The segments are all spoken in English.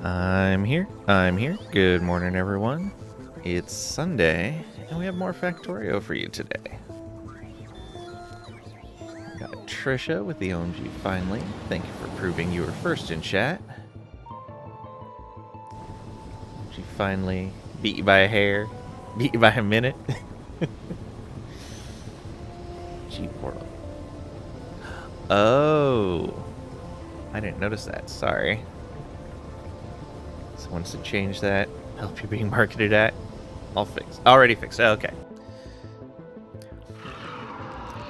I'm here. Good morning, everyone. It's Sunday, and we have more Factorio for you today. Got Trisha with the OMG finally. Thank you for proving you were first in chat. She finally beat you by a hair, beat you by a minute. G portal. Oh, I didn't notice that. Sorry. Someone wants to change that. Help you're being marketed at. All fixed. Already fixed. Okay.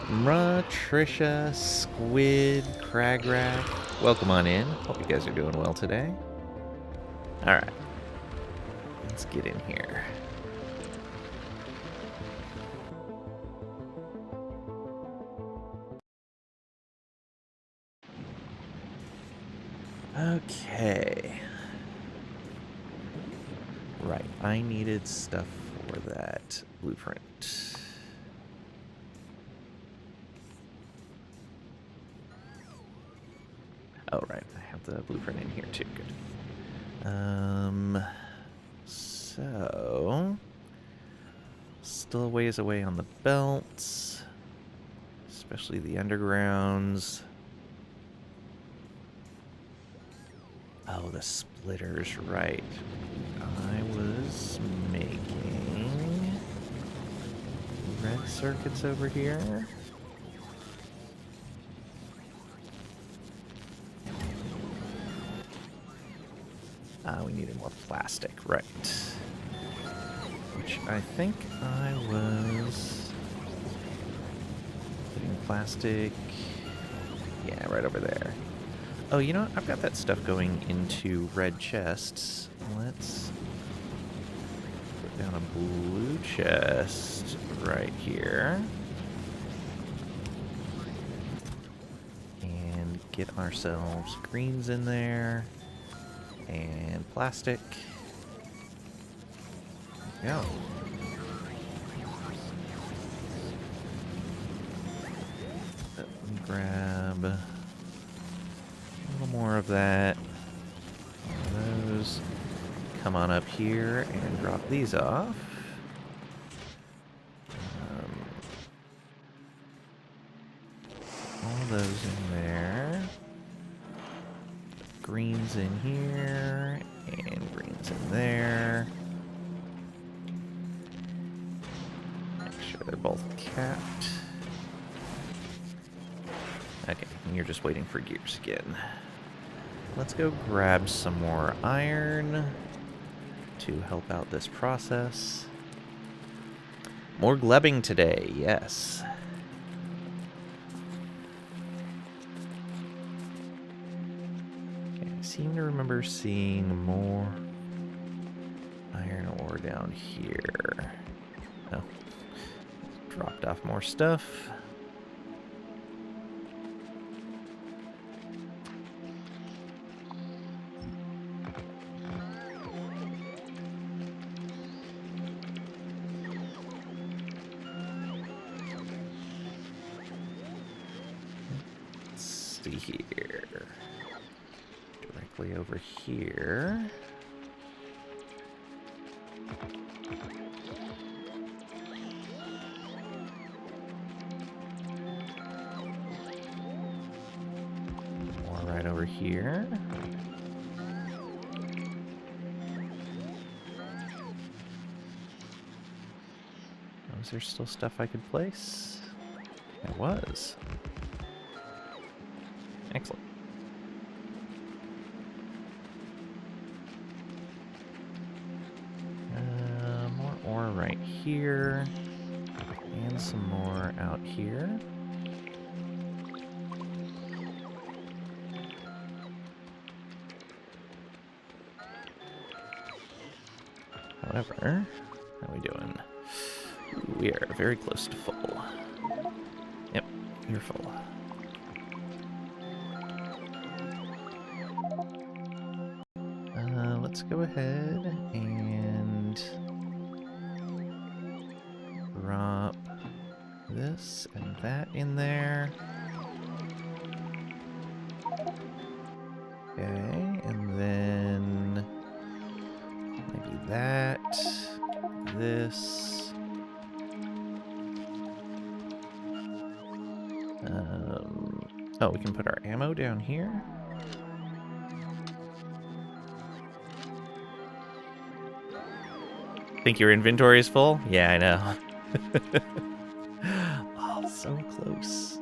Trisha, Squid, Cragrack. Welcome on in. Hope you guys are doing well today. Alright. Let's get in here. Okay. Right. I needed stuff for that blueprint. Oh, right. I have the blueprint in here too. Good. So... Still a ways away on the belts. Especially the undergrounds. Oh, the splitters, right. I was making red circuits over here. We needed more plastic, right. Which I think I was putting plastic, yeah, right over there. Oh, you know what? I've got that stuff going into red chests. Let's put down a blue chest right here. And get ourselves greens in there. And plastic. There we go. Let me grab a little more of that. One of those. Come on up here and drop these off. All those in there. Greens in here, and greens in there. Make sure they're both capped. Okay, and you're just waiting for gears again. Let's go grab some more iron to help out this process. More glebbing today, yes. Okay, I seem to remember seeing more iron ore down here. Oh, dropped off more stuff. Here. Directly over here. More right over here. Oh, is there still stuff I could place? There was. Excellent. More ore right here. And some more out here. However, how are we doing? Ooh, we are very close to full. Yep, you're full. Let's go ahead and drop this and that in there. Okay, and then that. This. Oh, we can put our ammo down here. Think your inventory is full? Yeah, I know. Oh, so close.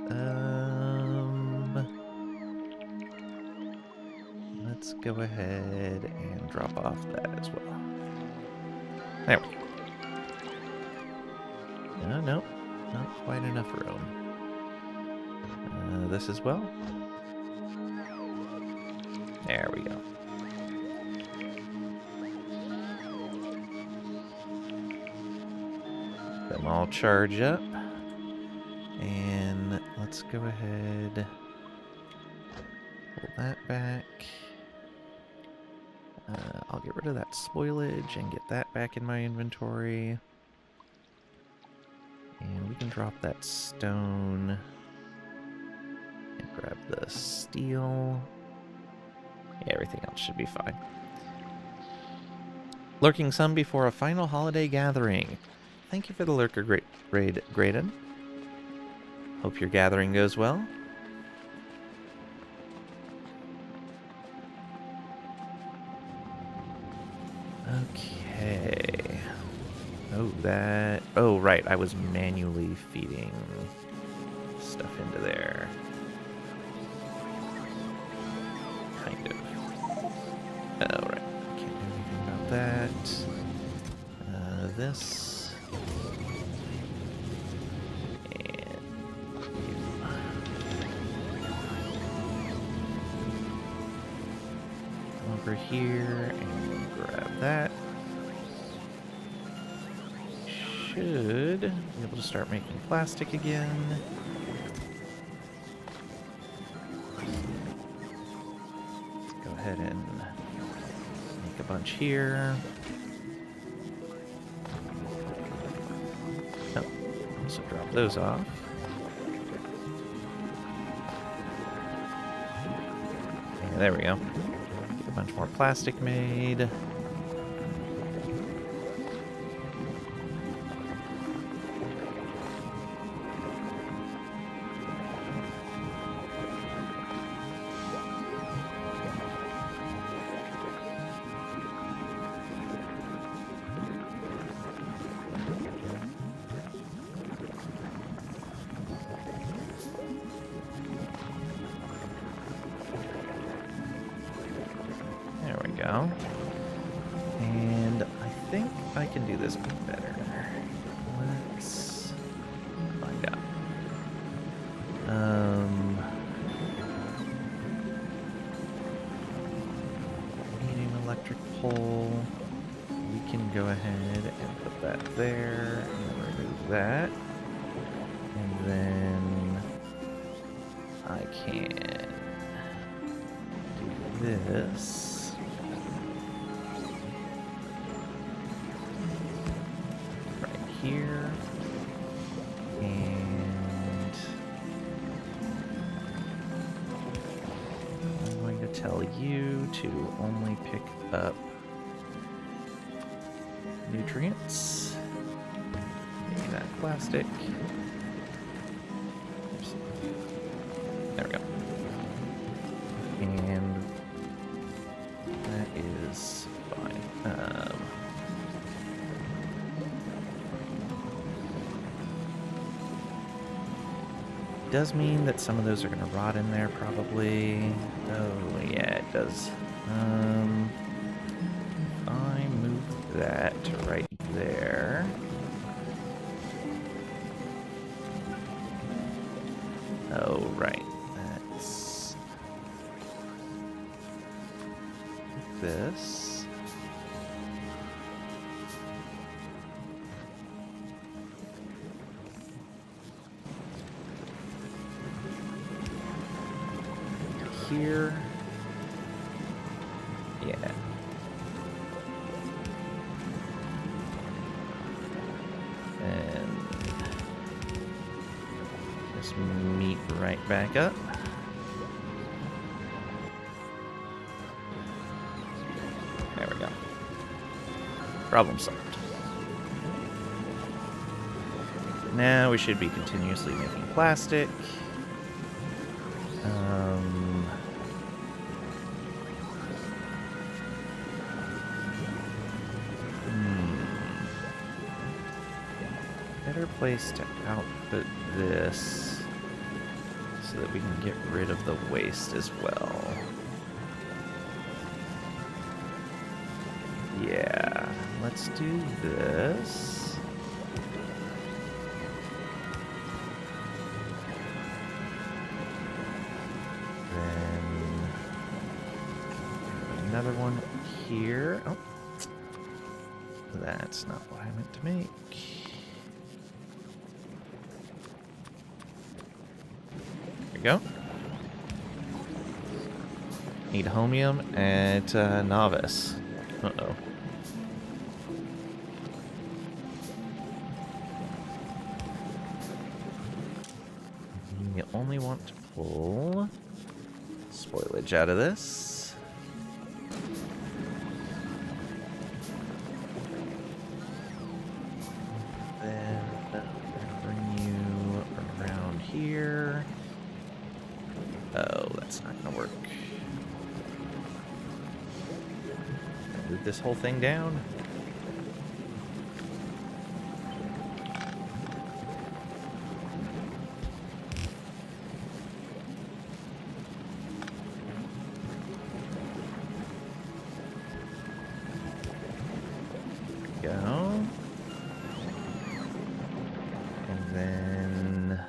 Let's go ahead and drop off that as well. There we go. No, not quite enough room. This as well. There we go. Them all charge up. And let's go ahead. Pull that back. I'll get rid of that spoilage and get that back in my inventory. And we can drop that stone. And grab the steel. Yeah, everything else should be fine. Lurking some before a final holiday gathering. Thank you for the lurker raid, Graydon. Hope your gathering goes well. Okay. Oh, right. I was manually feeding stuff into there. Kind of. Oh, right. Can't do anything about that. This. And you. Over here and grab that. Should be able to start making plastic again. Let's go ahead and make a bunch here. Oh, so drop those off. Yeah, there we go. Get a bunch more plastic made. Go. And I think I can do this better. Let's find out. Needing an electric pole. We can go ahead and put that there and then remove that. And then I can do this. Here, and I'm going to tell you to only pick up nutrients. Maybe that plastic. Oops. There we go. And that is fine. Does mean that some of those are going to rot in there, probably. Oh, yeah, it does. I moved that to right there. Oh, right. That's this. Here. Yeah. And just meet right back up. There we go. Problem solved. Now we should be continuously making plastic. Better place to output this so that we can get rid of the waste as well. Yeah, let's do this. Then another one here. Oh, that's not what I meant to make. There we go. Need homium at novice. Uh-oh. You only want to pull spoilage out of this. Then bring you around here. Oh, that's not gonna work. Move this whole thing down. Go. And then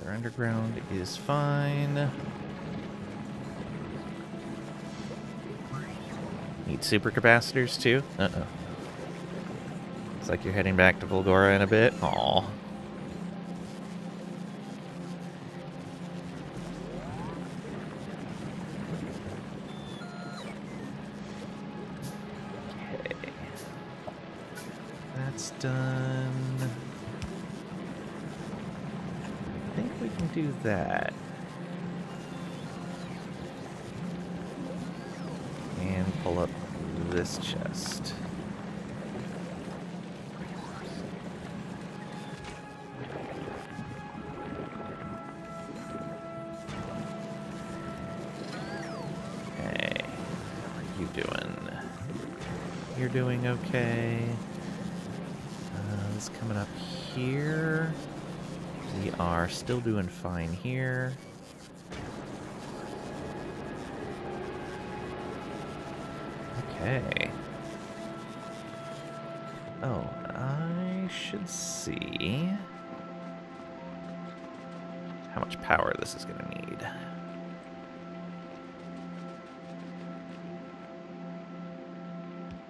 our underground is fine. Need supercapacitors too? Uh-oh. It's like you're heading back to Volgora in a bit. Aw. Okay. That's done. I think we can do that. And pull up this chest. Okay. How are you doing? You're doing okay. This is coming up here. We are still doing fine here. Okay. Oh, I should see how much power this is going to need.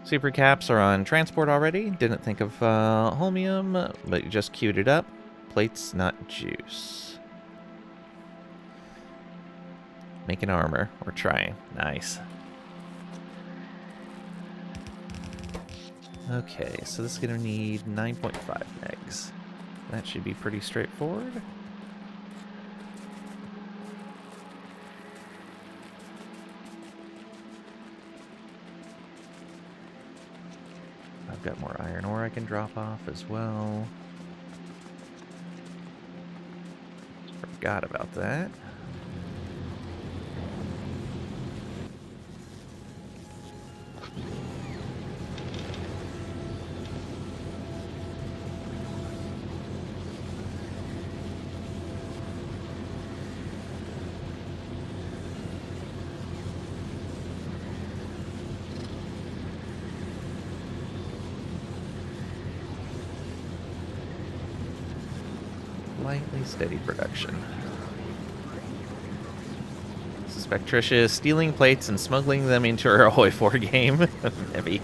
Super caps are on transport already. Didn't think of holmium, but you just queued it up. Plates, not juice. Making armor. We're trying. Nice. Okay, so this is going to need 9.5 megs. That should be pretty straightforward. I've got more iron ore I can drop off as well. Forgot about that. Slightly steady production. Suspect Trisha is stealing plates and smuggling them into her Ahoy 4 game. Maybe.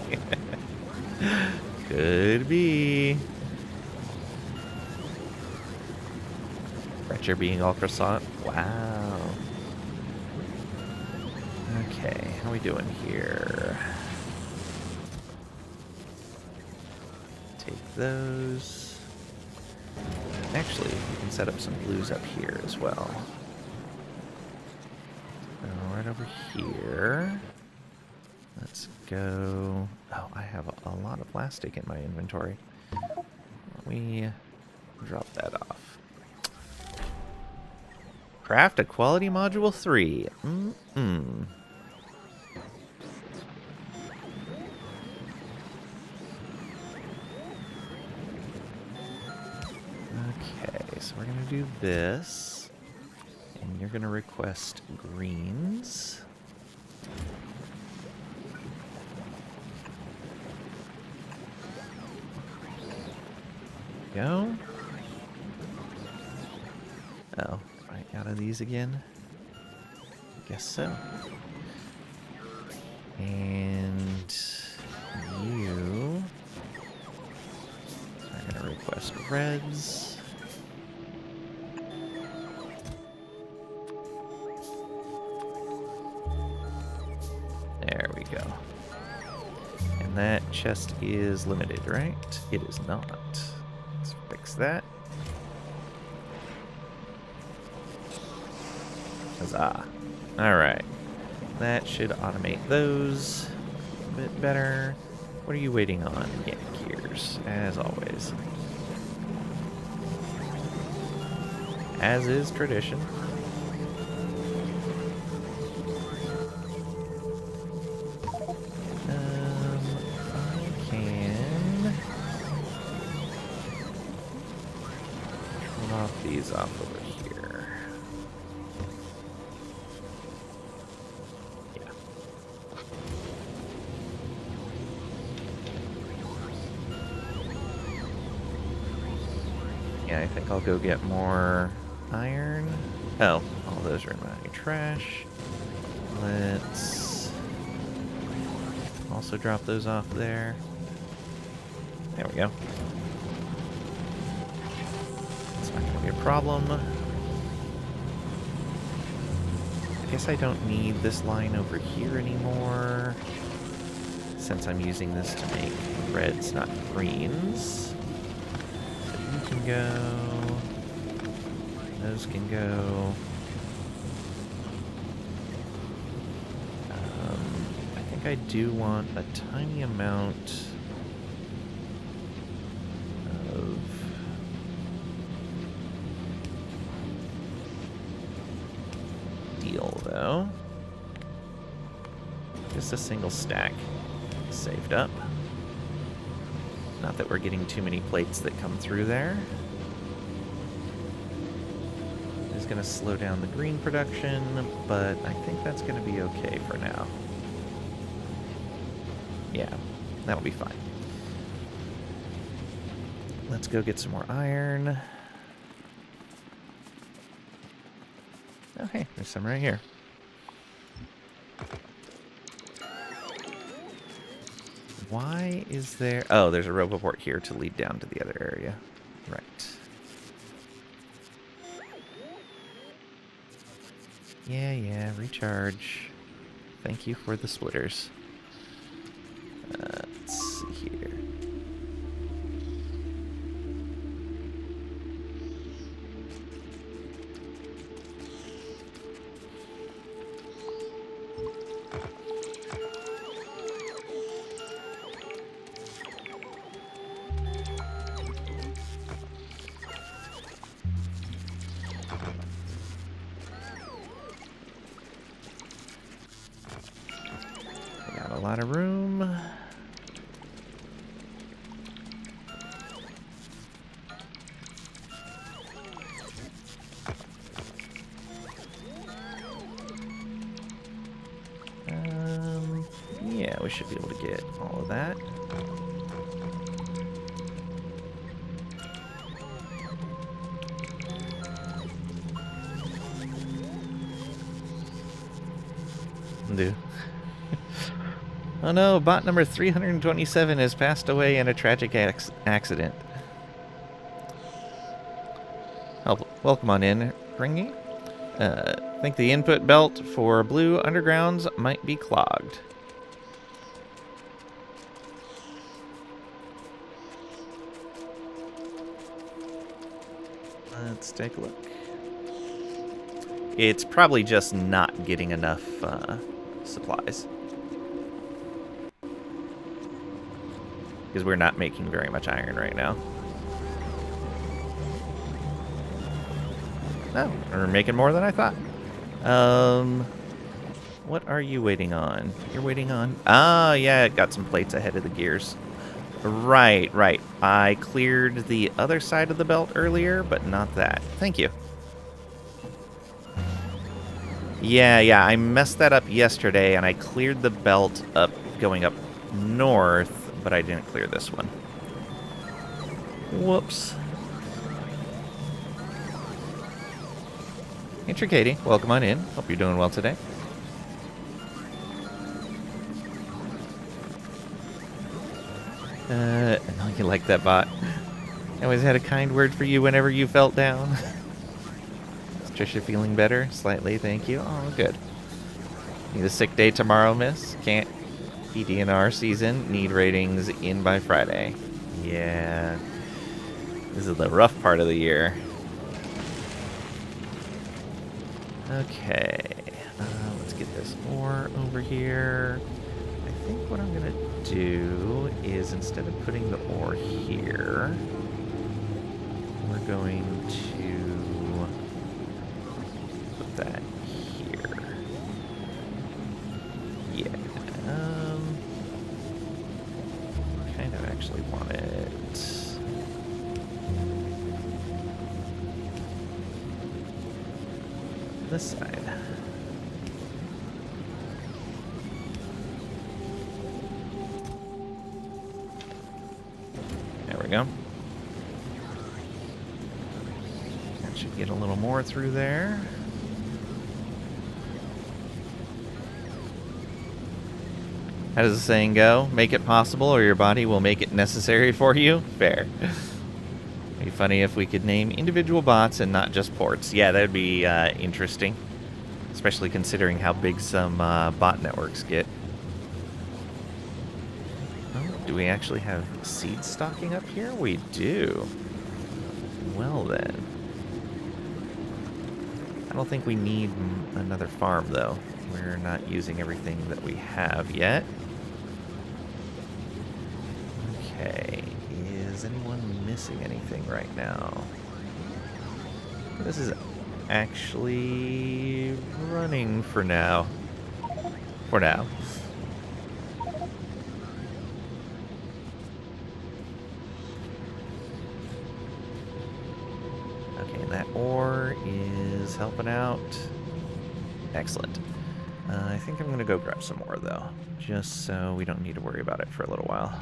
Could be. Fletcher being all croissant. Wow. Okay, how are we doing here? Take those. Actually, we can set up some blues up here as well. So right over here. Let's go. Oh, I have a lot of plastic in my inventory. Let me drop that off. Craft a quality module 3. Okay, so we're going to do this. And you're going to request greens. Go. Oh, right out of these again? Guess so. And you are going to request reds. There we go. And that chest is limited, right? It is not. Let's fix that. Huzzah. Alright. That should automate those a bit better. What are you waiting on? Yeah, gears, as always. As is tradition. I can drop these off over here. Yeah. Yeah, I think I'll go get more iron. Oh, all those are in my trash. Let's also drop those off there. There we go. It's not going to be a problem. I guess I don't need this line over here anymore, since I'm using this to make reds, not greens. So you can go. Those can go. I think I do want a tiny amount of steel, though. Just a single stack saved up. Not that we're getting too many plates that come through there. It's going to slow down the green production, but I think that's going to be okay for now. Yeah, that'll be fine. Let's go get some more iron. Oh, hey, there's some right here. Why is there... Oh, there's a roboport here to lead down to the other area. Right. Yeah, recharge. Thank you for the splitters. Let's see here. Got a lot of room. Yeah, we should be able to get all of that. Do. Oh no, bot number 327 has passed away in a tragic accident. Oh, welcome on in, Ringy. Think the input belt for blue undergrounds might be clogged. Let's take a look. It's probably just not getting enough supplies. because we're not making very much iron right now. No, we're making more than I thought. What are you waiting on? You're waiting on... Ah, yeah, got some plates ahead of the gears. Right, right. I cleared the other side of the belt earlier, but not that. Thank you. Yeah, I messed that up yesterday, and I cleared the belt up going up north, but I didn't clear this one. Whoops. Hey, Katie. Welcome on in. Hope you're doing well today. I know you like that bot. I always had a kind word for you whenever you felt down. Is Trisha feeling better? Slightly, thank you. Oh, good. Need a sick day tomorrow, miss? Can't be DNR season. Need ratings in by Friday. Yeah. This is the rough part of the year. Okay. Let's get this ore over here. I think what I'm going to do is, instead of putting the ore here, we're going to put that here. Yeah. Kind of actually want it this side. There we go. That should get a little more through there. How does the saying go? Make it possible or your body will make it necessary for you? Fair. It'd be funny if we could name individual bots and not just ports. Yeah, that'd be interesting. Especially considering how big some bot networks get. Oh, do we actually have seed stocking up here? We do. Well then. I don't think we need another farm though. We're not using everything that we have yet. Okay, is anyone missing anything right now? This is actually running for now. For now. Okay, that ore is helping out. Excellent. I think I'm going to go grab some more, though, just so we don't need to worry about it for a little while.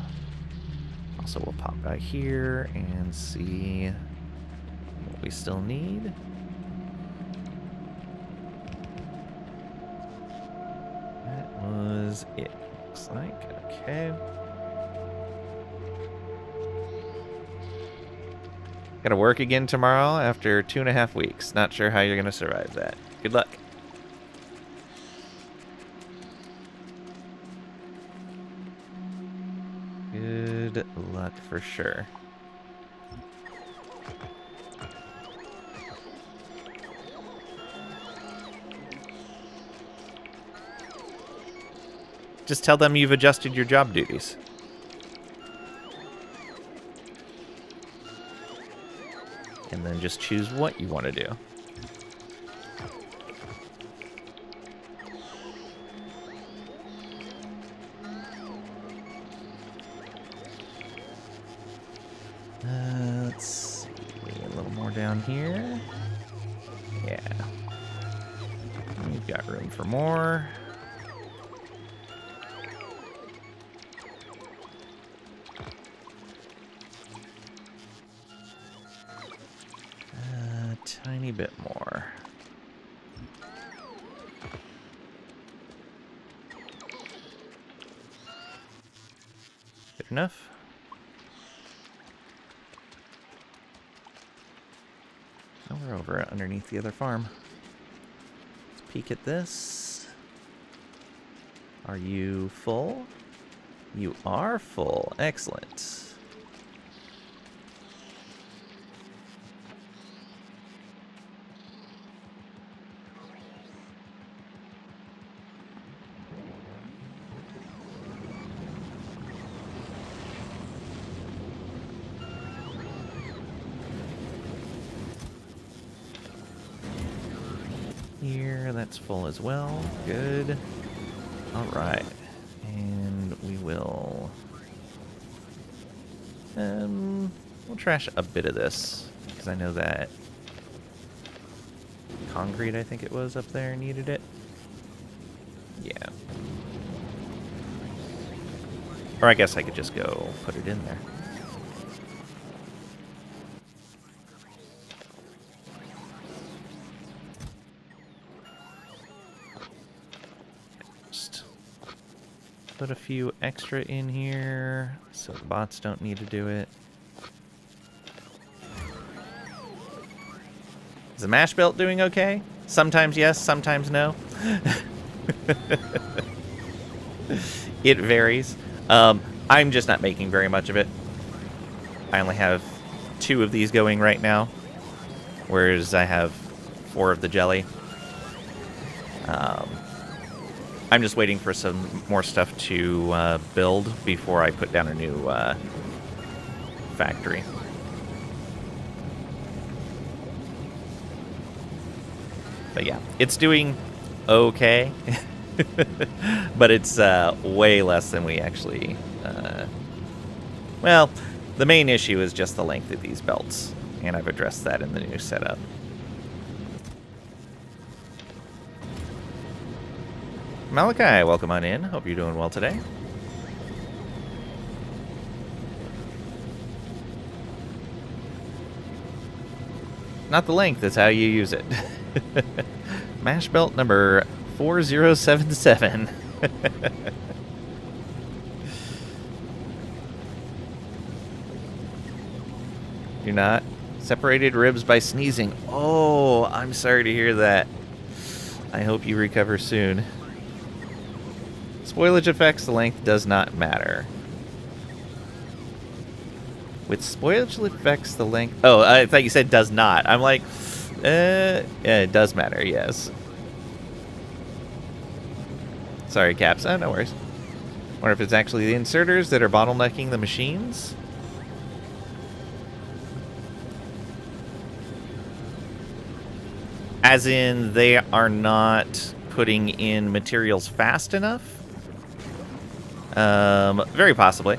Also, we'll pop by here and see what we still need. That was it, looks like. Okay. Gotta work again tomorrow after 2.5 weeks. Not sure how you're going to survive that. Good luck. Good luck for sure. Just tell them you've adjusted your job duties. And then just choose what you want to do. Let's see, a little more down here. Yeah. We've got room for more. Tiny bit more. Good enough. Now we're over underneath the other farm. Let's peek at this. Are you full? You are full. Excellent. here. That's full as well. Good. All right. And we will... we'll trash a bit of this, because I know that concrete, I think it was, up there needed it. Yeah. Or I guess I could just go put it in there. Just put a few extra in here so the bots don't need to do it. Is the mash belt doing okay? Sometimes yes, sometimes no. It varies. I'm just not making very much of it. I only have 2 of these going right now, whereas I have 4 of the jelly. I'm just waiting for some more stuff to build before I put down a new factory. But yeah, it's doing okay. But it's way less than we actually... well, the main issue is just the length of these belts, and I've addressed that in the new setup. Malachi, welcome on in. Hope you're doing well today. Not the length, it's how you use it. Mash belt number 4077. You're not? Separated ribs by sneezing. Oh, I'm sorry to hear that. I hope you recover soon. Spoilage effects, the length does not matter. With spoilage effects, the length... Oh, I thought you said does not. I'm like, yeah, it does matter, yes. Sorry, Caps. Oh, no worries. Wonder if it's actually the inserters that are bottlenecking the machines? As in, they are not putting in materials fast enough? Very possibly.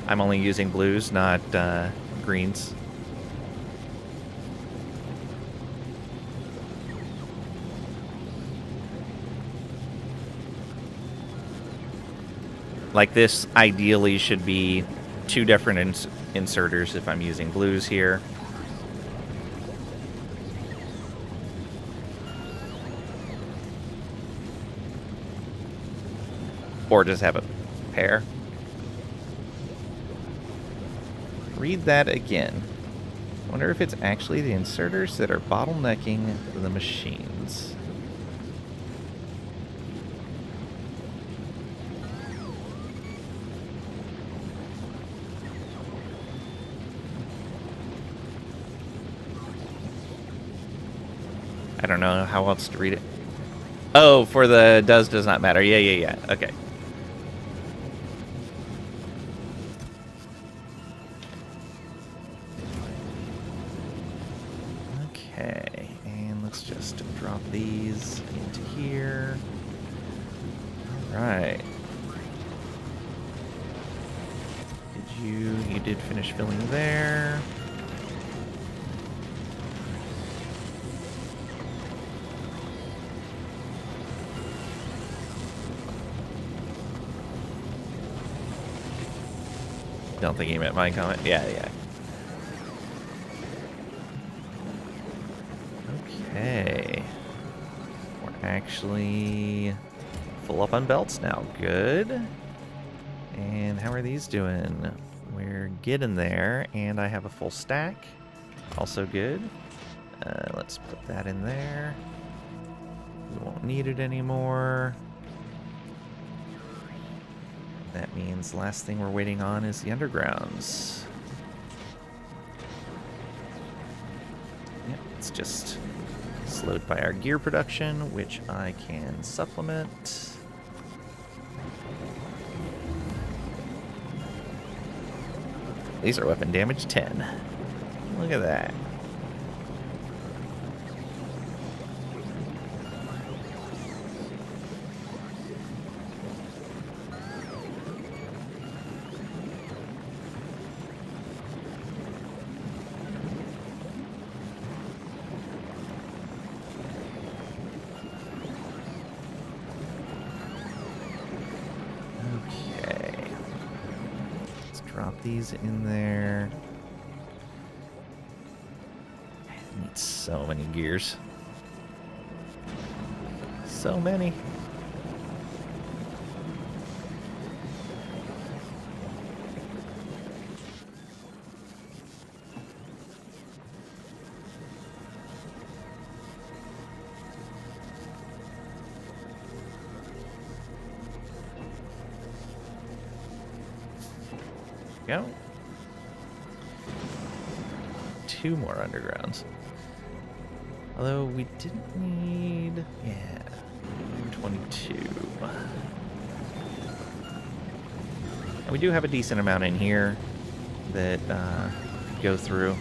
I'm only using blues, not greens. Like this, ideally, should be 2 different inserters if I'm using blues here. Or just have a pair. Read that again. I wonder if it's actually the inserters that are bottlenecking the machines. I don't know how else to read it. Oh, for the does not matter. Yeah. Okay. Okay, and let's just drop these into here. All right. You did finish filling there. Don't think he meant my comment. Yeah. Okay. We're actually full up on belts now. Good. And how are these doing? We're getting there, and I have a full stack. Also good. Let's put that in there. We won't need it anymore. That means the last thing we're waiting on is the undergrounds. Yep, it's just slowed by our gear production, which I can supplement. Laser weapon damage 10. Look at that. Drop these in there. Need so many gears. So many. Go. 2 more undergrounds. Although we didn't need... Yeah. 22. And we do have a decent amount in here that go through.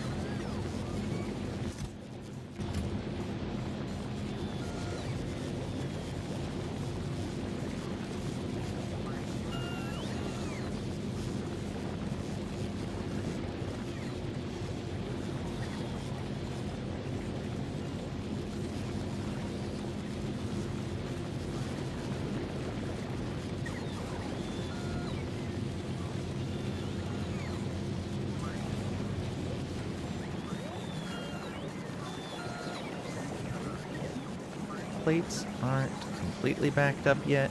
Plates aren't completely backed up yet.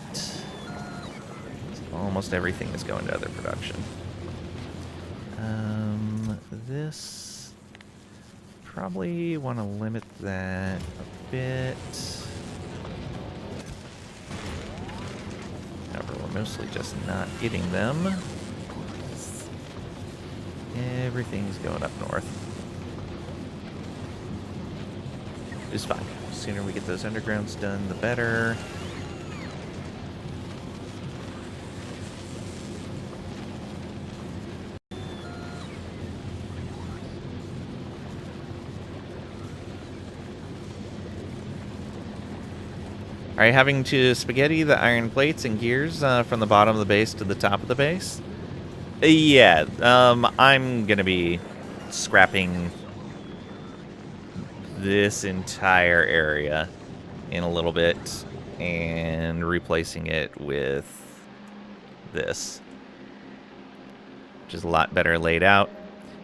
Almost everything is going to other production. This probably want to limit that a bit. However, we're mostly just not getting them. Everything's going up north. It's fine. The sooner we get those undergrounds done, the better. Are you having to spaghetti the iron plates and gears from the bottom of the base to the top of the base? Yeah, I'm going to be scrapping this entire area in a little bit and replacing it with this, which is a lot better laid out.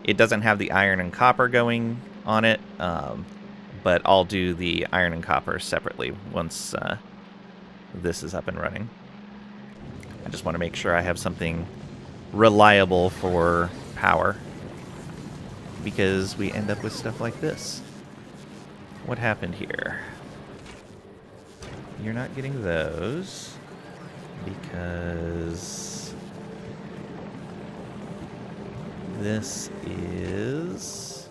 It doesn't have the iron and copper going on it, but I'll do the iron and copper separately once this is up and running. I just want to make sure I have something reliable for power, because we end up with stuff like this. What happened here? You're not getting those because this is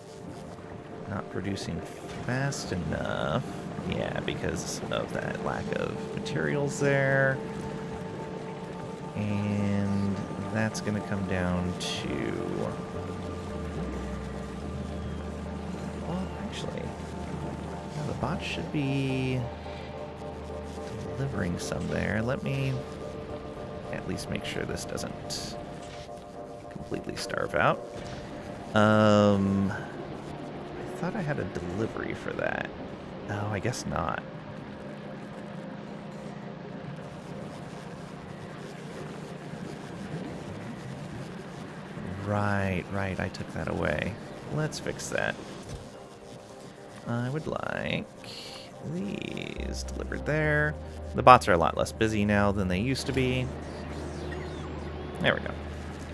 not producing fast enough. Yeah, because of that lack of materials there. And that's going to come down to... Well, actually, the bot should be delivering some there. Let me at least make sure this doesn't completely starve out. I thought I had a delivery for that. Oh, I guess not. Right, I took that away. Let's fix that. I would like these delivered there. The bots are a lot less busy now than they used to be. There we go.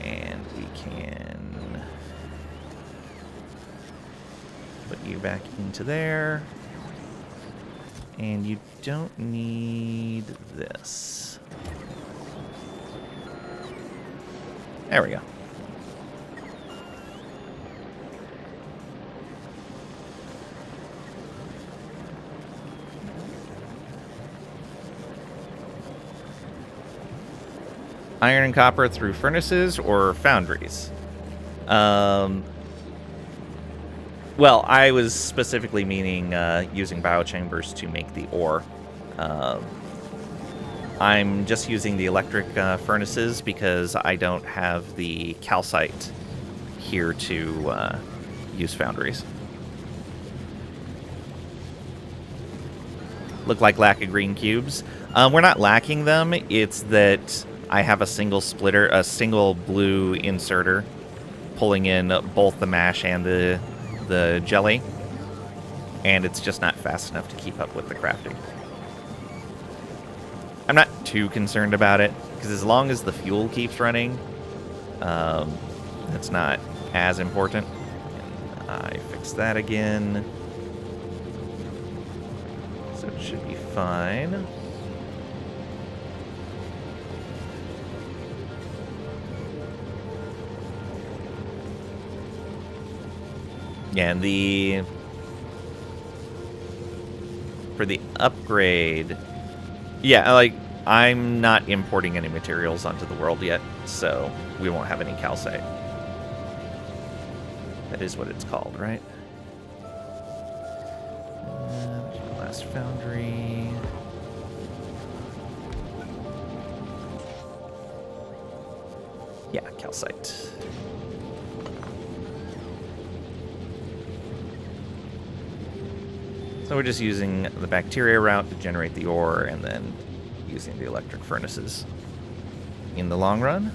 And we can put you back into there. And you don't need this. There we go. Iron and copper through furnaces or foundries? Well, I was specifically meaning using biochambers to make the ore. I'm just using the electric furnaces because I don't have the calcite here to use foundries. Look like lack of green cubes. We're not lacking them. It's that I have a single splitter, a single blue inserter, pulling in both the mash and the jelly, and it's just not fast enough to keep up with the crafting. I'm not too concerned about it, because as long as the fuel keeps running, that's not as important. And I fixed that again, so it should be fine. Yeah, and for the upgrade, yeah, like, I'm not importing any materials onto the world yet, so we won't have any calcite. That is what it's called, right? There's my last foundry. Yeah, calcite. So we're just using the bacteria route to generate the ore, and then using the electric furnaces in the long run.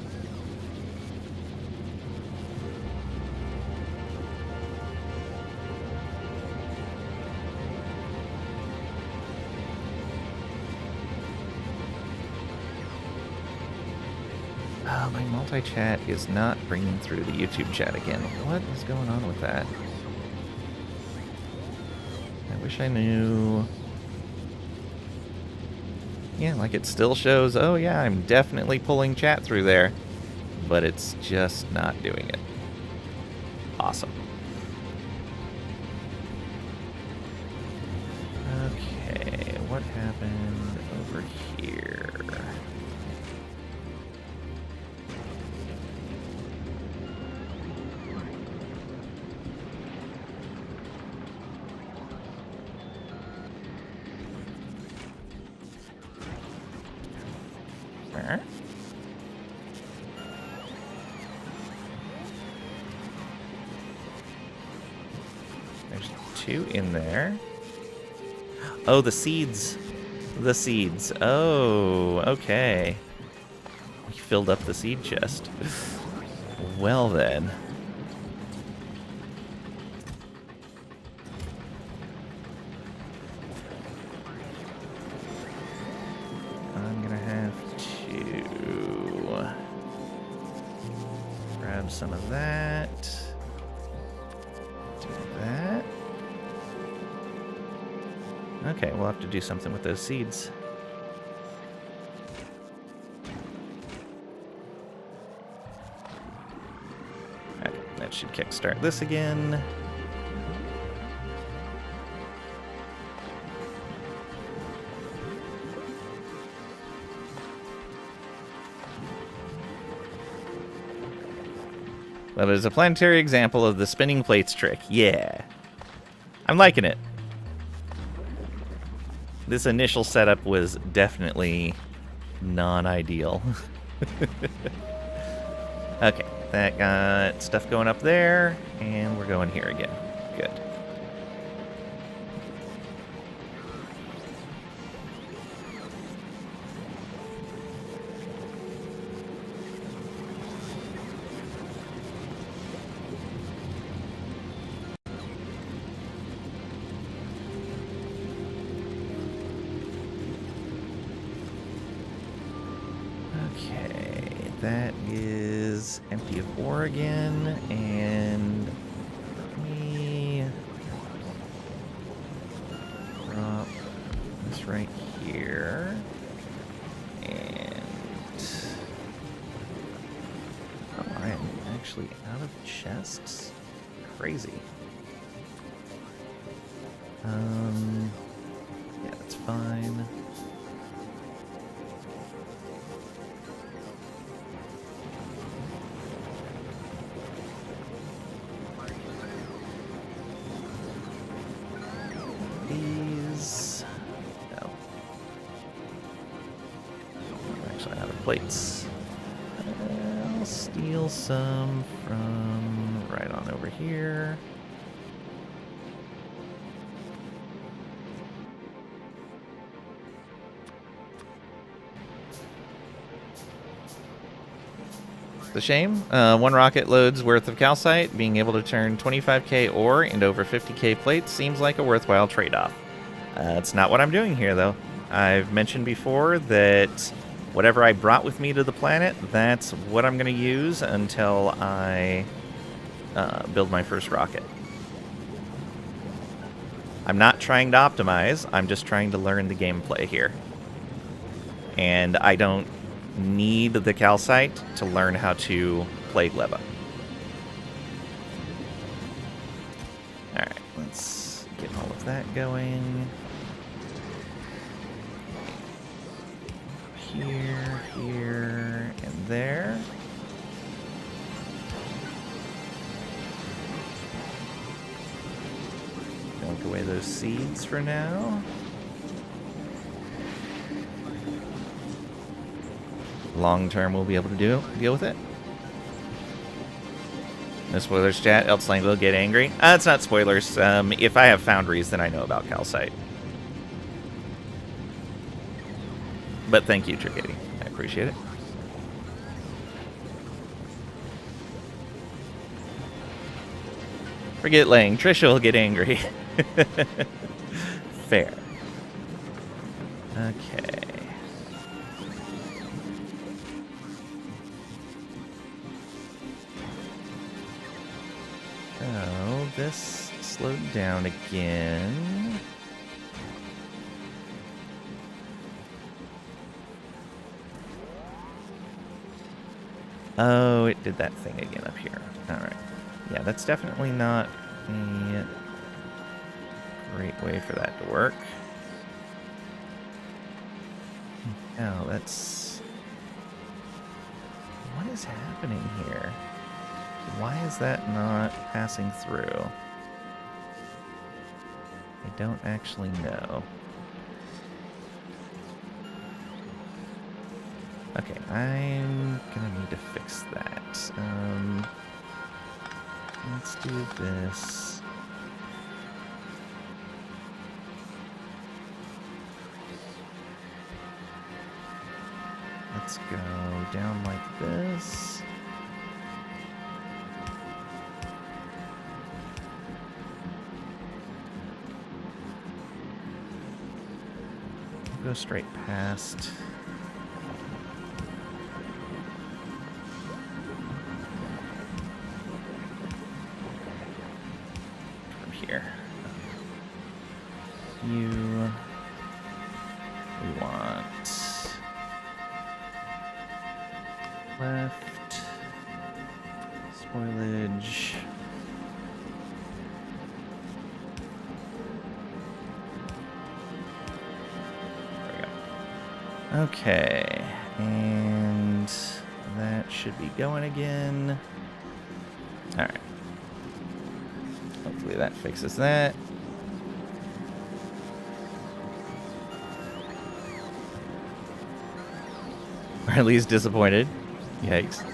My multi-chat is not bringing through the YouTube chat again. What is going on with that? I wish I knew. Yeah, like it still shows, oh yeah, I'm definitely pulling chat through there, but it's just not doing it. Awesome. Okay, what happened over here? There's 2 in there. Oh, the seeds. The seeds. Oh, okay. We filled up the seed chest. Well then. I'm gonna have to grab some of that. Do that. Okay, we'll have to do something with those seeds. Okay, that should kickstart this again. That is a planetary example of the spinning plates trick. Yeah. I'm liking it. This initial setup was definitely non-ideal. Okay, that got stuff going up there, and we're going here again. Good. That is empty of ore again, and let me drop this right here, and oh, I am actually out of chests. Crazy. Yeah, that's fine. Plates. I'll steal some from right on over here. It's a shame. One rocket load's worth of calcite. Being able to turn 25k ore into over 50k plates seems like a worthwhile trade-off. It's not what I'm doing here, though. I've mentioned before that whatever I brought with me to the planet, that's what I'm going to use until I build my first rocket. I'm not trying to optimize. I'm just trying to learn the gameplay here. And I don't need the calcite to learn how to play Gleba. Alright, let's get all of that going. Here, here, and there. Take away those seeds for now. Long term, we'll be able to deal with it. No spoilers, chat. Eltslang will get angry. It's not spoilers. If I have foundries, then I know about calcite. But thank you, Trickady. I appreciate it. Forget Lang. Trisha will get angry. Fair. Okay. Oh, this slowed down again. Oh, it did that thing again up here. Alright. Yeah, that's definitely not a great way for that to work. Oh, that's... What is happening here? Why is that not passing through? I don't actually know. Okay, I'm gonna need to fix that. Let's do this. Let's go down like this. Go straight past. From here. We want left spoilage. Okay, and that should be going again. Alright. Hopefully that fixes that. Or at least disappointed. Yikes.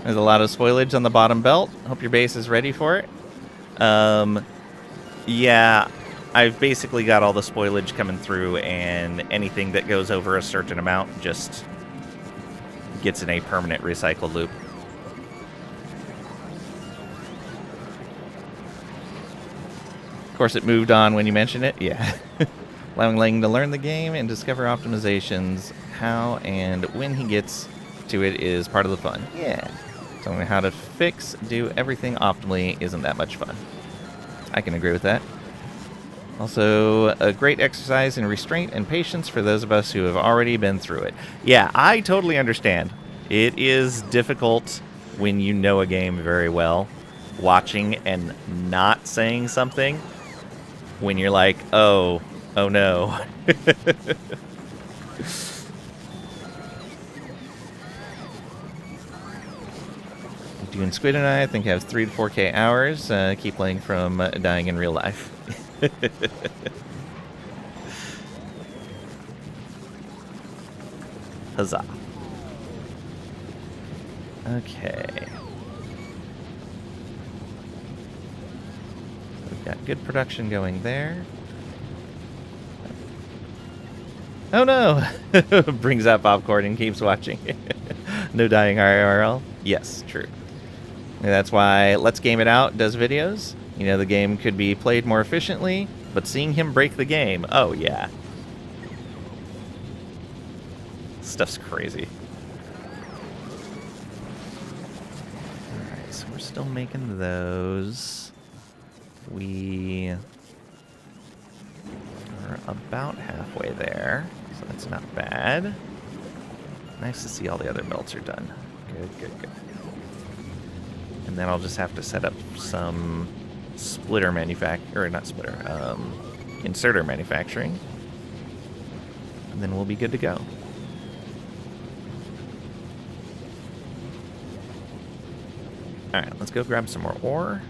There's a lot of spoilage on the bottom belt. Hope your base is ready for it. Yeah. I've basically got all the spoilage coming through, and anything that goes over a certain amount just gets in a permanent recycle loop. Of course, it moved on when you mentioned it. Yeah. Allowing Lang to learn the game and discover optimizations. How and when he gets to it is part of the fun. Yeah. Telling me how to fix, do everything optimally isn't that much fun. I can agree with that. Also, a great exercise in restraint and patience for those of us who have already been through it. Yeah, I totally understand. It is difficult when you know a game very well, watching and not saying something, when you're like, oh no. Doing Squid and I think have 3 to 4k hours. Keep playing from dying in real life. Huzzah. Okay. We've got good production going there. Oh no! Brings out popcorn and keeps watching. No dying IRL? Yes, true. And that's why Let's Game It Out does videos. You know, the game could be played more efficiently, but seeing him break the game, oh yeah. Stuff's crazy. Alright, so we're still making those. We are about halfway there, so that's not bad. Nice to see all the other belts are done. Good, good, good. And then I'll just have to set up some inserter manufacturing. And then we'll be good to go. Alright, let's go grab some more ore.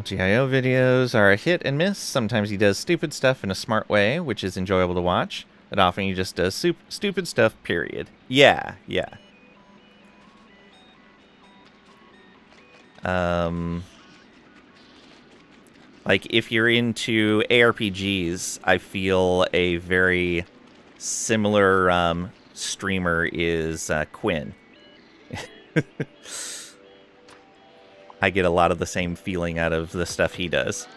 GIO videos are a hit and miss. Sometimes he does stupid stuff in a smart way, which is enjoyable to watch. But often he just does stupid stuff, period. Yeah, yeah. Like, if you're into ARPGs, I feel a very similar streamer is Quinn. I get a lot of the same feeling out of the stuff he does.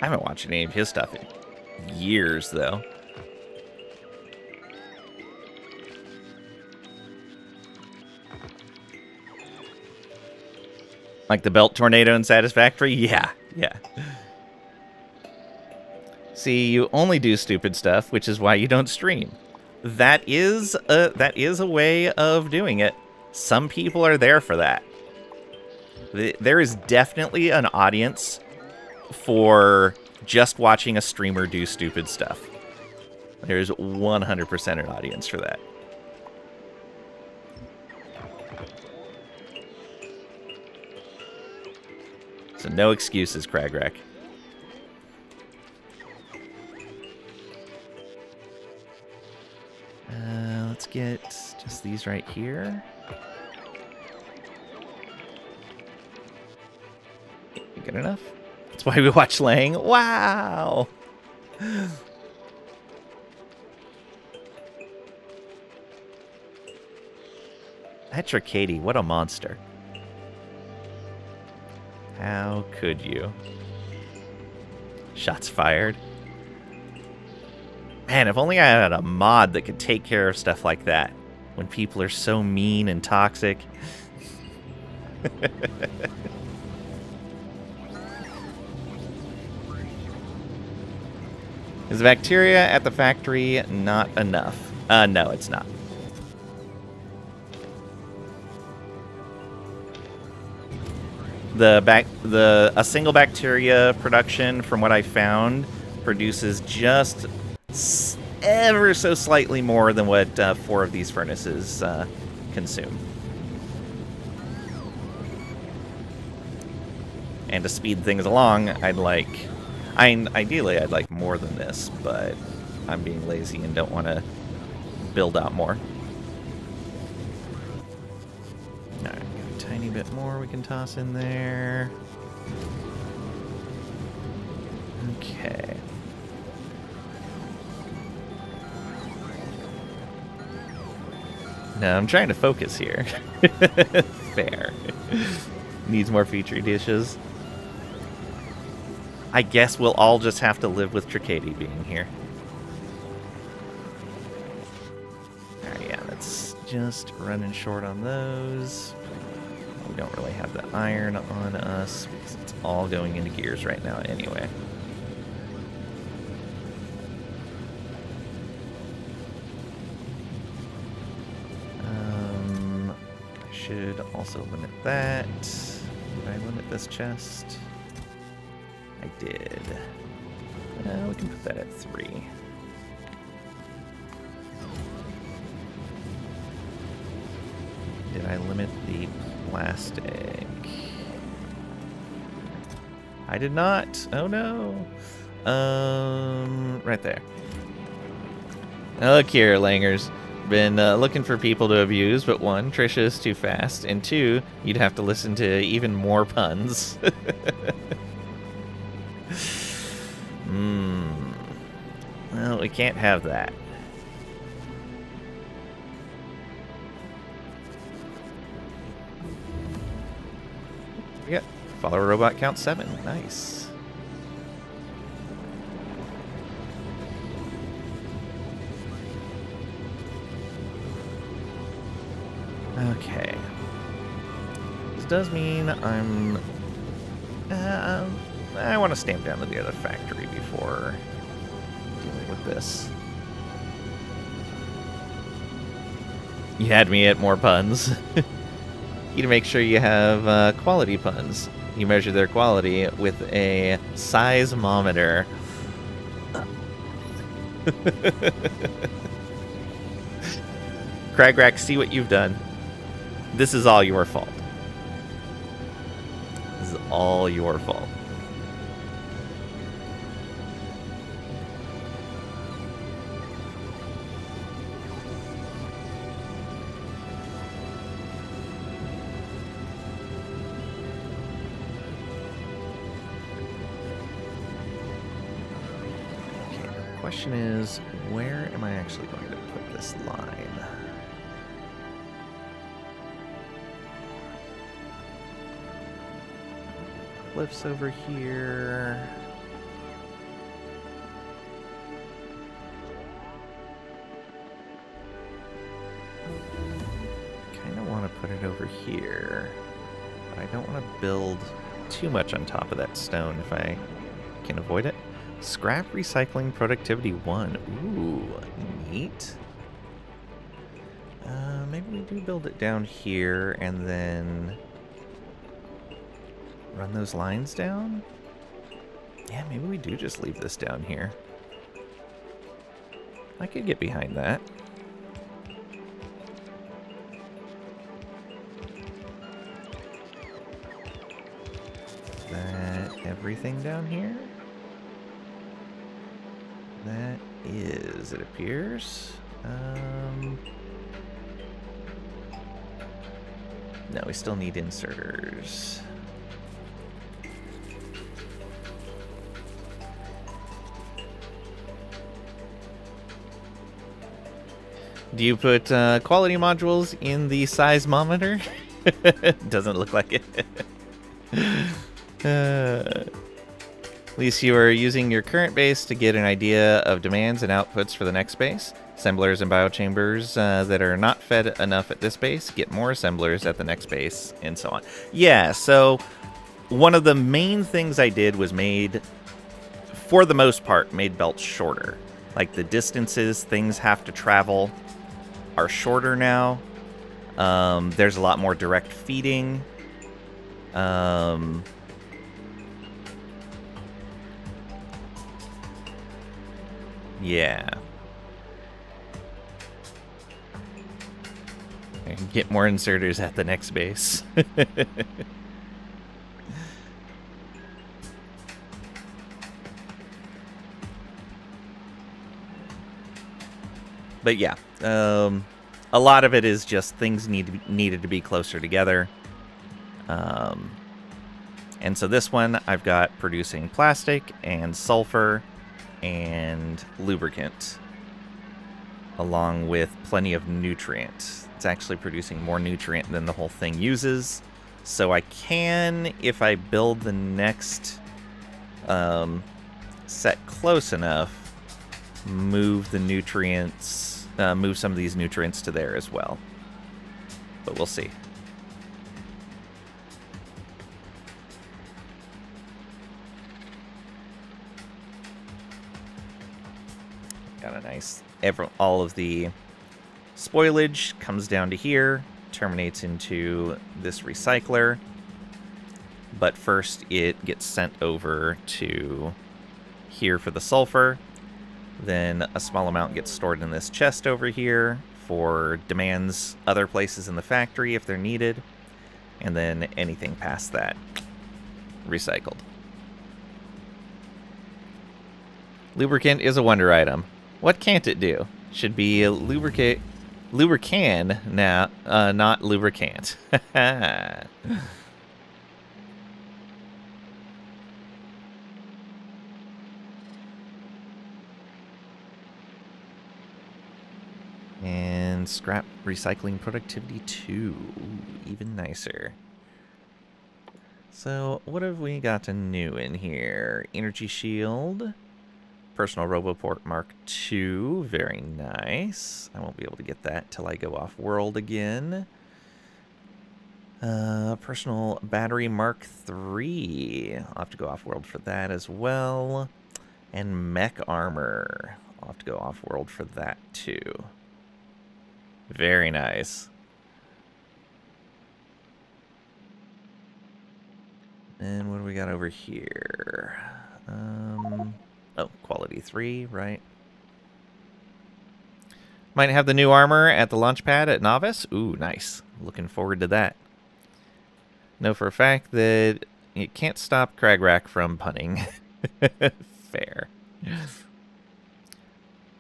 I haven't watched any of his stuff in years, though. Like the belt tornado in Satisfactory? Yeah, yeah. See, you only do stupid stuff, which is why you don't stream. That is a way of doing it. Some people are there for that. There is definitely an audience for just watching a streamer do stupid stuff. There's 100% an audience for that. So no excuses, Cragrek. Let's get just these right here. Good enough? That's why we watch Lang. Wow! Petra Katie, what a monster. How could you? Shots fired. Man, if only I had a mod that could take care of stuff like that. When people are so mean and toxic. Is the bacteria at the factory not enough? No, it's not. A single bacteria production, from what I found, produces just ever so slightly more than what 4 of these furnaces consume. And to speed things along, ideally I'd like more than this, but I'm being lazy and don't want to build out more. Alright, got a tiny bit more we can toss in there. Okay. No, I'm trying to focus here. Fair. Needs more feature dishes. I guess we'll all just have to live with Tricady being here. Alright, yeah, that's just running short on those. We don't really have the iron on us because it's all going into gears right now anyway. Should also limit that. Did I limit this chest? I did. We can put that at 3. Did I limit the plastic? I did not. Oh no. Right there. Look here, Langers. Been looking for people to abuse, but one, Trisha is too fast, and two, you'd have to listen to even more puns. Well, we can't have that. Yeah, follow a robot count 7. Nice. Okay. This does mean I'm... I want to stamp down to the other factory before dealing with this. You had me at more puns. You to make sure you have quality puns. You measure their quality with a seismometer. Cragrack, see what you've done. This is all your fault. This is all your fault. Okay, the question is, where am I actually going to put this line? Cliffs over here. Kind of want to put it over here. But I don't want to build too much on top of that stone if I can avoid it. Scrap recycling productivity 1. Ooh, neat. Maybe we do build it down here and then run those lines down? Yeah, maybe we do just leave this down here. I could get behind that. Is that everything down here? That is, it appears. No, we still need inserters. Do you put quality modules in the seismometer? Doesn't look like it. At least you are using your current base to get an idea of demands and outputs for the next base. Assemblers and biochambers that are not fed enough at this base get more assemblers at the next base, and so on. Yeah, so one of the main things I did was for the most part, made belts shorter. Like the distances things have to travel are shorter now. There's a lot more direct feeding. Yeah. I can get more inserters at the next base. But yeah, a lot of it is just things needed to be closer together. And so this one, I've got producing plastic and sulfur and lubricant, along with plenty of nutrient. It's actually producing more nutrient than the whole thing uses. So I can, if I build the next set close enough, move the nutrients, move some of these nutrients to there as well. But we'll see. Got a nice, all of the spoilage comes down to here, terminates into this recycler, but first it gets sent over to here for the sulfur. Then a small amount gets stored in this chest over here for demands other places in the factory if they're needed, and then anything past that recycled. Lubricant is a wonder item. What can't it do? Should be lubricant now, not lubricant. And scrap recycling productivity 2. Ooh, even nicer. So, what have we got new in here? Energy shield. Personal Roboport Mark II. Very nice. I won't be able to get that till I go off-world again. Personal Battery Mark III. I'll have to go off-world for that as well. And Mech Armor. I'll have to go off-world for that too. Very nice. And what do we got over here? Oh, quality 3, right? Might have the new armor at the launch pad at Novice. Ooh, nice. Looking forward to that. Know for a fact that it can't stop Cragrack from punning. Fair.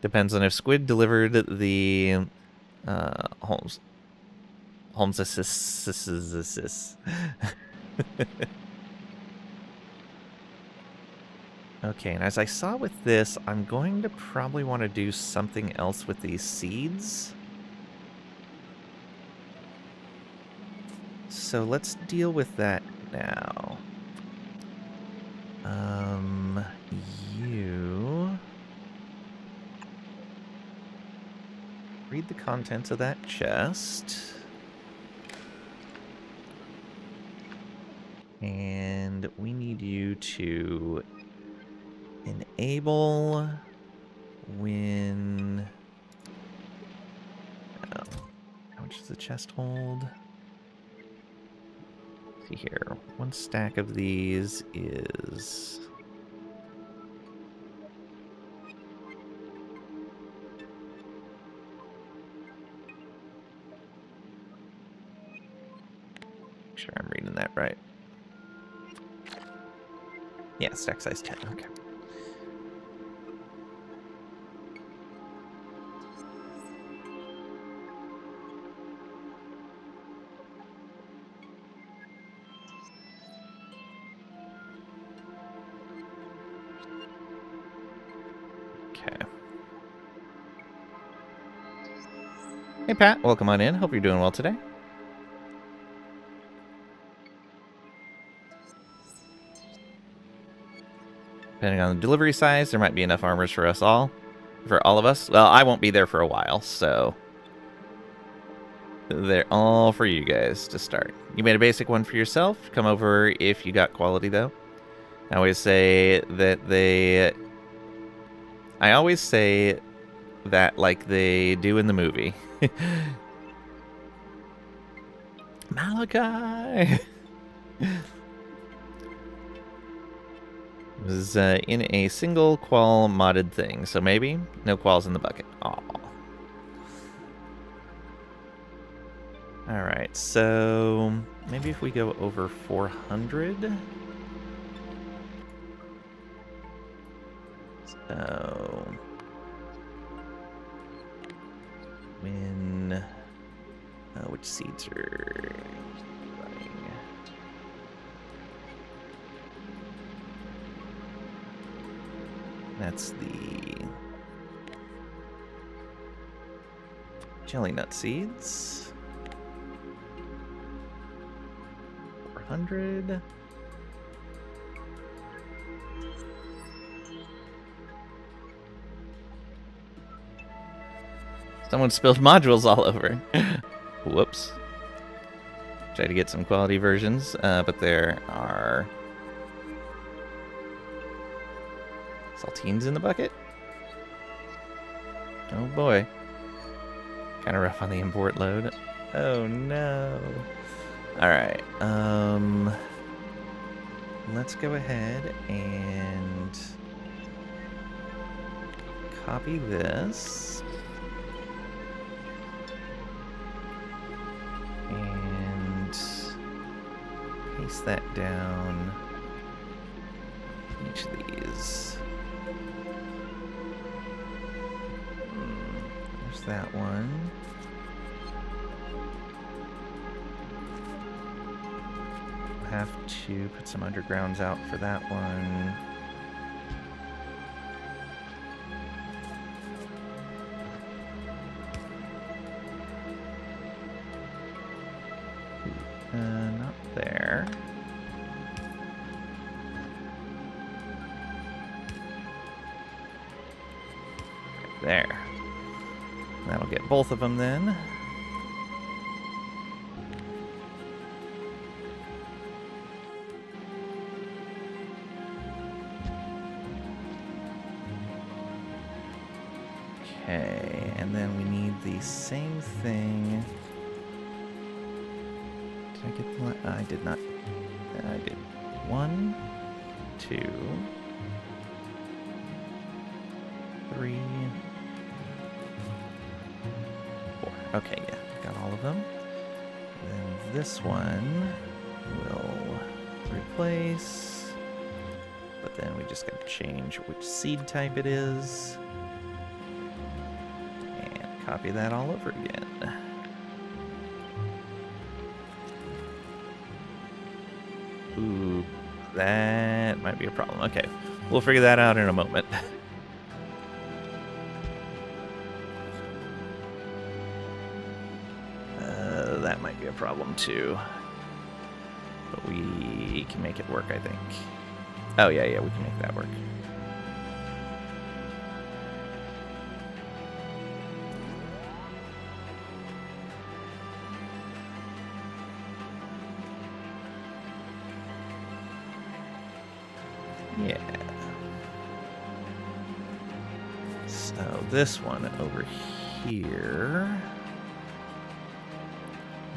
Depends on if Squid delivered the Holmes assist. Okay, and as I saw with this, I'm going to probably want to do something else with these seeds. So let's deal with that now. You read the contents of that chest. And we need you to enable when... Oh, how much does the chest hold? Let's see here. One stack of these is... Make sure I'm reading that right. Yeah, stack size 10. Okay. Hey Pat, welcome on in. Hope you're doing well today. Depending on the delivery size, there might be enough armors for us all. For all of us. Well, I won't be there for a while, so... They're all for you guys to start. You made a basic one for yourself. Come over if you got quality, though. I always say that like they do in the movie. Malachi! It was in a single qual modded thing, so maybe no quals in the bucket. Aw. Alright, so maybe if we go over 400. So when which seeds are running? That's the jelly nut seeds. 400. Someone spilled modules all over. Whoops. Try to get some quality versions, but there are saltines in the bucket. Oh boy. Kind of rough on the import load. Oh no. Alright, let's go ahead and copy this. And paste that down each of these. that one. We'll have to put some undergrounds out for that one. Not there. There. That'll get both of them then. Okay, and then we need the same thing. Did I get the I did not. I did 1, 2, 3, 4. Okay, yeah, got all of them. Then this one will replace, but then we just got to change which seed type it is. And copy that all over again. Ooh, that might be a problem. Okay, we'll figure that out in a moment. That might be a problem too. But we can make it work, I think. Oh, yeah, we can make that work. Yeah. So this one over here.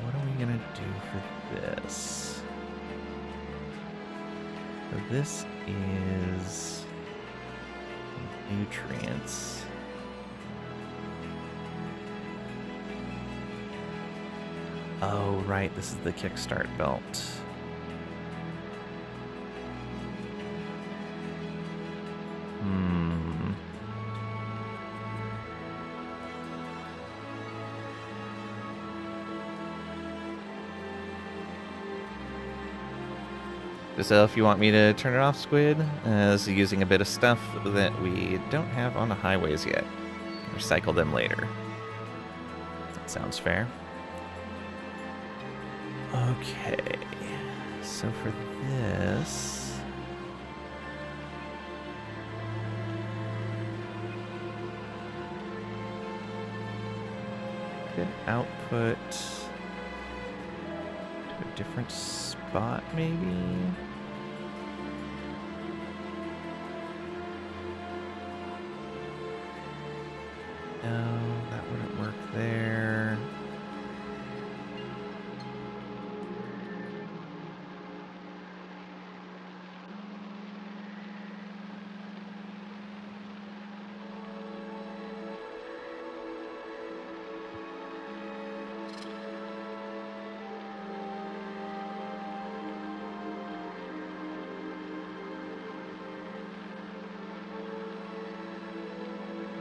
What are we gonna do for this? So this is nutrients. Oh, right, this is the kickstart belt. So if you want me to turn it off, Squid, this is using a bit of stuff that we don't have on the highways yet. Recycle them later. That sounds fair. Okay, so for this... could output to a different spot, maybe? No, that wouldn't work there.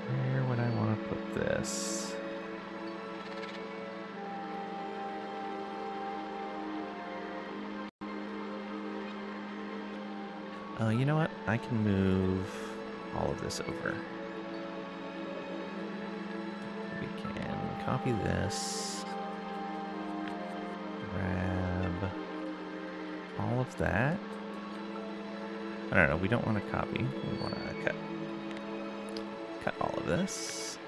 Where would I want to put this? You know what? I can move all of this over. We can copy this. Grab all of that. I don't know, we don't want to copy. We want to cut. Cut all of this.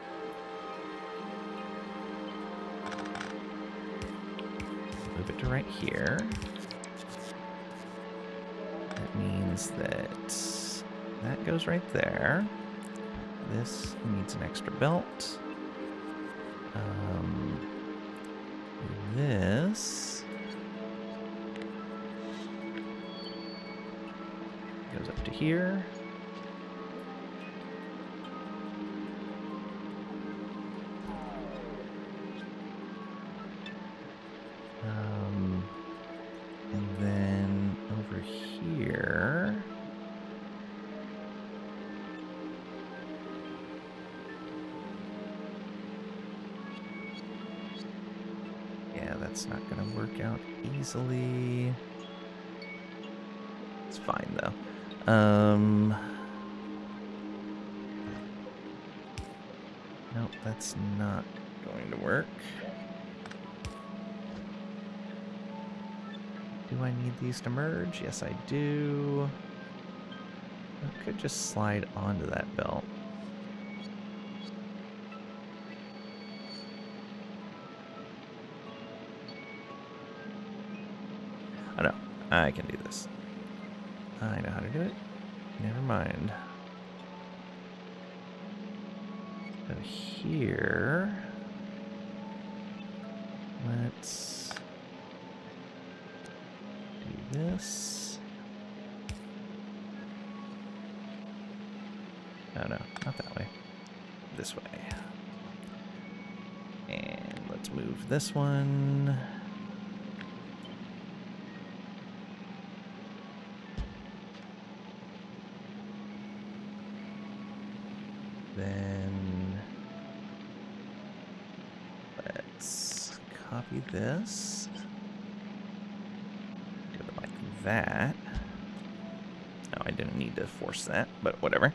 Move it to right here. That means that that goes right there. This needs an extra belt. This goes up to here. And then over here, that's not going to work out easily. It's fine, though. Nope, that's not going to work. Do I need these to merge? Yes, I do. I could just slide onto that belt. Oh no, I can do this. I know how to do it. Never mind. So here, let's do this. Oh no, not that way. This way. And let's move this one. Then let's copy this. Do it like that. Oh, I didn't need to force that, but whatever.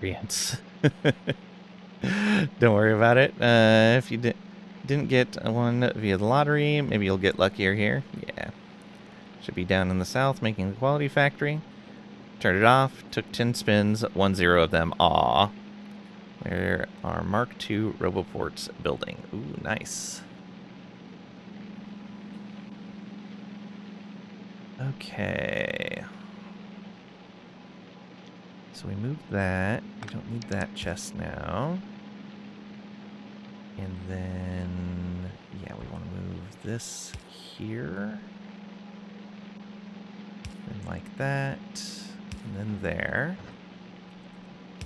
Treants. Don't worry about it. If you didn't get one via the lottery, maybe you'll get luckier here. Yeah. Should be down in the south making the quality factory. Turned it off. Took 10 spins. 1-0 of them. Aw. There are Mark II Roboports building. Ooh, nice. Okay. So we moved that. We don't need that chest now. And then, yeah, we want to move this here. And like that. And then there.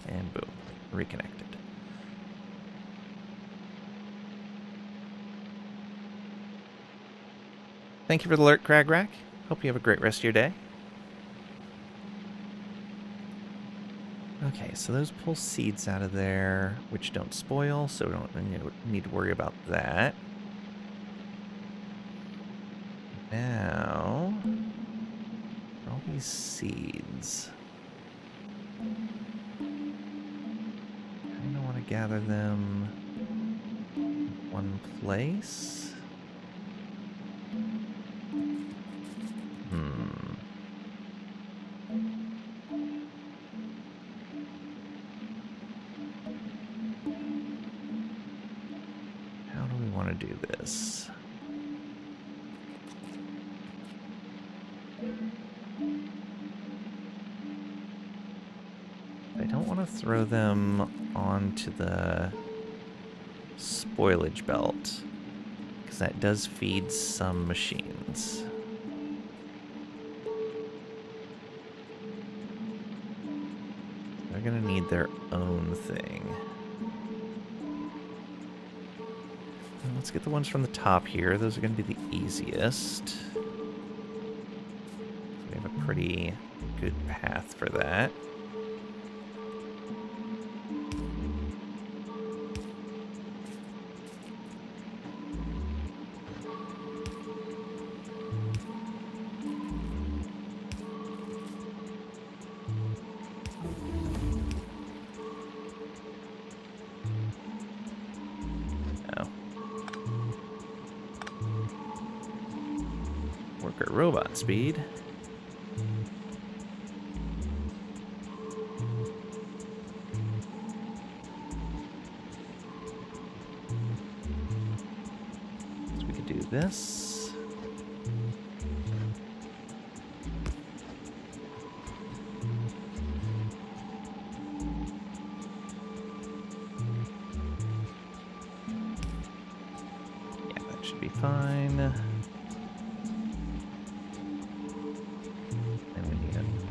And boom. Reconnected. Thank you for the alert, Cragrack. Hope you have a great rest of your day. Okay, so those pull seeds out of there, which don't spoil, so we don't need to worry about that. Now, all these seeds, I kind of want to gather them in one place. Do this. I don't want to throw them onto the spoilage belt because that does feed some machines. They're gonna need their own thing. Let's get the ones from the top here. Those are going to be the easiest. We have a pretty good path for that. Robot speed. So we could do this. Yeah, that should be fine.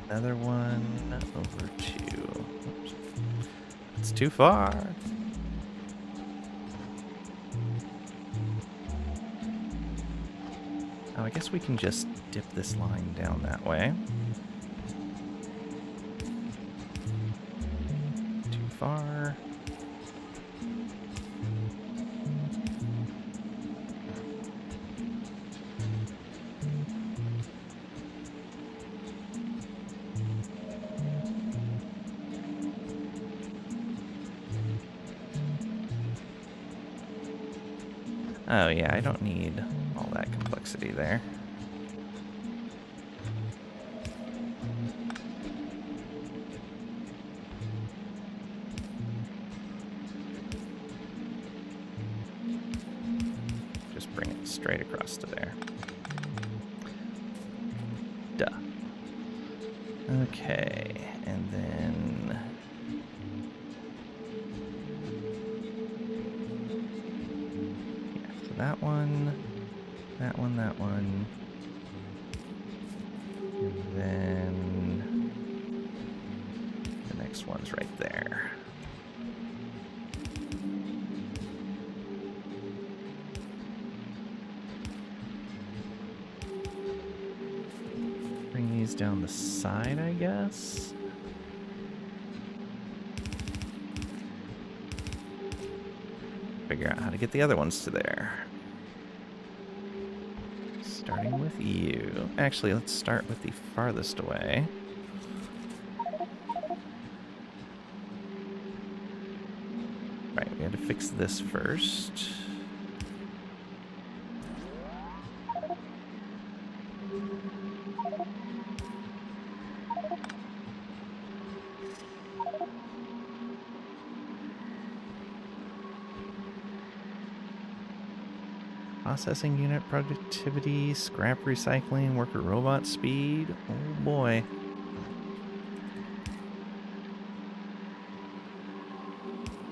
Another one over to... Oops. It's too far. Oh, I guess we can just dip this line down that way. Too far. Oh yeah, I don't need all that complexity there. Just bring it straight across to there. Duh. Okay, and then... yeah, so that one, that one, that one. And then the next one's right there. Bring these down the side, I guess. Figure out how to get the other ones to there. Starting with you. Actually, let's start with the farthest away. Right, we had to fix this first. Processing unit productivity, scrap recycling, worker robot speed. Oh boy.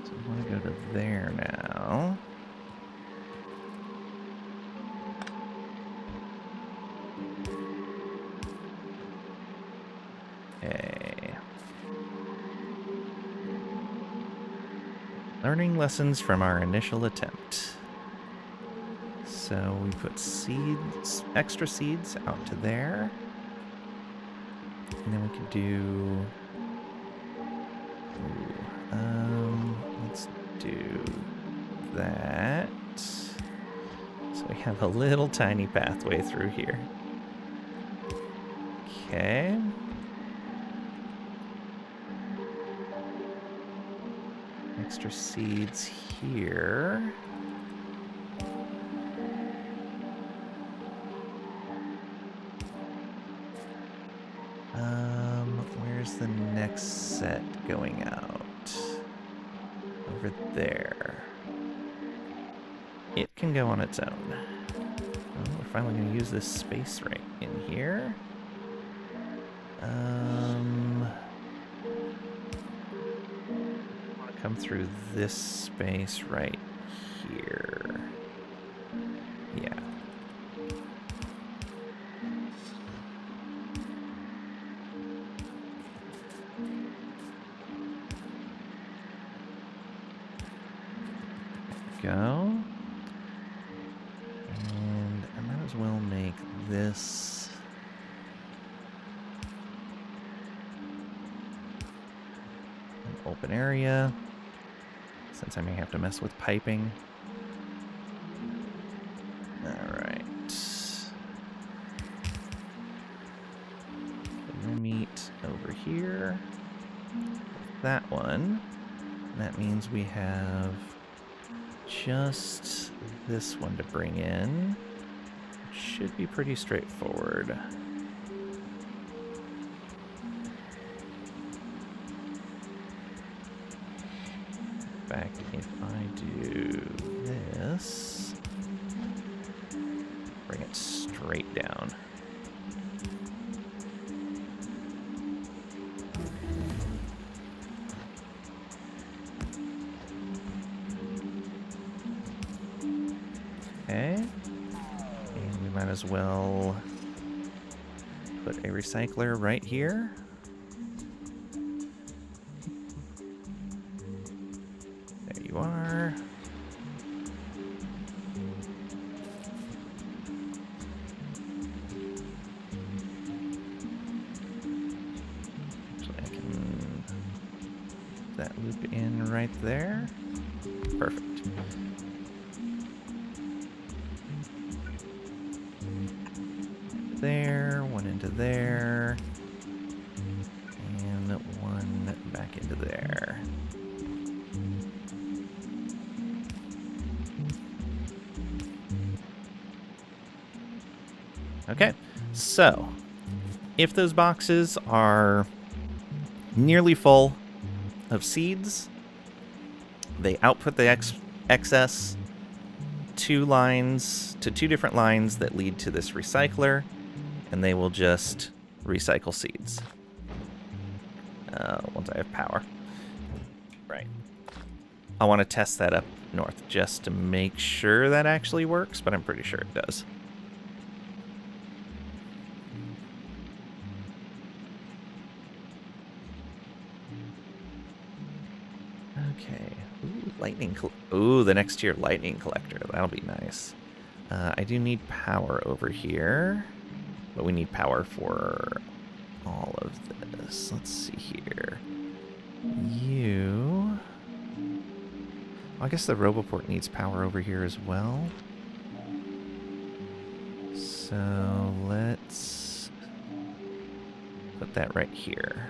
So I want to go to there now. Okay. Learning lessons from our initial attempt. So we put seeds, extra seeds out to there. And then we could do... let's do that. So we have a little tiny pathway through here. Okay. Extra seeds here. Where's the next set going out? Over there. It can go on its own. Oh, we're finally going to use this space right in here. I want to come through this space right here. Yeah. Go. And I might as well make this an open area, since I may have to mess with piping. Alright. We'll meet over here. That one. And that means we have just this one to bring in. It should be pretty straightforward. In fact, if I do this, bring it straight down. Okay, and we might as well put a recycler right here. There you are. there. Perfect. There, one into there. And one back into there. Okay, so if those boxes are nearly full of seeds, they output the excess two different lines that lead to this recycler, and they will just recycle seeds once I have power. Right. I want to test that up north just to make sure that actually works, but I'm pretty sure it does. Okay. Ooh, the next tier lightning collector. That'll be nice. I do need power over here, but we need power for all of this. Let's see here. You... I guess the Roboport needs power over here as well. So let's put that right here.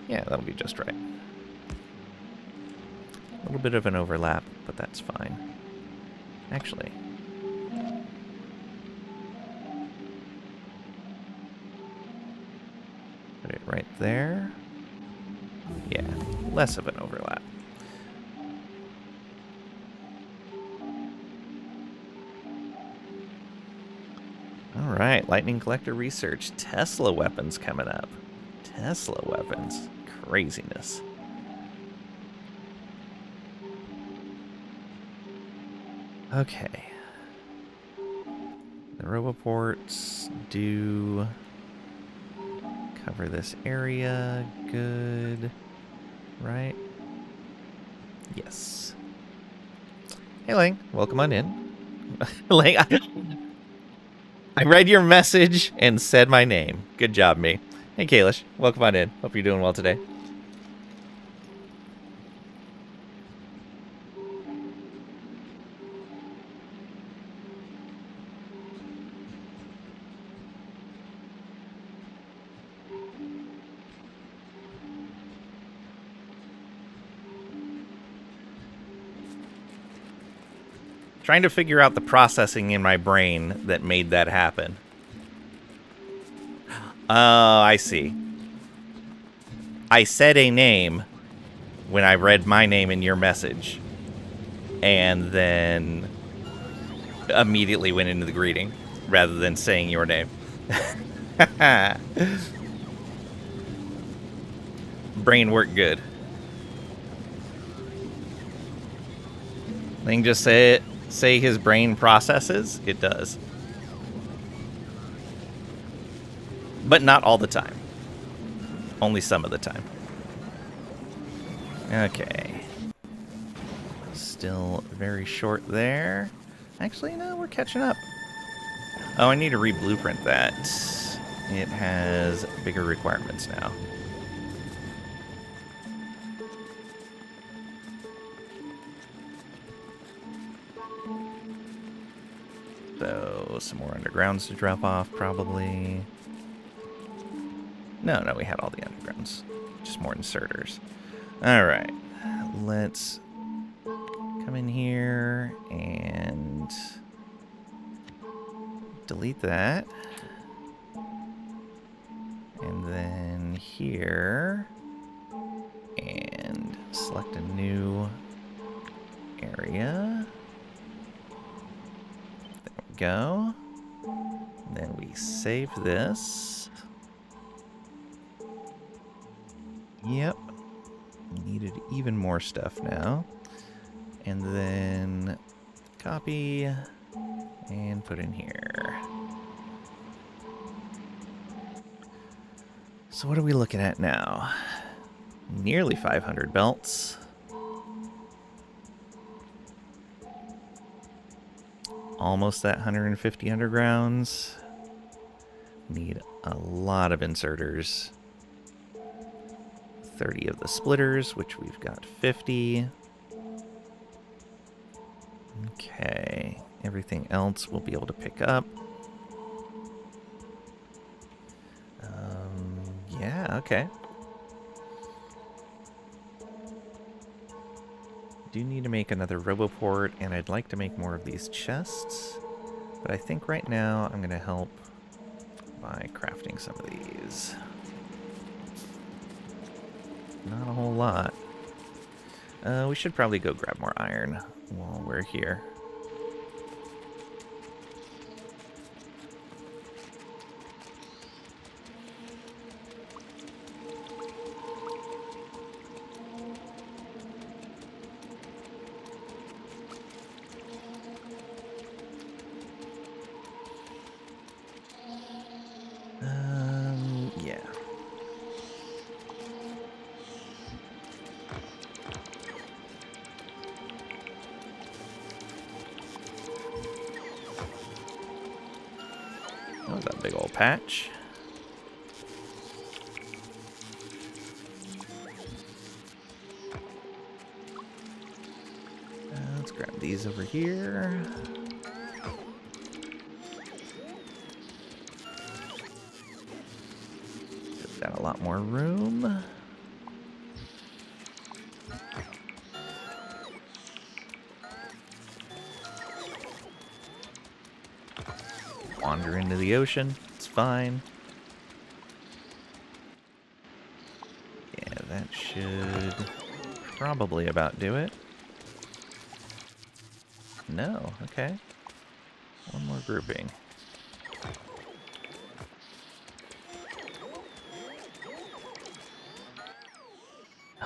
Yeah, that'll be just right. A little bit of an overlap, but that's fine. Actually, put it right there. Yeah, less of an overlap. All right, lightning collector research. Tesla weapons coming up. Tesla weapons. Craziness. Okay. The Roboports do cover this area. Good. Right? Yes. Hey, Lang. Welcome on in. Lang, I read your message and said my name. Good job, me. Hey, Kalish. Welcome on in. Hope you're doing well today. Trying to figure out the processing in my brain that made that happen. Oh, I see. I said a name when I read my name in your message, and then immediately went into the greeting rather than saying your name. Brain worked good. Ling just say his brain processes? It does. But not all the time. Only some of the time. Okay. Still very short there. Actually, no, we're catching up. Oh, I need to re-blueprint that. It has bigger requirements now. So, some more undergrounds to drop off, probably. No, we had all the undergrounds. Just more inserters. Alright. Let's come in here and delete that. And then here. And select a new area. There we go. And then we save this. Yep. Needed even more stuff now. And then copy and put in here. So what are we looking at now? Nearly 500 belts. Almost that 150 undergrounds. Need a lot of inserters. 30 of the splitters, which we've got 50. Okay, everything else we'll be able to pick up. Yeah, okay. Do need to make another roboport, and I'd like to make more of these chests. But I think right now I'm going to help by crafting some of these. Not a whole lot. We should probably go grab more iron while we're here. Yeah. That was a big old patch. Let's grab these over here. Give that a lot more room. Wander into the ocean. It's fine. Yeah, that should probably about do it. No, okay. One more grouping.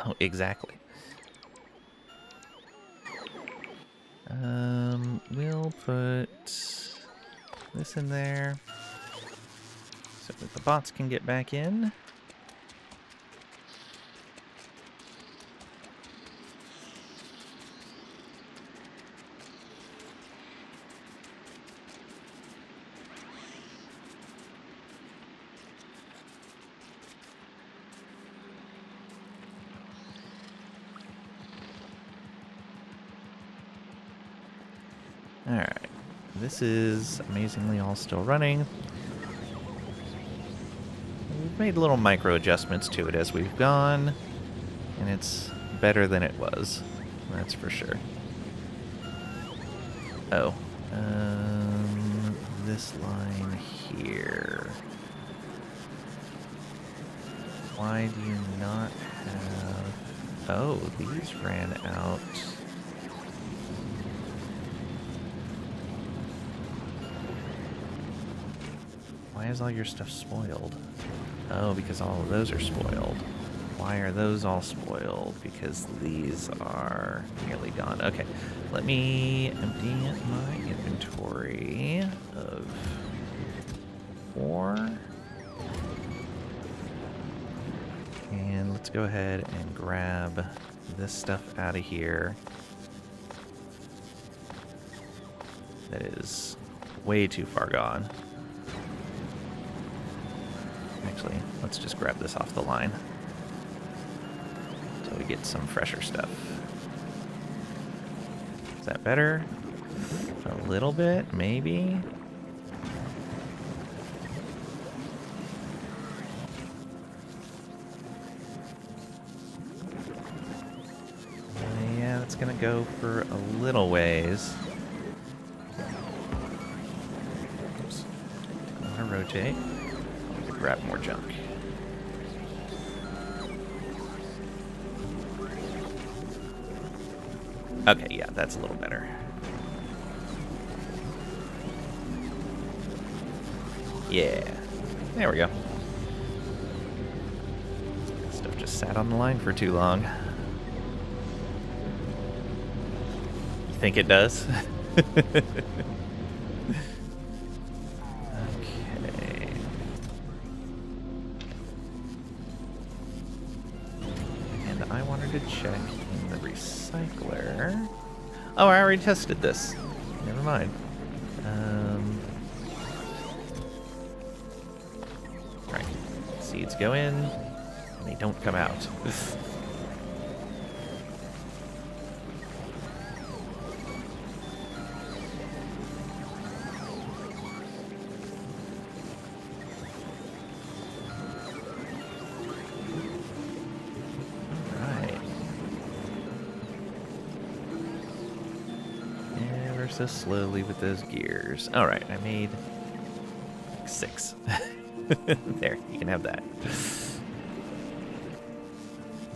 Oh, exactly. We'll put this in there so that the bots can get back in. Alright, this is amazingly all still running. We've made little micro adjustments to it as we've gone, and it's better than it was, that's for sure. Oh, this line here. Why do you not have... Oh, these ran out. Why is all your stuff spoiled? Oh, because all of those are spoiled. Why are those all spoiled? Because these are nearly gone. Okay, let me empty my inventory of 4. And let's go ahead and grab this stuff out of here. That is way too far gone. Actually, let's just grab this off the line so we get some fresher stuff. Is that better? A little bit, maybe? Yeah, that's gonna go for a little ways. Oops. I want to rotate. Grab more junk. Okay, yeah, that's a little better. Yeah, there we go. Stuff just sat on the line for too long. You think it does? Check in the recycler. Oh, I already tested this. Never mind. Right. Seeds go in. and they don't come out. So slowly with those gears. All right, I made 6. There, you can have that.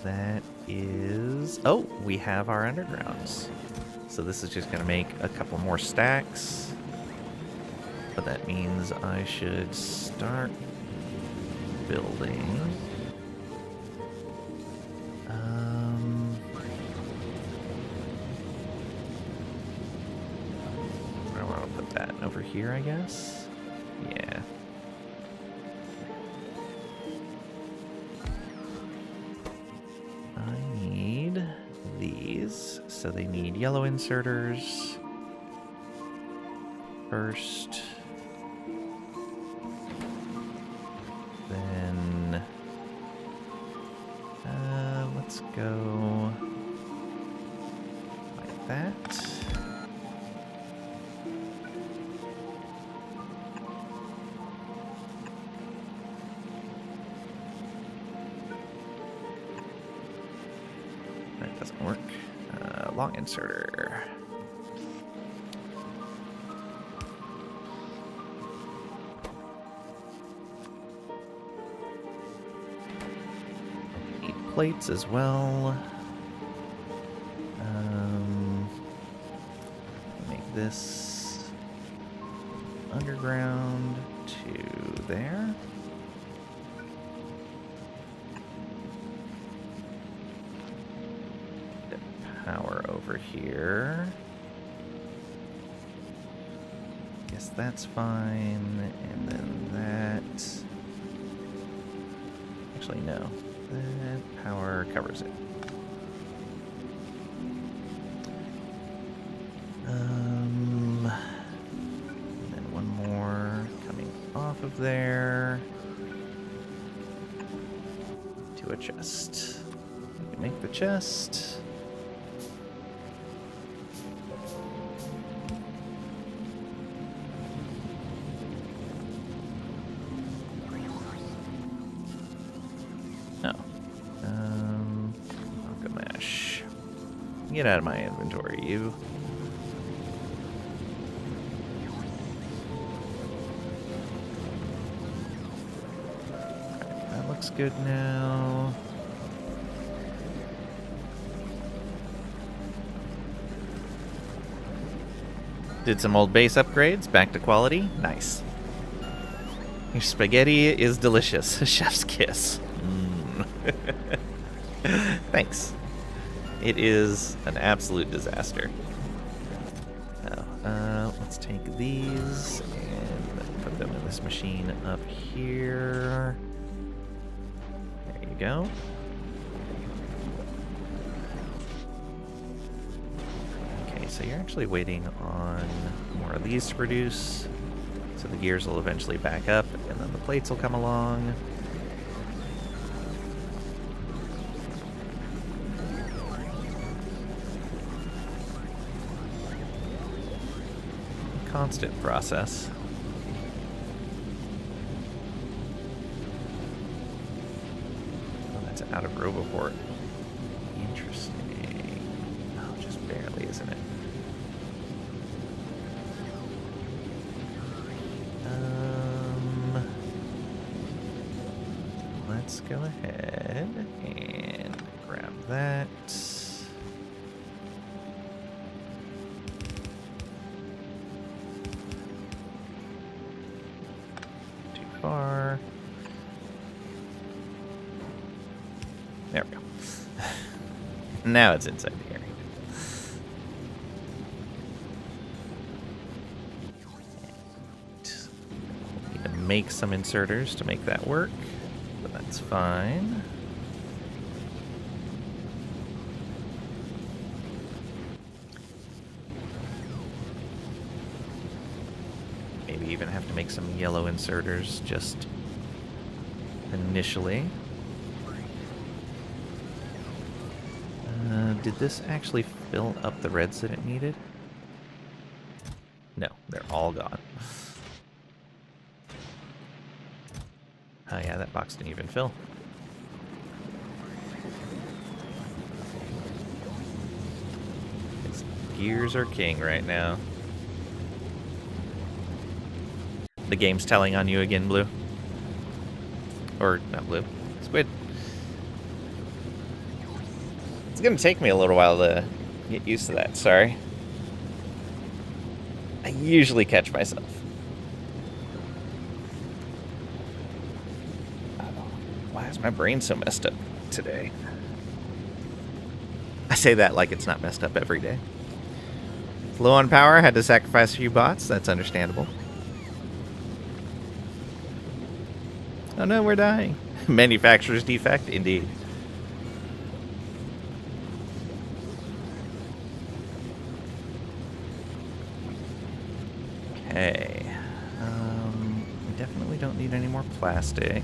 That is... Oh, we have our undergrounds. So this is just going to make a couple more stacks. But that means I should start building. Over here, I guess? Yeah. I need these. So they need yellow inserters first. Then let's go like that. Doesn't work. Long inserter. Need plates as well. Make this underground to there. Power over here. Guess that's fine. And then that. Actually, no. That power covers it. And then one more coming off of there to a chest. We can make the chest. Get out of my inventory, you. Right, that looks good now. Did some old base upgrades, back to quality. Nice. Your spaghetti is delicious. Chef's kiss. Thanks. It is an absolute disaster. Now, let's take these and put them in this machine up here. There you go. Okay, so you're actually waiting on more of these to produce. So the gears will eventually back up, and then the plates will come along. Constant process. Oh, that's out of Roboport. Interesting. Oh, just barely, isn't it? Let's go ahead and grab that. Far. There we go. Now it's inside the area. Need to make some inserters to make that work, but that's fine. Even have to make some yellow inserters just initially. Did this actually fill up the reds that it needed? No, they're all gone. Oh yeah, that box didn't even fill. Gears are king right now. The game's telling on you again, Blue. Or, not Blue. Squid. It's gonna take me a little while to get used to that, sorry. I usually catch myself. Why is my brain so messed up today? I say that like it's not messed up every day. Low on power, had to sacrifice a few bots. That's understandable. Oh no, we're dying. Manufacturer's defect, indeed. Okay. We definitely don't need any more plastic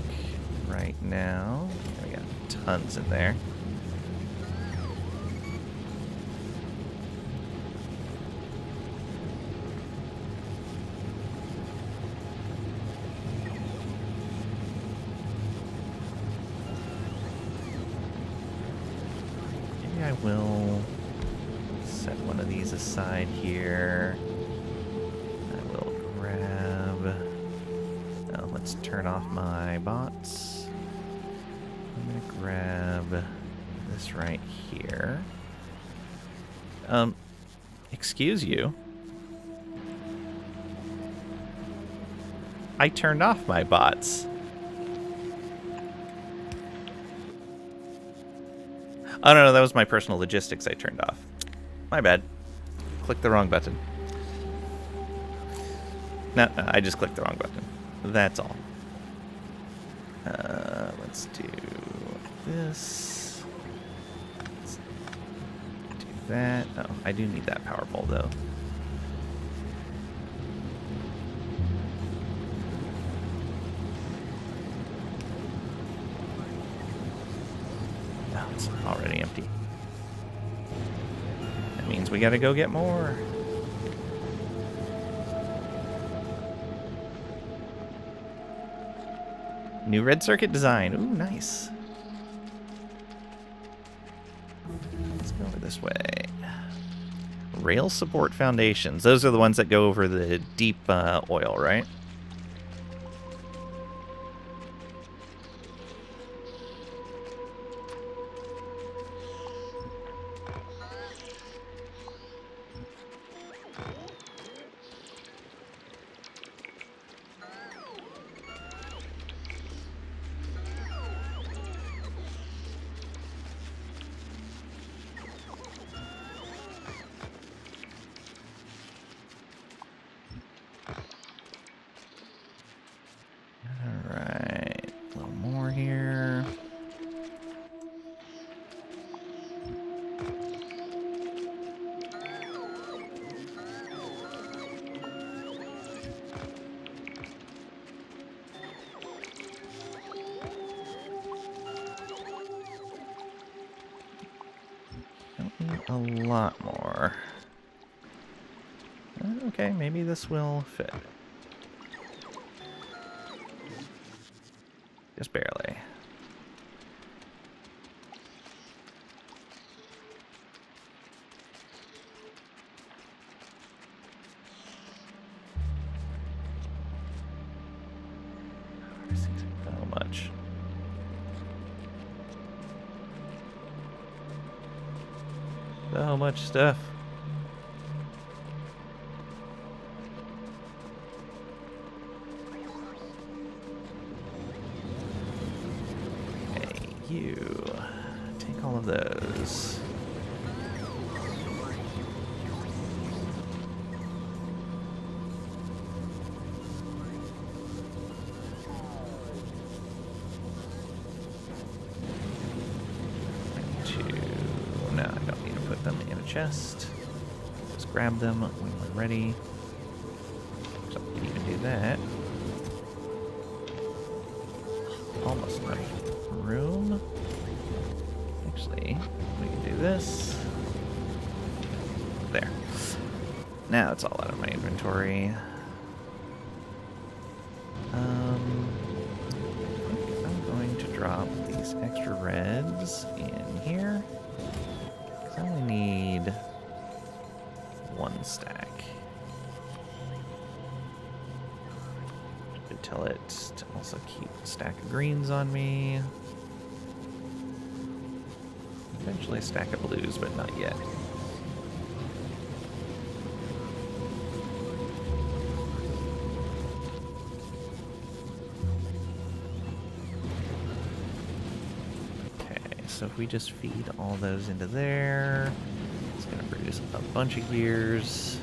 right now. We got tons in there. I will set one of these aside here. I will grab... Oh, let's turn off my bots. I'm going to grab this right here. Excuse you. I turned off my bots. Oh, no, that was my personal logistics I turned off. My bad. Clicked the wrong button. No, I just clicked the wrong button. That's all. Let's do this. Let's do that. Oh, I do need that power pole, though. It's already empty. That means we gotta go get more. New red circuit design. Ooh, nice. Let's go over this way. Rail support foundations. Those are the ones that go over the deep oil, right? Alright, a little more here. Don't need a lot more. Okay, maybe this will fit. Just barely. So much. So much stuff. You take all of those. No, I don't need to put them in a chest. Just grab them when we're ready. So we can even do that. Almost enough room. Actually, we can do this. There. Now it's all out of my inventory. I think I'm going to drop these extra reds in here. 'Cause I only need 1 stack. Should tell it to also keep a stack of greens on me. Eventually a stack of blues, but not yet. So if we just feed all those into there, it's going to produce a bunch of gears.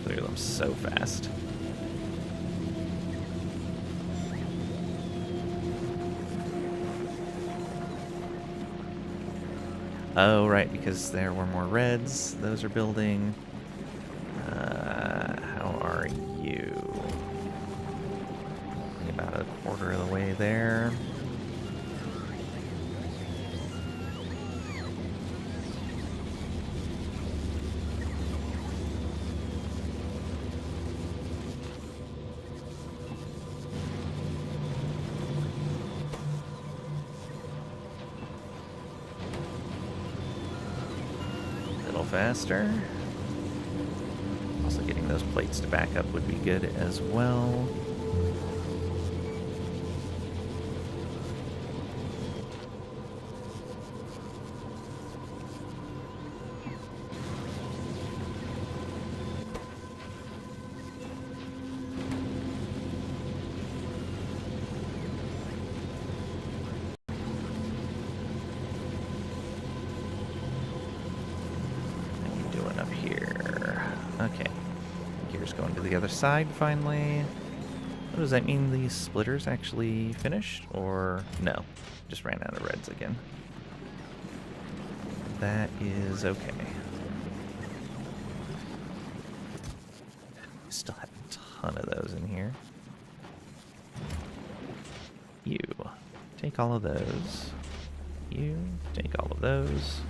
Clear them so fast. Oh, right, because there were more reds. Those are building. How are you? About a quarter of the way there. Faster. Also getting those plates to back up would be good as well. Okay. Gears going to the other side finally. What does that mean? These splitters actually finished? Or no? Just ran out of reds again. That is okay. Still have a ton of those in here. You. Take all of those. You. Take all of those.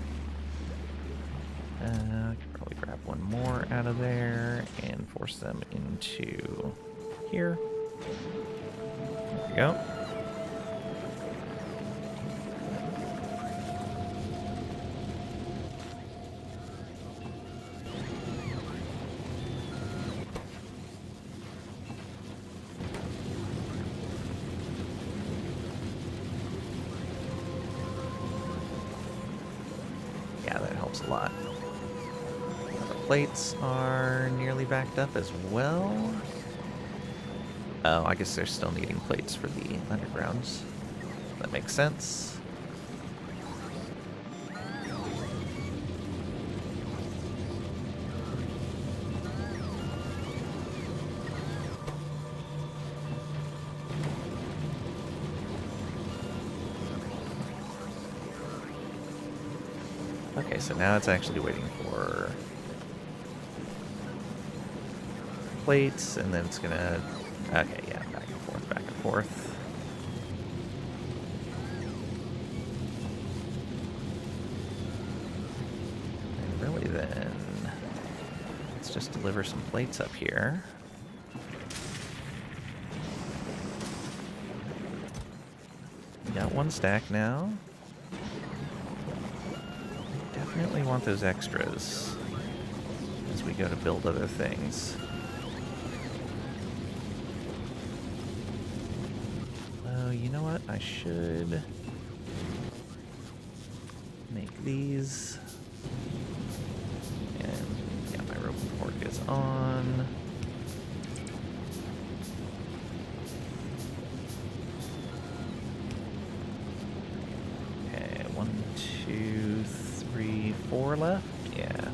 I could probably grab one more out of there and force them into here. There we go. Yeah, that helps a lot. Plates are nearly backed up as well. Oh, I guess they're still needing plates for the undergrounds. That makes sense. Okay, so now it's actually waiting for plates, and then it's gonna... Okay, yeah, back and forth, back and forth. And really then, let's just deliver some plates up here. We got 1 stack now. Definitely want those extras as we go to build other things. You know what? I should make these. And yeah, my rope fork is on. Okay, 1, 2, 3, 4 left. Yeah.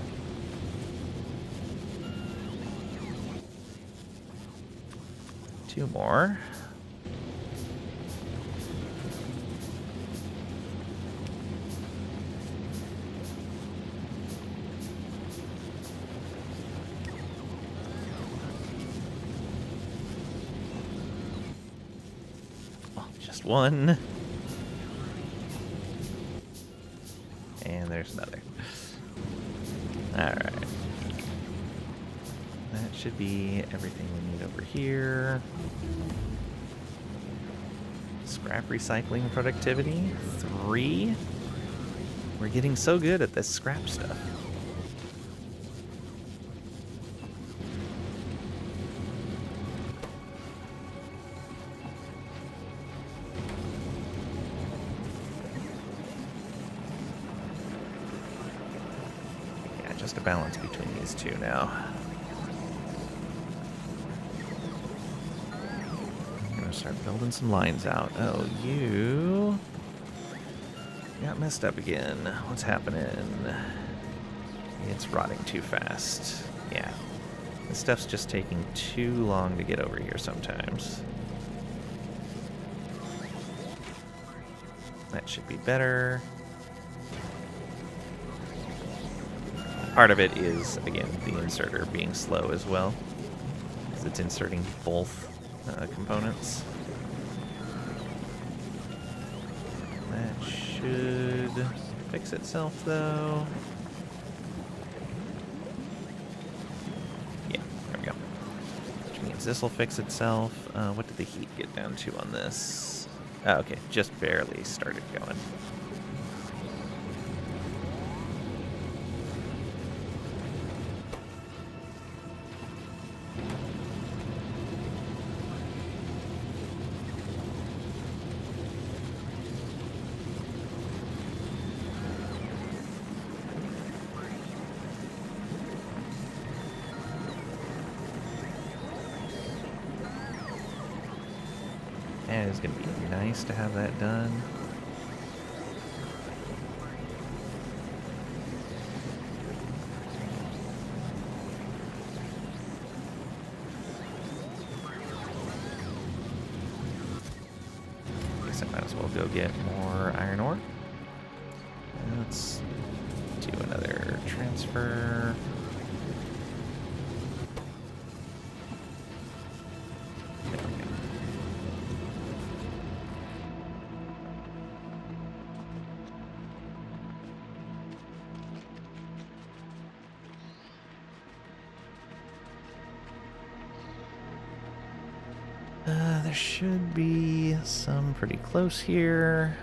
Two more. Just one. And there's another. Alright. That should be everything we need over here. Scrap recycling productivity, 3. We're getting so good at this scrap stuff. Yeah, just a balance between these two now. Start building some lines out. Oh, you got messed up again. What's happening? It's rotting too fast. Yeah. This stuff's just taking too long to get over here sometimes. That should be better. Part of it is, again, the inserter being slow as well, because it's inserting both components. That should fix itself, though. Yeah, there we go. Which means this will fix itself. What did the heat get down to on this? Oh, okay, just barely started going. And it's going to be nice to have that done. Guess I might as well go get more iron ore. Let's do another transfer. There should be some pretty close here.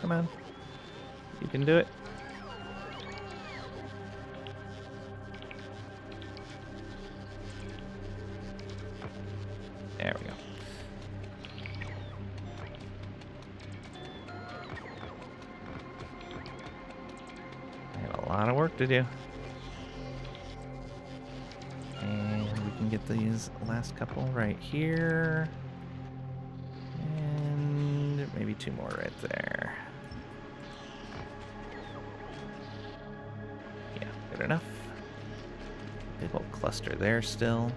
Come on. You can do it. There we go. I got a lot of work to do. And we can get these last couple right here. And maybe 2 more right there. Good enough. Big old cluster there still.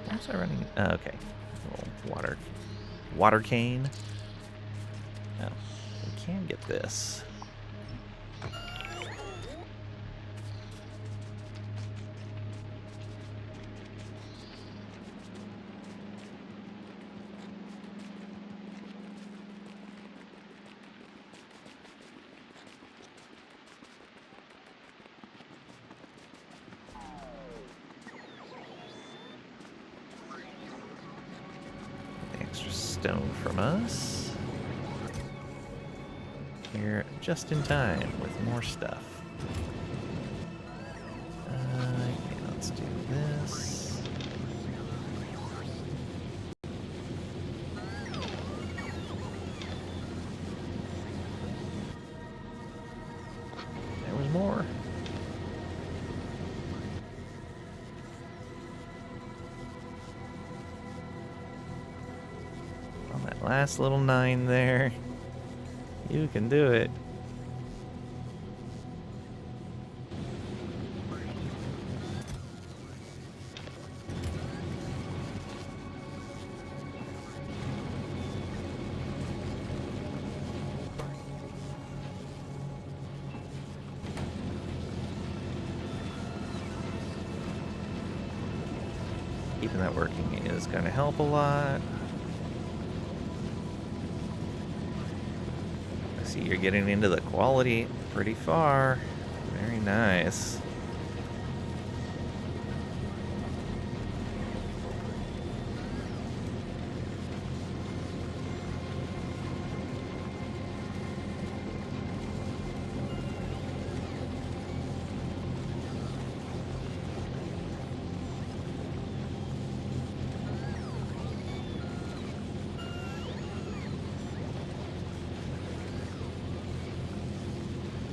Why was I running? Oh, okay. Little water cane. Oh, we can get this. Extra stone from us. Here just in time with more stuff. Yeah, let's do this. Last little 9 there. You can do it. Keeping that working is going to help a lot. I see you're getting into the quality pretty far. Very nice.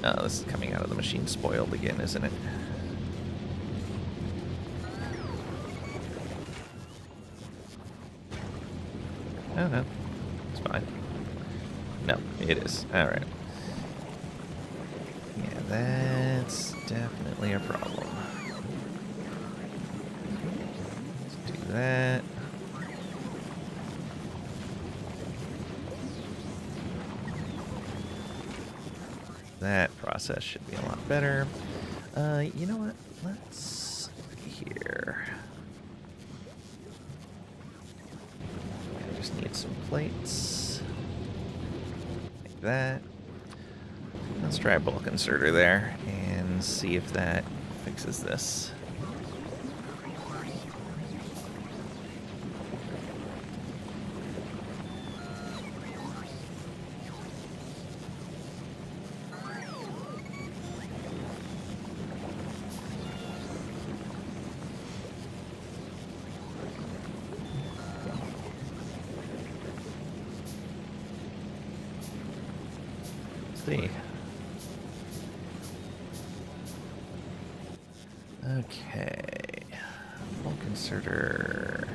Oh, this is coming out of the machine spoiled again, isn't it? Oh, no. It's fine. No, it is. Alright. Yeah, that's definitely a problem. Let's do that. That process should be a lot better. You know what? Let's here. I just need some plates. Like that. Let's try a bulk inserter there and see if that fixes this. See. Okay. Bulk inserter.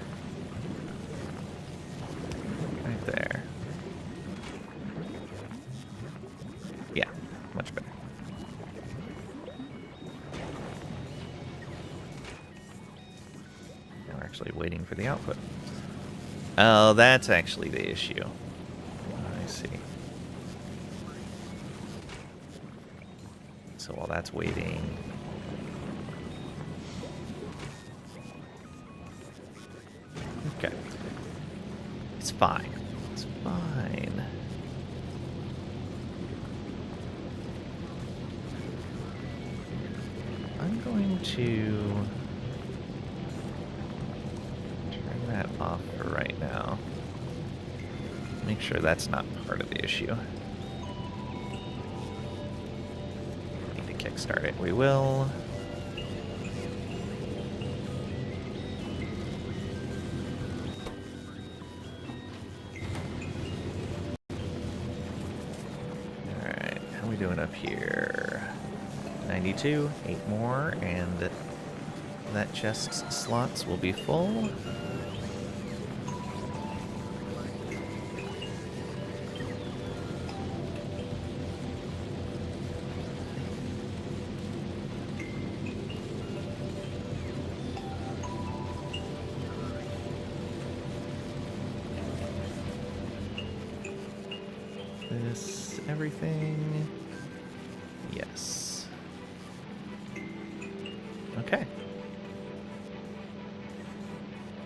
Right there. Yeah, much better. Now we're actually waiting for the output. Oh, that's actually the issue. I see. So while that's waiting... Okay. It's fine. It's fine. I'm going to turn that off for right now. Make sure that's not part of the issue. Kickstart it. We will. Alright, how are we doing up here? 92, 8 more, and that chest's slots will be full. This, everything. Yes. Okay.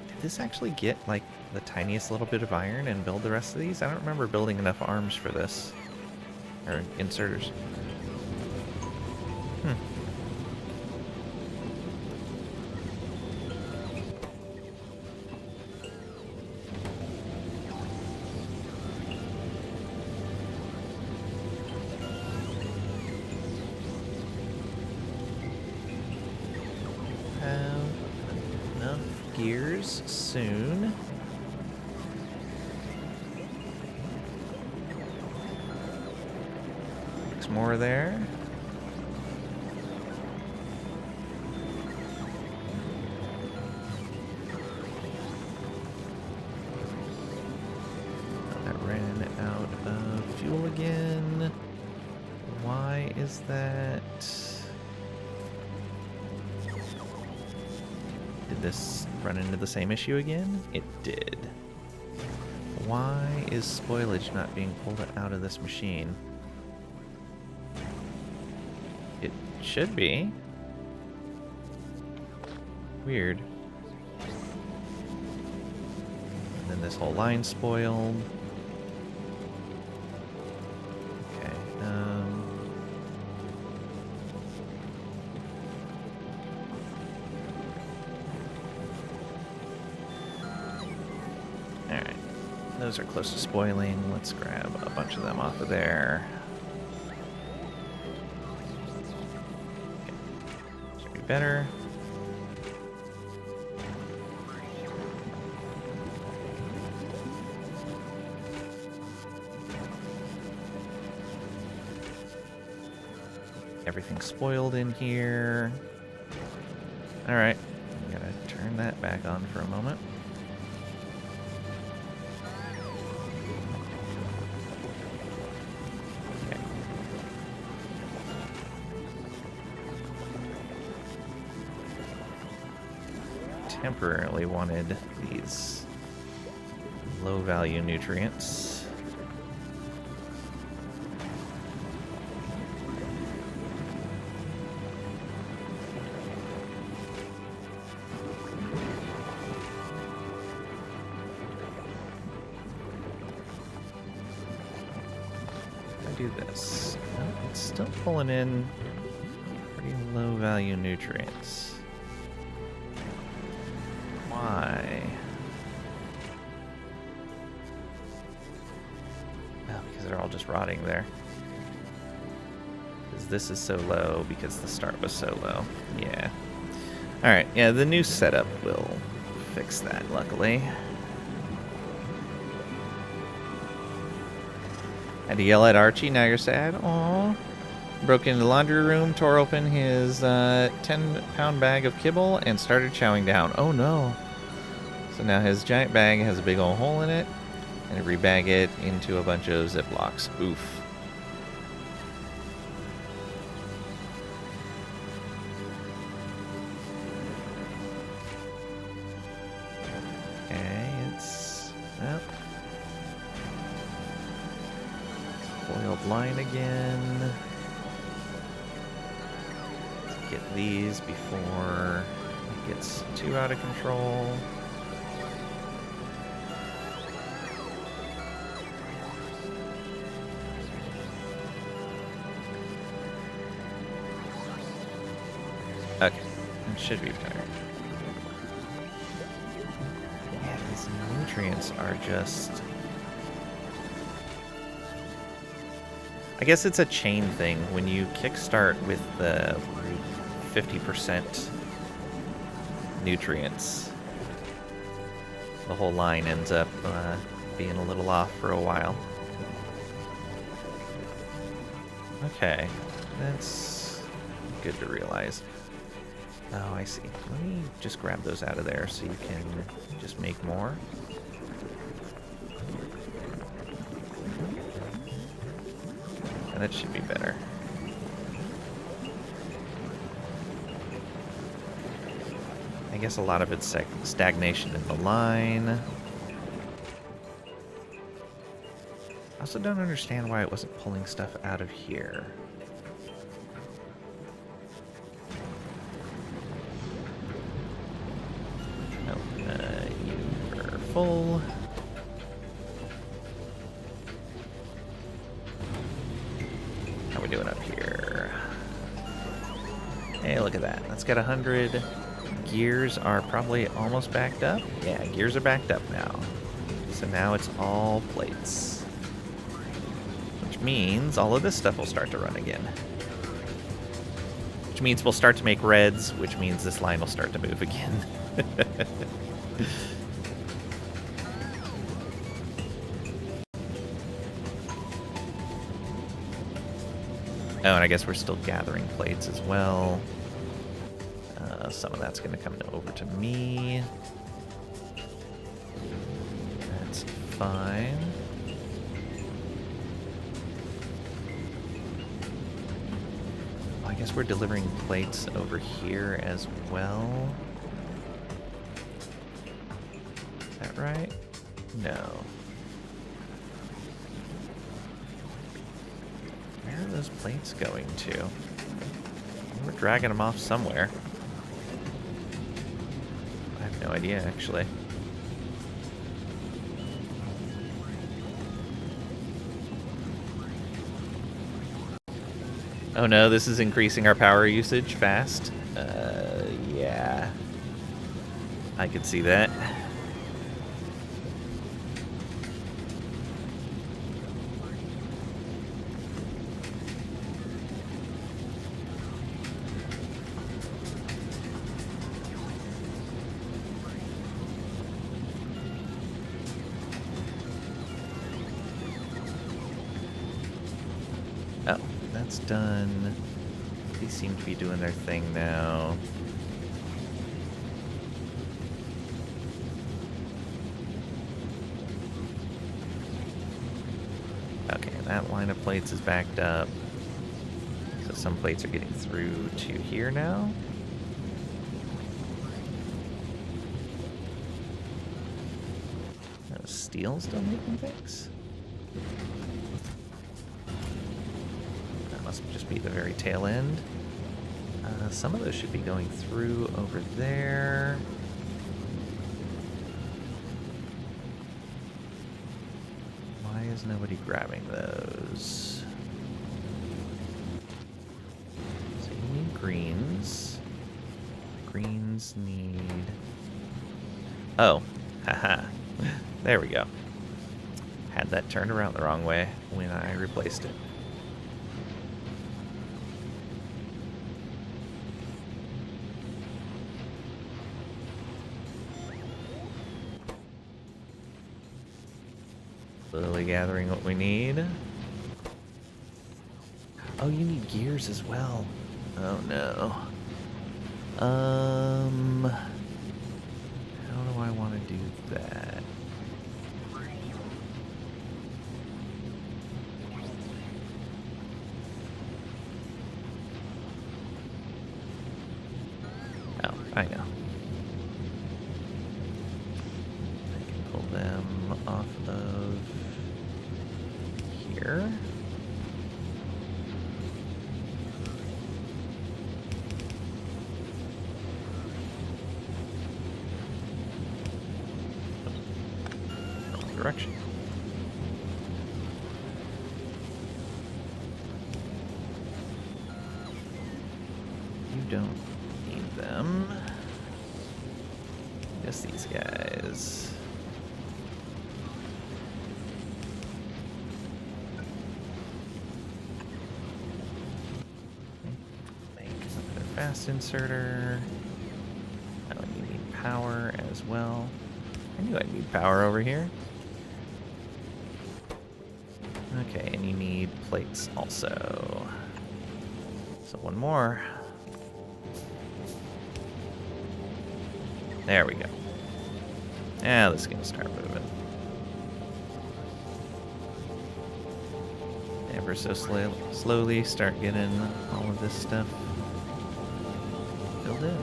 Did this actually get, like, the tiniest little bit of iron and build the rest of these? I don't remember building enough arms for this. Or inserters. Gears soon. Six more there. fuel again. Why is that? Did this run into the same issue again? It did. Why is spoilage not being pulled out of this machine? It should be. Weird. And then this whole line spoiled. Okay. Alright. Those are close to spoiling. Let's grab a bunch of them off of there. Okay. Should be better. Everything's spoiled in here. Alright. Gotta turn that back on for a moment. Okay. Temporarily wanted these low-value nutrients. Do this. No, it's still pulling in pretty low value nutrients. Why? Oh, because they're all just rotting there. Because this is so low because the start was so low. Yeah. Alright, yeah, the new setup will fix that, luckily. Had to yell at Archie, now you're sad. Aww. Broke into the laundry room, tore open his 10-pound bag of kibble, and started chowing down. Oh no. So now his giant bag has a big old hole in it, and rebag it into a bunch of Ziplocs. Oof. Okay, it's... well... Foiled line again. Let's get these before it gets too out of control. Okay, it should be better. Yeah, these nutrients are just... I guess it's a chain thing. When you kickstart with the 50% nutrients, the whole line ends up being a little off for a while. Okay, that's good to realize. Oh, I see. Let me just grab those out of there so you can just make more. That should be better. I guess a lot of it's stagnation in the line. I also don't understand why it wasn't pulling stuff out of here. Oh, you are full. Doing up here. Hey, look at that. That's got 100. Gears are probably almost backed up. Yeah, gears are backed up now. So now it's all plates. Which means all of this stuff will start to run again. Which means we'll start to make reds, which means this line will start to move again. Oh, and I guess we're still gathering plates as well. Some of that's going to come over to me. That's fine. I guess we're delivering plates over here as well. Is that right? No. Where are those plates going to? We're dragging them off somewhere. I have no idea, actually. Oh no, this is increasing our power usage fast. Yeah. I could see that. Oh, that's done. These seem to be doing their thing now. Okay, that line of plates is backed up. So some plates are getting through to here now. Oh, steel still making things? That must just be the very tail end. Some of those should be going through over there. Why is nobody grabbing those? So you need greens. Greens need... Oh, haha. There we go. Had that turned around the wrong way when I replaced it. Slowly gathering what we need. Oh, you need gears as well. Oh no. How do I want to do that? Oh, I know. I can pull them off of here. Wrong direction. You don't need them. Just these guys. Make another fast inserter. Oh, and you need power as well. I knew I'd need power over here. Okay, and you need plates also. So one more. There we go. Now this is gonna start moving. Ever so slowly start getting all of this stuff filled in.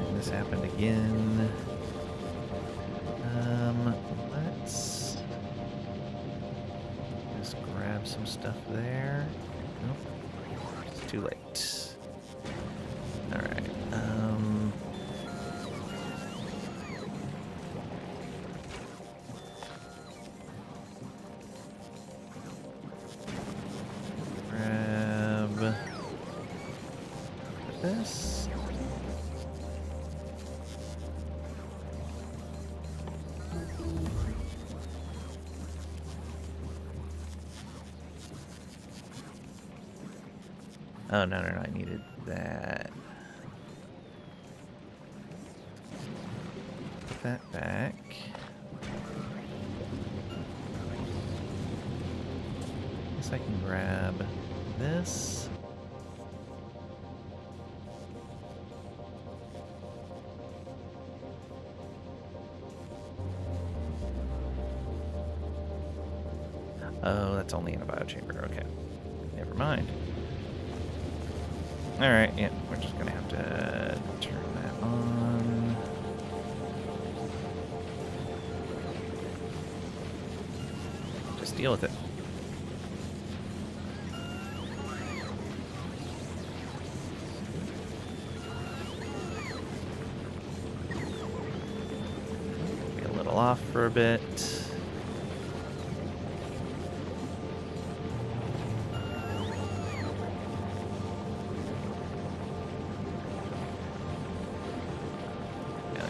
And this happened again. Let's just grab some stuff there. Nope. It's too late. Alright. Grab this. Oh, no, I needed that. Put that back. Guess I can grab this. Oh, that's only in a biochamber. Okay. Never mind. Alright, yeah, we're just gonna have to turn that on. Just deal with it. Be a little off for a bit.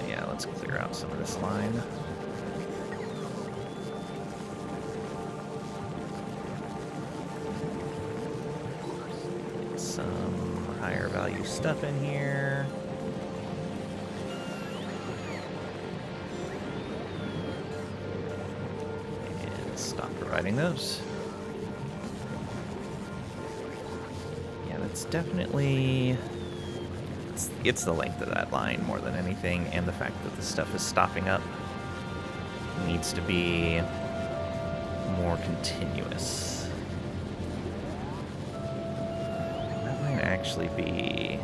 Yeah, let's clear out some of this line. Get some higher value stuff in here. And stop providing those. Yeah, that's definitely... It's the length of that line more than anything, and the fact that the stuff is stopping up needs to be more continuous. That might actually be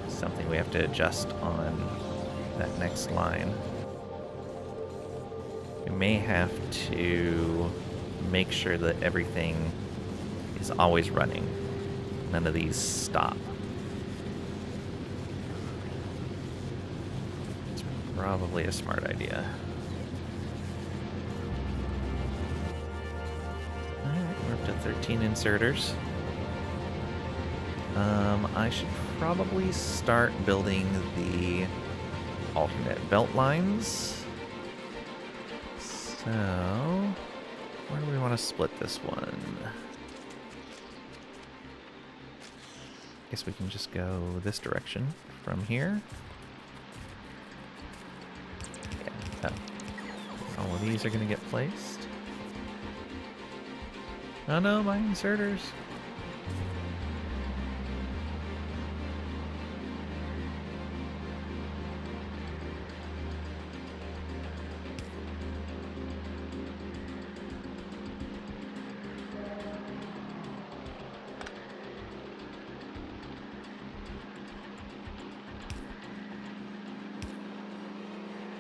something we have to adjust on that next line. We may have to make sure that everything is always running. None of these stop. It's probably a smart idea. Alright, we're up to 13 inserters. I should probably start building the alternate belt lines. So, where do we want to split this one? Guess we can just go this direction from here. Yeah. Oh. All of these are going to get placed. Oh no, my inserters.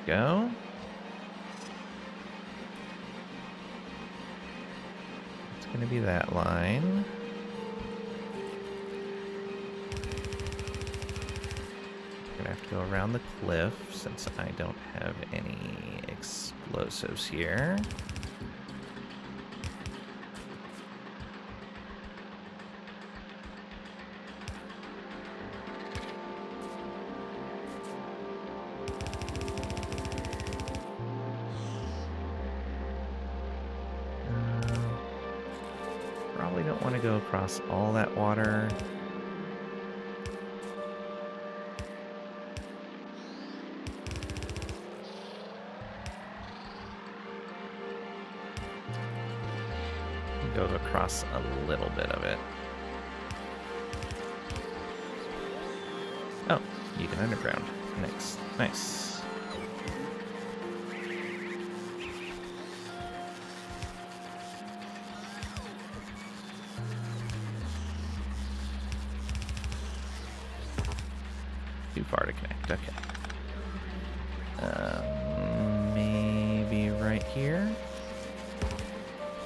Go. It's going to be that line. Going to have to go around the cliff since I don't have any explosives here. Probably don't want to go across all that water. Go across a little bit of it. Oh, you can underground. Nice. Nice. Too far to connect, okay. Maybe right here?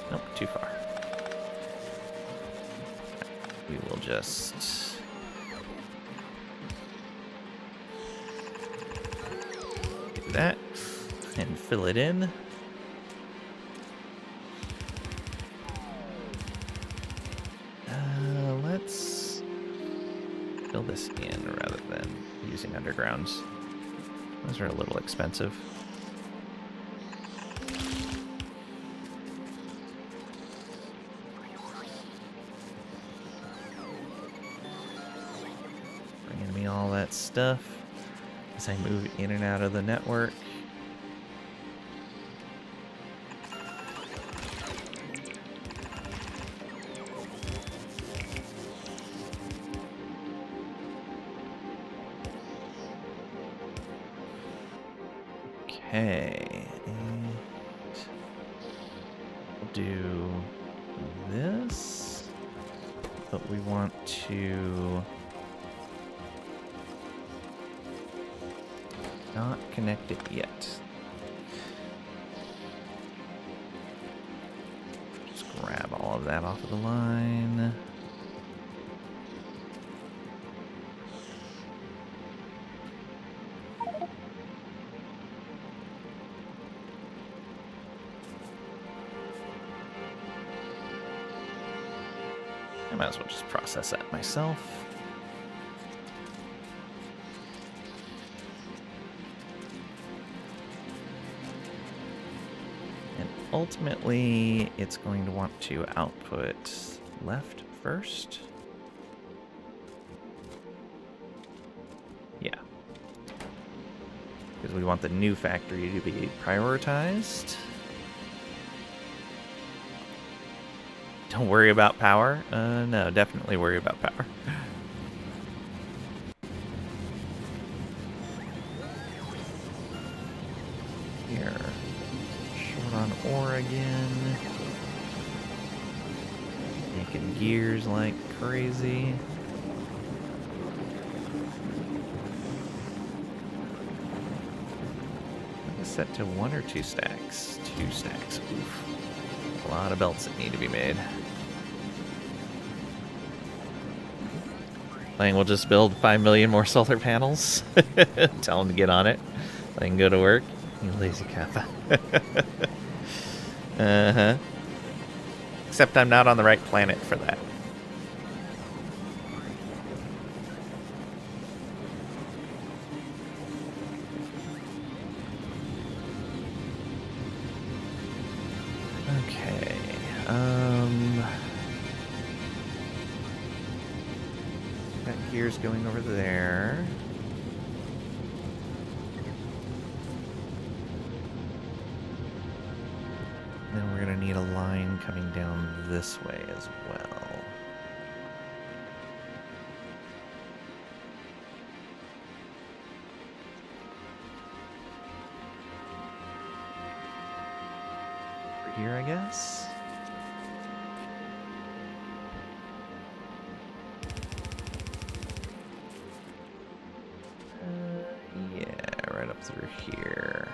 Nope, too far. We will just... do that, and fill it in. Let's fill this in rather than using undergrounds. Those are a little expensive. Bringing me all that stuff as I move in and out of the network. Okay, and do this, but we want to not connect it yet. Just grab all of that off of the line. I might as well just process that myself. And ultimately, it's going to want to output left first. Yeah. Because we want the new factory to be prioritized. Don't worry about power? No, definitely worry about power. Here. Short on ore again. Making gears like crazy. I guess set to 1 or 2 stacks? 2 stacks. Oof. A lot of belts that need to be made. Lang will just build 5 million more solar panels. Tell him to get on it. Let him go to work. You lazy kappa. Uh-huh. Except I'm not on the right planet for that. Okay. Got gears going over there. Then we're gonna need a line coming down this way as well. Over here, I guess. Yeah, right up through here.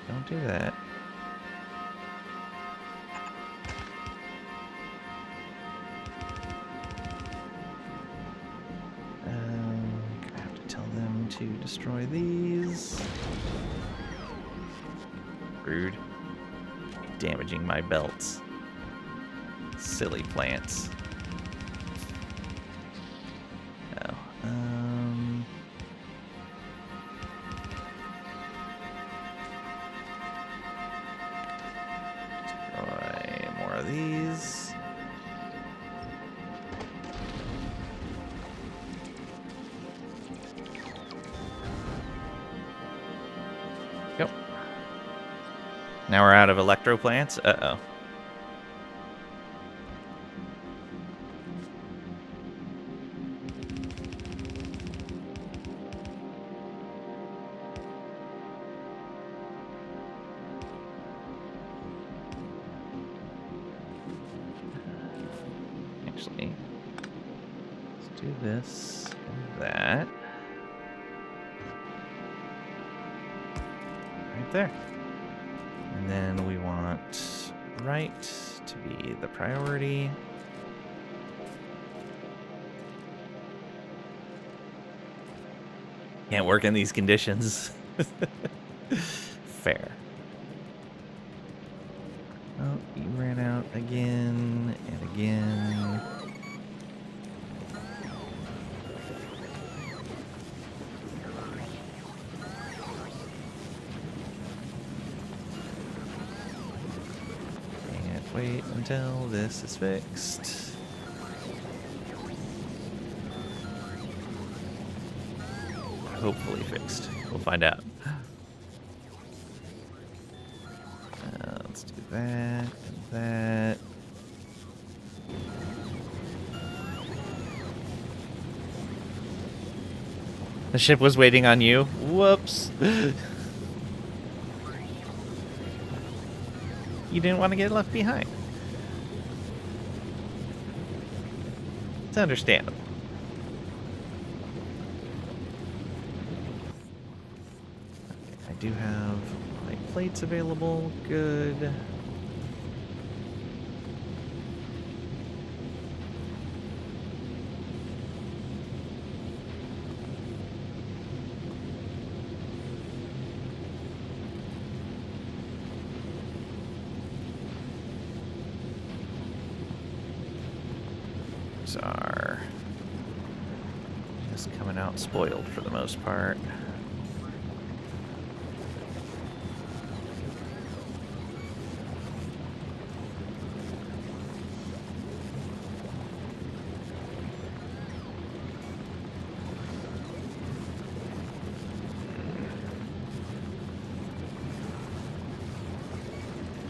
Don't do that. I have to tell them to destroy these. Rude. Damaging my belts. Silly plants. Oh. Destroy more of these. Go. Now we're out of electro plants. Uh-oh. Actually, let's do this and that. Right there. And then we want right to be the priority. Can't work in these conditions. Fair. Oh, you ran out again and again. Can't wait until this is fixed. Hopefully fixed. We'll find out. Let's do that and that. The ship was waiting on you. Whoops. You didn't want to get left behind. It's understandable. I do have my plates available. Good. Are just coming out spoiled for the most part.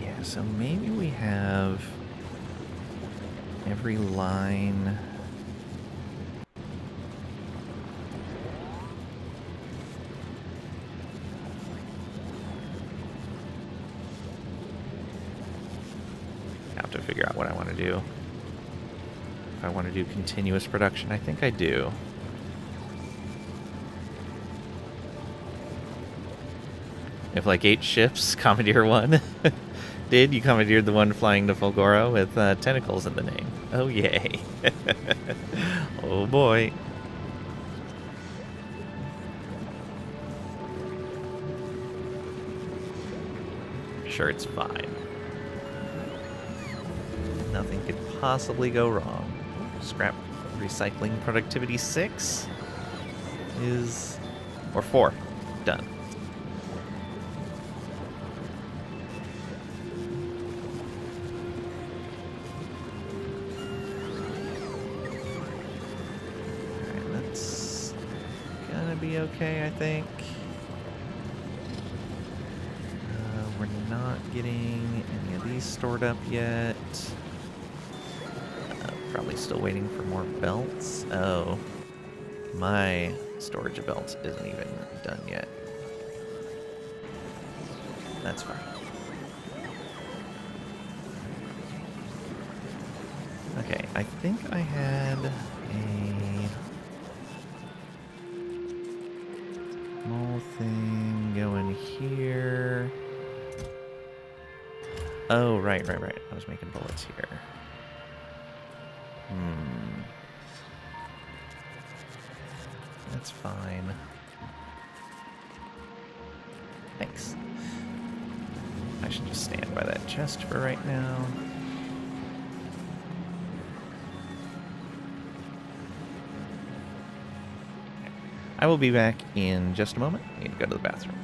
Yeah, so maybe we have every line. I have to figure out what I want to do. If I want to do continuous production, I think I do. If like 8 ships, commandeer one. Did you commandeered the one flying to Fulgora with tentacles in the name? Oh yay! Oh boy! Sure, it's fine. Nothing could possibly go wrong. Scrap recycling productivity 6 is, or 4, done. Be okay, I think. We're not getting any of these stored up yet. Probably still waiting for more belts. Oh, my storage of belts isn't even done yet. That's fine. Okay, I think I had a small thing going here. Oh, right. I was making bullets here. That's fine. Thanks. I should just stand by that chest for right now. I will be back in just a moment. I need to go to the bathroom.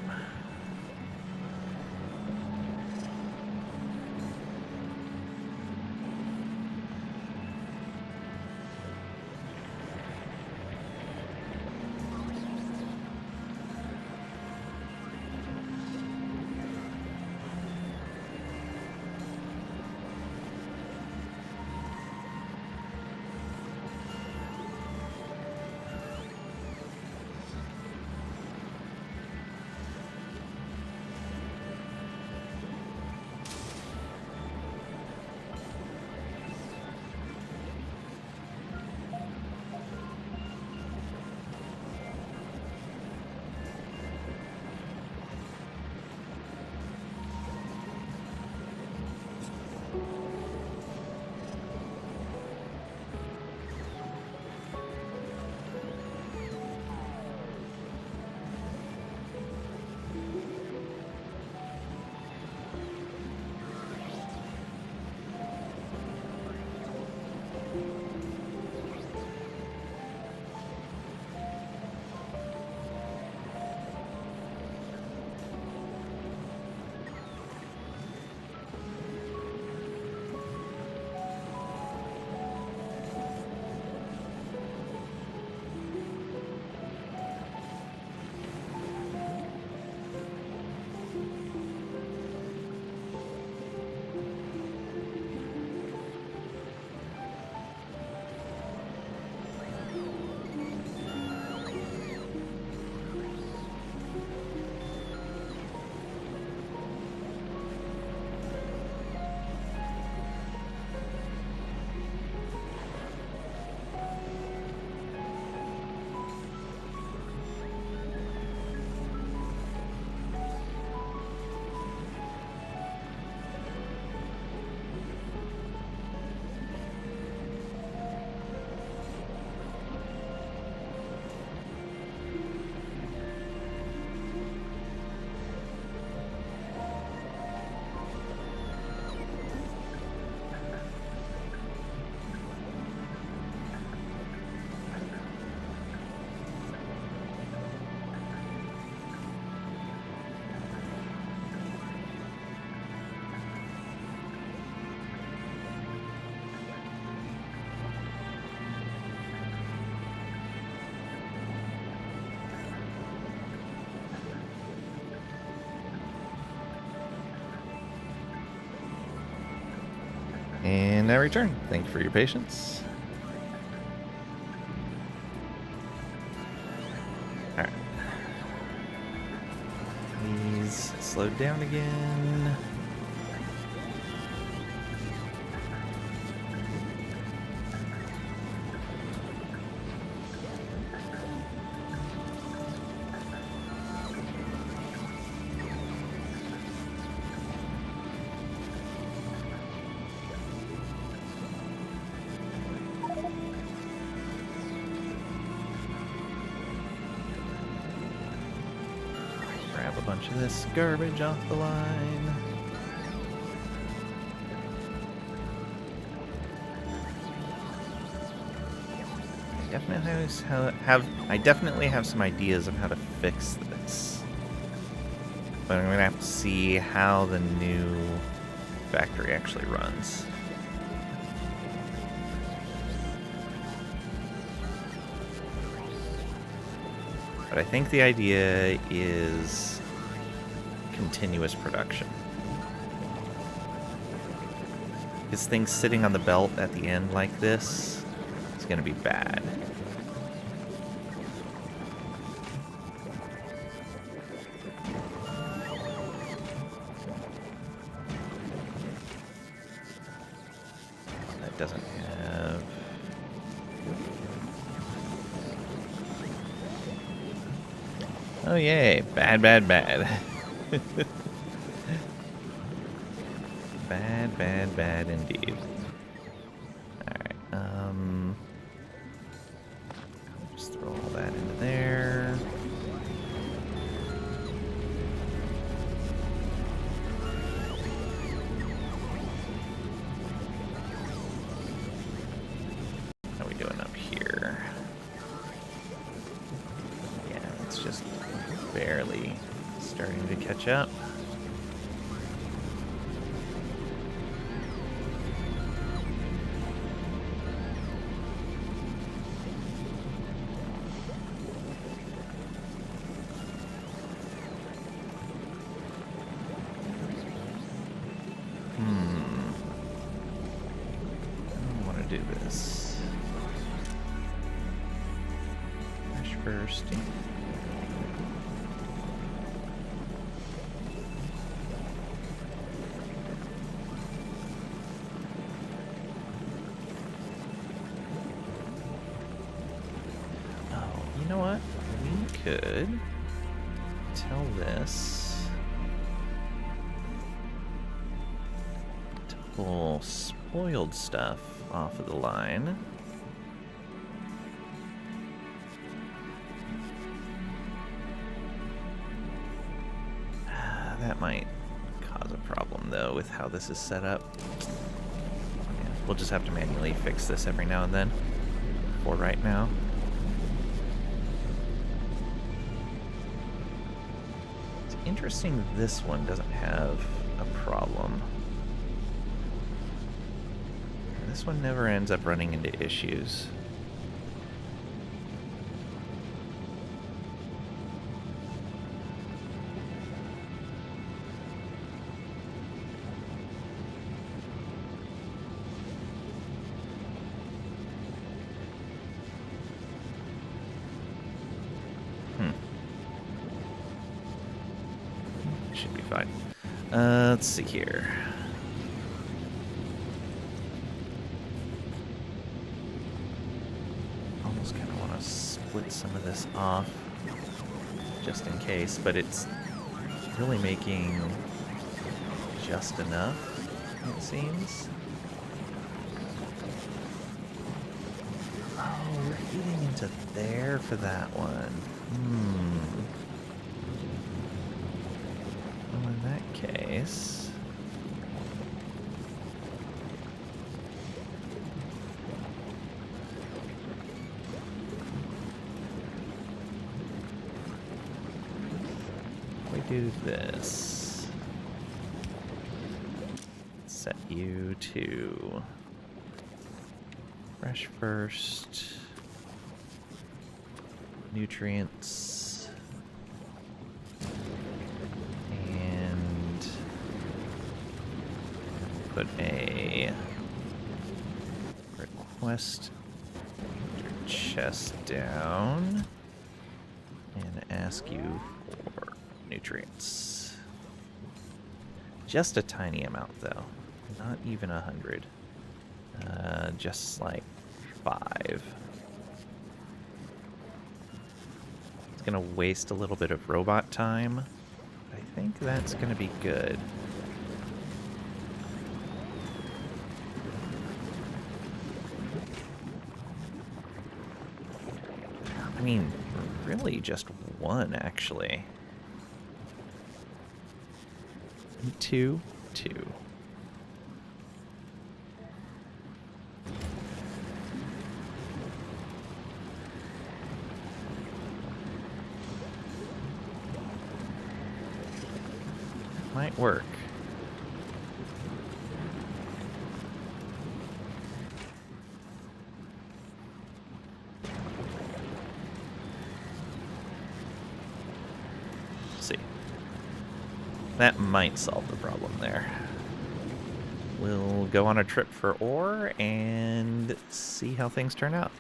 And I return. Thank you for your patience. Alright. He's slowed down again. Grab a bunch of this garbage off the line. I definitely have some ideas of how to fix this. But I'm gonna have to see how the new factory actually runs. But I think the idea is continuous production. Because things sitting on the belt at the end like this is going to be bad. That doesn't have... Oh, yay. Bad, bad, bad. Bad, bad, bad indeed. Alright, just throw all that into there. How are we doing up here? Yeah, it's just barely starting to catch up. Do this. Flash first. Oh, you know what? We could tell this to pull spoiled stuff off of the line. That might cause a problem though with how this is set up. Yeah, we'll just have to manually fix this every now and then for right now. It's interesting this one doesn't have a problem. This one never ends up running into issues. Should be fine. Let's see here. Split some of this off just in case, but it's really making just enough, it seems. Oh, we're feeding into there for that one. Well, in that case... do this. Set you to fresh first, nutrients, and put a request your chest down and ask you for nutrients. Just a tiny amount, though. Not even 100. Just like 5. It's gonna waste a little bit of robot time. I think that's gonna be good. I mean, really just 1, actually. 2, 2. Might work. See. That might solve the problem there. We'll go on a trip for ore and see how things turn out.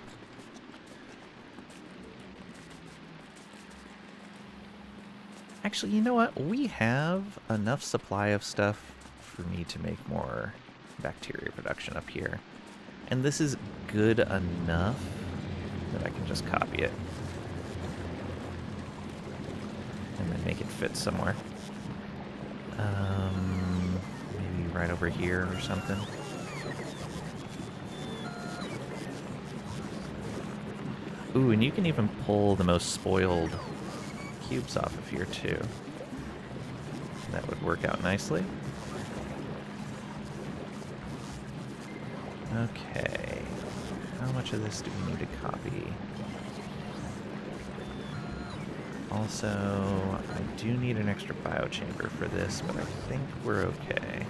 Actually, you know what? We have enough supply of stuff for me to make more bacteria production up here. And this is good enough that I can just copy it. And then make it fit somewhere. Maybe right over here or something. Ooh, and you can even pull the most spoiled cubes off of here too. That would work out nicely. Okay. How much of this do we need to copy? Also, I do need an extra biochamber for this, but I think we're okay.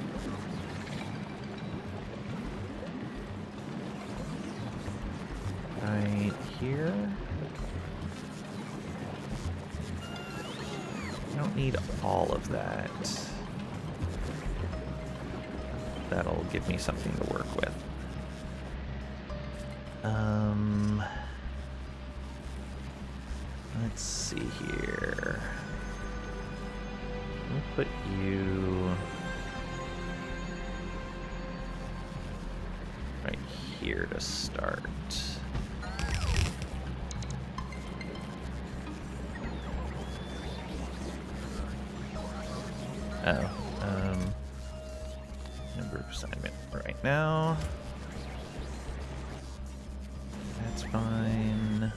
Right here. I don't need all of that. That'll give me something to work with. Let's see here. We'll put you right here to start. Oh, number assignment right now. That's fine.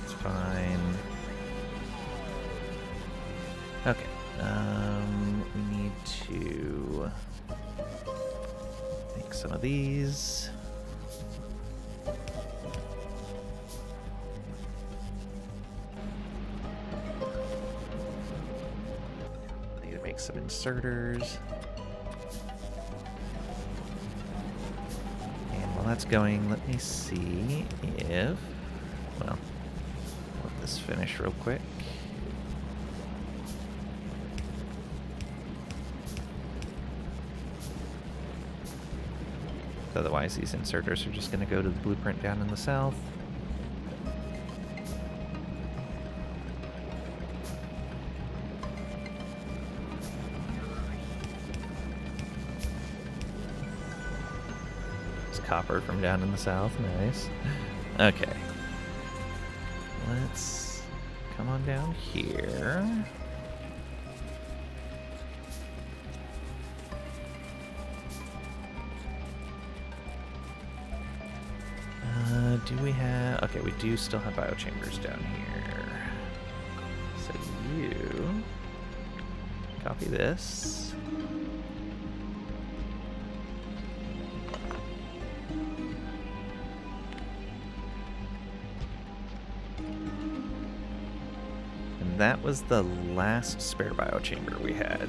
That's fine. Okay. We need to make some of these. Some inserters. And while that's going, let me see if, well, let this finish real quick. Otherwise, these inserters are just going to go to the blueprint down in the south. Copper from down in the south. Nice. Okay. Let's come on down here. Do we have... Okay, we do still have biochambers down here. So you... Copy this. That was the last spare biochamber we had.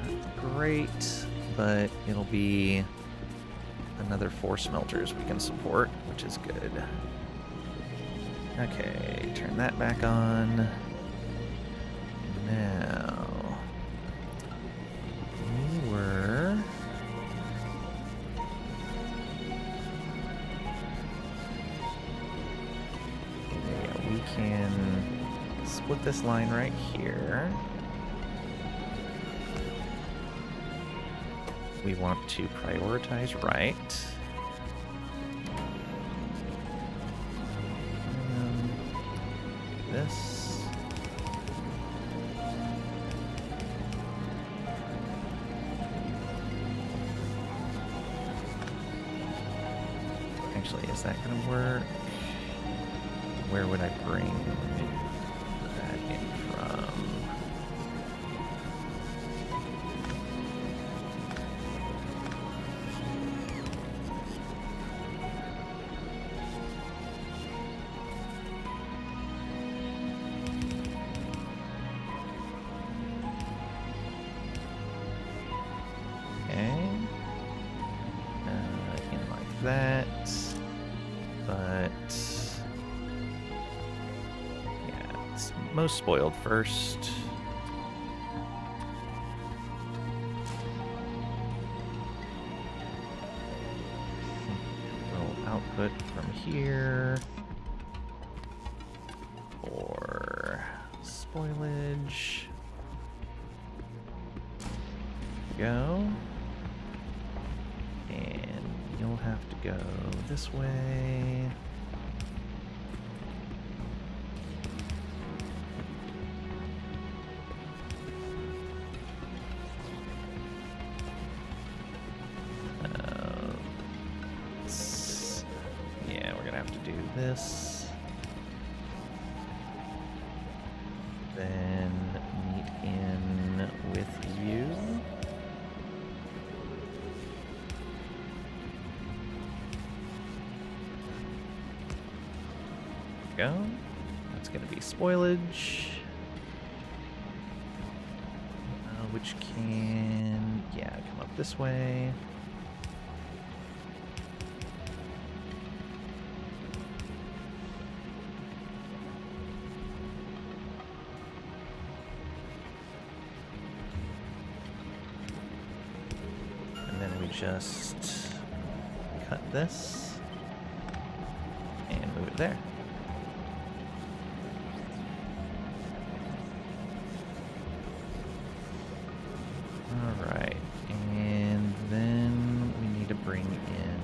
Not great, but it'll be another 4 smelters we can support, which is good. Okay, turn that back on. Now, we were... Yeah, we can split this line right here. We want to prioritize right. This. Actually, is that going to work? Where would I bring that in from? That, but yeah, it's most spoiled first. Little output from here for spoilage. Go. You'll have to go this way. Yeah, we're gonna have to do this. Then meet in with you. Go. That's going to be spoilage. Which can, yeah, come up this way. And then we just cut this and move it there. Alright, and then we need to bring in...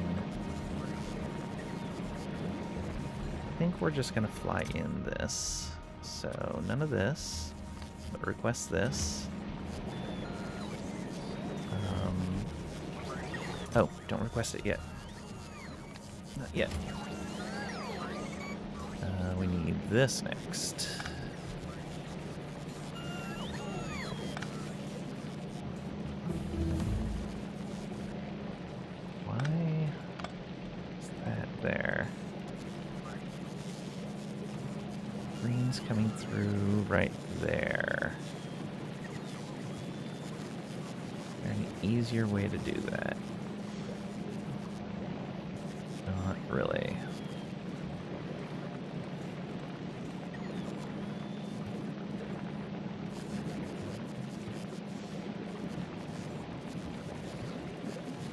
I think we're just going to fly in this. So none of this, but request this. Oh, don't request it yet. Not yet. We need this next. Why is that there? Green's coming through right there. Is there an easier way to do that? Not really.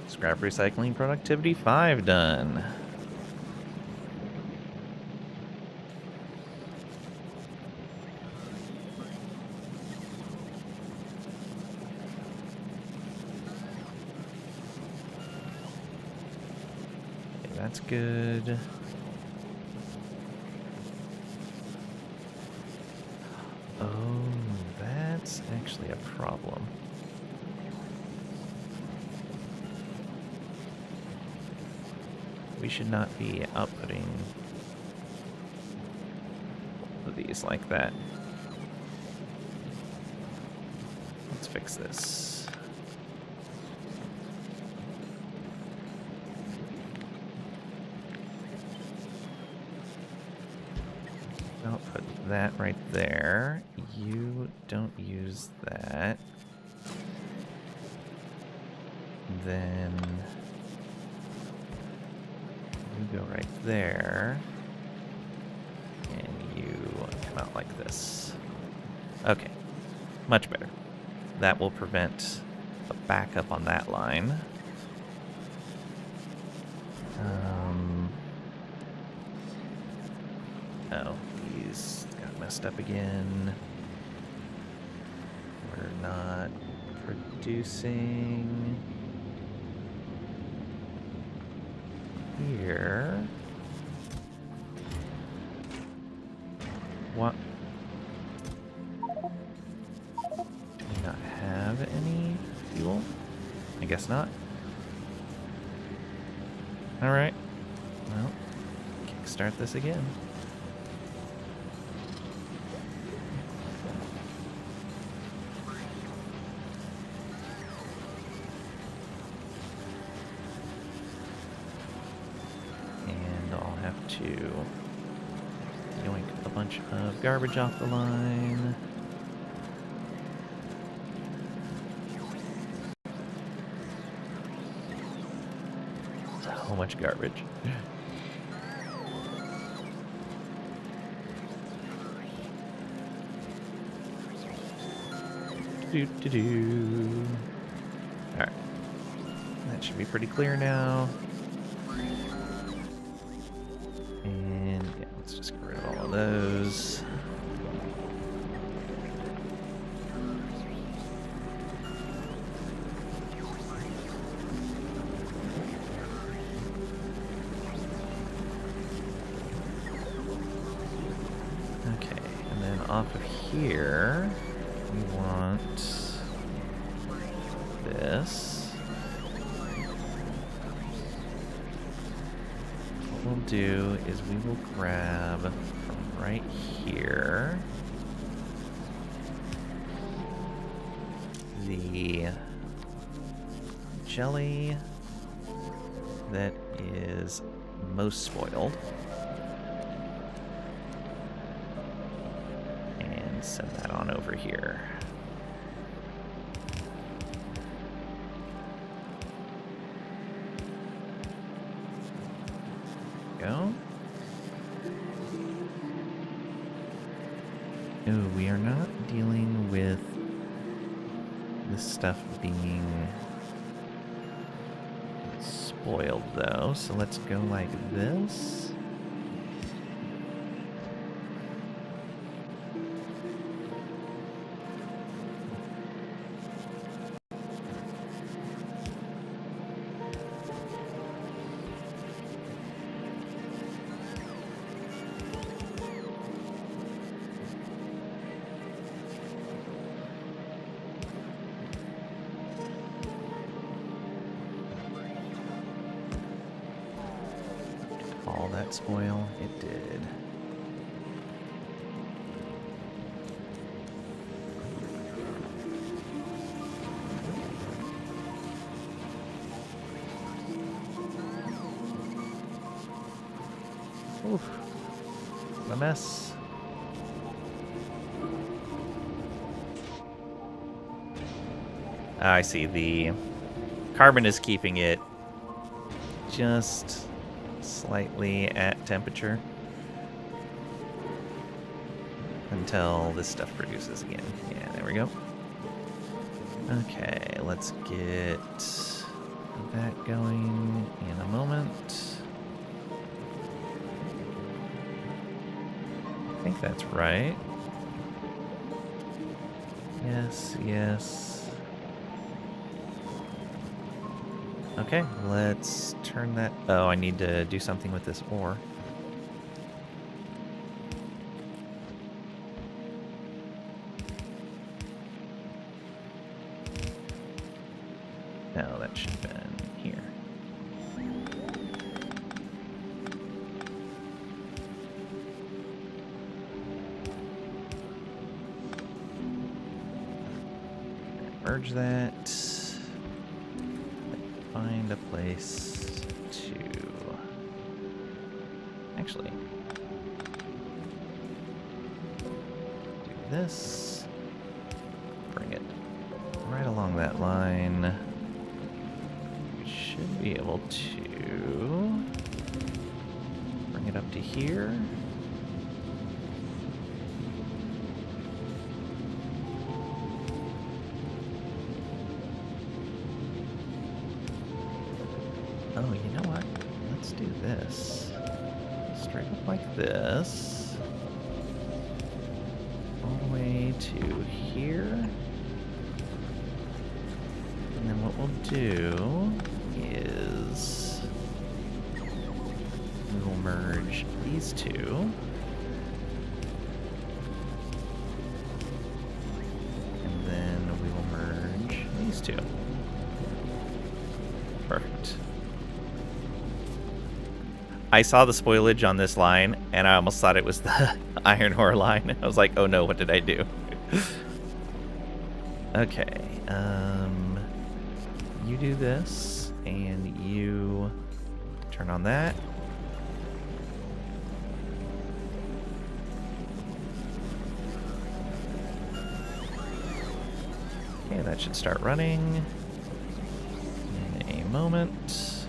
Scrap recycling productivity 5 done. Okay, that's good. Oh, that's actually a problem. We should not be outputting these like that. Let's fix this. Output that right there. You don't use that. Then you go right there, and you come out like this. Okay, Much better. That will prevent a backup on that line. Oh, these got messed up again. We're not producing here. What? Do we not have any fuel? I guess not. Alright. Well, kickstart this again. And I'll have to yoink a bunch of garbage off the line. So much garbage. Alright. That should be pretty clear now. And yeah, let's just get rid of all of those. Okay, and then off of here, we want this. What we'll do is we will grab from right here the jelly that is most spoiled. Send that on over here. Go. Oh, we are not dealing with this stuff being spoiled though, so let's go like this. All that spoil? It did. Oof. What a mess. I see. The carbon is keeping it just slightly at temperature until this stuff produces again. Yeah, there we go. Okay, let's get that going in a moment. I think that's right. Yes, yes. Okay, let's turn that... Oh, I need to do something with this ore. No, that should have been here. Merge that. Find a place to... Actually... do this. Bring it right along that line. We should be able to... bring it up to here. this. Straight up like this. All the way to here. And then what we'll do is we will merge these two. And then we will merge these two. Perfect. I saw the spoilage on this line, and I almost thought it was the iron ore line. I was like, oh no, what did I do? Okay, you do this, and you turn on that. Okay, that should start running in a moment.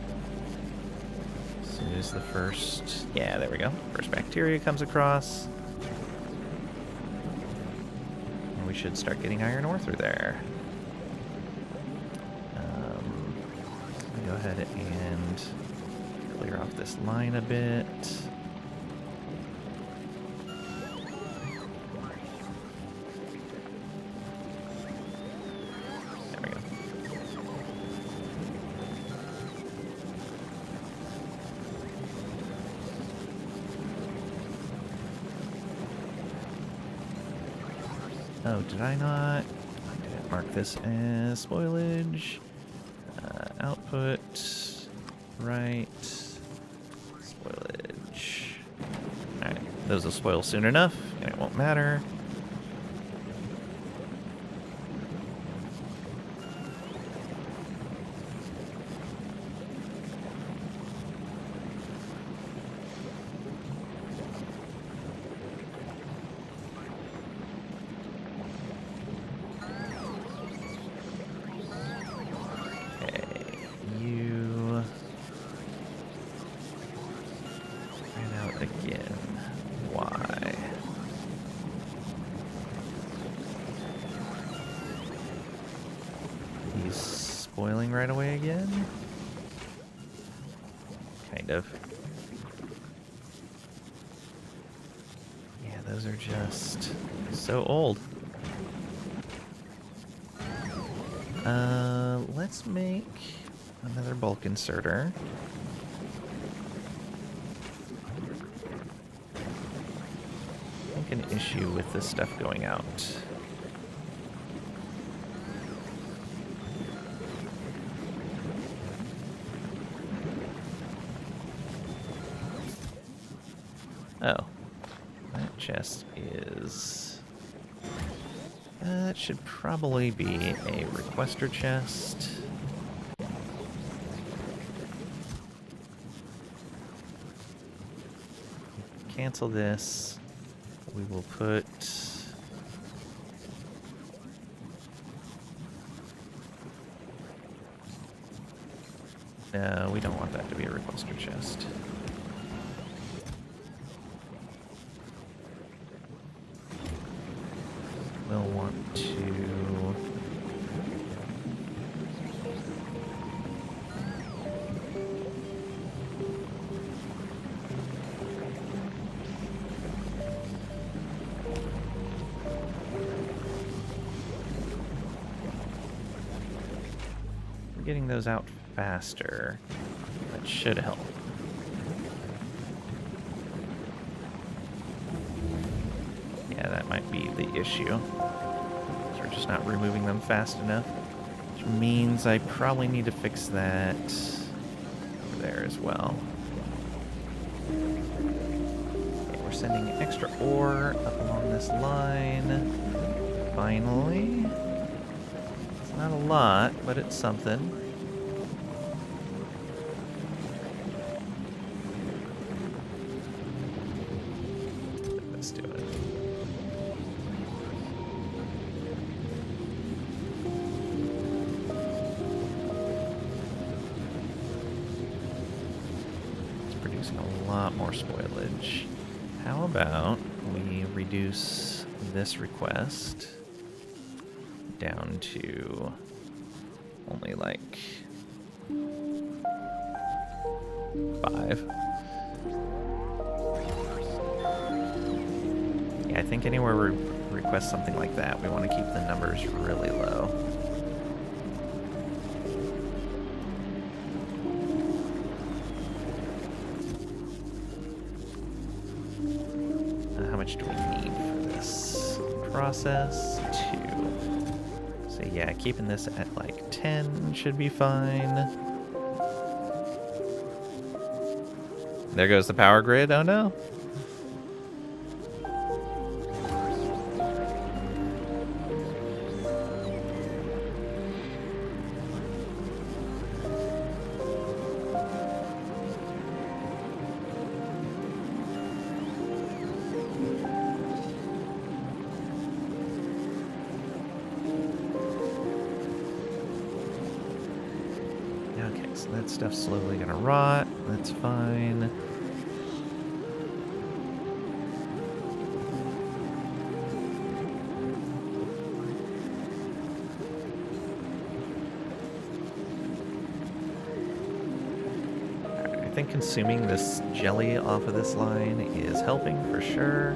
As soon as the first, yeah, there we go. First bacteria comes across. And we should start getting iron ore through there. Go ahead and clear off this line a bit. There we go. Oh, did I not? I didn't mark this as spoilage. Output, right, spoilage. Alright, those will spoil soon enough, and it won't matter. Spoiling right away again? Kind of. Yeah, those are just so old. Let's make another bulk inserter. I think an issue with this stuff going out. Oh, that chest is... that should probably be a requester chest. Cancel this. We will put... no, we don't want that to be a requester chest. We'll want to... getting those out faster. That should help. Yeah, that might be the issue. So we're just not removing them fast enough. Which means I probably need to fix that over there as well. Okay, we're sending extra ore up along this line. Finally. It's not a lot, but it's something. Let's do it. It's producing a lot more spoilage. How about we reduce this request down to only like 5. Yeah, I think anywhere we request something like that, we want to keep the numbers really low. How much do we need for this process? 2. So yeah, keeping this at like 10 should be fine. There goes the power grid. Oh no. So that stuff's slowly gonna rot. That's fine. Alright, I think consuming this jelly off of this line is helping for sure.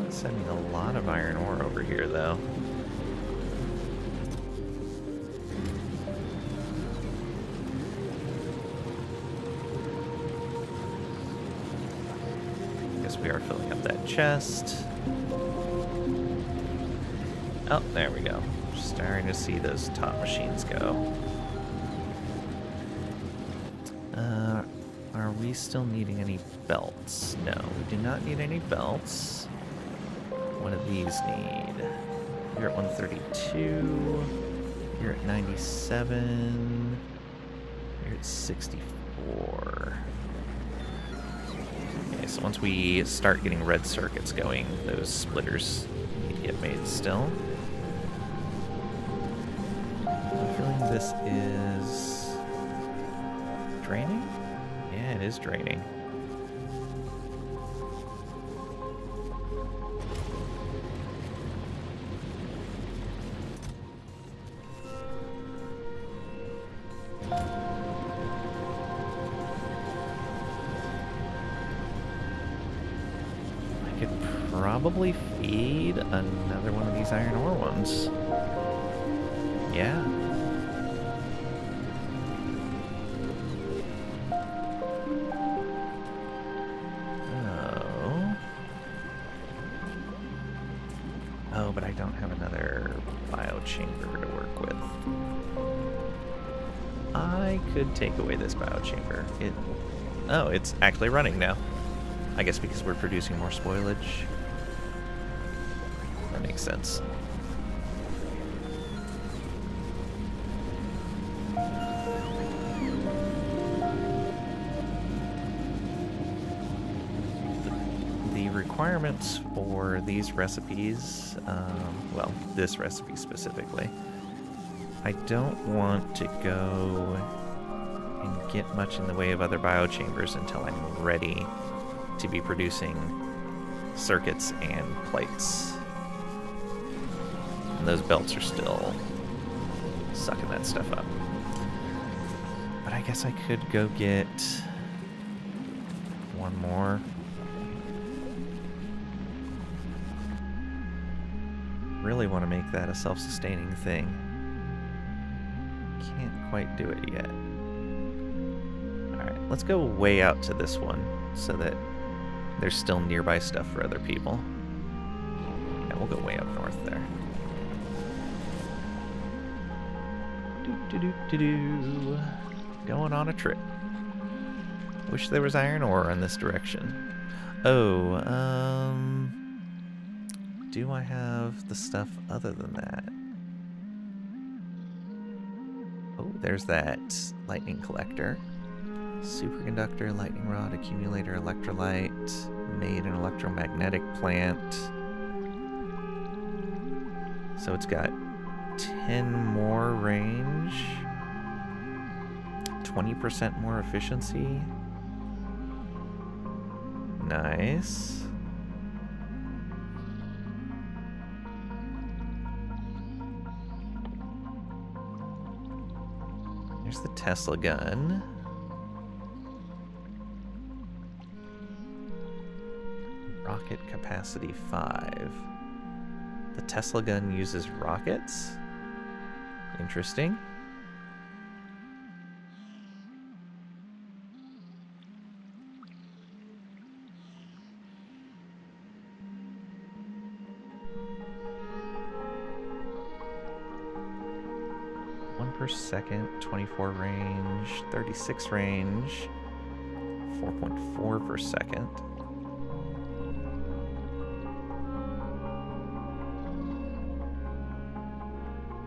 Sending a lot of iron ore over here, though. Guess we are filling up that chest. Oh, there we go. Starting to see those top machines go. Are we still needing any belts? No, we do not need any belts. One of these need. You're at 132. You're at 97. You're at 64. Okay, so once we start getting red circuits going, those splitters need to get made still. I'm feeling this is draining? Yeah, it is draining. Probably feed another one of these iron ore ones. Yeah. Oh, but I don't have another biochamber to work with. I could take away this biochamber. Oh, it's actually running now. I guess because we're producing more spoilage. That makes sense. The requirements for these recipes, well, this recipe specifically, I don't want to go and get much in the way of other biochambers until I'm ready to be producing circuits and plates. And those belts are still sucking that stuff up. But I guess I could go get one more. Really want to make that a self-sustaining thing. Can't quite do it yet. Alright, let's go way out to this one so that there's still nearby stuff for other people. Yeah, we'll go way up north there. Do-do-do-do-do. Going on a trip. Wish there was iron ore in this direction. Oh, do I have the stuff other than that? Oh, there's that lightning collector. Superconductor, lightning rod, accumulator, electrolyte, made an electromagnetic plant. So it's got 10 more range. 20% more efficiency. Nice. There's the Tesla gun. Rocket capacity 5. The Tesla gun uses rockets? Interesting. Per second, 24 range, 36 range, 4.4 per second.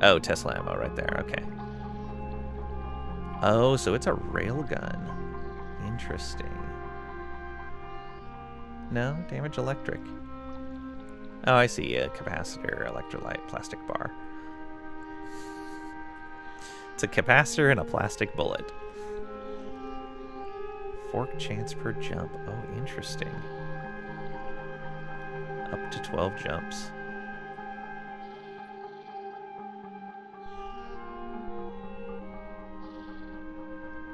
Oh, Tesla ammo right there, okay. Oh, so it's a railgun. Interesting. No, damage electric. Oh, I see, a capacitor, electrolyte, plastic bar. It's a capacitor and a plastic bullet. Fork chance per jump. Oh, interesting. Up to 12 jumps.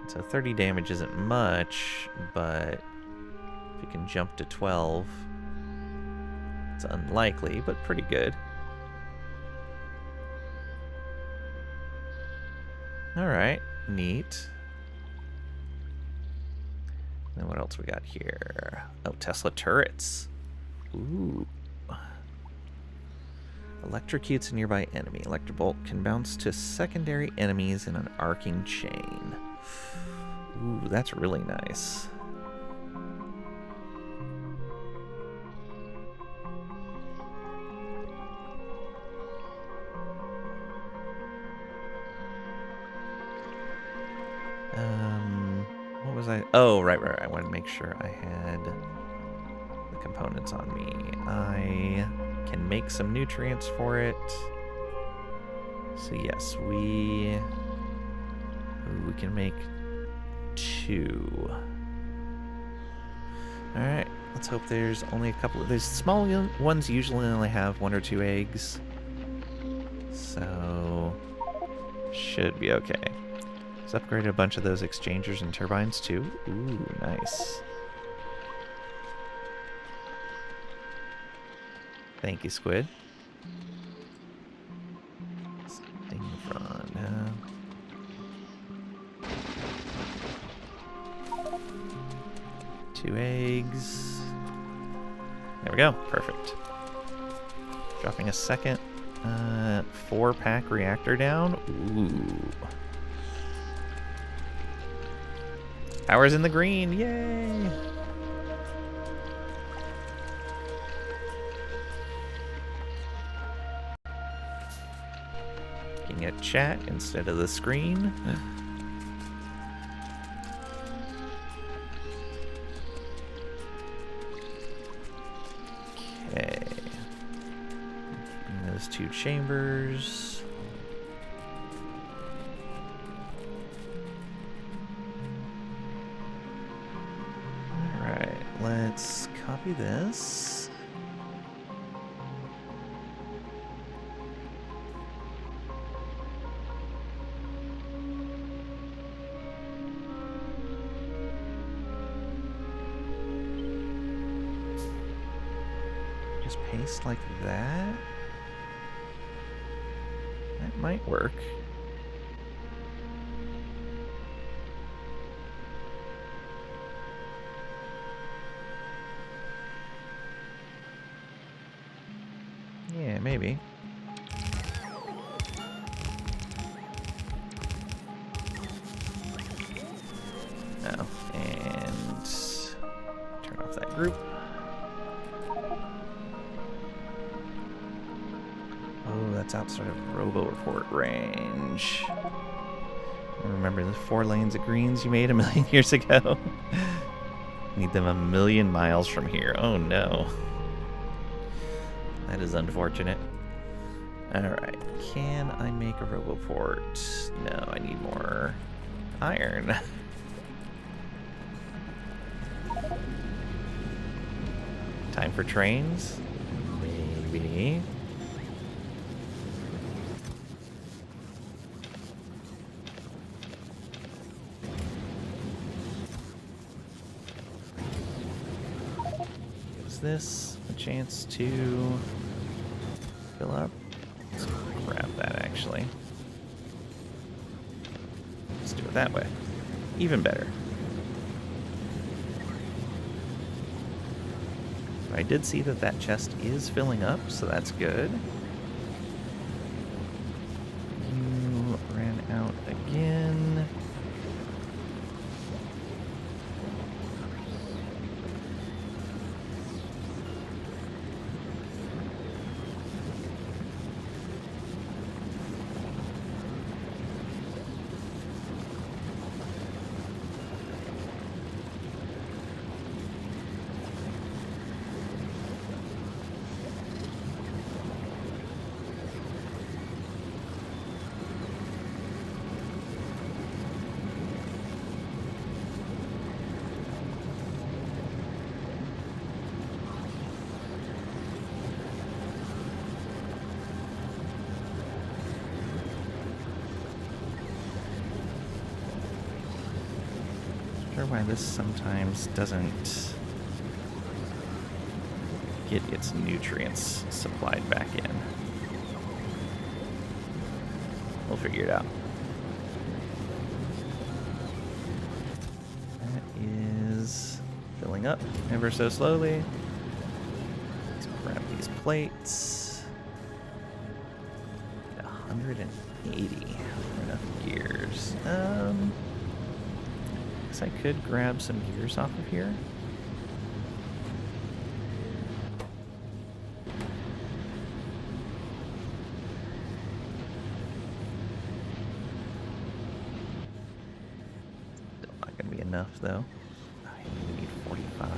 So 30 damage isn't much, but if you can jump to 12, it's unlikely, but pretty good. Alright, neat. Then what else we got here? Oh, Tesla turrets. Ooh. Electrocutes a nearby enemy. Electrobolt can bounce to secondary enemies in an arcing chain. Ooh, that's really nice. What was I? Oh, right. I wanted to make sure I had the components on me. I can make some nutrients for it. So yes, we can make 2. All right. Let's hope there's only a couple of these small ones. Usually only have 1 or 2 eggs, so should be okay. Let's upgrade a bunch of those exchangers and turbines too. Ooh, nice. Thank you, Squid. Thing from 2 eggs. There we go. Perfect. Dropping a second 4-pack reactor down. Ooh. Power's in the green. Yay! Looking at chat instead of the screen. Okay. And those 2 chambers. Let's copy this. Just paste like that. That might work. Yeah, maybe. Oh, and turn off that group. Oh, that's outside of robo report range. Remember the 4 lanes of greens you made a million years ago? Need them a million miles from here. Oh no. That is unfortunate. Alright, can I make a roboport? No, I need more iron. Time for trains? Maybe. Gives this a chance to fill up. Let's grab that, actually. Let's do it that way. Even better. I did see that that chest is filling up, so that's good. You ran out again. Why this sometimes doesn't get its nutrients supplied back in. We'll figure it out. That is filling up ever so slowly. Let's grab these plates. 180 for enough gears. I could grab some gears off of here. Still not going to be enough, though. I need 45. I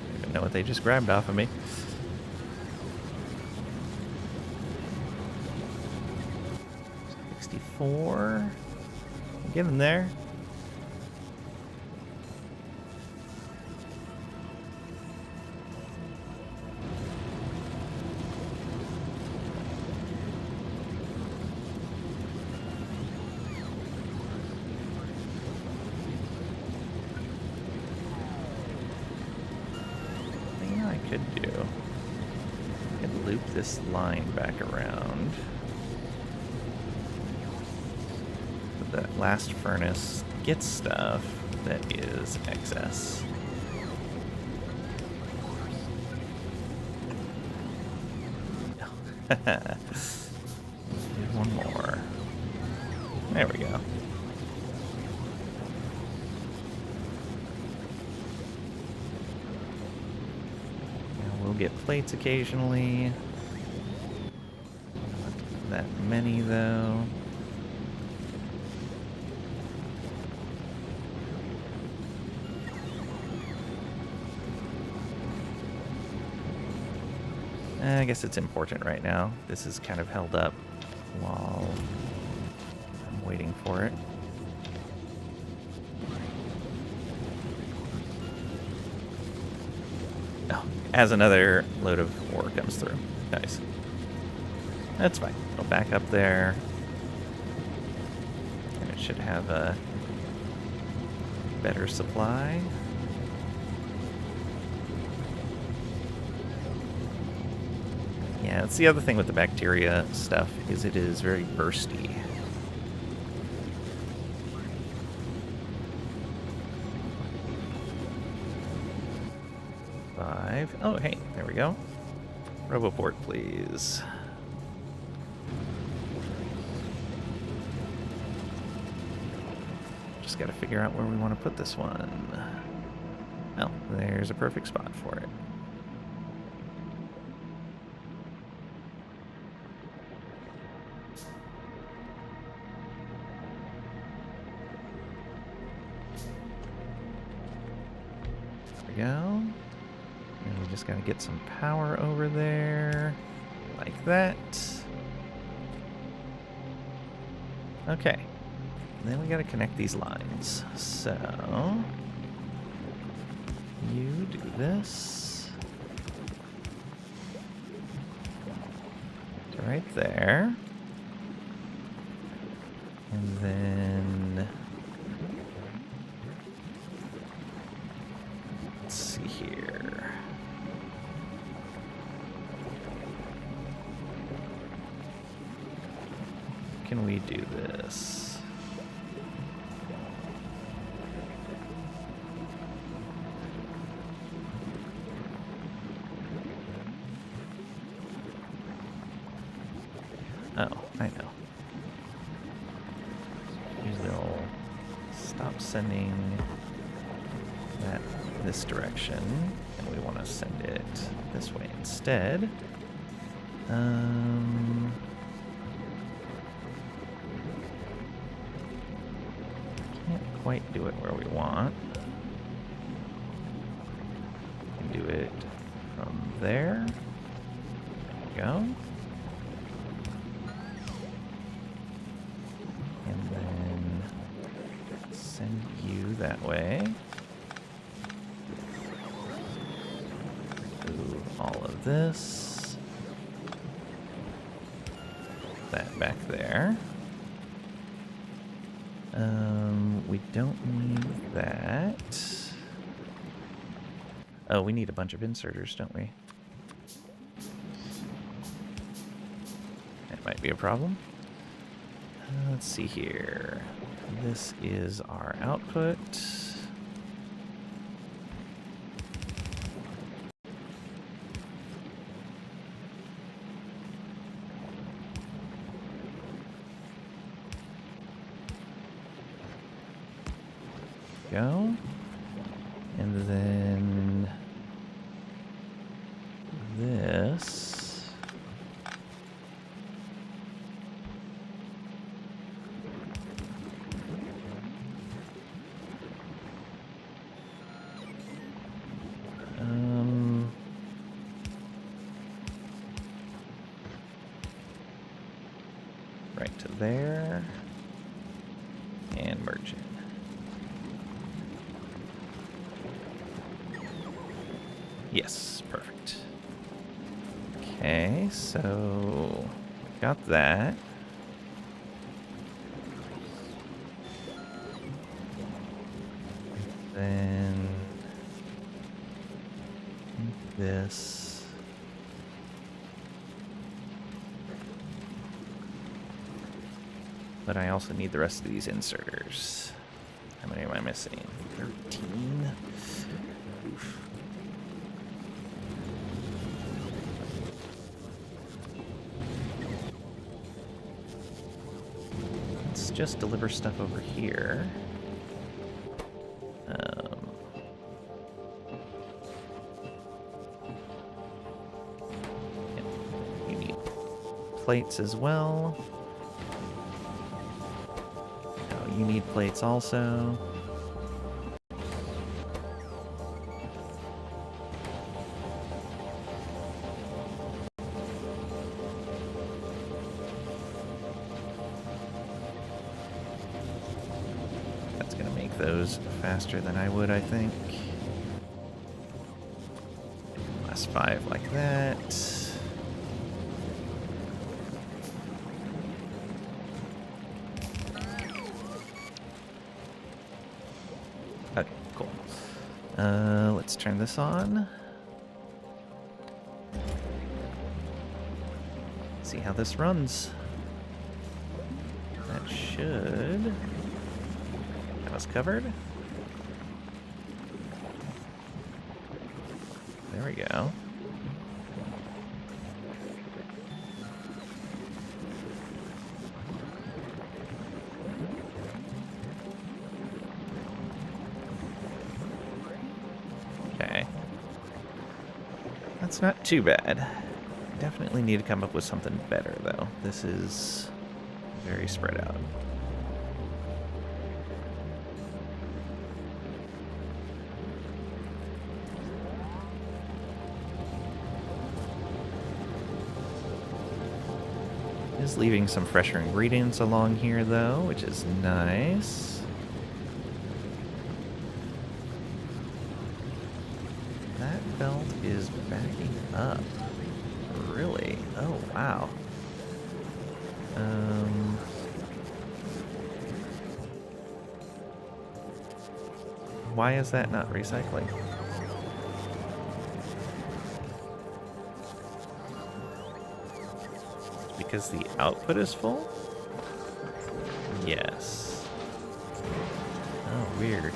don't even know what they just grabbed off of me. 4. Get in there. Thing I could do. I could loop this line back around. That last furnace gets stuff that is excess. One more. There we go. Now we'll get plates occasionally. Not that many, though. I guess it's important right now. This is kind of held up while I'm waiting for it. Oh, as another load of ore comes through. Nice. That's fine. Go back up there. And it should have a better supply. Yeah, that's the other thing with the bacteria stuff, is it is very bursty. Five. Oh, hey, there we go. Roboport, please. Just gotta figure out where we want to put this one. Oh, there's a perfect spot for it. we just gotta get some power over there. Like that. Okay. And then we gotta connect these lines. So you do this. To right there. And then let's see here. Can we do this? Oh, I know. Usually they'll stop sending that this direction, and we want to send it this way instead. Can't quite do it where we want. We can do it from there. There we go. And then send you that way. Move all of this. That back there. We don't need that. Oh, we need a bunch of inserters, don't we? That might be a problem. Let's see here. This is our output. Go. And then this. Right to there. And merge it. Yes, perfect. Okay, so got that. Then this. But I also need the rest of these inserters. How many am I missing? 13. Oof. Let's just deliver stuff over here. You need plates as well. Oh, you need plates also. Those faster than I would, I think. Last 5 like that. Okay, cool. Let's turn this on. See how this runs. That should have us covered. There we go. Okay. That's not too bad. Definitely need to come up with something better, though. This is very spread out. is leaving some fresher ingredients along here, though, which is nice. That belt is backing up. Really? Oh, wow. Why is that not recycling? Because the output is full? Yes. Oh, weird.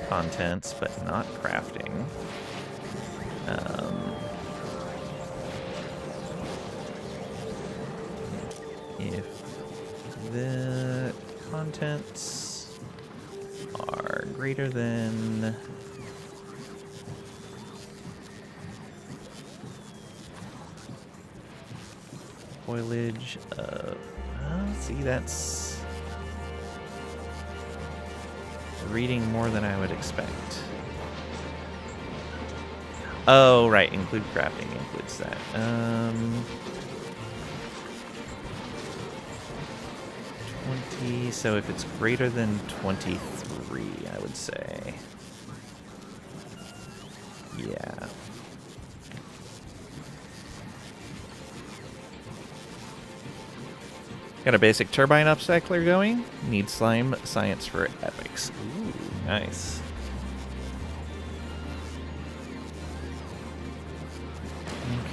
Contents, but not crafting. If the contents are greater than foliage of, see, that's reading more than I would expect. Oh, right, include crafting includes that. 20, so if it's greater than 23, I would say. Yeah. Got a basic turbine upcycler going. Need slime science for epics. Ooh, nice.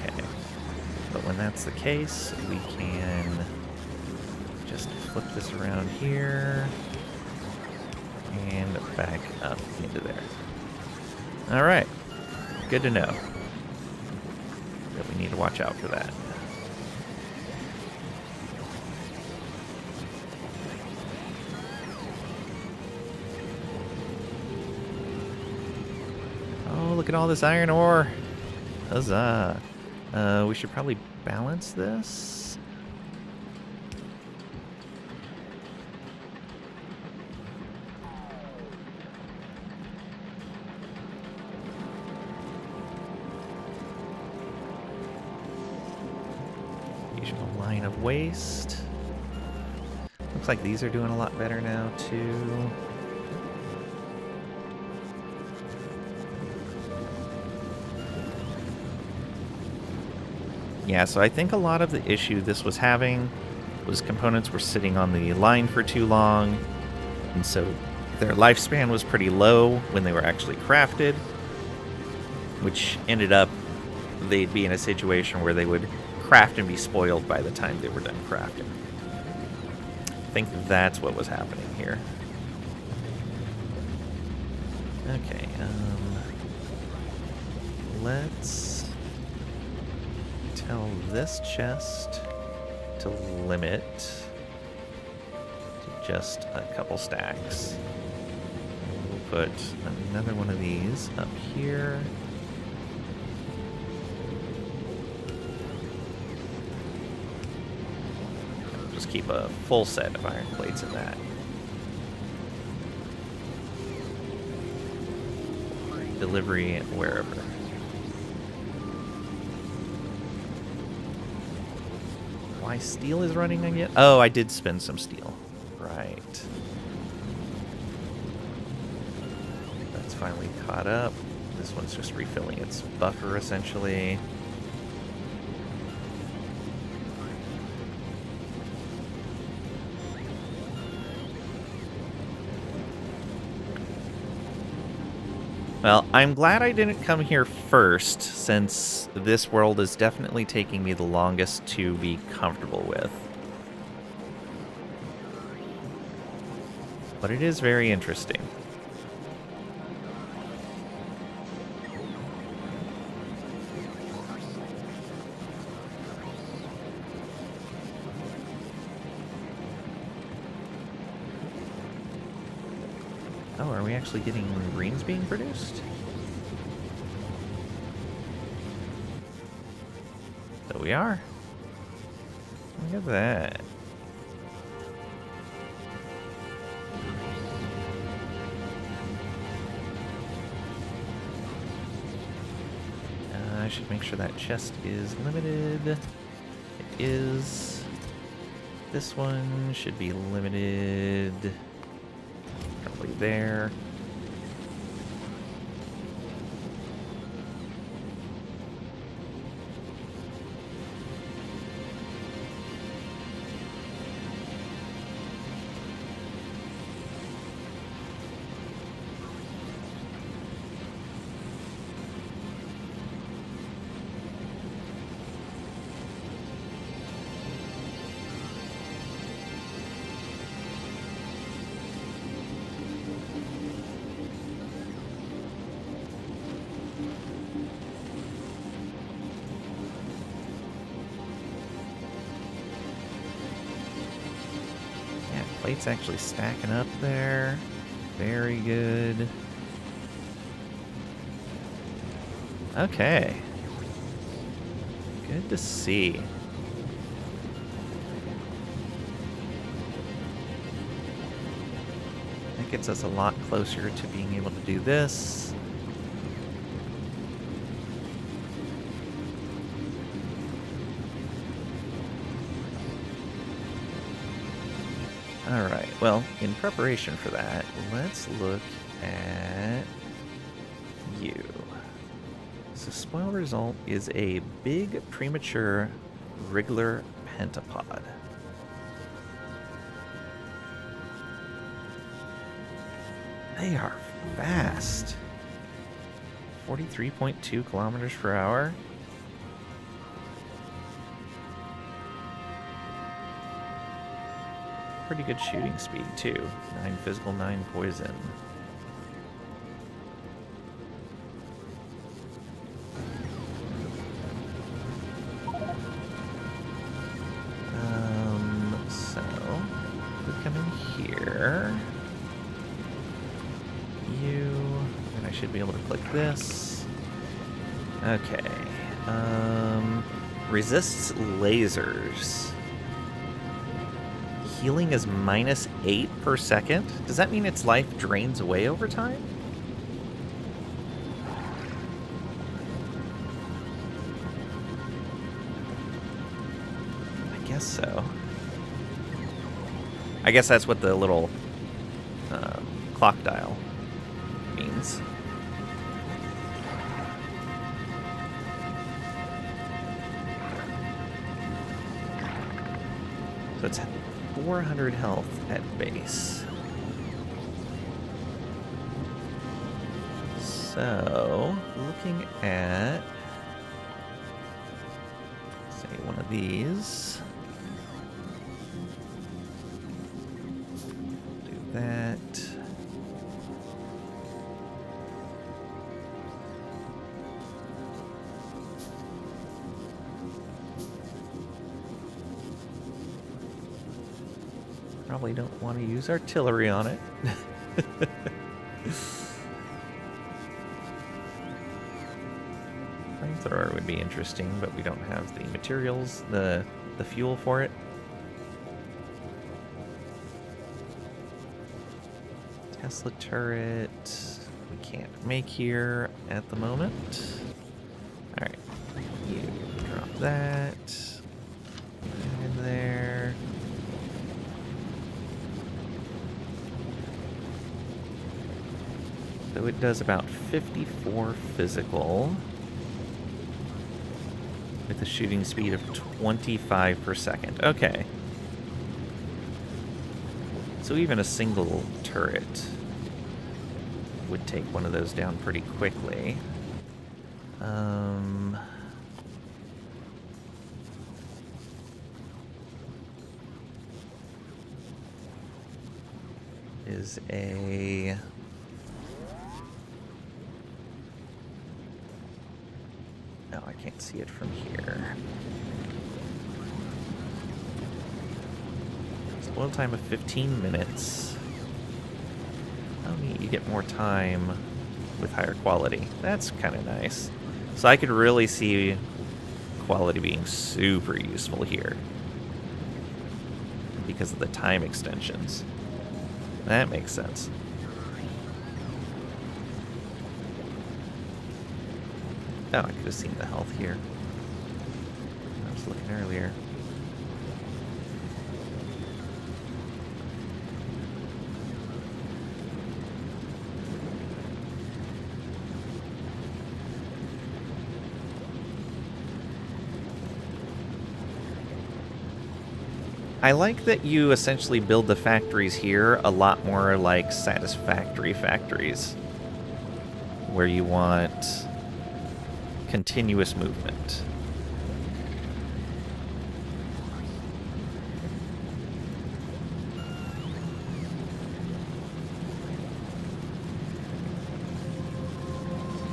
Okay. But when that's the case, we can just flip this around here and back up into there. All right. Good to know. But we need to watch out for that. Look at all this iron ore. Huzzah. We should probably balance this. Usual line of waste. Looks like these are doing a lot better now, too. Yeah, so I think a lot of the issue this was having was components were sitting on the line for too long, and so their lifespan was pretty low when they were actually crafted, which ended up they'd be in a situation where they would craft and be spoiled by the time they were done crafting. I think that's what was happening here. Okay, let's tell this chest to limit to just a couple stacks. We'll put another one of these up here. Just keep a full set of iron plates in that. Delivery wherever. Why steel is running again? Oh, I did spend some steel. Right. That's finally caught up. This one's just refilling its buffer, essentially. Well, I'm glad I didn't come here first, since this world is definitely taking me the longest to be comfortable with. But it is very interesting. Are we actually getting greens being produced? So we are. Look at that. I should make sure that chest is limited. It is. This one should be limited. Probably there. Plate's actually stacking up there. Very good. Okay. Good to see. That gets us a lot closer to being able to do this. Alright, well, in preparation for that, let's look at you. So spoil result is a big premature wriggler pentapod. They are fast. 43.2 kilometers per hour. Pretty good shooting speed too. 9 physical, 9 poison. So we come in here. And I should be able to click this. Okay. Resists lasers. Healing is -8 per second. Does that mean its life drains away over time? I guess so. I guess that's what the little clock dial means. So it's 400 health at base. So, looking at, say, one of these. Do that. Probably don't want to use artillery on it. Flamethrower would be interesting, but we don't have the materials, the fuel for it. Tesla turret we can't make here at the moment. Alright, you drop that in there. So it does about 54 physical with a shooting speed of 25 per second. Okay. So even a single turret would take one of those down pretty quickly. Is a... No, I can't see it from here. Spoil time of 15 minutes. Oh, neat. You get more time with higher quality. That's kind of nice. So I could really see quality being super useful here because of the time extensions. That makes sense. Oh, I could have seen the health here. I was looking earlier. I like that you essentially build the factories here a lot more like satisfactory factories, where you want continuous movement.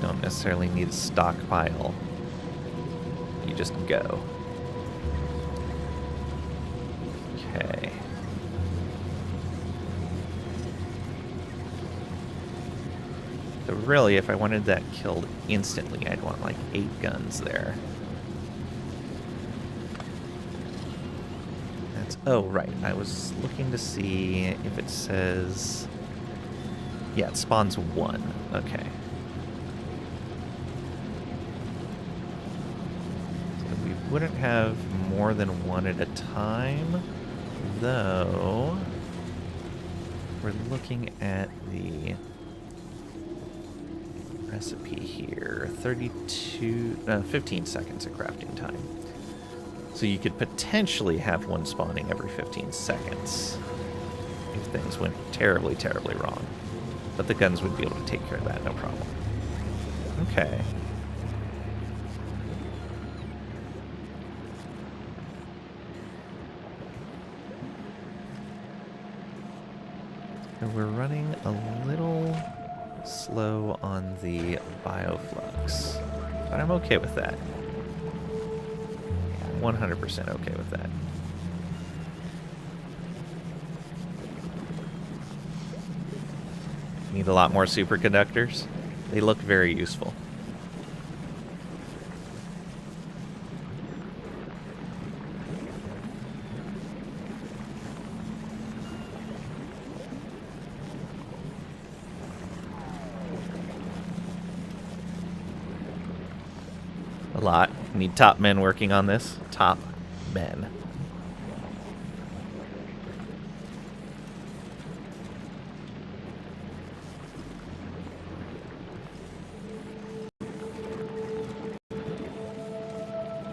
Don't necessarily need a stockpile. You just go. Okay. So really, if I wanted that killed instantly, I'd want like 8 guns there. That's... oh, right. I was looking to see if it says... yeah, it spawns 1. Okay. So we wouldn't have more than 1 at a time, though we're looking at the recipe here. 15 seconds of crafting time. So you could potentially have 1 spawning every 15 seconds if things went terribly, terribly wrong. But the guns would be able to take care of that, no problem. Okay. And we're running a little slow on the bioflux, but I'm okay with that. 100% okay with that. Need a lot more superconductors. They look very useful. A lot. Need top men working on this. Top men.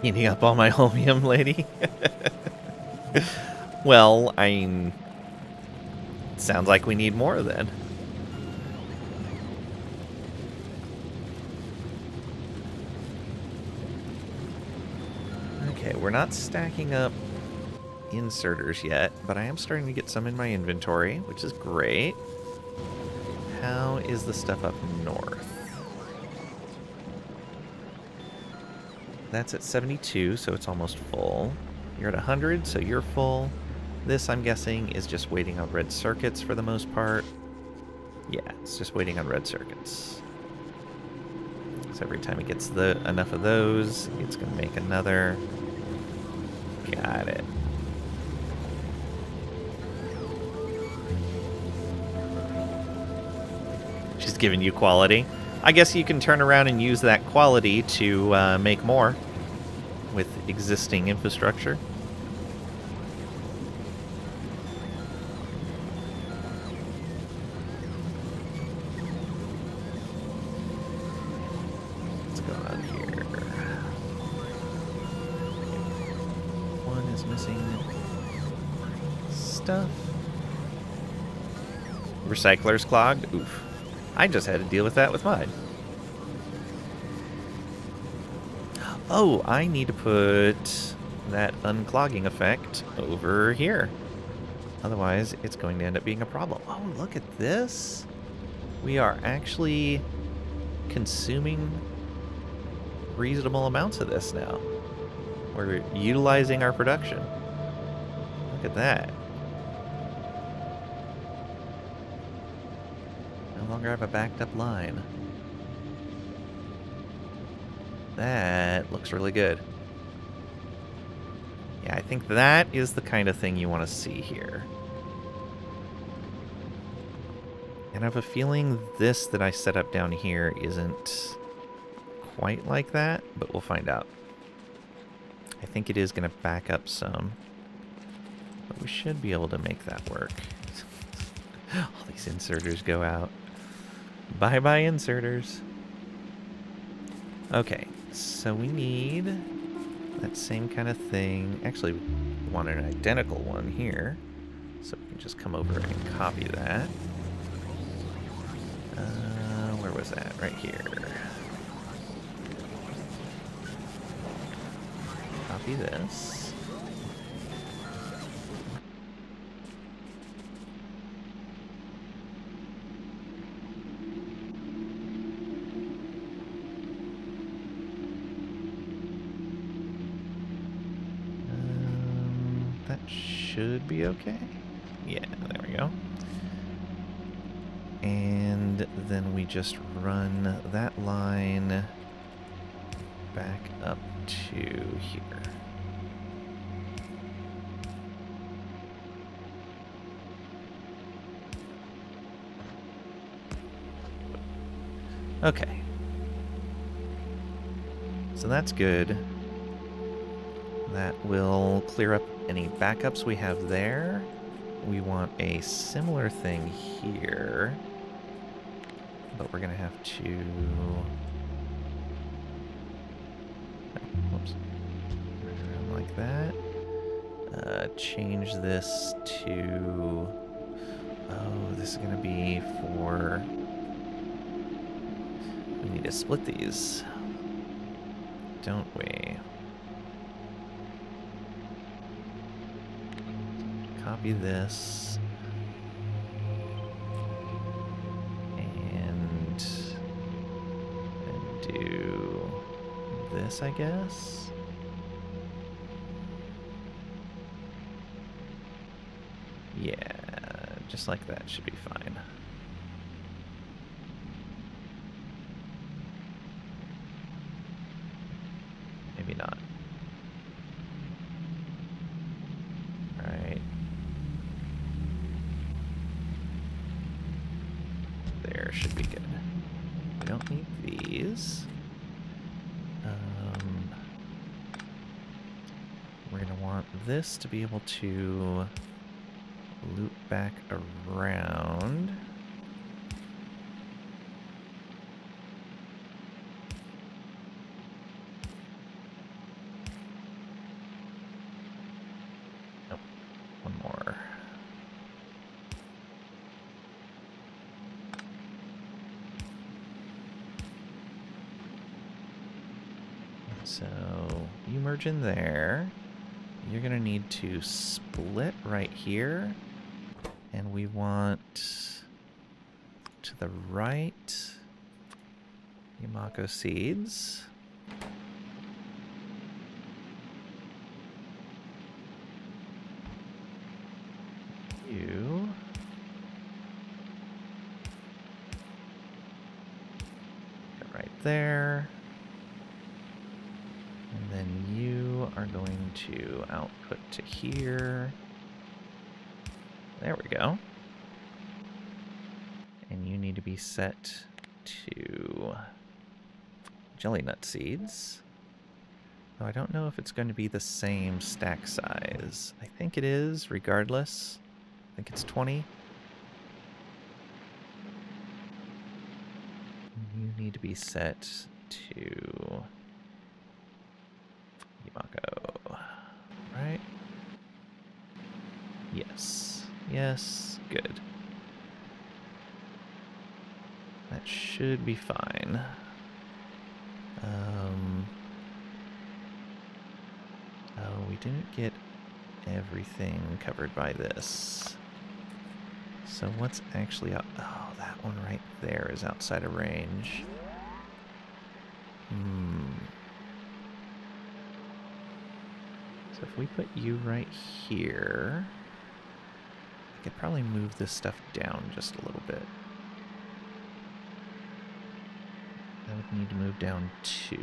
Eating up all my holmium, lady? Well, I mean... sounds like we need more then. Okay, we're not stacking up inserters yet, but I am starting to get some in my inventory, which is great. How is the stuff up north? That's at 72, so it's almost full. You're at 100, so you're full. This, I'm guessing, is just waiting on red circuits for the most part. Yeah, it's just waiting on red circuits. So every time it gets enough of those, it's going to make another. Got it. She's giving you quality. I guess you can turn around and use that quality to make more with existing infrastructure. What's going on here? One is missing stuff. Recycler's clogged? Oof. I just had to deal with that with mine. Oh, I need to put that unclogging effect over here. Otherwise, it's going to end up being a problem. Oh, look at this. We are actually consuming reasonable amounts of this now. We're utilizing our production. Look at that. No longer have a backed up line. That looks really good. Yeah, I think that is the kind of thing you want to see here. And I have a feeling this that I set up down here isn't quite like that, but we'll find out. I think it is going to back up some, but we should be able to make that work. All these inserters go out. Bye-bye, inserters. Okay, so we need that same kind of thing. Actually, we want an identical one here. So we can just come over and copy that. Where was that? Right here. Copy this. That should be okay. Yeah, there we go. And then we just run that line back up to here. Okay. So that's good. That will clear up any backups we have there. We want a similar thing here, but we're going to have to... Whoops. Around like that. Change this to... Oh, this is going to be for... We need to split these, don't we? Copy this. And do this, I guess. Yeah, just like that should be fine. Maybe not. Alright. There should be good. We don't need these. We're going to want this to be able to loop back around. Nope. One more. So you merge in there. You're going to need to split right here. And we want to the right Yamako seeds. You. Go right there. And then you are going to output to here. There we go. And you need to be set to jelly nut seeds. Though I don't know if it's going to be the same stack size. I think it is, regardless. I think it's 20. You need to be set to Yamako. Right? Yes. Yes. Good. That should be fine. Oh, we didn't get everything covered by this. So what's actually out? Oh, that one right there is outside of range. So if we put you right here, I could probably move this stuff down just a little bit. would need to move down 2.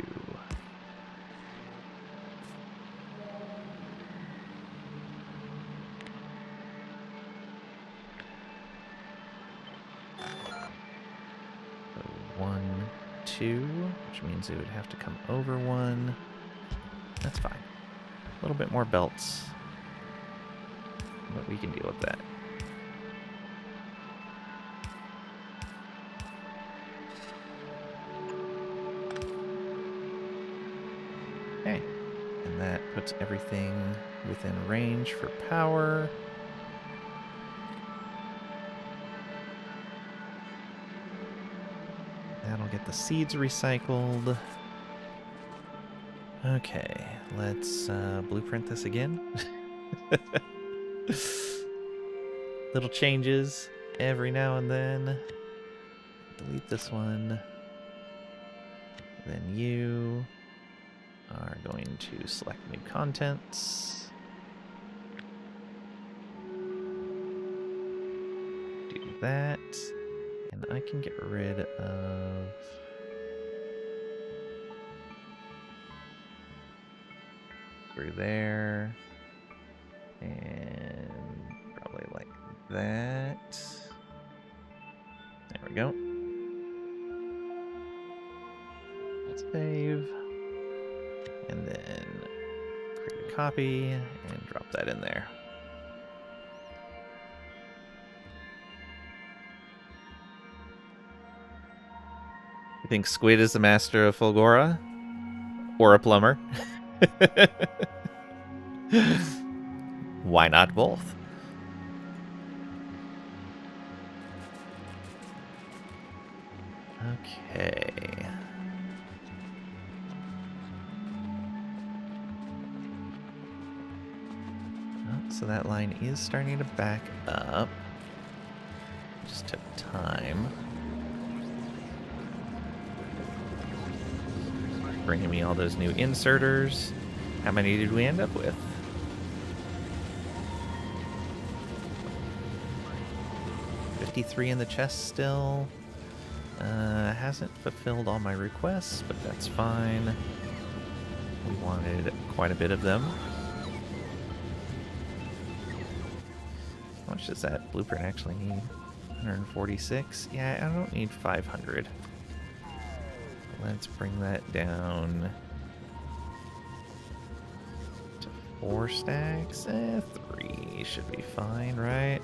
So 1, 2, which means it would have to come over 1. That's fine. A little bit more belts, but we can deal with that. Okay, and that puts everything within range for power. That'll get the seeds recycled. Okay, let's blueprint this again. Little changes every now and then. Delete this one. Then you are going to select new contents. Do that. And I can get rid of... through there. And probably like that. There we go. Save. And then create a copy and drop that in there. You think Squid is the master of Fulgora? Or a plumber? Why not both? Okay. So that line is starting to back up. Just took time. Bringing me all those new inserters. How many did we end up with? 53 in the chest still. Hasn't fulfilled all my requests, but that's fine. We wanted quite a bit of them. How much does that blueprint actually need? 146? Yeah, I don't need 500. Let's bring that down to 4 stacks. 3 should be fine, right?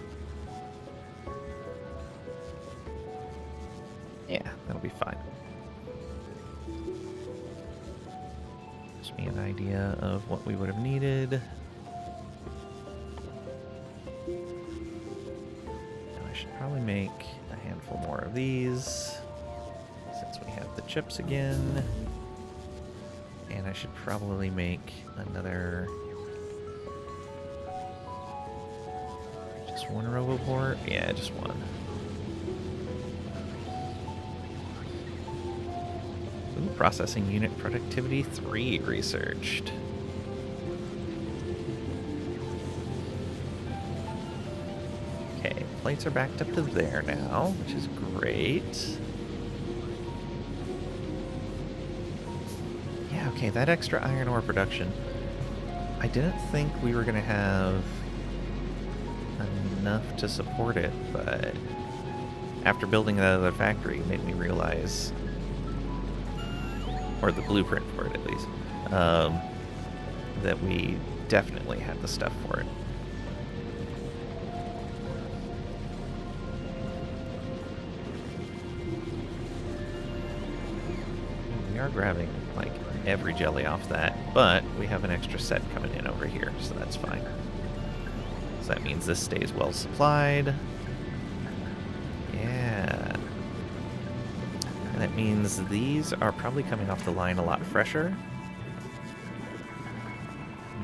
Yeah, that'll be fine. Gives me an idea of what we would have needed. Now I should probably make a handful more of these, since we have the chips again. And I should probably make another... just one Roboport? Yeah, just one. Ooh, processing unit productivity 3 researched. Okay, plates are backed up to there now, which is great. Yeah, okay, that extra iron ore production. I didn't think we were going to have enough to support it, but after building that other factory, it made me realize, or the blueprint for it at least, that we definitely had the stuff for it. We are grabbing like every jelly off that, but we have an extra set coming in over here, so that's fine. So that means this stays well supplied. Yeah. And that means these are probably coming off the line a lot fresher.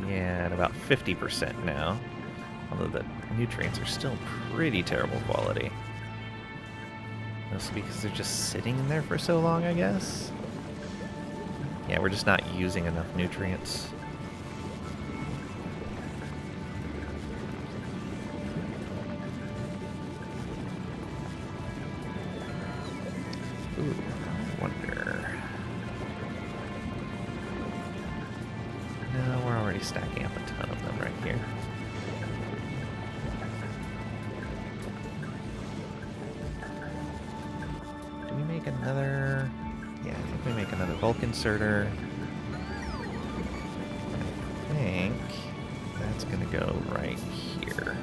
Yeah, at about 50% now. Although the nutrients are still pretty terrible quality. Mostly because they're just sitting in there for so long, I guess. Yeah, we're just not using enough nutrients. Ooh, I wonder... stacking up a ton of them right here. Do we make another... Yeah, I think we make another bulk inserter. I think that's going to go right here.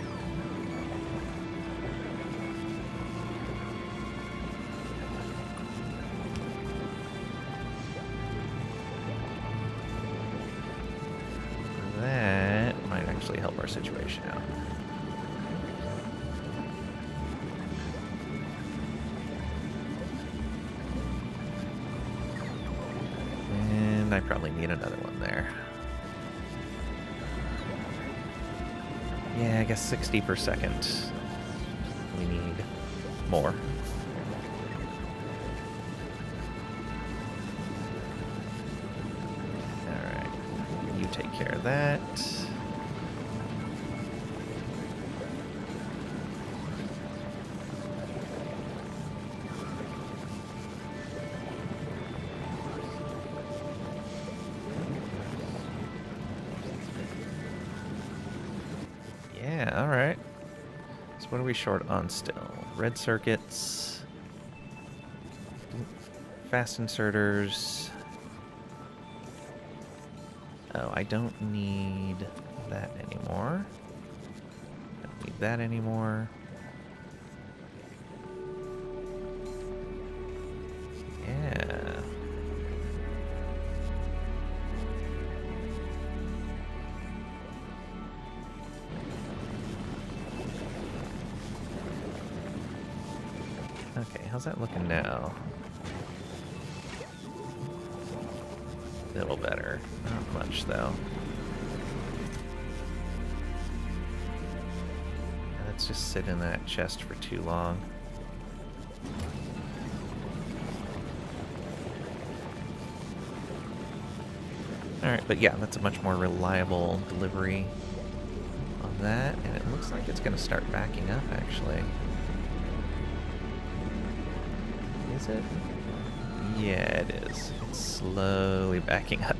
That might actually help our situation out. And I probably need another one there. Yeah, I guess 60 per second. We need more. Alright, you take care of that. Yeah, alright. So what are we short on still? Red circuits, fast inserters. Oh, I don't need that anymore. Don't need that anymore. Yeah. Okay, how's that looking now? A little better. Not much, though. Let's just sit in that chest for too long. Alright, but yeah, that's a much more reliable delivery on that, and it looks like it's going to start backing up, actually. Is it? Yeah, it is. It's slowly backing up.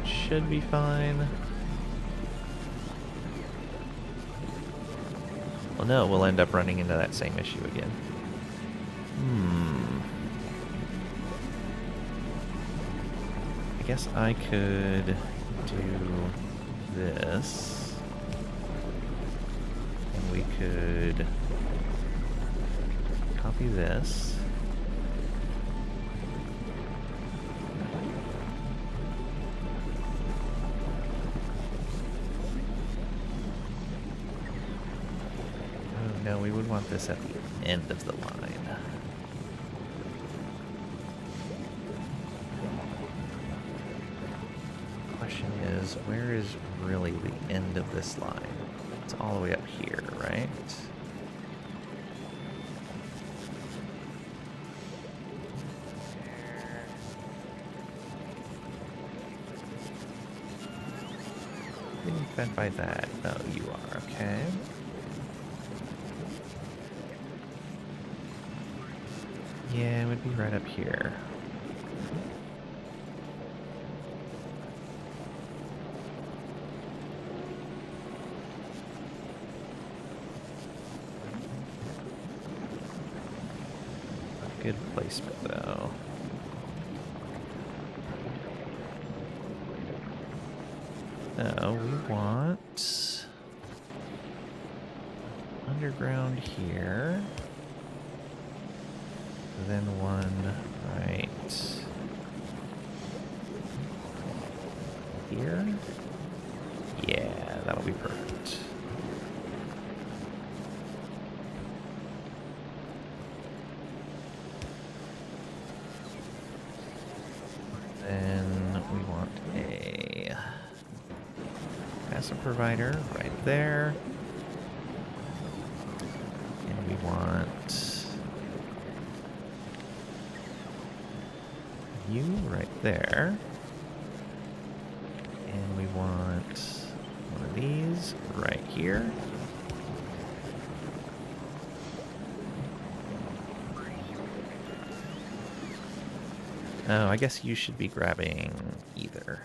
Should be fine. Well, no, we'll end up running into that same issue again. I guess I could do this. And we could copy this. Oh no, we would want this at the end of the line. Is where is really the end of this line? It's all the way up here, right? Getting fed by that. Oh, you are, okay. Yeah, it would be right up here. Good placement, though. No, we want underground here. Then one right here. Yeah, that'll be perfect. Then we want a passive provider right there. And we want you right there. And we want one of these right here. Oh, I guess you should be grabbing either.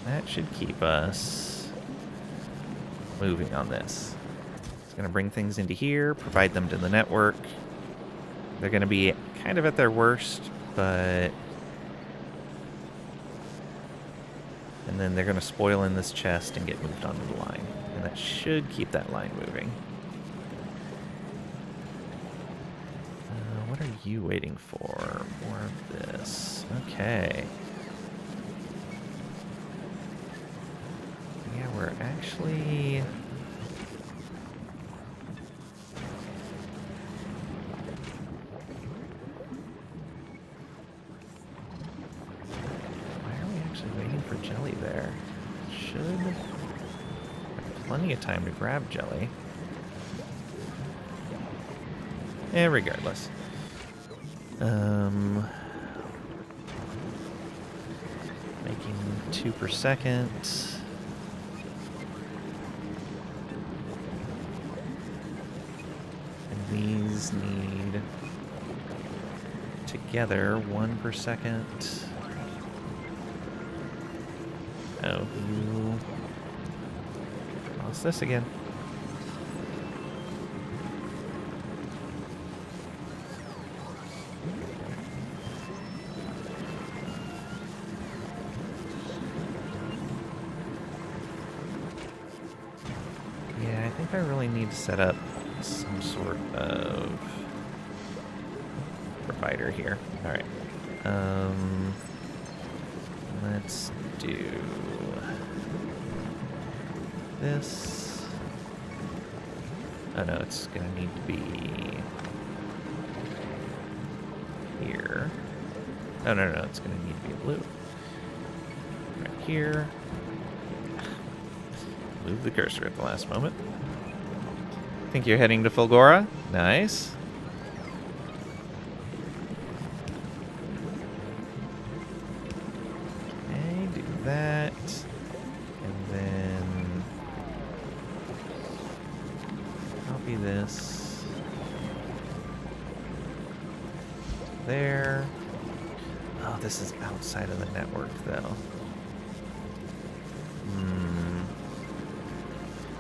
That should keep us moving on this. It's going to bring things into here, provide them to the network. They're going to be kind of at their worst, but... And then they're going to spoil in this chest and get moved onto the line. And that should keep that line moving. What are you waiting for? More of this. Okay. Yeah, we're actually... for jelly there. Should have plenty of time to grab jelly. Regardless. Making 2 per second. And these need together 1 per second. Oh, you lost this again. Yeah, I think I really need to set up some sort of provider here. All right. Let's do this. Oh no, it's gonna need to be here. Oh no, it's gonna need to be blue. Right here. Move the cursor at the last moment. Think you're heading to Fulgora? Nice. Okay, do that. And then copy this. There. Oh, this is outside of the network, though.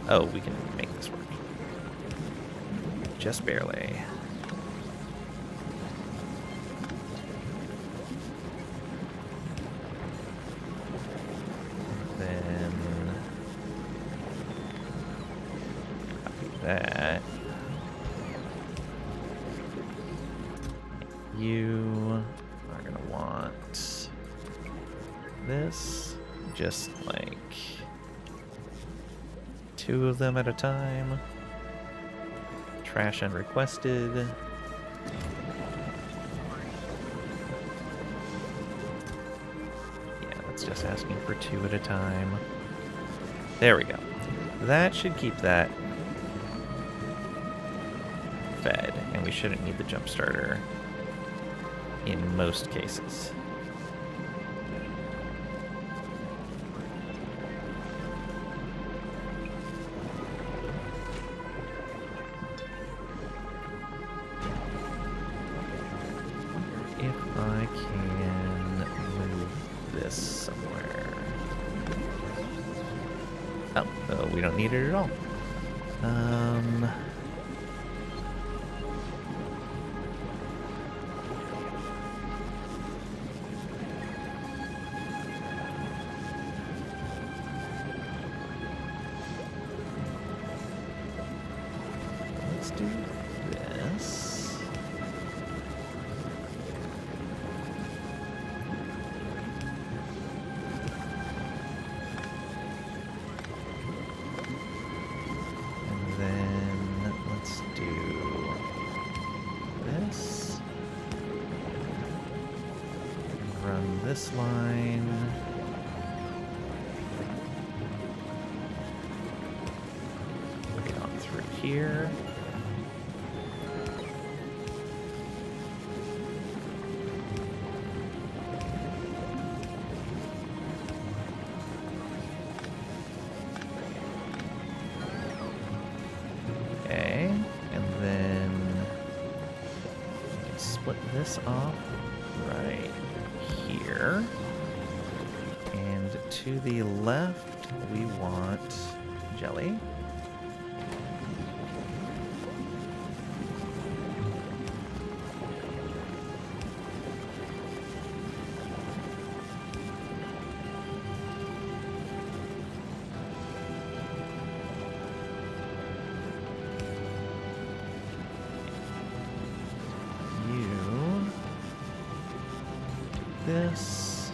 Oh, we can make this work. Just barely. Then copy that. You are gonna want this, just like 2 of them at a time. Trash unrequested. Yeah, that's just asking for 2 at a time. There we go. That should keep that fed, and we shouldn't need the jump starter in most cases. I can move this somewhere. Oh, we don't need it at all. Let's do this. This line. Get on through here. split this off right here. And to the left, we want jelly. This,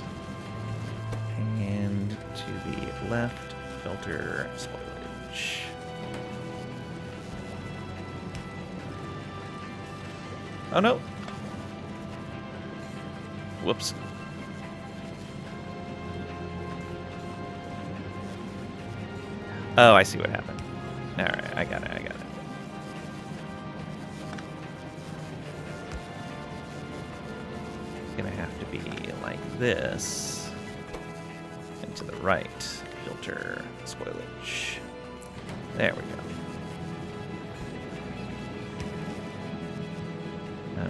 and to the left, filter spoilage. Oh no! Whoops. Oh, I see what happened. Alright, I got it. Gonna have to be like this, and to the right, filter spoilage. There we go.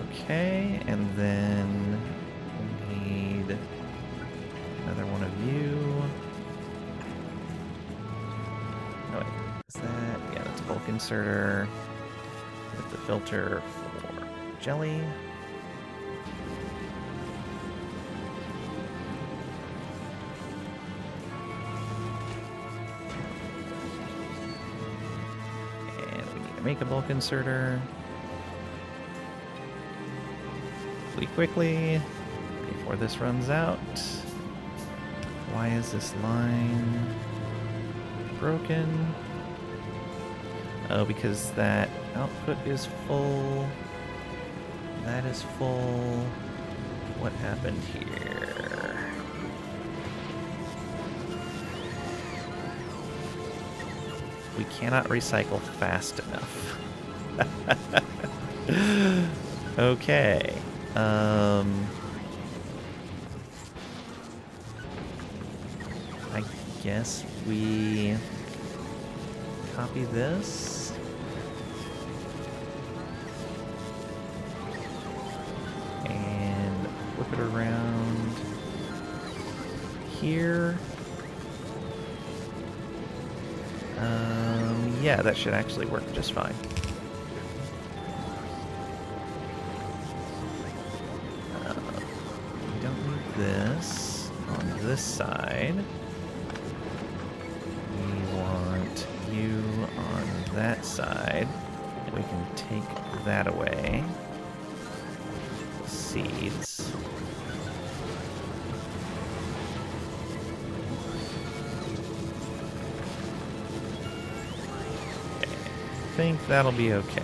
Okay, and then we need another one of you. Oh wait, is that? Yeah, that's bulk inserter with the filter for jelly. Make a bulk inserter quickly before this runs out. Why is this line broken? Oh, because that output is full. That is full. What happened here? We cannot recycle fast enough. Okay. I guess we copy this. And flip it around here. Yeah, that should actually work just fine. We don't need this on this side. We want you on that side. We can take that away. Seeds. I think that'll be okay.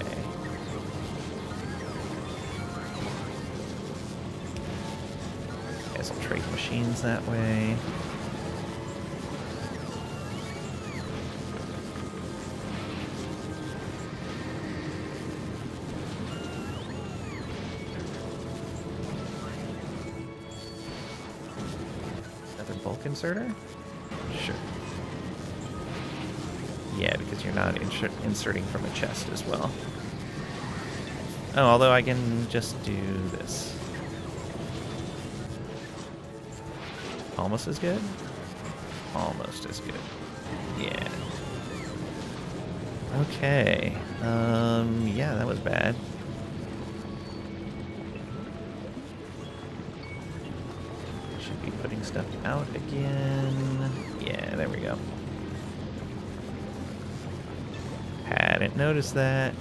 Guess I'll trade machines that way. Another bulk inserter? Sure. Yeah, because you're not inserting from a chest as well. Oh, although I can just do this. Almost as good? Almost as good. Yeah. Okay. Yeah, that was bad. Should be putting stuff out again. Yeah, there we go. Hadn't noticed that.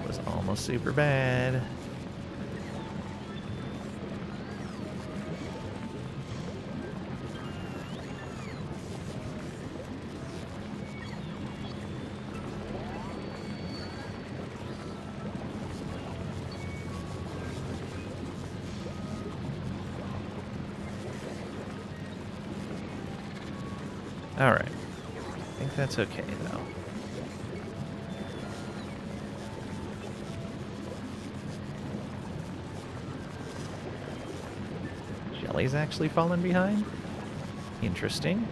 It was almost super bad. Alright. I think that's okay, though. Jelly's actually fallen behind? Interesting.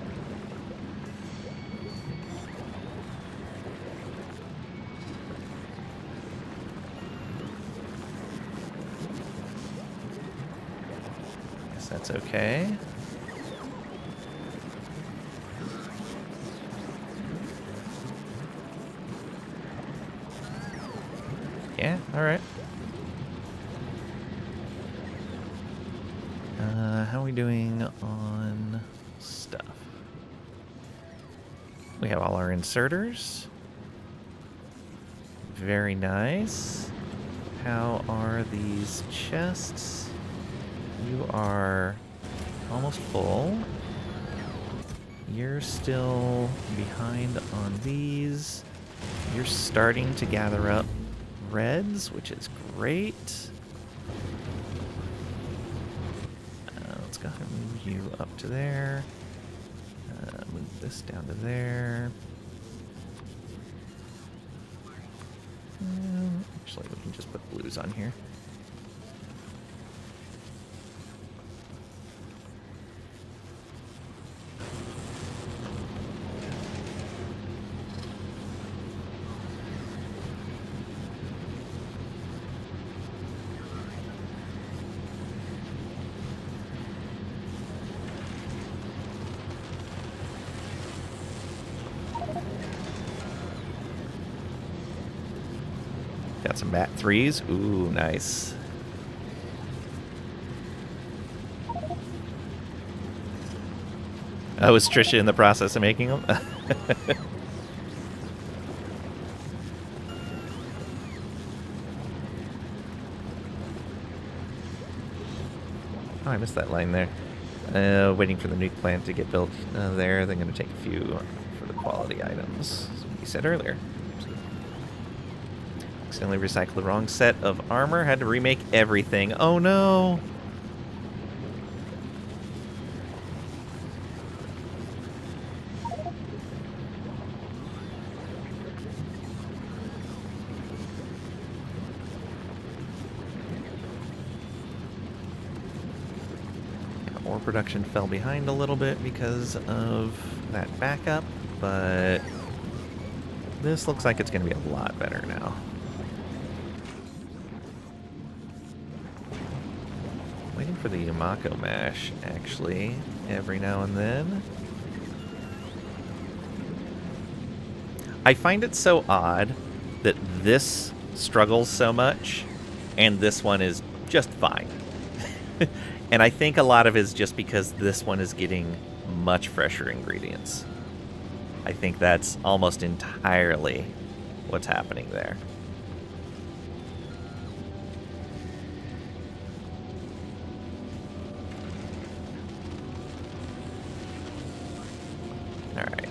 Guess that's okay. Yeah, alright. How are we doing on stuff? We have all our inserters. Very nice. How are these chests? You are almost full. You're still behind on these. You're starting to gather up reds, which is great. Let's go ahead and move you up to there. Move this down to there. Actually, we can just put blues on here. Got some bat threes. Ooh, nice. Oh, is Trisha in the process of making them? Oh, I missed that line there. Waiting for the nuke plant to get built there. They're going to take a few for the quality items, as we said earlier. Accidentally recycled the wrong set of armor. Had to remake everything. Oh no! Ore production fell behind a little bit because of that backup, but this looks like it's going to be a lot better now. Waiting for the Yamako mash, actually, every now and then. I find it so odd that this struggles so much, and this one is just fine. And I think a lot of it is just because this one is getting much fresher ingredients. I think that's almost entirely what's happening there. Alright.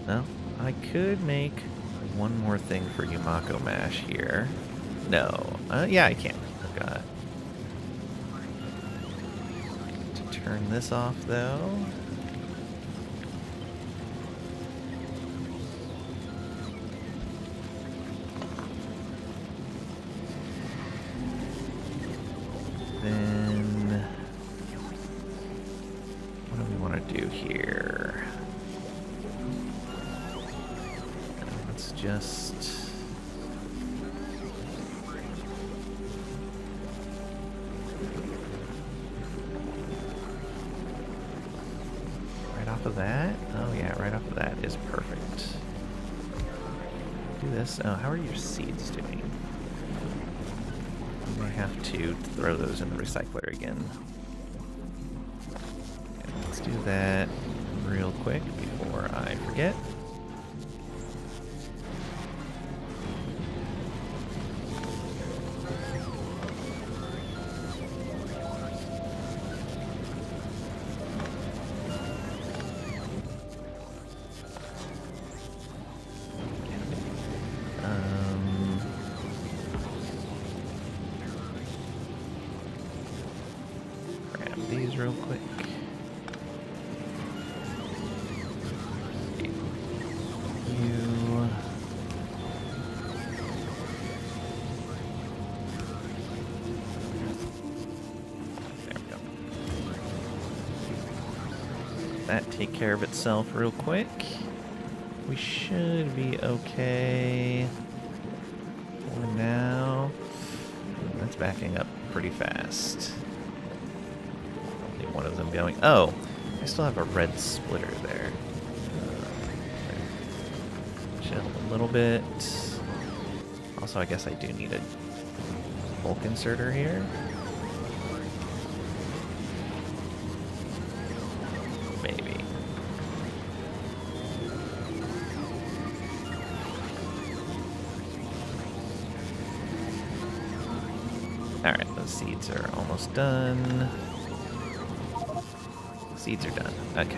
Well, I could make one more thing for Yamako Mash here. No. Yeah, I can. Okay. To turn this off, though. Then, what do we want to do here? Let's just... right off of that? Oh yeah, right off of that is perfect. Do this. Oh, how are your seeds doing? I have to throw those in the recycler again. Okay, let's do that real quick before I forget. These real quick. You. There we go. That take care of itself real quick. We should be okay for now. That's backing up pretty fast. one of them going? Oh, I still have a red splitter there. Chill a little bit. Also, I guess I do need a bulk inserter here. Maybe. Alright, those seeds are almost done. Seeds are done. Okay.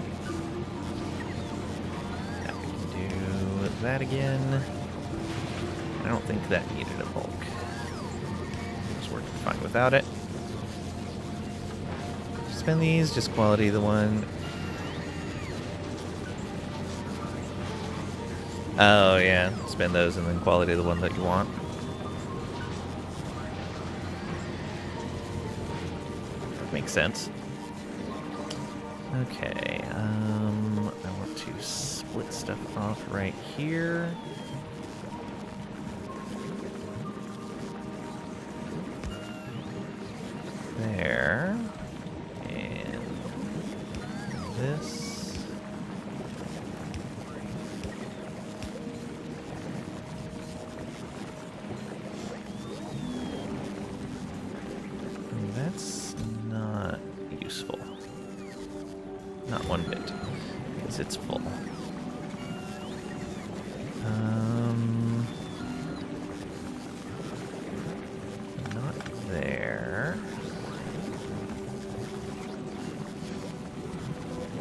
Now we can do that again. I don't think that needed a bulk. It's working fine without it. Spend these, just quality the one. Oh yeah, spend those and then quality the one that you want. Makes sense. Okay, I want to split stuff off right here. There. And this. And that's not useful. Not one bit, because it's full. Not there.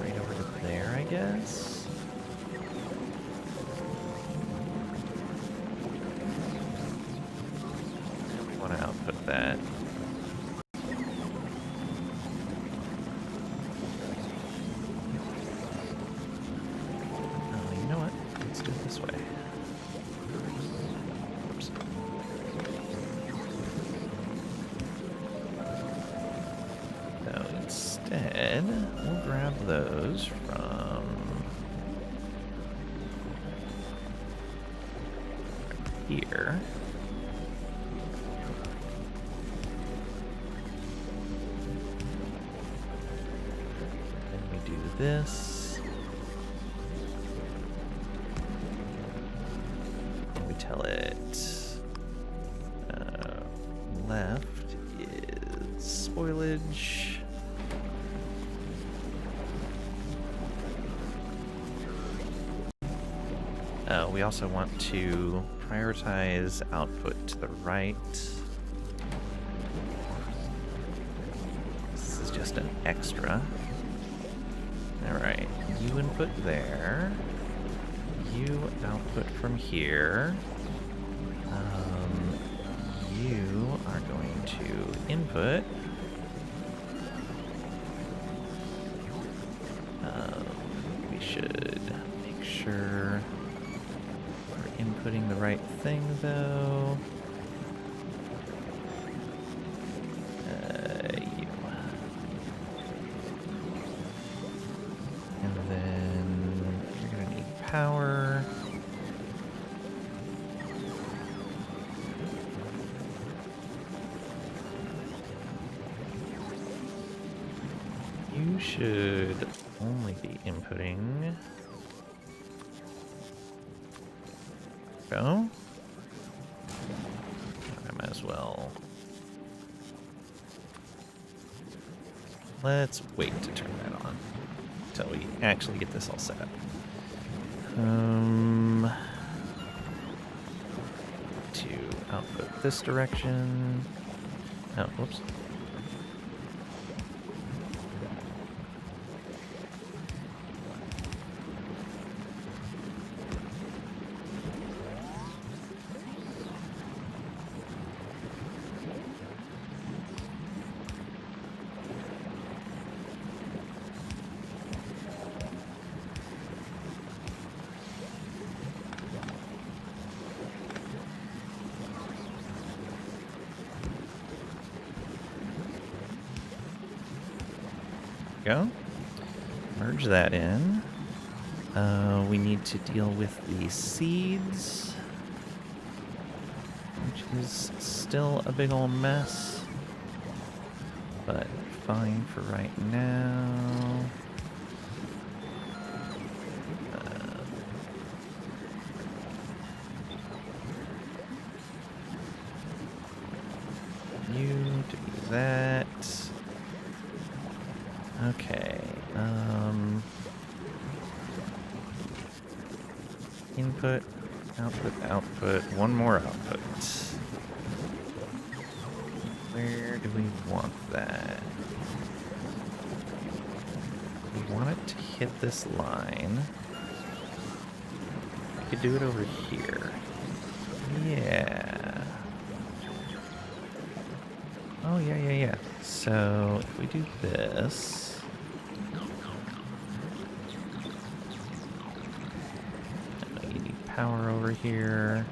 Right over to there, I guess. We want to output that. Instead, we'll grab those from here. Then we do this. And we tell it left is spoilage. We also want to prioritize output to the right. This is just an extra. Alright, you input there. You output from here. You are going to input. We should make sure inputting the right thing, though. You. And then you're going to need power. You should only be inputting. Go. I might as well. Let's wait to turn that on until we actually get this all set up. To output this direction. Oh, whoops. Go. Merge that in. We need to deal with the seeds, which is still a big old mess, but fine for right now. You to be that. Okay. Input, output, output. One more output. Where do we want that? We want it to hit this line. We could do it over here. Yeah. Oh, yeah. So, if we do this... you need power over here.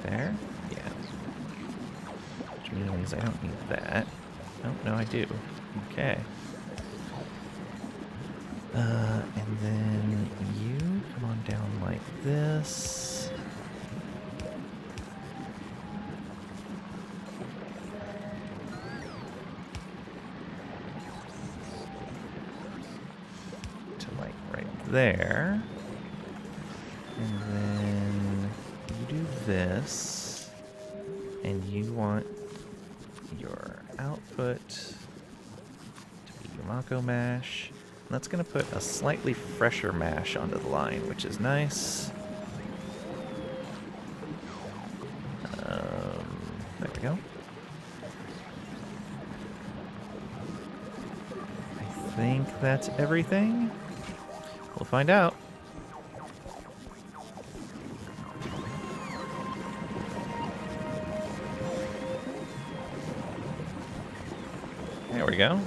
There? Yeah. Which means I don't need that. Oh, no, I do. Okay. And then you come on down like this. To like right there. And then you do this. And you want your output to be your Mako mash. And that's going to put a slightly fresher mash onto the line, which is nice. There we go. I think that's everything. We'll find out. There we go.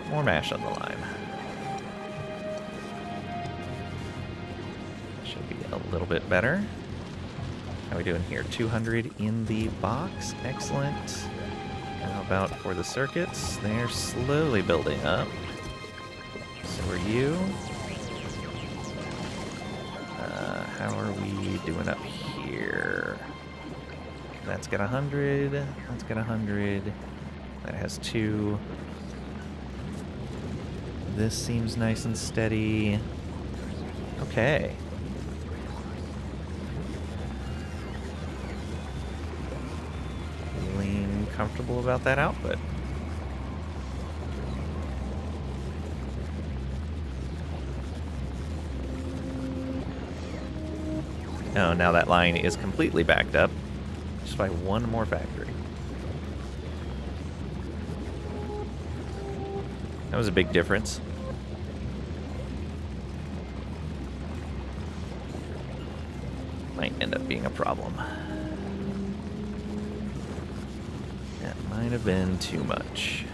More mash on the line. Should be a little bit better. How are we doing here? 200 in the box. Excellent. How about for the circuits? They're slowly building up. So are you. How are we doing up here? That's got 100. That's got 100. That has 2. This seems nice and steady. Okay. Feeling comfortable about that output. Oh, now that line is completely backed up just by one more factory. That was a big difference. Might end up being a problem. That might have been too much.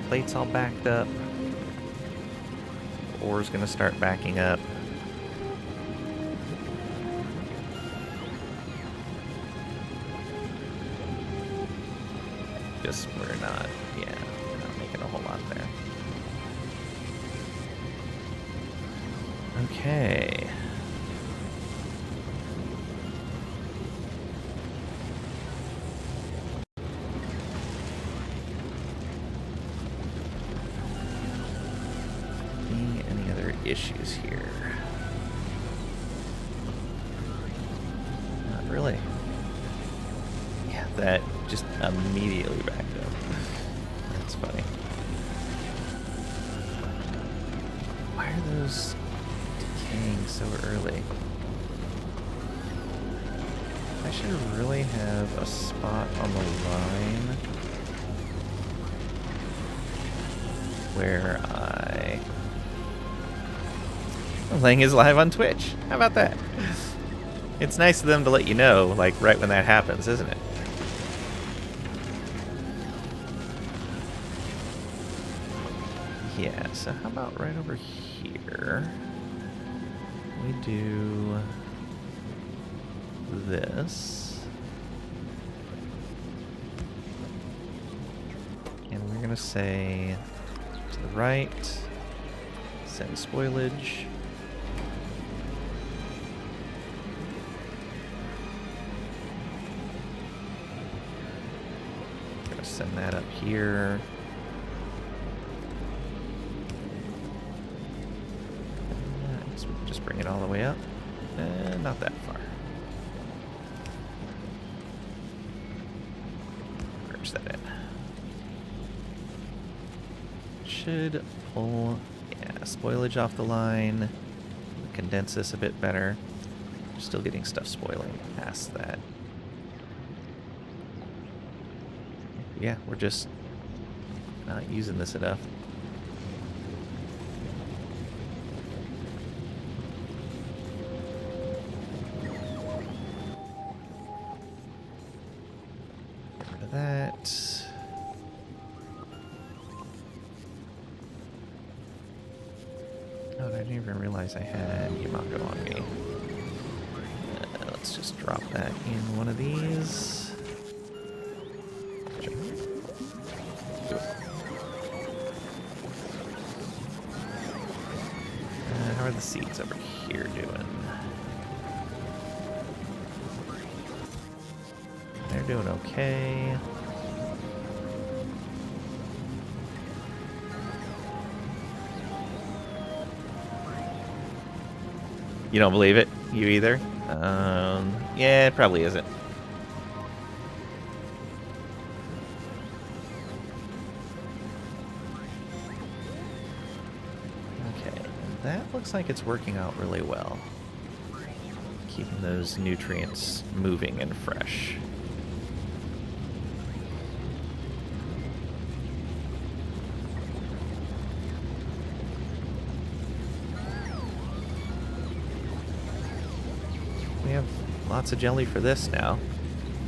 Plate's all backed up. Ore's gonna start backing up. Just we're not making a whole lot there. Okay. Issues here? Not really. Yeah, that just immediately backed up. That's funny. Why are those decaying so early? I should really have a spot on the line where Playing is live on Twitch. How about that? It's nice of them to let you know, like, right when that happens, isn't it? Yeah, so how about right over here? we do this? And we're going to say to the right, send spoilage. Going to send that up here. Just bring it all the way up. Not that far. Merge that in. Should pull, yeah, spoilage off the line. Condense this a bit better. Still getting stuff spoiling past that. Yeah, we're just not using this enough. Get rid of that. Oh, I didn't even realize I had Yamago on me. Let's just drop that in one of these. How are the seeds over here doing? They're doing okay. You don't believe it? You either? Yeah, it probably isn't. Okay, that looks like it's working out really well. Keeping those nutrients moving and fresh. We have lots of jelly for this now.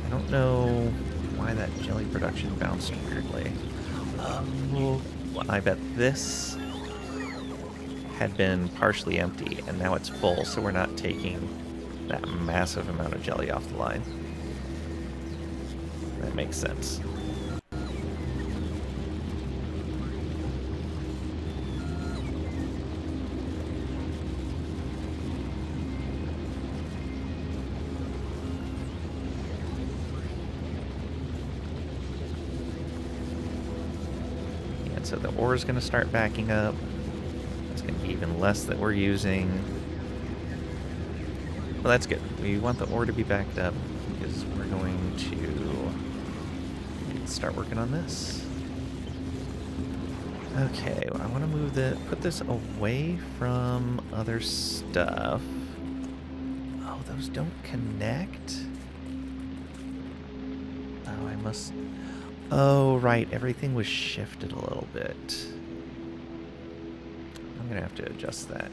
I don't know why that jelly production bounced weirdly. I bet this had been partially empty and now it's full, so we're not taking that massive amount of jelly off the line. That makes sense. So the ore is going to start backing up. It's going to be even less that we're using. Well, that's good. We want the ore to be backed up because we're going to start working on this. Okay, well, I want to put this away from other stuff. Oh, those don't connect? Oh, I must... Oh, right. Everything was shifted a little bit. I'm going to have to adjust that.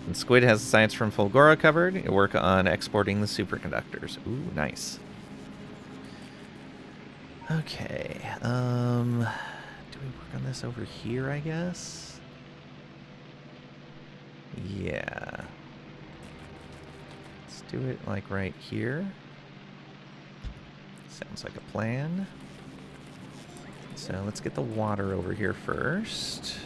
And Squid has the science from Fulgora covered. You work on exporting the superconductors. Ooh, nice. Okay. Do we work on this over here, I guess? Yeah. Let's do it like right here. Sounds like a plan. So let's get the water over here first.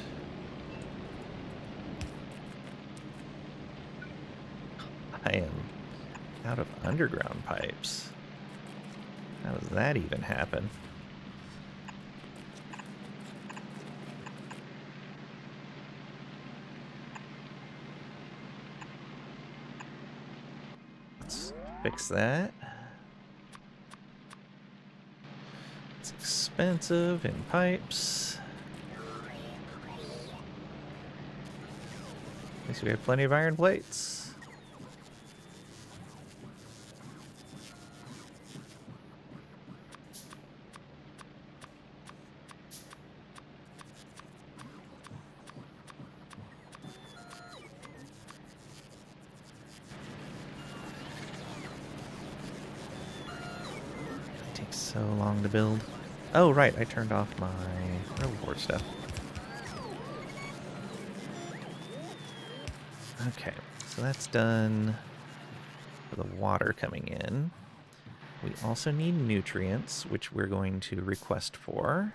I am out of underground pipes. How does that even happen? Fix that. It's expensive in pipes. At least we have plenty of iron plates. So long to build. Oh, right, I turned off my reward stuff. Okay, so that's done for the water coming in. We also need nutrients, which we're going to request for.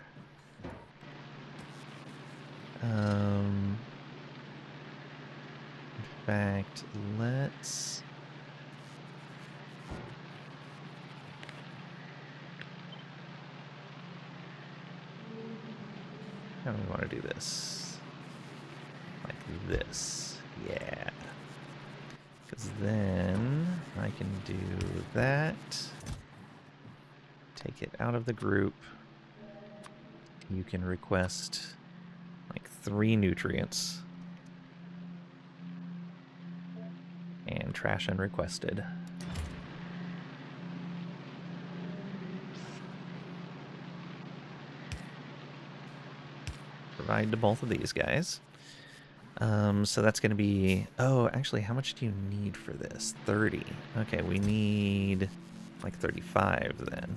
In fact, let's... How do we want to do this? Like this. Yeah. Because then I can do that. Take it out of the group. You can request like 3 nutrients. And trash unrequested. Provide to both of these guys. So that's going to be... Oh, actually, how much do you need for this? 30. Okay, we need like 35 then.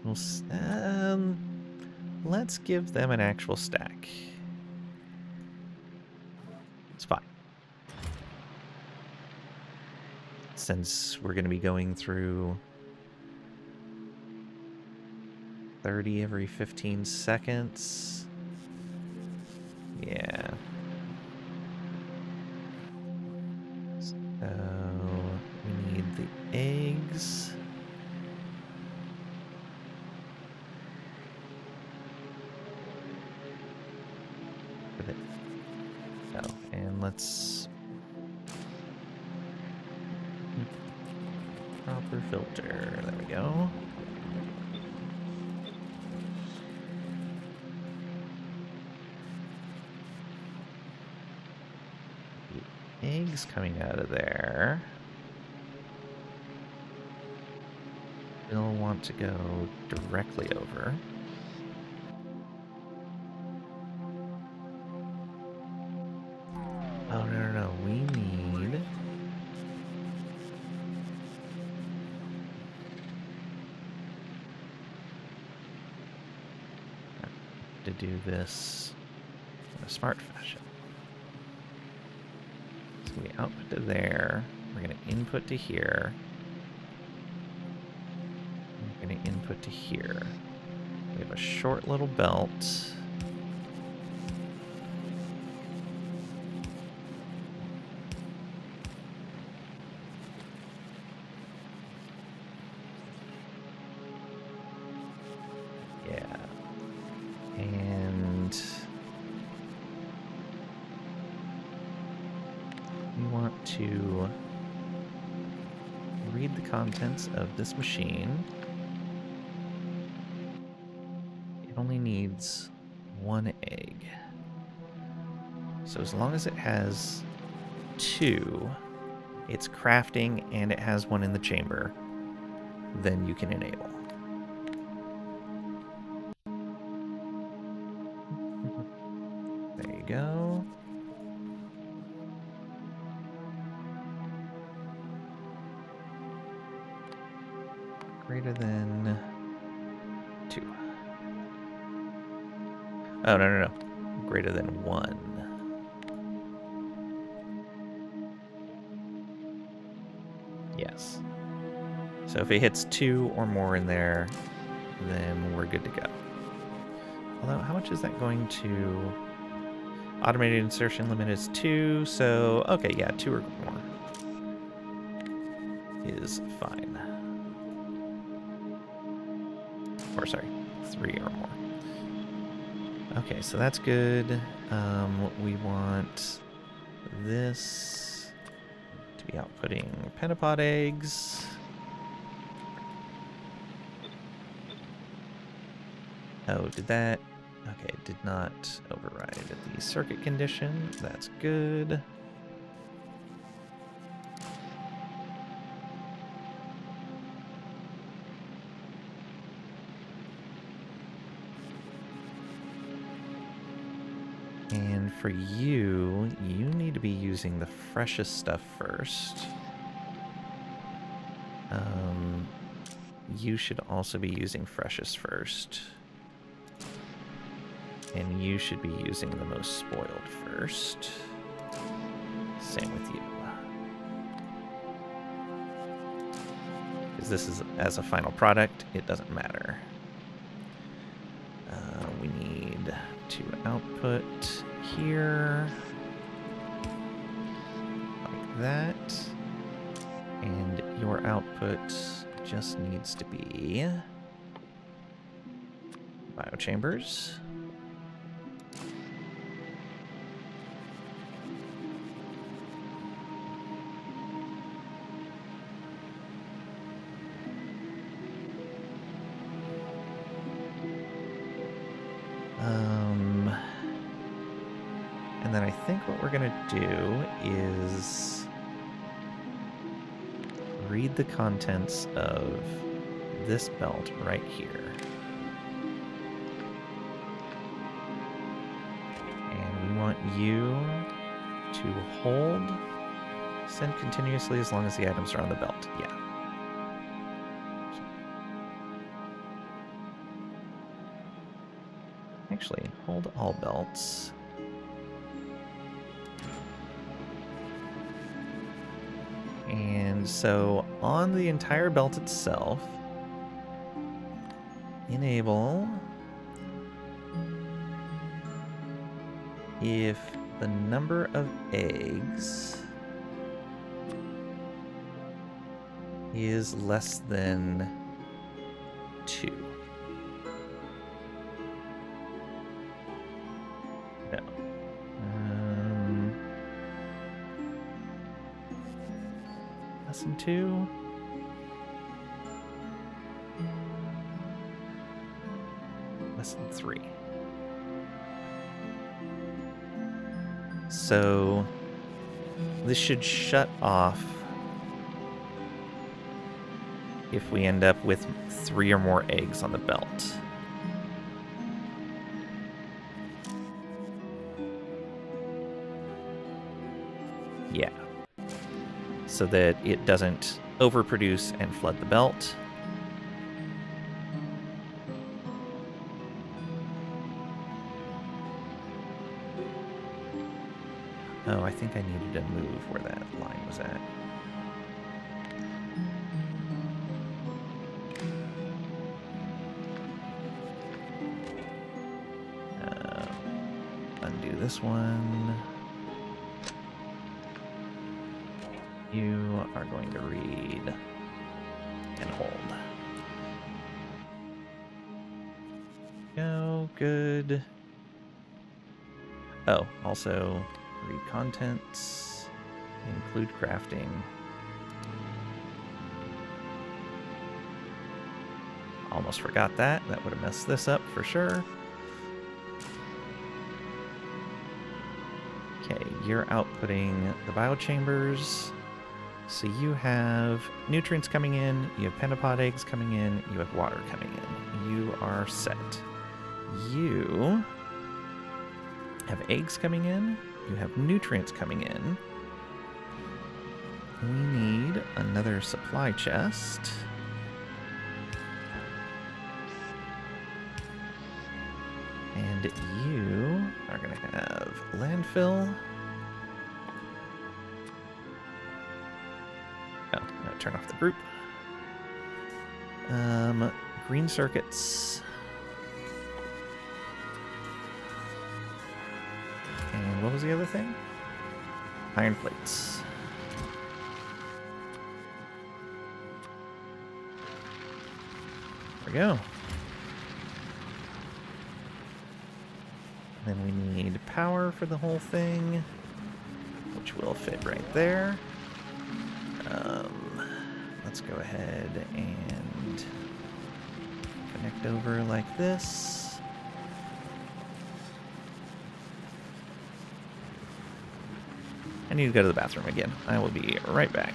We'll, let's give them an actual stack. It's fine. Since we're going to be going through 30 every 15 seconds. Yeah. So we need the eggs. Oh, and let's proper filter. There we go. Eggs coming out of there. We'll want to go directly over. Oh, no. We need... to do this in a smart fashion. So we output to there. We're going to input to here. We're going to input to here. We have a short little belt. To read the contents of this machine. It only needs 1 egg. So as long as it has 2, it's crafting and it has 1 in the chamber, then you can enable. There you go. Greater than 2. Oh, no. Greater than 1. Yes. So if it hits 2 or more in there, then we're good to go. Although, how much is that going to... Automated insertion limit is 2, so... Okay, yeah, 2 or more is fine. Or sorry, 3 or more. Okay, so that's good. We want this to be outputting pentapod eggs. Oh, did that? Okay, it did not override the circuit condition. That's good. And for you, you need to be using the freshest stuff first. You should also be using freshest first. And you should be using the most spoiled first. Same with you. Because this is, as a final product, it doesn't matter. We need to output here. Like that. And your output just needs to be biochambers. And then I think what we're gonna do is read the contents of this belt right here. And we want you to hold, send continuously as long as the items are on the belt. Yeah. Actually, hold all belts. And so on the entire belt itself, enable if the number of eggs is less than 2. No. Less than 2. Less than 3. So this should shut off if we end up with 3 or more eggs on the belt. Yeah. So that it doesn't overproduce and flood the belt. Oh, I think I needed to move where that line was at. Undo this one. You are going to read and hold. Go, good. Oh, also read contents, include crafting. Almost forgot that. That would have messed this up for sure. Okay, you're outputting the biochambers. So you have nutrients coming in, you have pentapod eggs coming in, you have water coming in. You are set. You have eggs coming in, you have nutrients coming in. We need another supply chest. And you are going to have landfill. Oh, no, turn off the group. Green circuits. And what was the other thing? Iron plates. There we go. Then we need power for the whole thing, which will fit right there. Let's go ahead and connect over like this. I need to go to the bathroom again. I will be right back.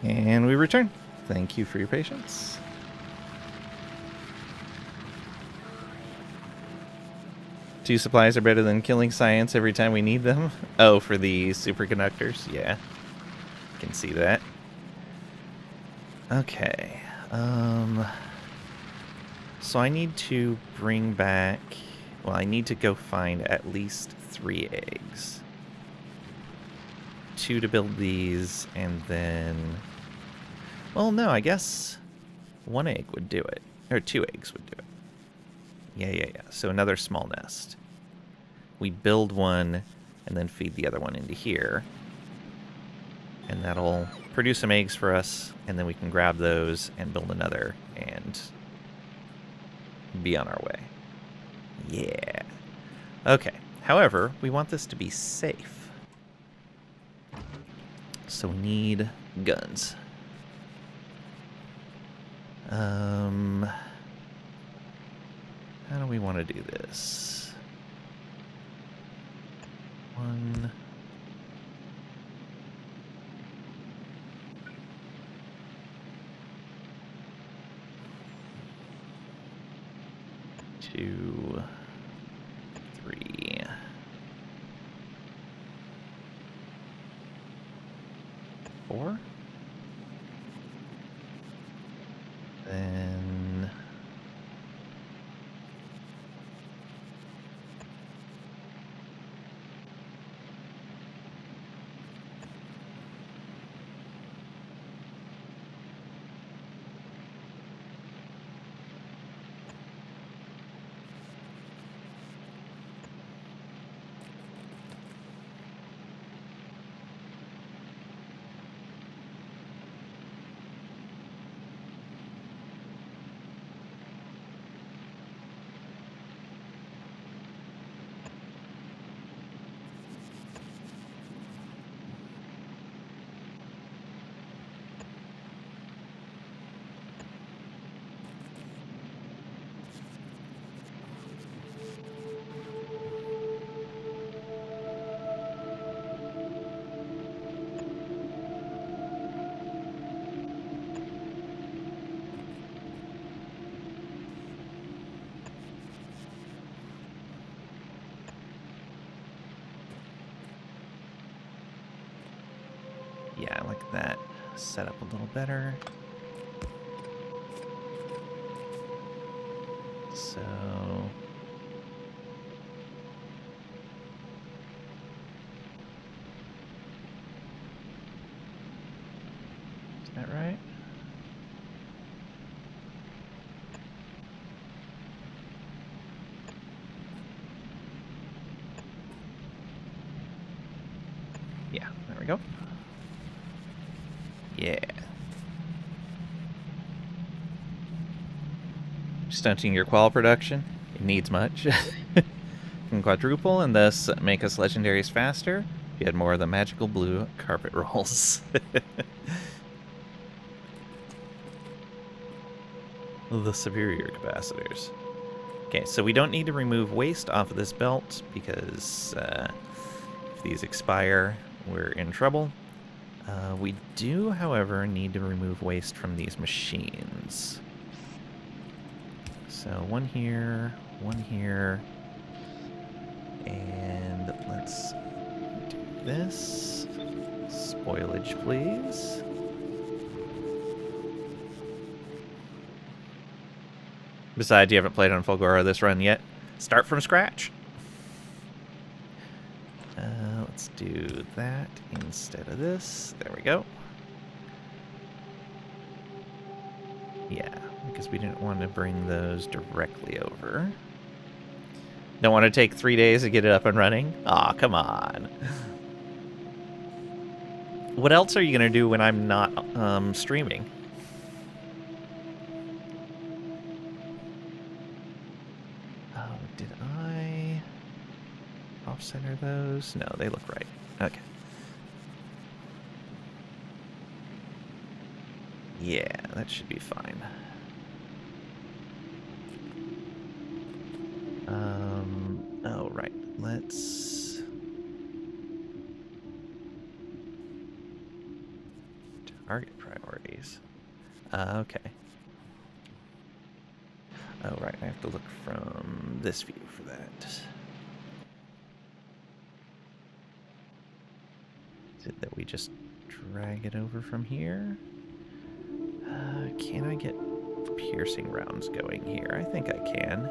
And we return. Thank you for your patience. Two supplies are better than killing science every time we need them. Oh, for the superconductors? Yeah. Can see that. Okay. So I need to bring back... Well, I need to go find at least 3 eggs. 2 to build these, and then... Well, no, I guess 1 egg would do it. Or 2 eggs would do it. Yeah. So another small nest. We build one, and then feed the other one into here. And that'll produce some eggs for us, and then we can grab those and build another, and be on our way. Yeah. Okay. However, we want this to be safe. So we need guns. How do we want to do this? 1... 2, 3, 4. Then yeah, I like that set up a little better. So is that right? Yeah, there we go. Yeah. Stunting your qual production? It needs much. Can quadruple and thus make us legendaries faster. You had more of the magical blue carpet rolls. The superior capacitors. Okay, so we don't need to remove waste off of this belt because if these expire, we're in trouble. We do, however, need to remove waste from these machines. So 1 here, 1 here, and let's do this. Spoilage, please. Besides, you haven't played on Fulgora this run yet. Start from scratch. Let's do that instead of this. There we go. Yeah, because we didn't want to bring those directly over. Don't want to take 3 days to get it up and running? Aw, come on. What else are you going to do when I'm not streaming? Oh, did I off-center those? No, they look right. Okay. Yeah, that should be fine. Oh, right. Let's... Target Priorities. Okay. Oh, right. I have to look from this view for that. Is it that we just drag it over from here? Can I get piercing rounds going here? I think I can.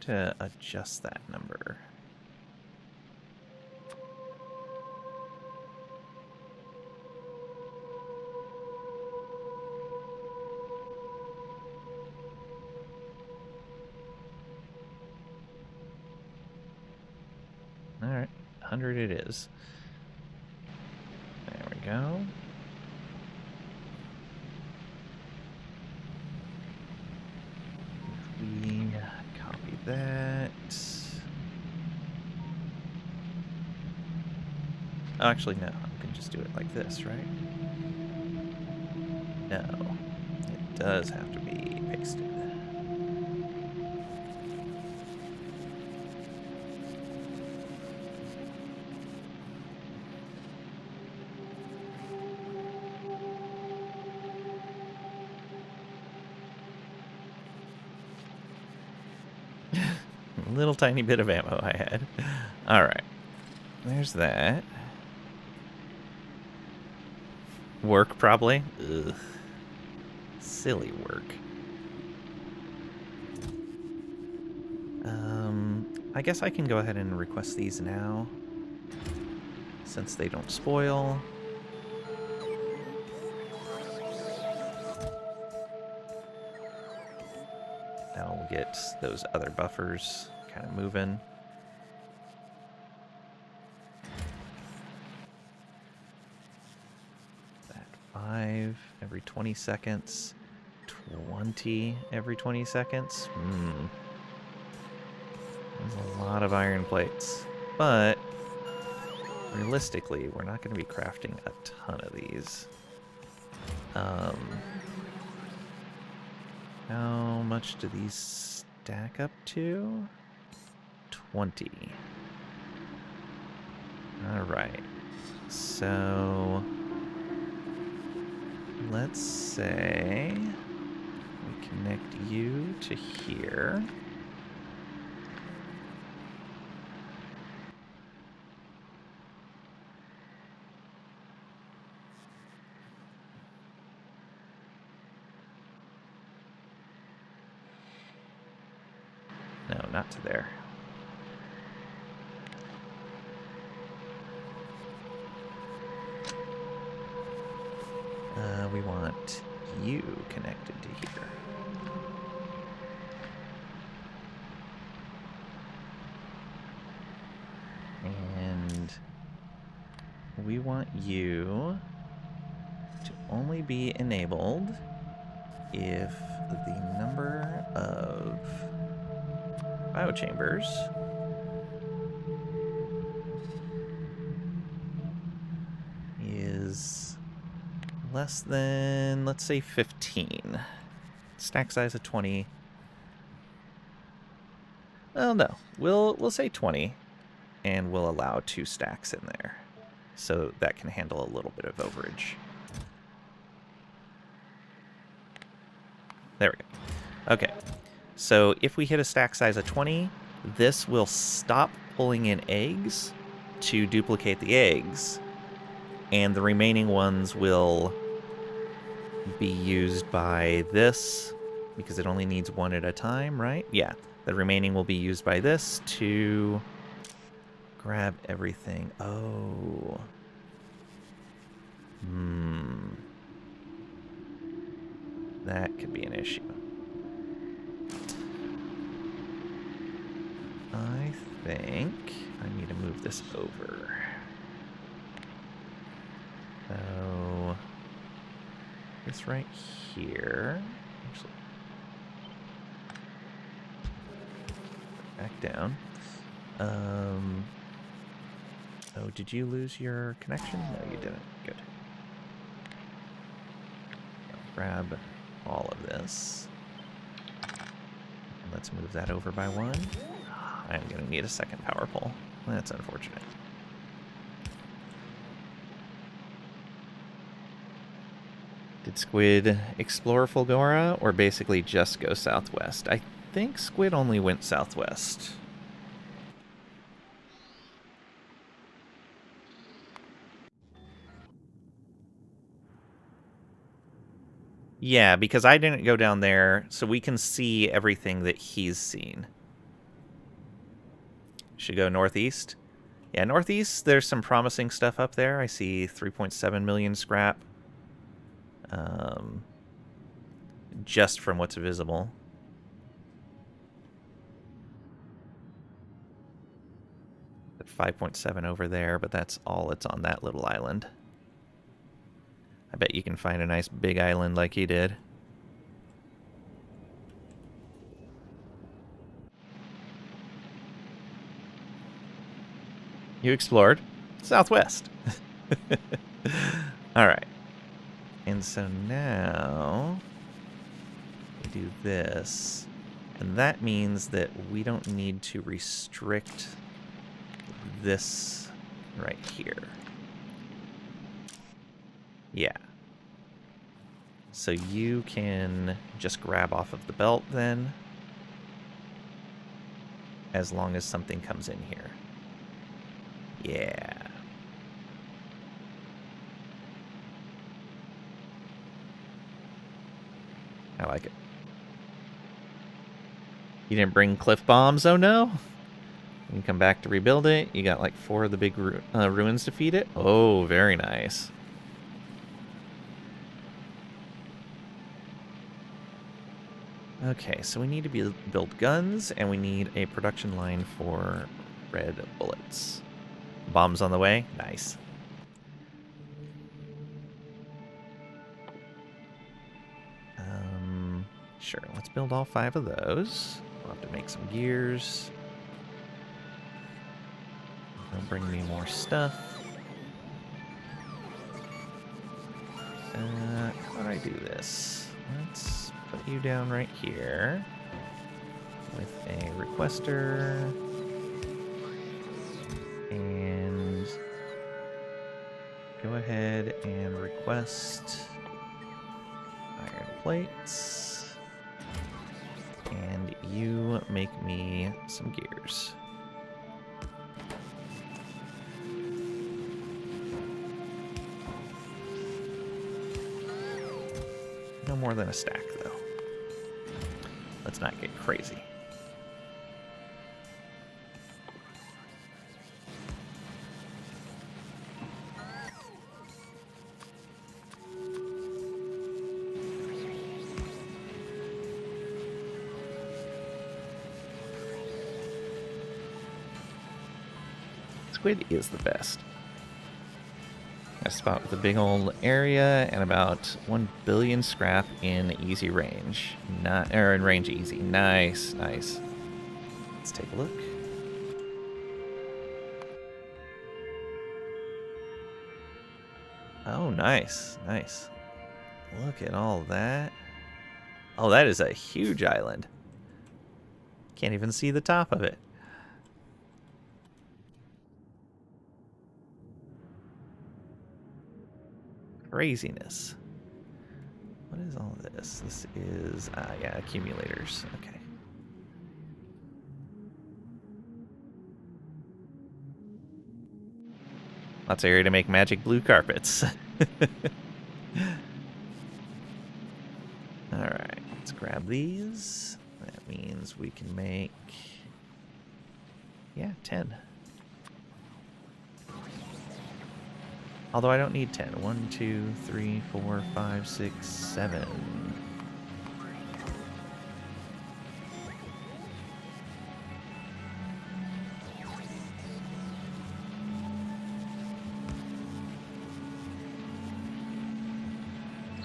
To adjust that number. All right, 100 it is. There we go. We copy that. Oh, actually, no. I can just do it like this, right? No. It does have to be pasted. Little tiny bit of ammo I had. Alright. There's that. Work, probably. Ugh. Silly work. I guess I can go ahead and request these now, since they don't spoil. That'll get those other buffers kind of moving. That 5 every 20 seconds. 20 every 20 seconds. There's a lot of iron plates. But realistically, we're not going to be crafting a ton of these. How much do these stack up to? 20. Alright. So let's say we connect you to here. No, not to there. We want you connected to here. And we want you to only be enabled if the number of biochambers is less than, let's say, 15. Stack size of 20. Well, no. We'll say 20, and we'll allow 2 stacks in there. So that can handle a little bit of overage. There we go. Okay. So if we hit a stack size of 20, this will stop pulling in eggs to duplicate the eggs, and the remaining ones will be used by this, because it only needs 1 at a time, right? Yeah. The remaining will be used by this to grab everything. Oh. That could be an issue. I think I need to move this over. So this right here. Actually, back down. Oh, did you lose your connection? No, you didn't. Good. Grab all of this. Let's move that over by one. I'm going to need a second power pole. That's unfortunate. Did Squid explore Fulgora or basically just go southwest? I think Squid only went southwest. Yeah, because I didn't go down there, so we can see everything that he's seen. Should go northeast. Yeah, northeast, there's some promising stuff up there. I see 3.7 million scrap. Just from what's visible. At 5.7 over there, but that's all it's on that little island. I bet you can find a nice big island like he did. You explored southwest. All right. And so now we do this. And that means that we don't need to restrict this right here. Yeah. So you can just grab off of the belt then, as long as something comes in here. Yeah. I like it. You didn't bring cliff bombs? Oh no. You come back to rebuild it. You got like 4 of the big ruins to feed it. Oh, very nice. Okay, so we need to build guns, and we need a production line for red bullets. Bombs on the way? Nice. Sure, let's build all 5 of those. We'll have to make some gears. They'll bring me more stuff. How do I do this? Let's put you down right here with a requester. And go ahead and request iron plates. And you make me some gears. No more than a stack, though. Let's not get crazy. Squid is the best. A spot with a big old area and about 1 billion scrap in easy range. In range easy. Nice, nice. Let's take a look. Oh, nice, nice. Look at all that. Oh, that is a huge island. Can't even see the top of it. Craziness. What is all this? This is, yeah, accumulators. Okay. Lots of area to make magic blue carpets. Alright, let's grab these. That means we can make, yeah, 10. Although I don't need 10. 1, 2, 3, 4, 5, 6, 7.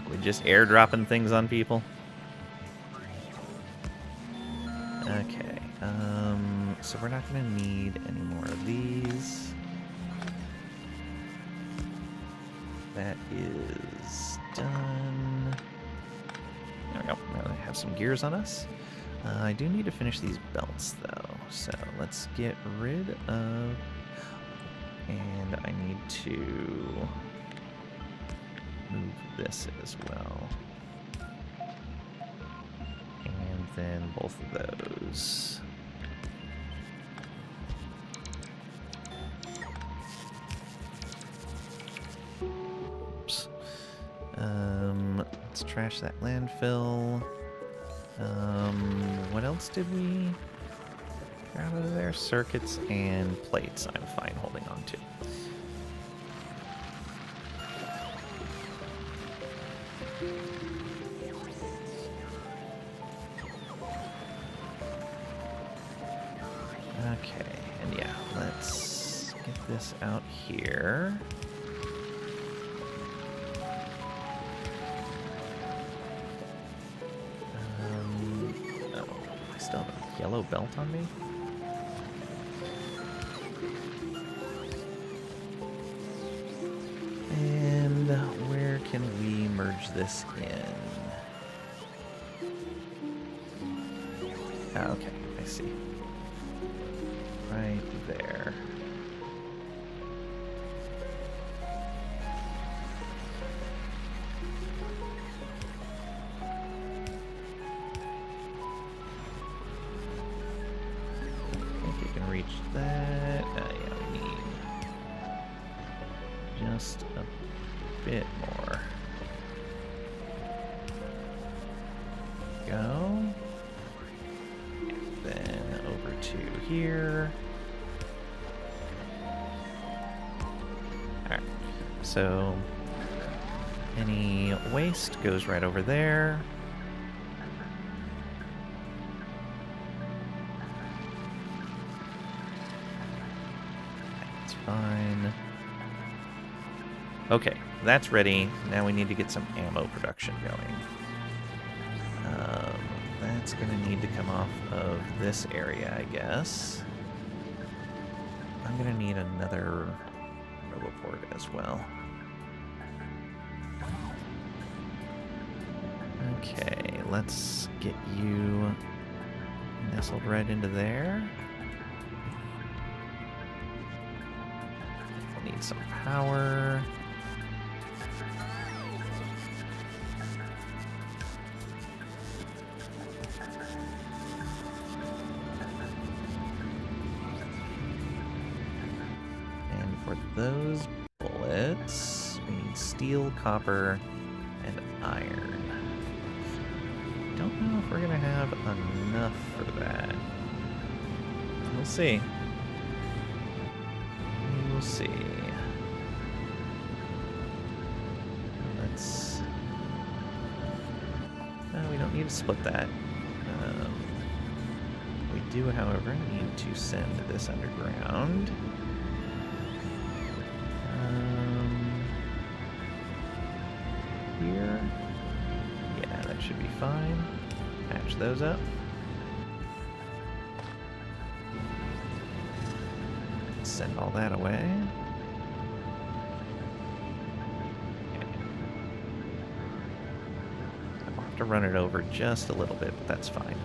We're just airdropping things on people. Okay. So we're not going to need any more of these. That is done. There we go. Now they have some gears on us. I do need to finish these belts, though. So let's get rid of... And I need to move this as well. And then both of those. Oops. Let's trash that landfill. What else did we get out of there? Circuits and plates I'm fine holding on to. Okay, and yeah, let's get this out here. Oh, I still have a yellow belt on me? And where can we merge this in? Ah, okay, I see. Right there. I think you can reach that. Yeah, we need just a bit more. Go. Then over to here. Alright, so any waste goes right over there. That's fine. Okay, that's ready. Now we need to get some ammo production going. That's going to need to come off of this area, I guess. I'm going to need another Roboport as well. Okay, let's get you nestled right into there. We'll need some power. Those bullets, we need steel, copper, and iron. Don't know if we're gonna have enough for that. We'll see. We will see. Let's... No, we don't need to split that. We do, however, need to send this underground. Here. Yeah, that should be fine. Patch those up. Send all that away. Okay. I'll have to run it over just a little bit, but that's fine.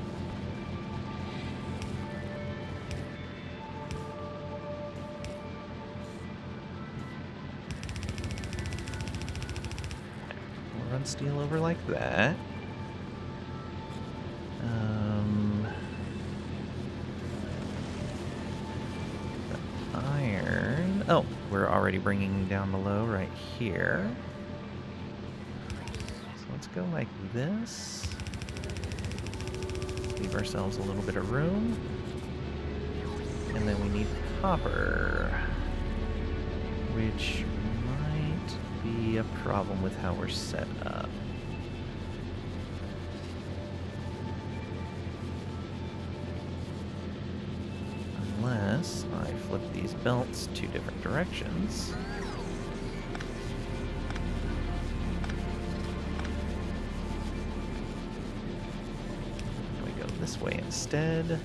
Run steel over like that. The iron. Oh, we're already bringing down below right here. So let's go like this. Leave ourselves a little bit of room. And then we need copper, which be a problem with how we're set up. Unless I flip these belts 2 different directions. We go this way instead.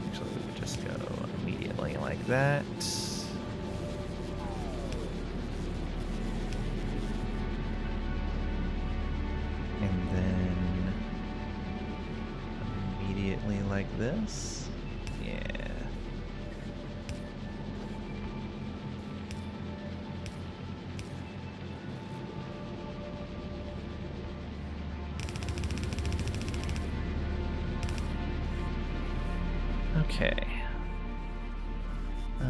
Actually, we would just go immediately like that. slightly like this. Yeah. Okay. So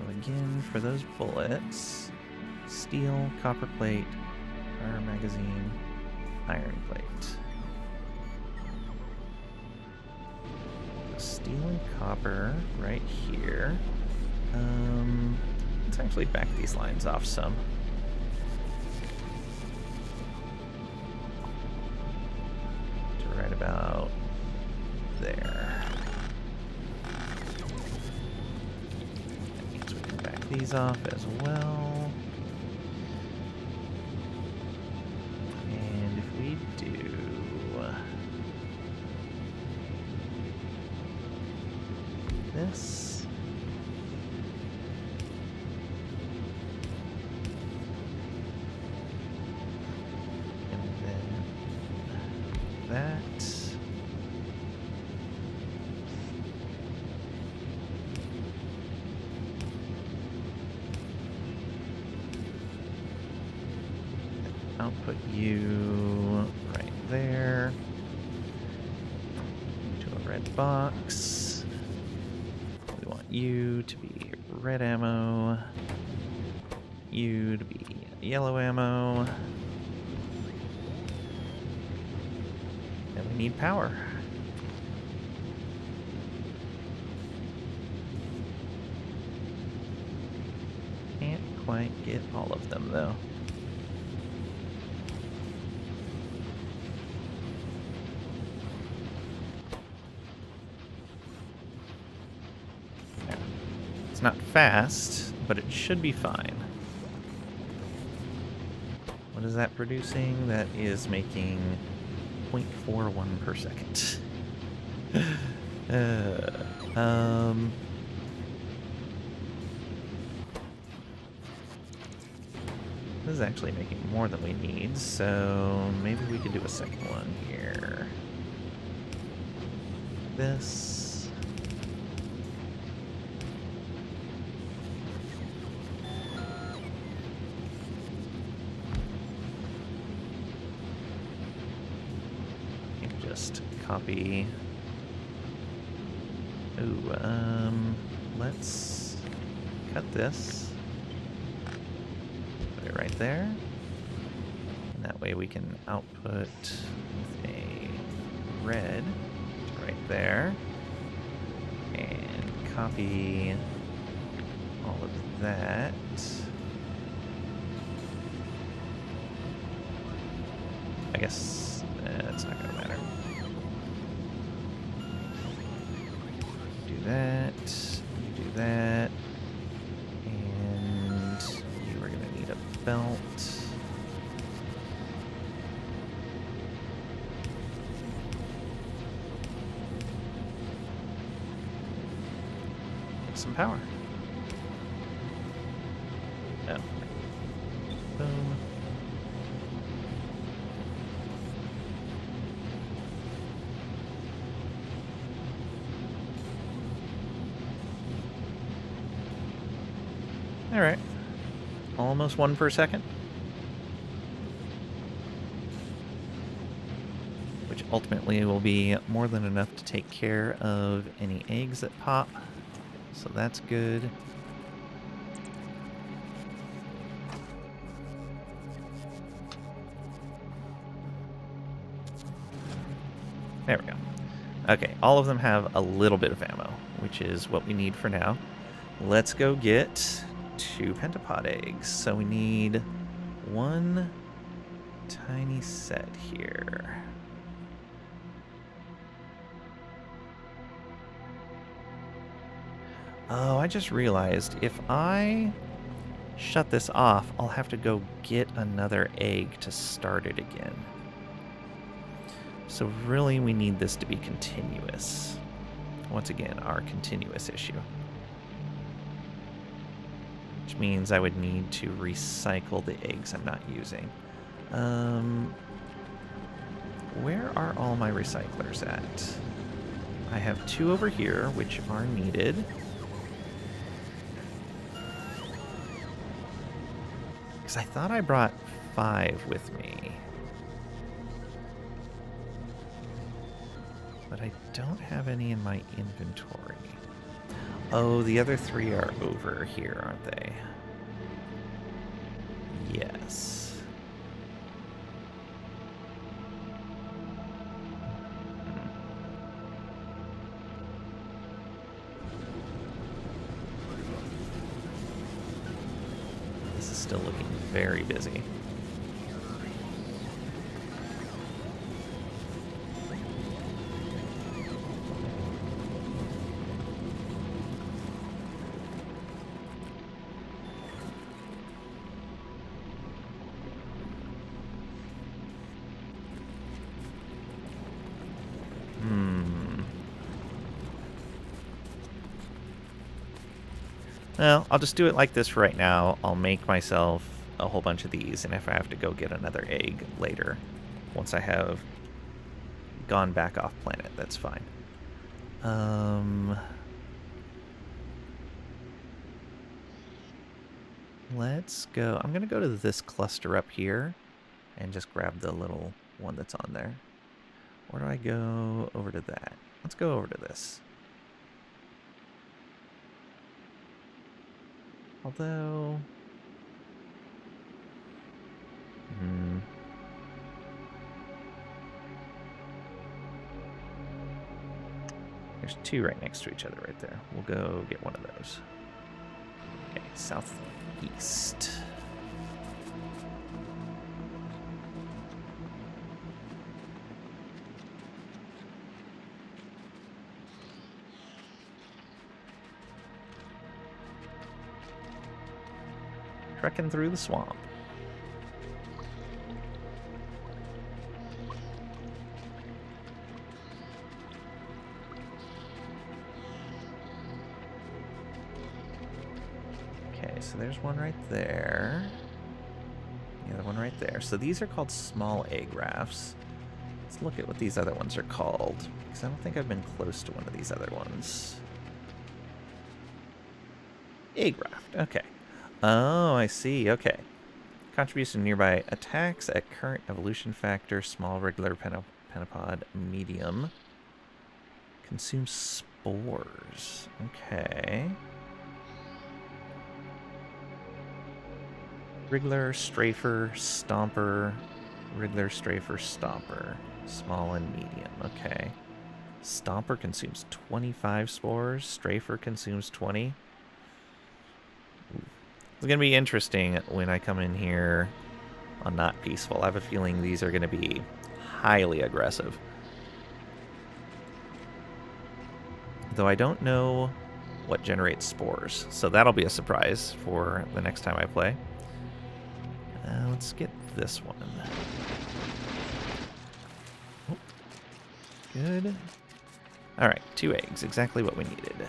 again, for those bullets, steel, copper plate, fire magazine, iron plate. Steel and copper right here. Let's actually back these lines off some. To right about there. That means we can back these off as well. And if we do this, and then that. Output you right there into a red box. We want you to be red ammo, you to be yellow ammo, and we need power. Can't quite get all of them though. It's not fast, but it should be fine. What is that producing? That is making 0.41 per second. This is actually making more than we need, so maybe we could do a second one here. This. Just copy. Ooh, let's cut this. Put it right there. And that way we can output with a red right there. And copy all of that. I guess it's not going to matter. That, you do that, and you are going to need a belt. Make some power. Oh. Boom. Alright. Almost 1 per second. Which ultimately will be more than enough to take care of any eggs that pop. So that's good. There we go. Okay, all of them have a little bit of ammo, which is what we need for now. Let's go get 2 pentapod eggs. So we need 1 tiny set here. Oh, I just realized if I shut this off, I'll have to go get another egg to start it again. So really we need this to be continuous. Once again, our continuous issue. Which means I would need to recycle the eggs I'm not using. Where are all my recyclers at? I have 2 over here, which are needed. Because I thought I brought 5 with me. But I don't have any in my inventory. Oh, the other 3 are over here, aren't they? Yes. This is still looking very busy. Well, I'll just do it like this for right now. I'll make myself a whole bunch of these, and if I have to go get another egg later, once I have gone back off planet, that's fine. Let's go. I'm going to go to this cluster up here and just grab the little one that's on there. Or do I go over to that? Let's go over to this. Although... There's 2 right next to each other right there. We'll go get one of those. Okay, southeast. Trekking through the swamp. Okay, so there's one right there. The other one right there. So these are called small egg rafts. Let's look at what these other ones are called, because I don't think I've been close to one of these other ones. Egg raft, okay. Oh, I see. Okay. Contribution to nearby attacks at current evolution factor, small, regular, pentapod, medium. Consume spores. Okay. Wriggler, strafer, stomper. Wriggler, strafer, stomper. Small and medium. Okay. Stomper consumes 25 spores. Strafer consumes 20. It's going to be interesting when I come in here on Not Peaceful. I have a feeling these are going to be highly aggressive. Though I don't know what generates spores, so that'll be a surprise for the next time I play. Let's get this one. Oh, good. Alright, 2 eggs, exactly what we needed.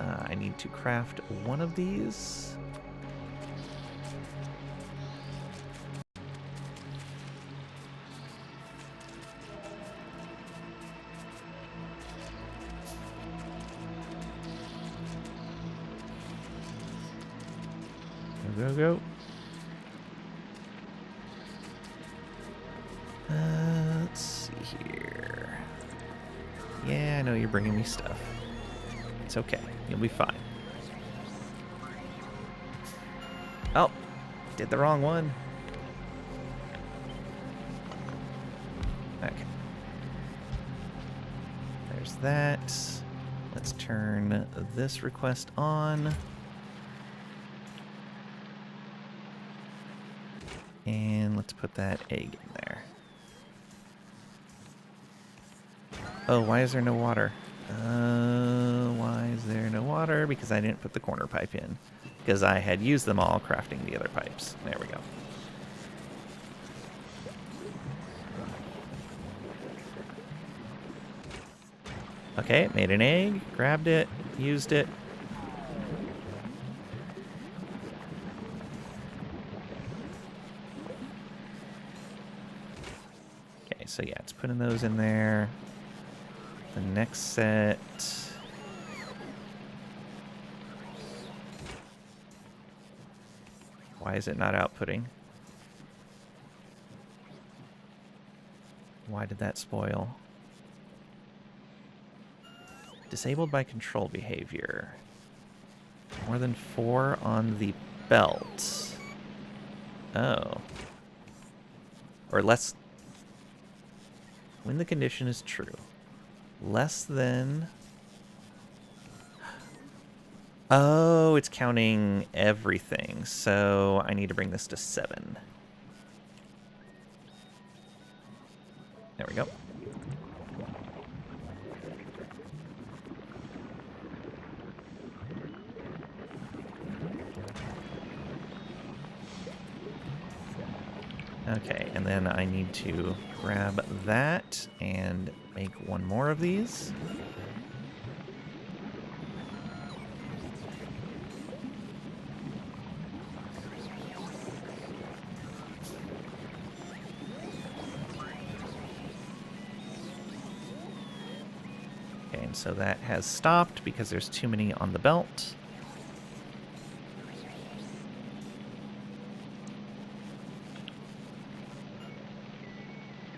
I need to craft one of these. Go. Let's see here. Yeah, I know you're bringing me stuff. It's okay. You'll be fine. Oh, did the wrong one. Okay. There's that. Let's turn this request on. And let's put that egg in there. Oh, why is there no water? Why is there no water? Because I didn't put the corner pipe in. Because I had used them all crafting the other pipes. There we go. Okay, made an egg, grabbed it, used it. so yeah, it's putting those in there. The next set... Why is it not outputting? Why did that spoil? Disabled by control behavior. More than 4 on the belt. Oh. Or less... When the condition is true. Less than... Oh, it's counting everything. So I need to bring this to 7. There we go. Okay, and then I need to grab that and make one more of these. Okay, and so that has stopped because there's too many on the belt.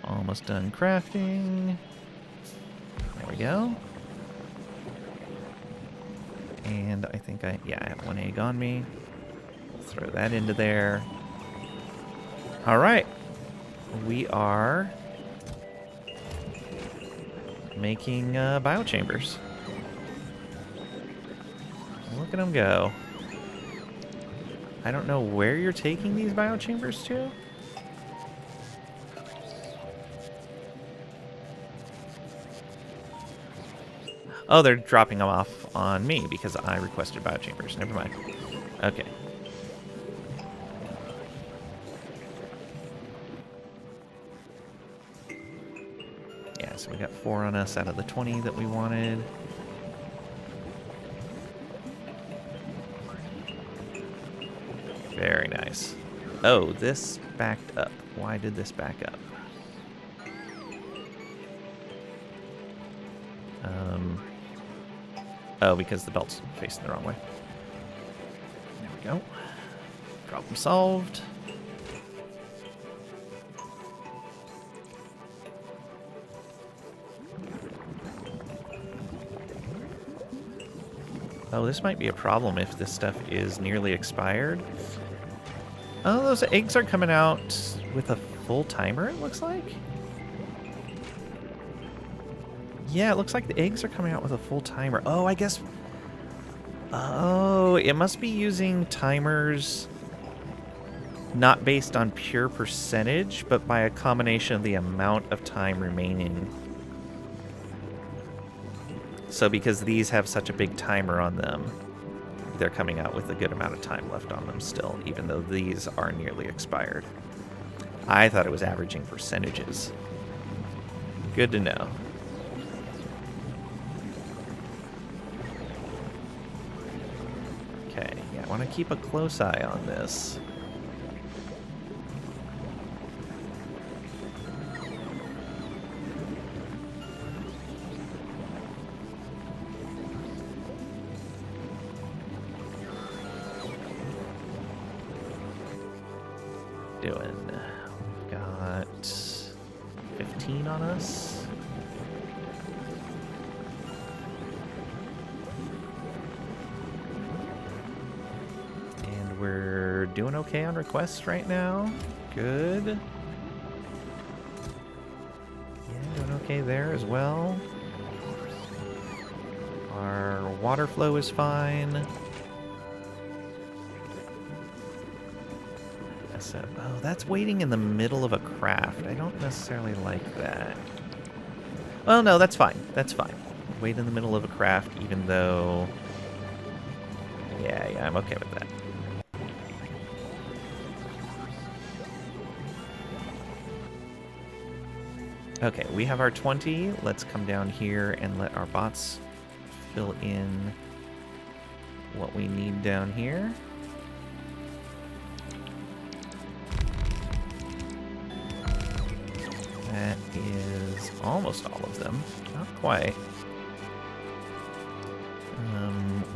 Almost done crafting. There we go. And I think I have 1 egg on me. We'll throw that into there. All right. We are making biochambers. Look at them go. I don't know where you're taking these biochambers to. Oh, they're dropping them off on me because I requested biochambers. Never mind. Okay. Yeah, so we got 4 on us out of the 20 that we wanted. Very nice. Oh, this backed up. Why did this back up? Oh, because the belt's facing the wrong way. There we go. Problem solved. Oh, this might be a problem if this stuff is nearly expired. Oh, those eggs are coming out with a full timer, it looks like. Yeah, it looks like the eggs are coming out with a full timer. Oh, I guess... Oh, it must be using timers not based on pure percentage, but by a combination of the amount of time remaining. So because these have such a big timer on them, they're coming out with a good amount of time left on them still, even though these are nearly expired. I thought it was averaging percentages. Good to know. Okay, yeah, I want to keep a close eye on this. Doing. We've got 15 on us. And we're doing okay on requests right now. Good. Yeah, doing okay there as well. Our water flow is fine. So, oh, that's waiting in the middle of a craft. I don't necessarily like that. Well, no, that's fine. That's fine. Wait in the middle of a craft, even though... Yeah, I'm okay with that. Okay, we have our 20. Let's come down here and let our bots fill in what we need down here. That is almost all of them. Not quite.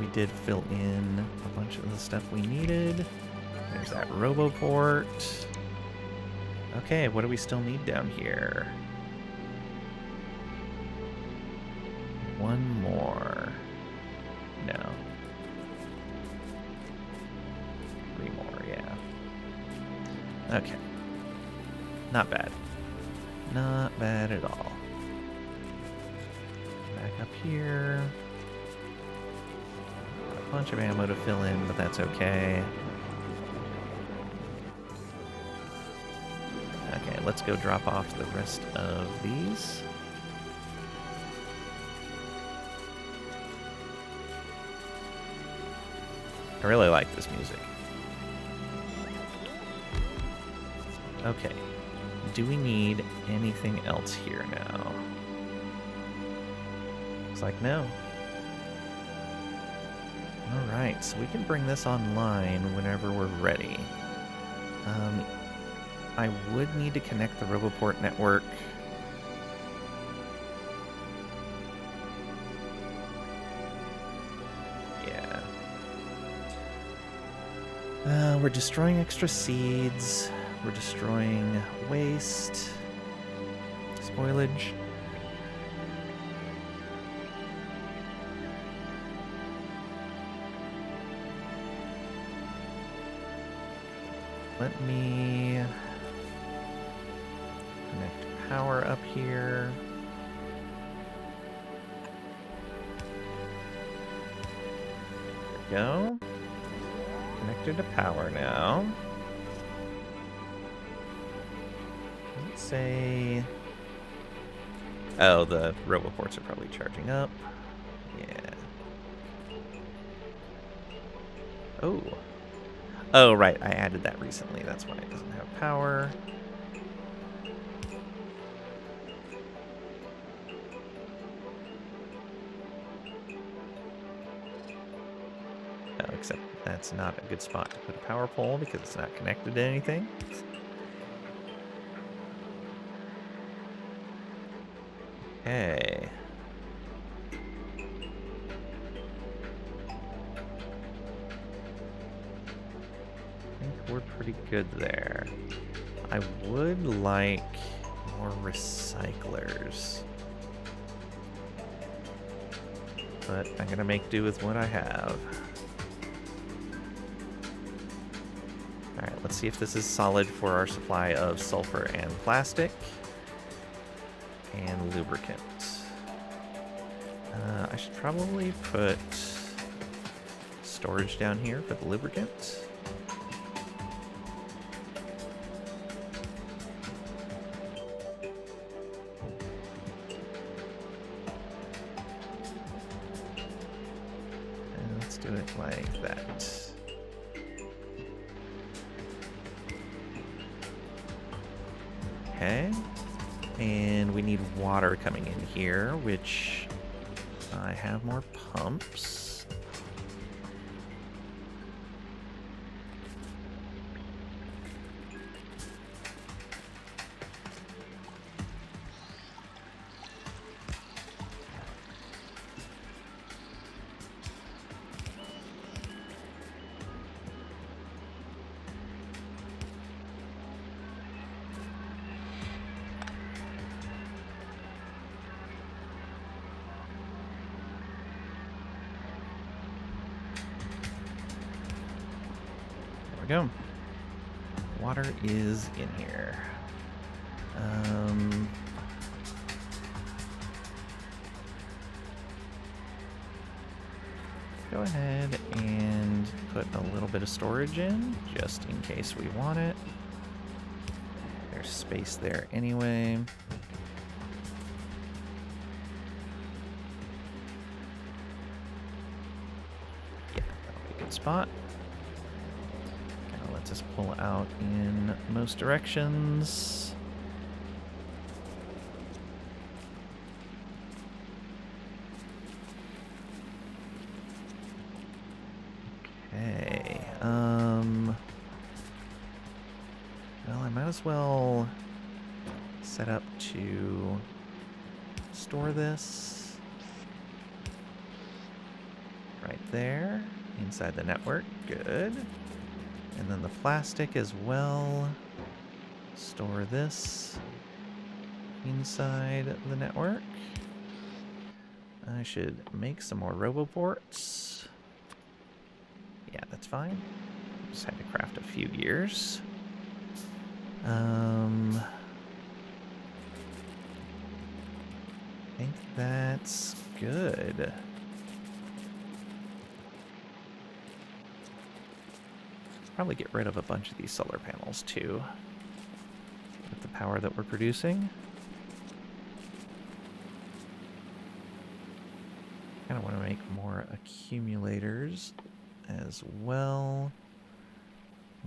We did fill in a bunch of the stuff we needed. There's that Roboport. Okay, what do we still need down here? One more. No. 3 more, yeah. Okay. Not bad. Not bad at all. Back up here. Got a bunch of ammo to fill in, but that's okay. Okay, let's go drop off the rest of these. I really like this music. Okay. Do we need anything else here now? Looks like no. Alright, so we can bring this online whenever we're ready. I would need to connect the Roboport network. Yeah. We're destroying extra seeds. We're destroying waste. Spoilage. Let me connect power up here. There we go. Connected to power now. Let's say... Oh, the Roboports are probably charging up. Yeah. Oh. Oh, right. I added that recently. That's why it doesn't have power. Oh, except that's not a good spot to put a power pole because it's not connected to anything. Okay. I think we're pretty good there. I would like more recyclers. But I'm gonna make do with what I have. Alright, let's see if this is solid for our supply of sulfur and plastic. And lubricant. I should probably put storage down here for the lubricant. And let's do it like that. Okay. And we need water coming in here, which I have more pumps. Go. Water is in here. Go ahead and put a little bit of storage in, just in case we want it. There's space there anyway. Yeah, that'll be a good spot. Just pull out in most directions. Okay. Well, I might as well set up to store this right there inside the network. Good. And then the plastic as well. Store this inside the network. I should make some more roboports. Yeah, that's fine. Just had to craft a few gears. I think that's good. Probably get rid of a bunch of these solar panels too, with the power that we're producing. Kind of want to make more accumulators as well.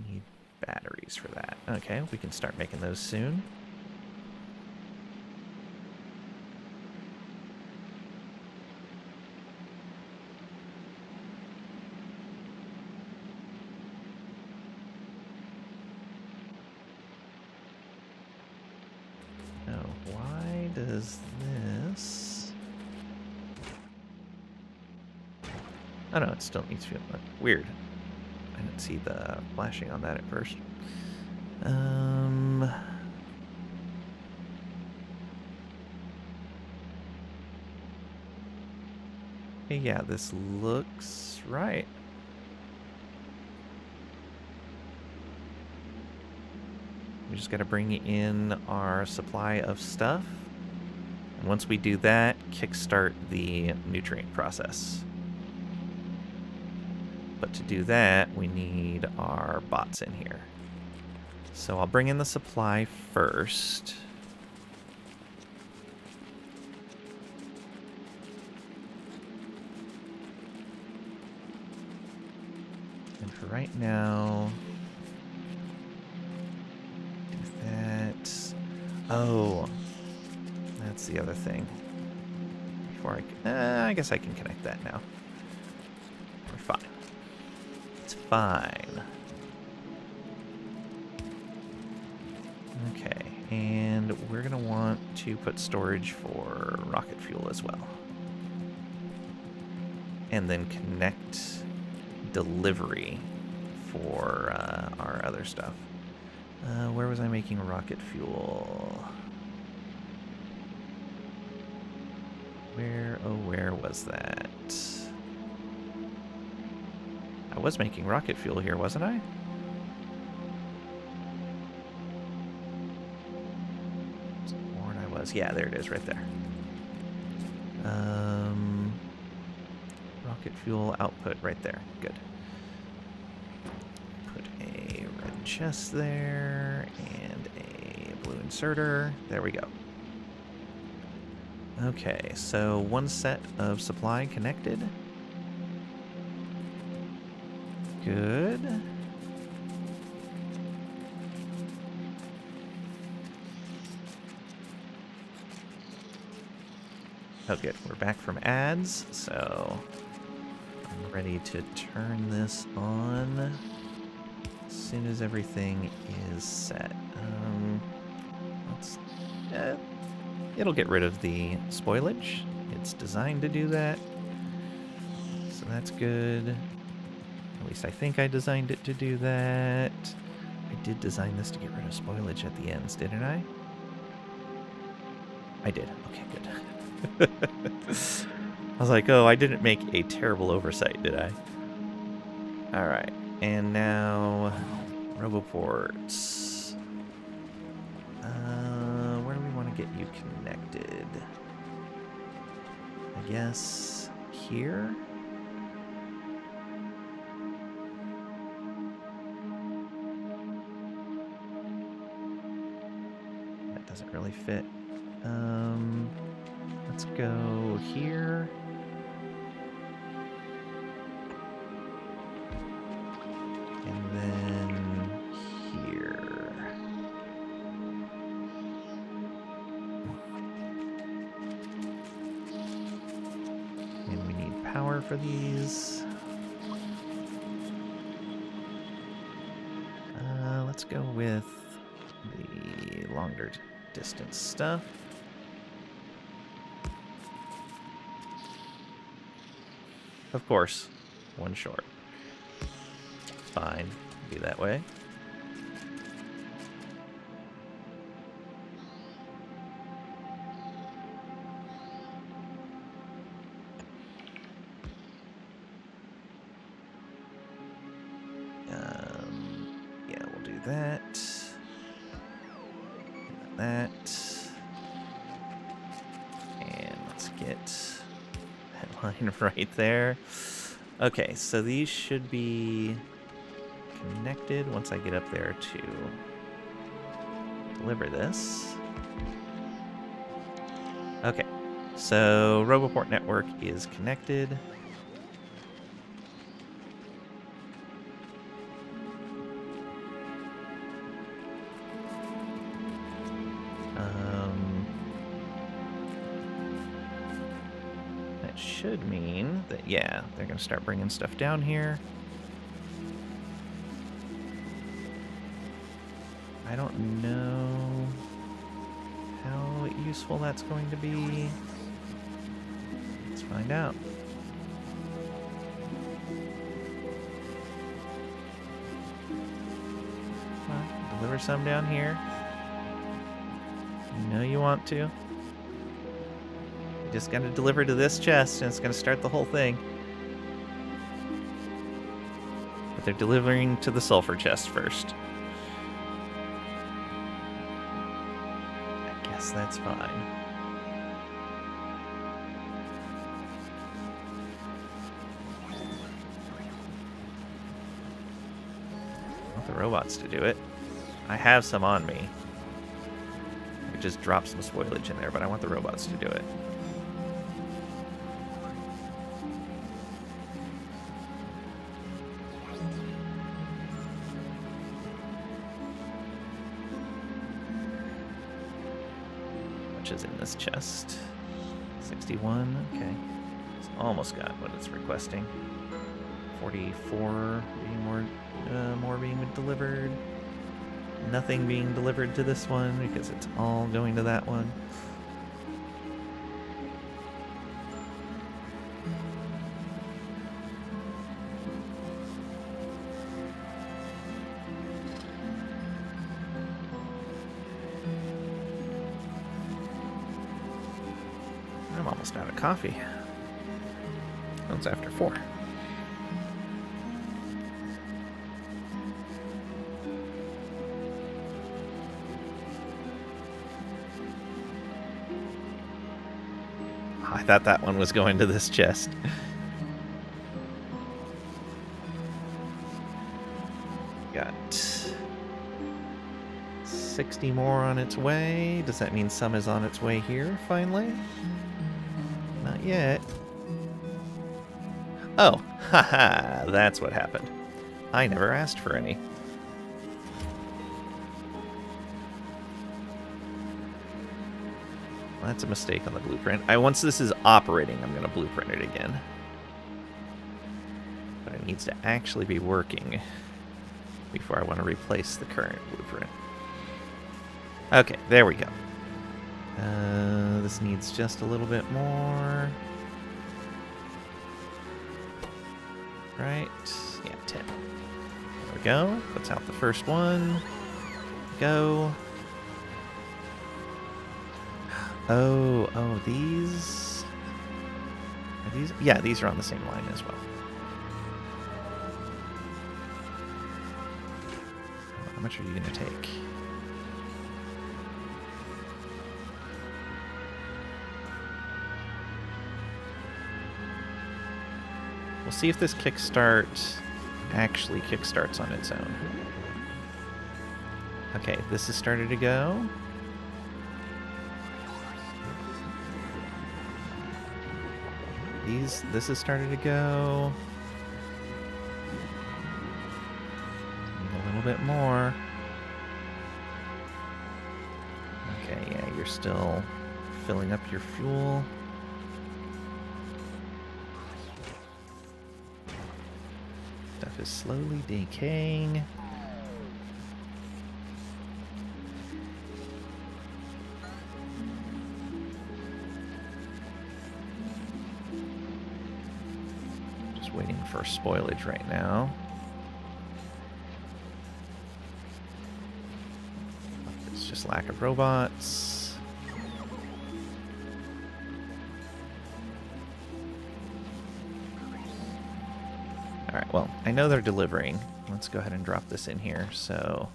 Need batteries for that. Okay, we can start making those soon. Oh, why does this... Oh no, it still needs fuel. Weird. I didn't see the flashing on that at first. Hey, yeah, this looks right. We just got to bring in our supply of stuff. And once we do that, kickstart the nutrient process. But to do that, we need our bots in here. So I'll bring in the supply first. And for right now, do that. Oh, that's the other thing. Before I guess I can connect that now. We're fine. It's fine. Okay, and we're gonna want to put storage for rocket fuel as well. And then connect delivery for our other stuff. Where was I making rocket fuel? Where was that? I was making rocket fuel here, wasn't I? Born I was. Yeah, there it is, right there. Rocket fuel output right there. Good. Put a red chest there and a blue inserter. There we go. Okay, so one set of supply connected. Good. Oh, good. We're back from ads, so I'm ready to turn this on as soon as everything is set. It'll get rid of the spoilage. It's designed to do that, so that's good. At least I think I designed it to do that. I did design this to get rid of spoilage at the ends, didn't I? I did. Okay, good. I was like, oh, I didn't make a terrible oversight, did I? Alright, and now roboports. Where do we want to get you connected? I guess here? That doesn't really fit. Let's go here. And then here. And we need power for these. Let's go with the longer distance stuff. Of course, one short. Fine, be that way. Yeah, we'll do that. That. And let's get that line right there. Okay, so these should be connected once I get up there to deliver this. Okay, so Roboport network is connected. That should mean that, yeah, they're going to start bringing stuff down here. I don't know how useful that's going to be. Let's find out. Well, deliver some down here. You know you want to. You just gotta deliver to this chest and it's gonna start the whole thing. But they're delivering to the sulfur chest first. I guess that's fine. I want the robots to do it. I have some on me. I just drop some spoilage in there, but I want the robots to do it. Which is in this chest? 61, okay. It's almost got what it's requesting. 44 being more being delivered. Nothing being delivered to this one because it's all going to that one. I'm almost out of coffee. Oh, it's after 4. I thought that one was going to this chest. Got 60 more on its way. Does that mean some is on its way here, finally? Not yet. Oh, haha, that's what happened. I never asked for any. That's a mistake on the blueprint. Once this is operating, I'm going to blueprint it again. But it needs to actually be working before I want to replace the current blueprint. Okay, there we go. This needs just a little bit more. Right? Yeah, 10. There we go. Puts out the first one. Go. Oh, these... Are these? Yeah, these are on the same line as well. How much are you going to take? We'll see if this kickstart actually kickstarts on its own. Okay, this has started to go. This has started to go. A little bit more. Okay, yeah, you're still filling up your fuel. Stuff is slowly decaying. waiting for spoilage right now. It's just lack of robots. Alright, well, I know they're delivering. Let's go ahead and drop this in here so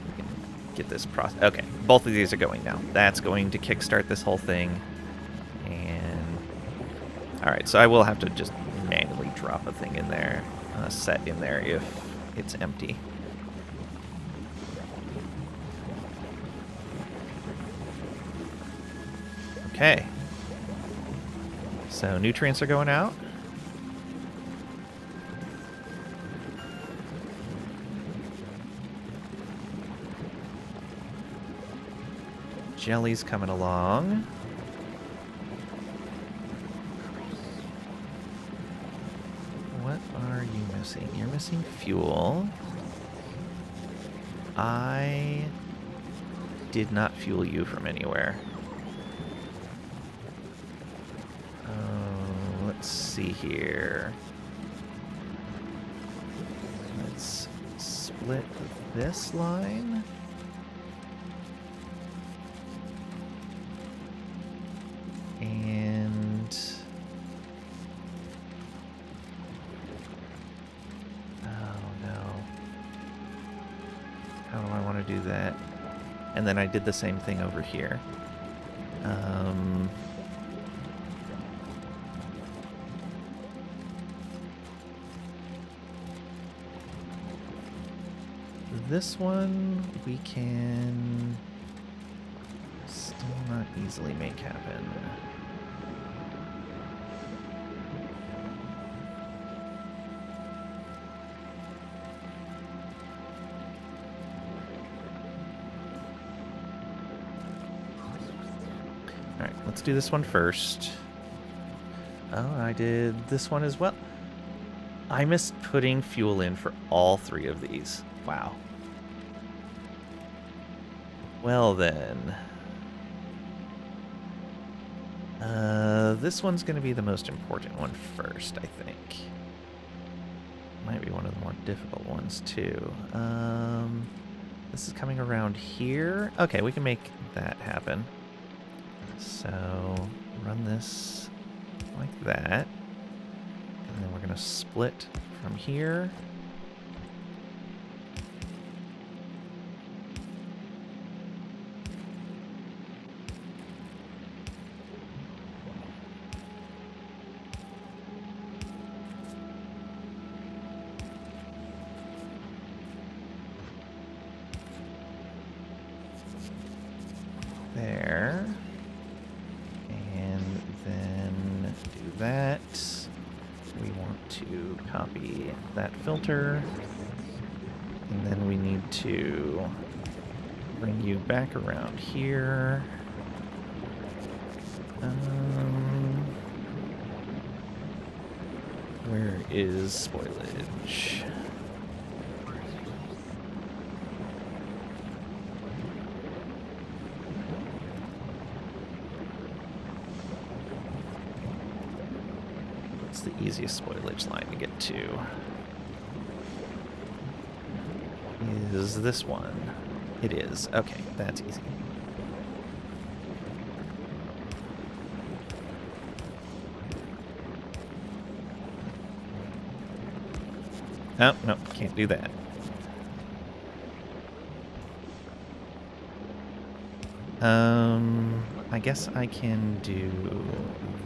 we can get this process. Okay, both of these are going now. That's going to kickstart this whole thing. And alright, so I will have to just manually drop a thing in there, set in there if it's empty. Okay. So nutrients are going out. Jelly's coming along. What are you missing? You're missing fuel. I did not fuel you from anywhere. Let's see here. Let's split this line. And oh no. How do I want to do that? And then I did the same thing over here. This one we can still not easily make happen. Alright, let's do this one first. Oh, I did this one as well. I missed putting fuel in for all three of these. Wow. Well then. This one's going to be the most important one first, I think. Might be one of the more difficult ones, too. This is coming around here. Okay, we can make that happen. So, run this like that. And then we're going to split from here. There. And then do that. We want to copy that filter. And then we need to bring you back around here. Where is spoilage? What's the easiest spoilage line to get to? Is this one? It is. Okay, that's easy. Oh, no, can't do that. I guess I can do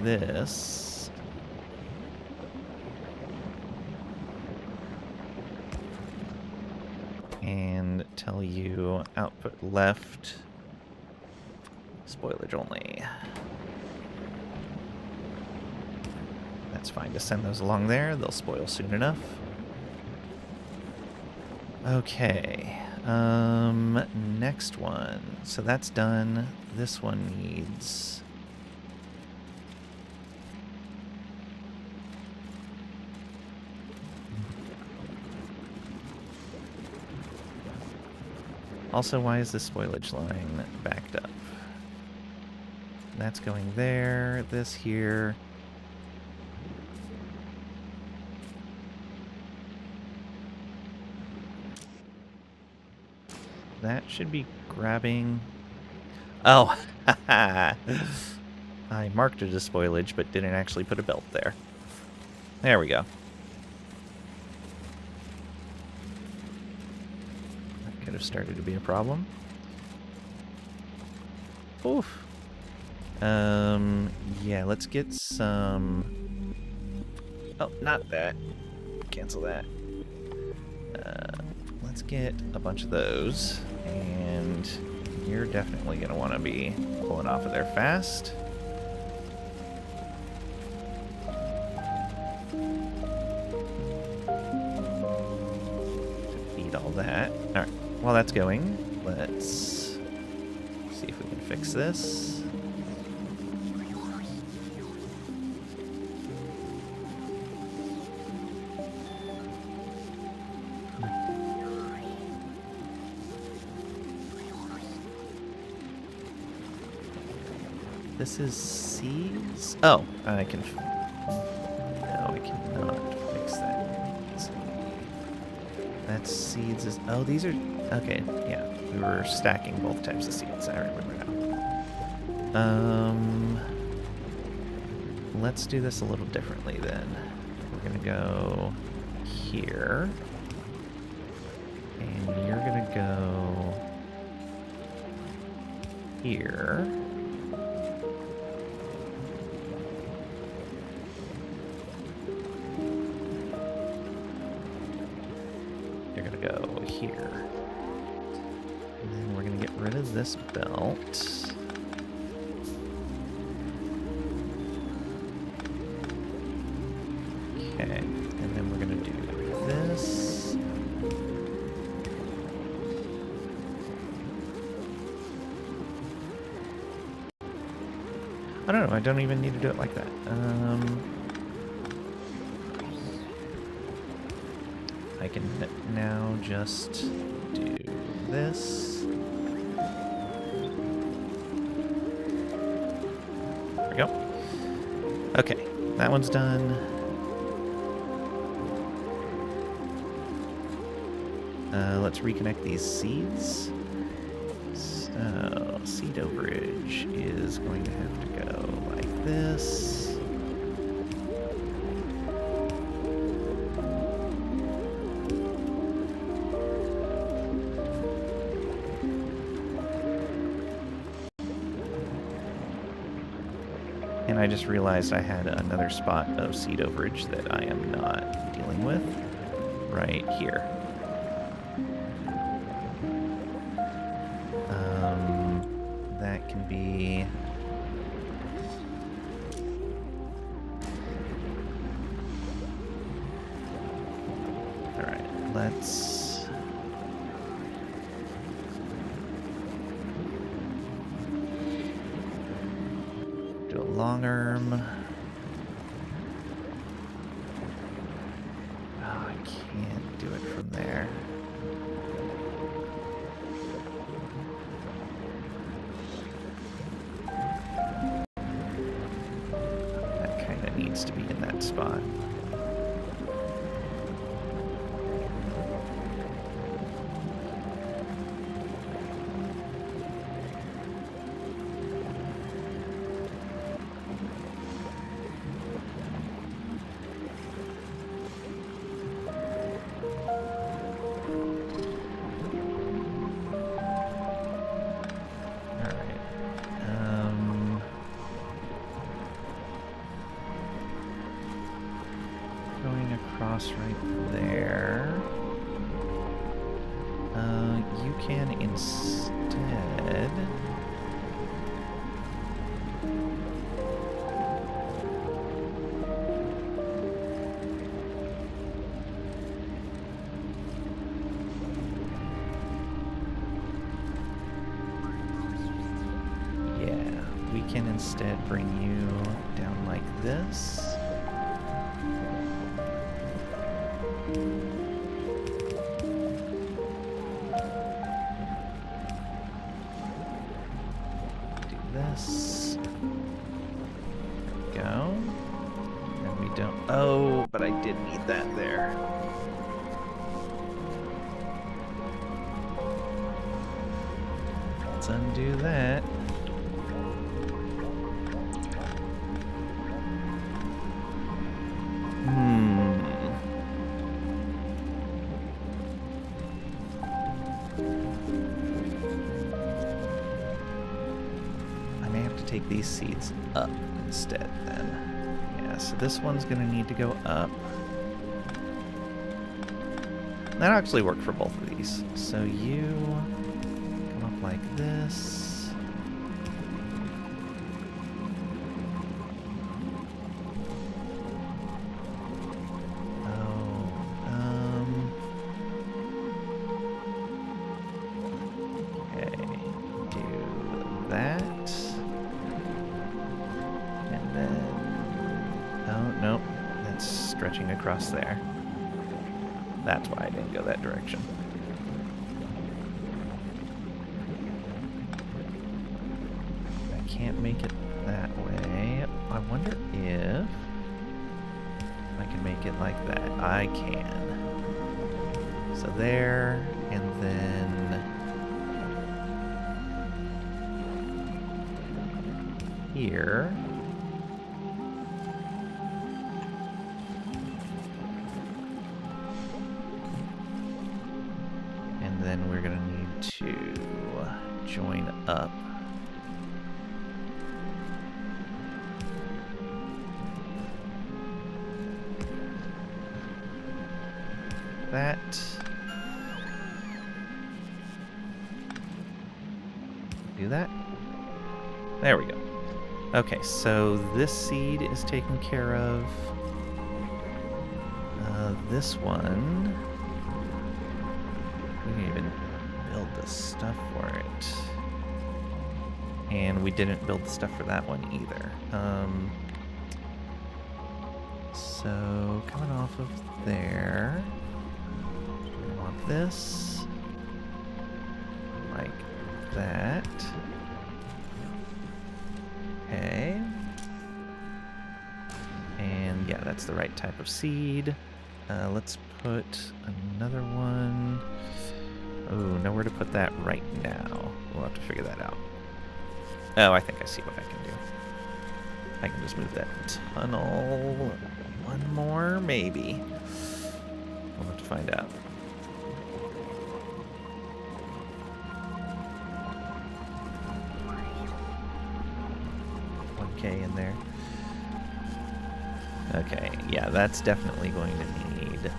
this. And tell you output left, spoilage only. That's fine to send those along there. They'll spoil soon enough. Okay, next one. So that's done. This one needs... Also, why is this spoilage line backed up? That's going there, this here. that should be grabbing... Oh, I marked it as spoilage, but didn't actually put a belt there. There we go. That could have started to be a problem. Oof. Yeah, let's get some... Oh, not that. Cancel that. Let's get a bunch of those, and you're definitely going to want to be pulling off of there fast. Eat all that. Alright, while that's going, let's see if we can fix this. This is seeds? Oh, I can... No, I cannot fix that. That's seeds is... Oh, these are... Okay, yeah. We were stacking both types of seeds. I remember now. Let's do this a little differently then. We're gonna go here. And you're gonna go here. Go here. And then we're going to get rid of this belt. Okay. And then we're going to do this. I don't know. I don't even need to do it like that. I can now just do this. There we go. Okay, that one's done. Let's reconnect these seeds. So, seed overage is going to have to go like this. And I just realized I had another spot of seed overage that I am not dealing with right here. That can be... Alright, let's... do a long arm. Oh, I can't do it from there. That kind of needs to be in that spot. Right there. You can instead bring you down like this. This. Go. And we don't... Oh, but I did need that there. Let's undo that. I may have to take these seeds up instead then. Yeah, so this one's going to need to go up. That'll actually work for both of these. So you come up like this. Across there. That's why I didn't go that direction. I can't make it that way. I wonder if I can make it like that. I can. So there, and then here. Then we're going to need to join up. That. Do that. There we go. Okay, so this seed is taken care of. This one. We didn't even build the stuff for it. And we didn't build the stuff for that one either. So, coming off of there, we want this like that. Okay. And yeah, that's the right type of seed. Let's put another one. Oh, nowhere to put that right now. We'll have to figure that out. Oh, I think I see what I can do. I can just move that tunnel one more, maybe. We'll have to find out. Okay, in there. Okay, yeah, that's definitely going to need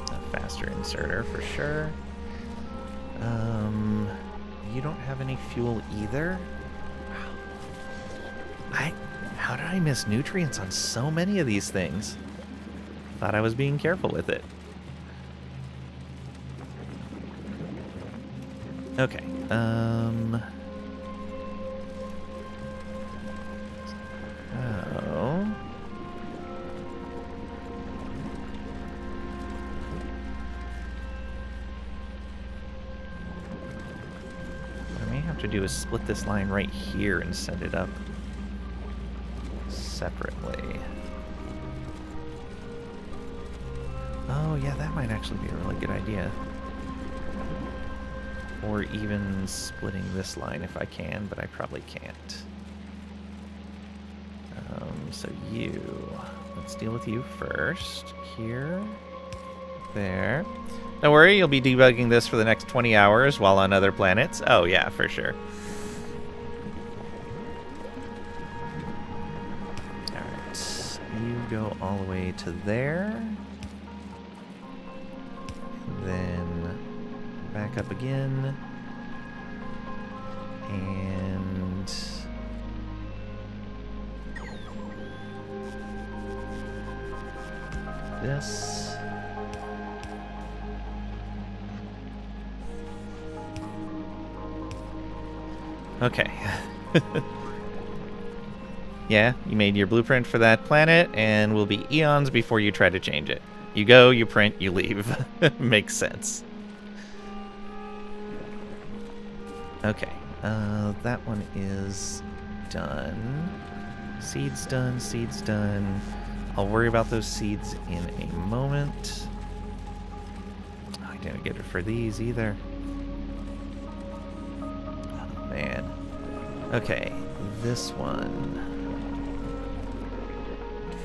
a faster inserter for sure. You don't have any fuel either? How did I miss nutrients on so many of these things? Thought I was being careful with it. Okay, oh. What I may have to do is split this line right here and set it up separately. Oh, yeah, that might actually be a really good idea. Or even splitting this line if I can, but I probably can't. So let's deal with you first. Here, there. Don't worry, you'll be debugging this for the next 20 hours while on other planets. Oh yeah, for sure. Alright, you go all the way to there. Then back up again. And this. Okay. Yeah, you made your blueprint for that planet, and will be eons before you try to change it. You go, you print, you leave. Makes sense. Okay, that one is done. Seeds done, seeds done. I'll worry about those seeds in a moment. Didn't get it for these either. Oh, man. Okay, this one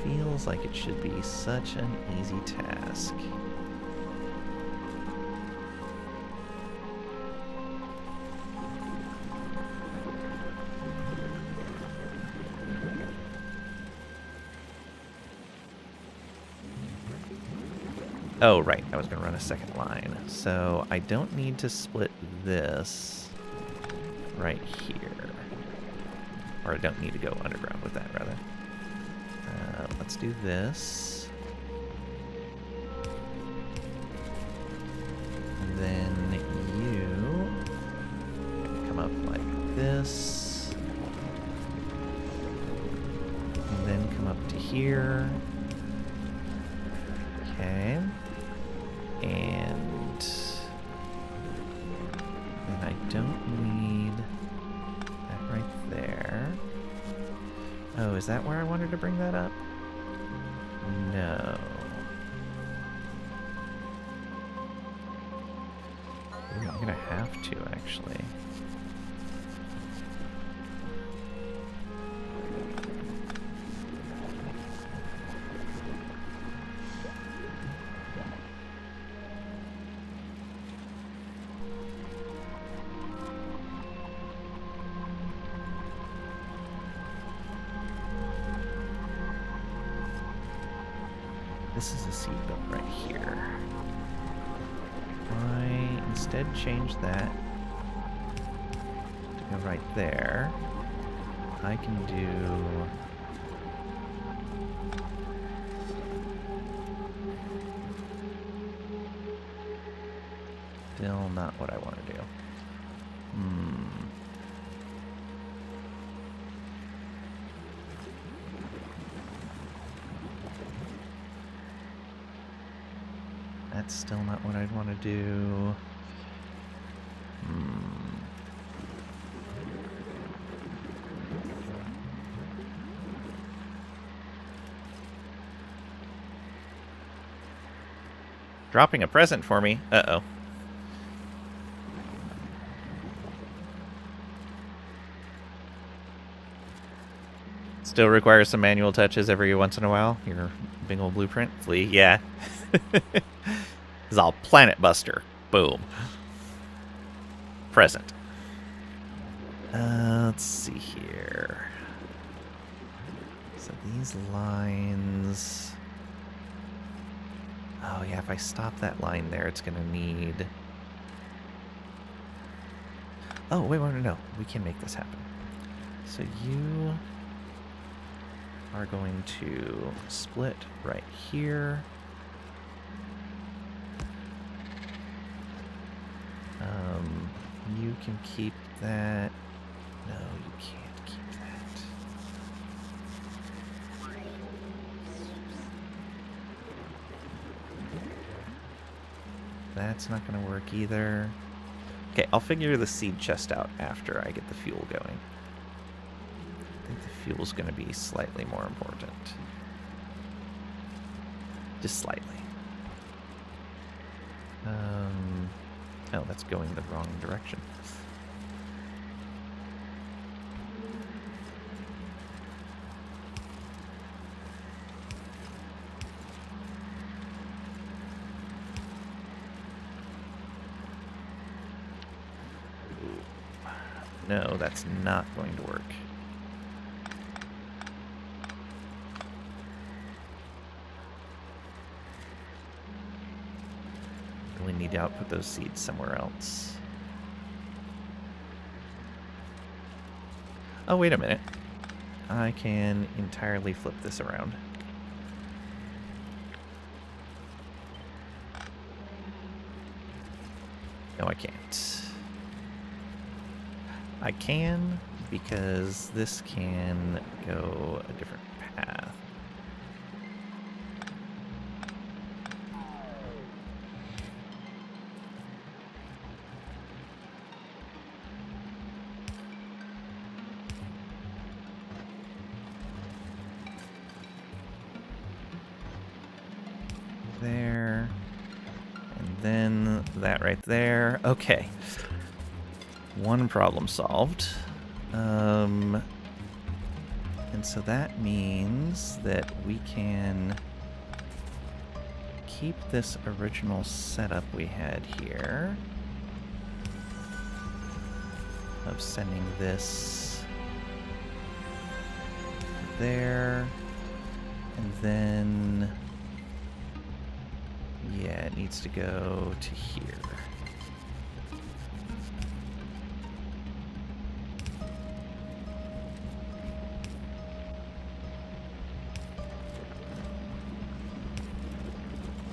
feels like it should be such an easy task. Oh, right, I was going to run a second line. So I don't need to split this right here. Or I don't need to go underground with that, rather. Let's do this. And then you come up like this. And then come up to here. Okay. And then I don't need that right there. Oh, is that where I wanted to bring that up? No. Ooh, I'm gonna have to, actually. This is a seed belt right here. I instead change that to go right there. I can do... Still not what I want to do. That's still not what I'd want to do. Dropping a present for me. Uh-oh. Still requires some manual touches every once in a while. Your big old blueprint. Flea, yeah. This is all Planet Buster. Boom. Present. Let's see here. So these lines... Oh yeah, if I stop that line there, it's gonna need... Oh, wait, no. We can make this happen. So you are going to split right here. You can keep that. No, you can't keep that. That's not going to work either. Okay, I'll figure the seed chest out after I get the fuel going. I think the fuel's going to be slightly more important. Just slightly. Oh, that's going the wrong direction. No, that's not going to work. Really need to output those seeds somewhere else. Oh, wait a minute. I can entirely flip this around. No, I can't. I can, because this can go a different path. There, and then that right there. Okay. One problem solved. And so that means that we can keep this original setup we had here of sending this there, and then yeah, it needs to go to here.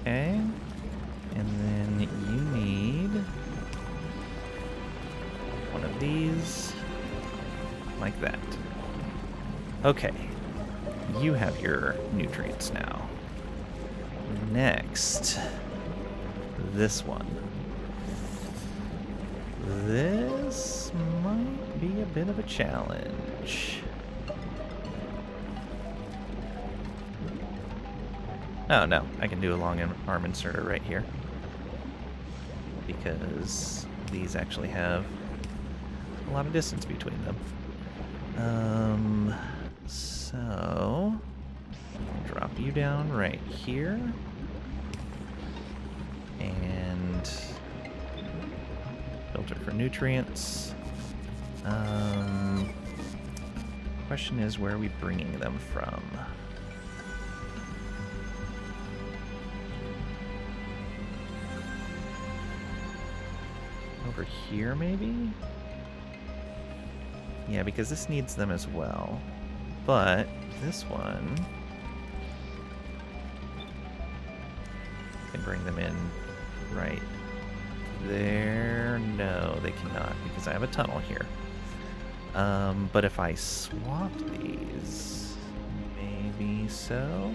Okay, and then you need one of these, like that. Okay, you have your nutrients now. Next, this one. This might be a bit of a challenge. Oh no, I can do a long arm inserter right here. Because these actually have a lot of distance between them. So drop you down right here. And filter for nutrients. Question is, where are we bringing them from? Over here, maybe? Yeah, because this needs them as well. But this one can bring them in right there. No, they cannot, because I have a tunnel here. But if I swap these, maybe so.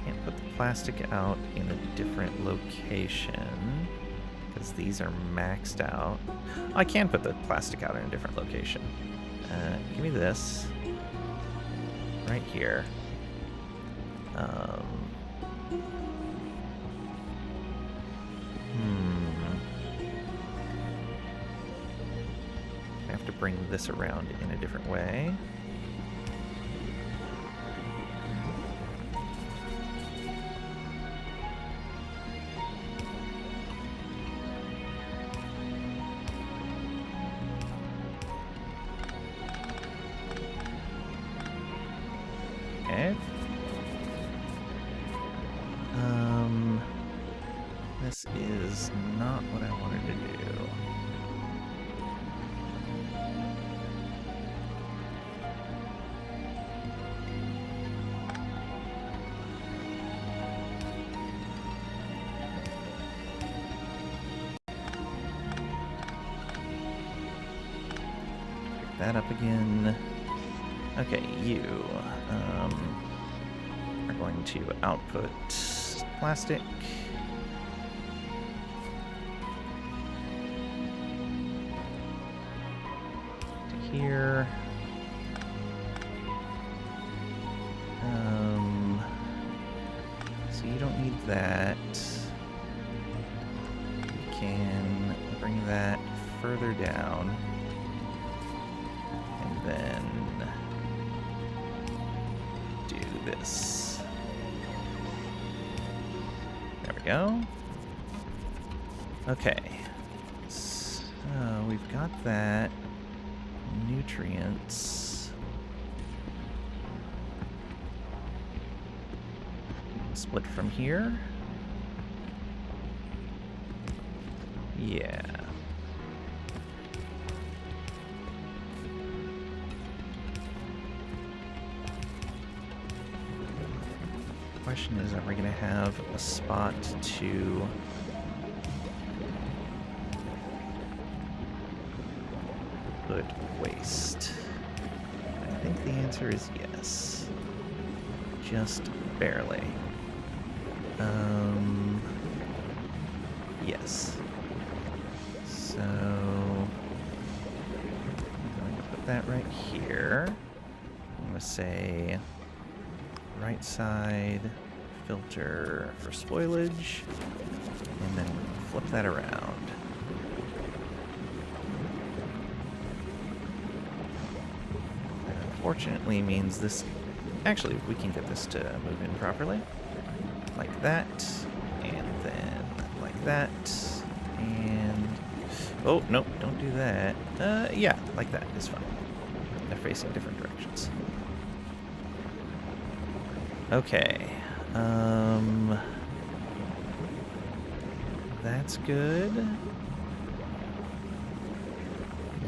Can't put the plastic out in a different location because these are maxed out. I can put the plastic out in a different location. Give me this right here. I have to bring this around in a different way. Okay. This is not what I wanted to do. Pick that up again. Okay, you are going to output plastic. To here. So you don't need that. You can bring that further down. And then do this. There we go. Okay. So we've got that. Nutrients. Split from here. Yeah. Question is, are we going to have a spot to put waste? I think the answer is yes. Just barely. Yes. So I'm going to put that right here. going to say right side filter for spoilage, and then flip that around. That unfortunately means this... Actually, we can get this to move in properly. Like that, and then like that, and... Oh, nope, don't do that. Yeah, like that is fine. They're facing different directions. Okay. That's good.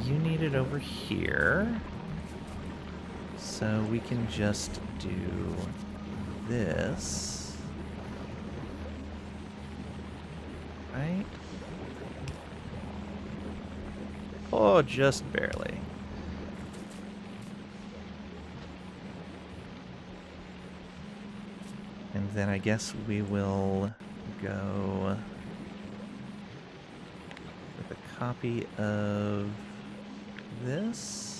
You need it over here. So we can just do this. Right? Oh, just barely. And then I guess we will go with a copy of this.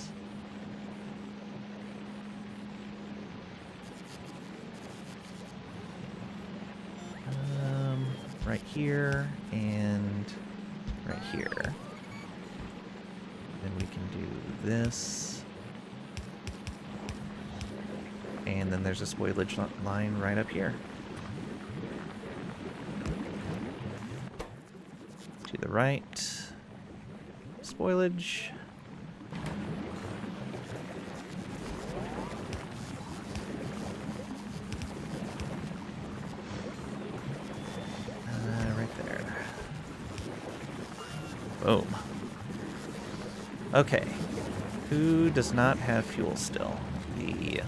Right here and right here. Then we can do this. And then there's a spoilage line right up here. To the right. Spoilage. Right there. Boom. Okay. Who does not have fuel still? The...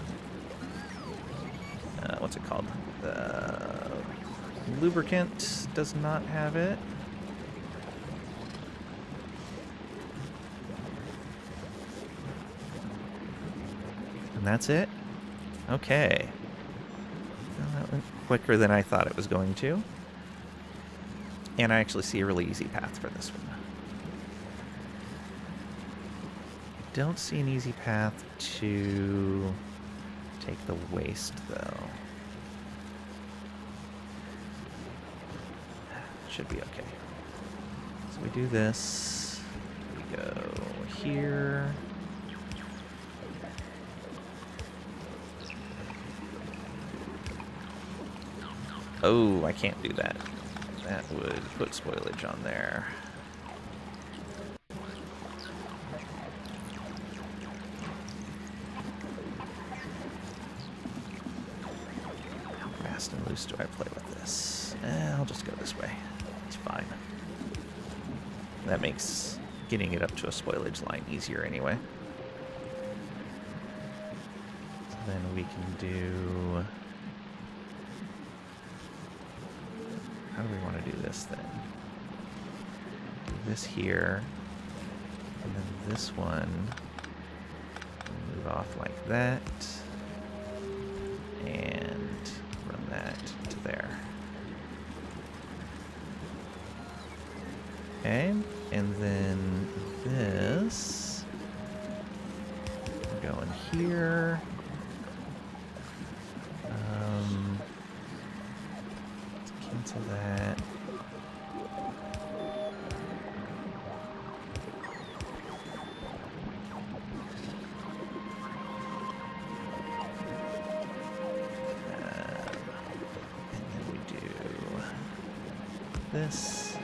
what's it called? The lubricant does not have it. And that's it? Okay. Well, that went quicker than I thought it was going to. And I actually see a really easy path for this one. I don't see an easy path to take the waste, though. Should be okay. So we do this. We go here. Oh, I can't do that. That would put spoilage on there. How fast and loose do I play with this? I'll just go this way. It's fine. That makes getting it up to a spoilage line easier anyway. So then we can do... How do we want to do this then? Do this here, and then this one, move off like that, and run that to there. Okay, and then this, we're going here. Cancel that. And then we do this.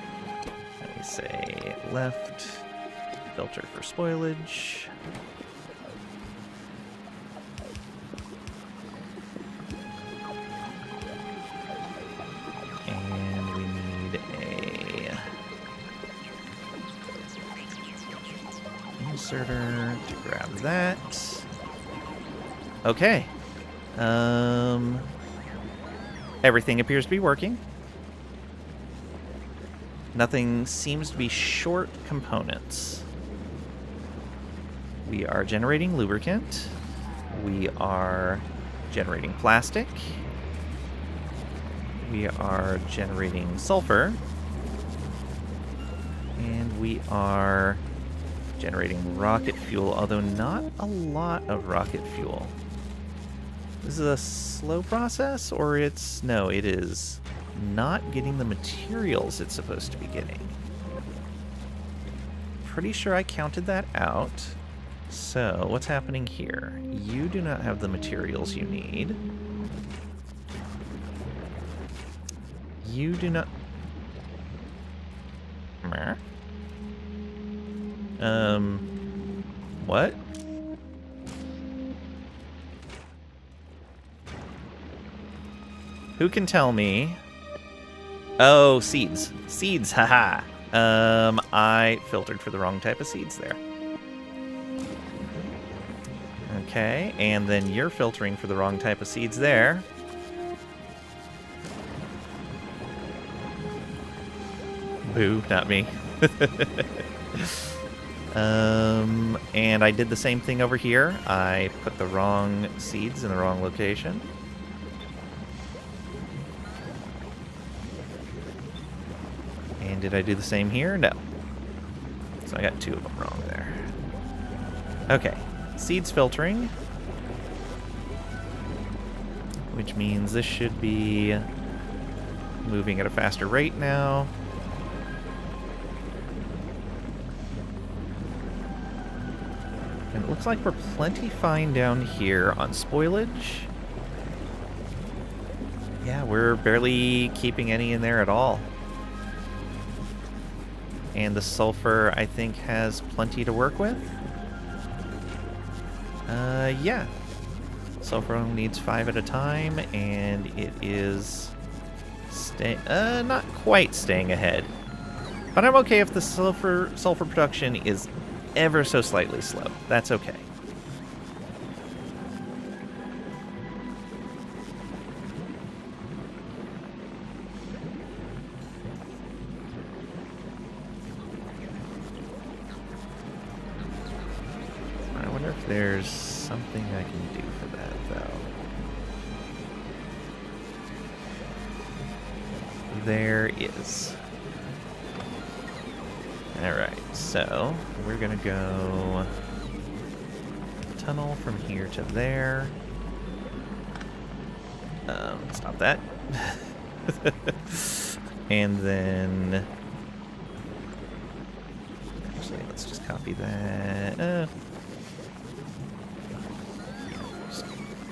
And we say left, filter for spoilage. Inserter to grab that. Okay. Everything appears to be working. Nothing seems to be short components. We are generating lubricant. We are generating plastic. We are generating sulfur. And we are generating rocket fuel, although not a lot of rocket fuel. This is a slow process, or it's... No, it is not getting the materials it's supposed to be getting. Pretty sure I counted that out. So, what's happening here? You do not have the materials you need. You do not... What? Who can tell me? Oh, seeds. Seeds, haha. I filtered for the wrong type of seeds there. Okay, and then you're filtering for the wrong type of seeds there. Boo, not me. And I did the same thing over here. I put the wrong seeds in the wrong location. And did I do the same here? No. So I got 2 of them wrong there. Okay, seeds filtering. Which means this should be moving at a faster rate now. And it looks like we're plenty fine down here on spoilage. Yeah, we're barely keeping any in there at all. And the sulfur, I think, has plenty to work with. Yeah. Sulfur only needs 5 at a time, and it is not quite staying ahead. But I'm okay if the sulfur production is ever so slightly slow. That's okay. I wonder if there's something I can do for that, though. There is. Alright, so we're gonna go tunnel from here to there. Stop that. And then... Actually, let's just copy that. Just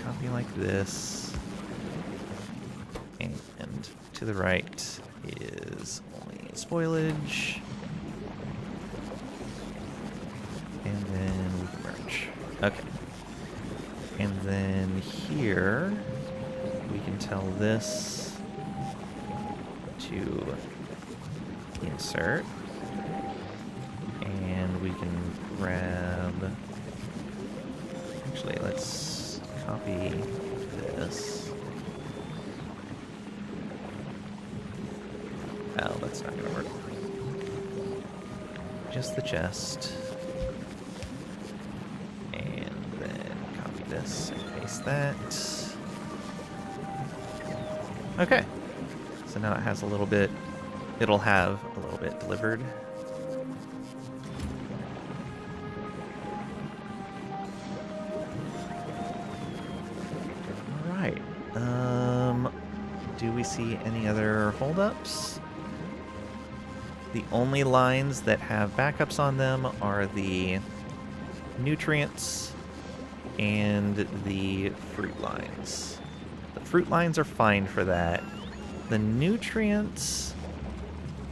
copy like this. And to the right is only spoilage. And then we can merge. Okay. And then here, we can tell this to insert. And we can grab... Actually, let's copy this. Oh, that's not going to work. Just the chest. This and paste that. Okay. So now it has a little bit, it'll have a little bit delivered. Alright. Do we see any other holdups? The only lines that have backups on them are the nutrients and the fruit lines. The fruit lines are fine for that. The nutrients,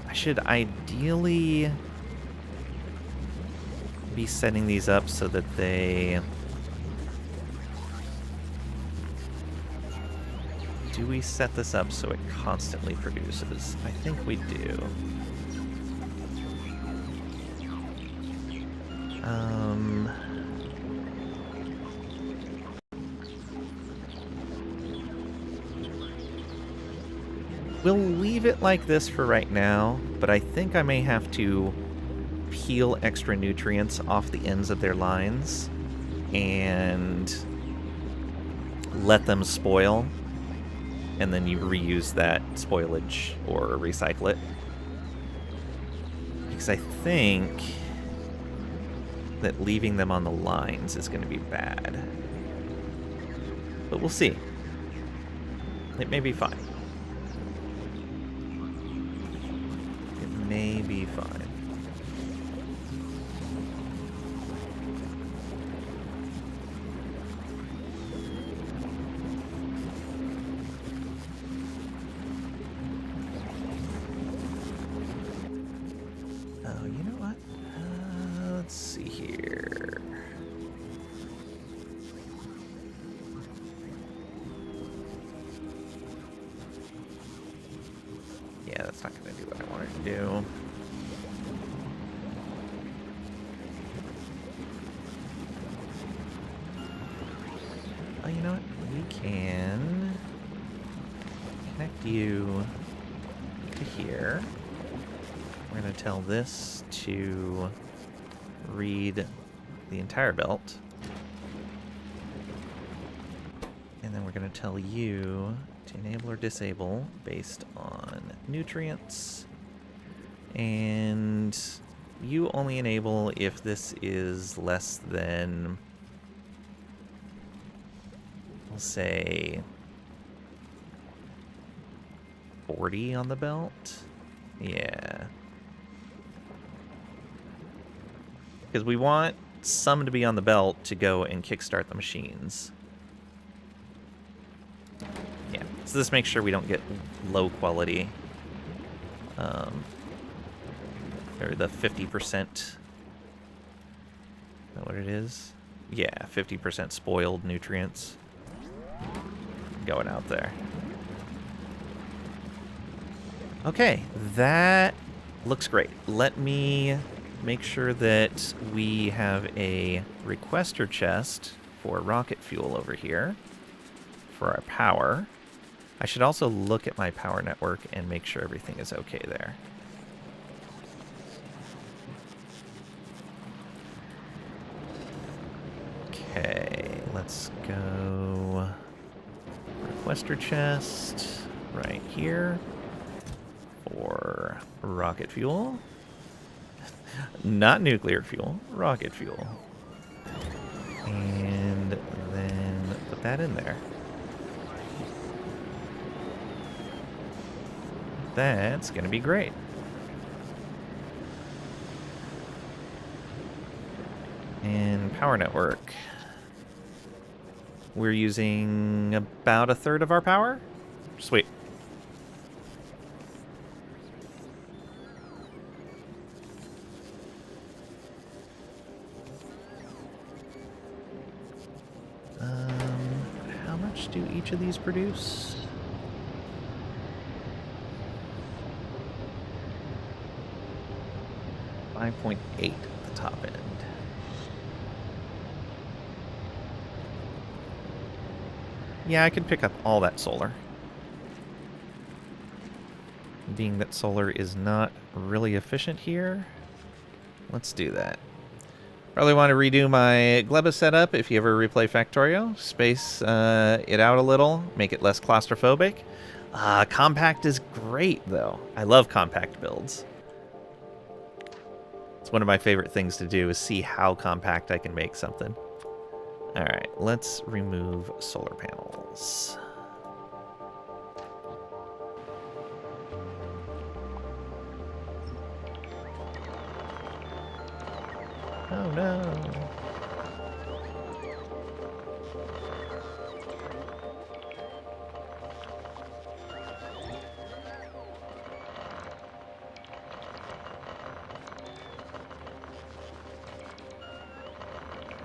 I should ideally be setting these up so that they... Do we set this up so it constantly produces? I think we do. We'll leave it like this for right now, but I think I may have to peel extra nutrients off the ends of their lines and let them spoil, and then you reuse that spoilage or recycle it. Because I think that leaving them on the lines is going to be bad. But we'll see. It may be fine. It may be fine. Oh, you know what? Let's see here. Yeah, that's not going to do what I wanted to do. Oh, you know what? We can connect you to here. We're going to tell this to read the entire belt. And then we're going to tell you to enable or disable based on nutrients. And you only enable if this is less than, we'll say, 40 on the belt. Yeah. Because we want some to be on the belt to go and kickstart the machines. Yeah, so this makes sure we don't get low quality. Or the 50%. Is that what it is? Yeah, 50% spoiled nutrients going out there. Okay, that looks great. Let me make sure that we have a requester chest for rocket fuel over here for our power. I should also look at my power network and make sure everything is okay there. Okay, let's go requester chest right here for rocket fuel. Not nuclear fuel, rocket fuel. And then put that in there. That's going to be great. And power network. We're using about a third of our power? Sweet. How much do each of these produce? .8 at the top end. Yeah, I could pick up all that solar. Being that solar is not really efficient here, let's do that. Probably want to redo my Gleba setup if you ever replay Factorio. Space it out a little, make it less claustrophobic. Compact is great, though. I love compact builds. It's one of my favorite things to do is see how compact I can make something. All right, let's remove solar panels. Oh no.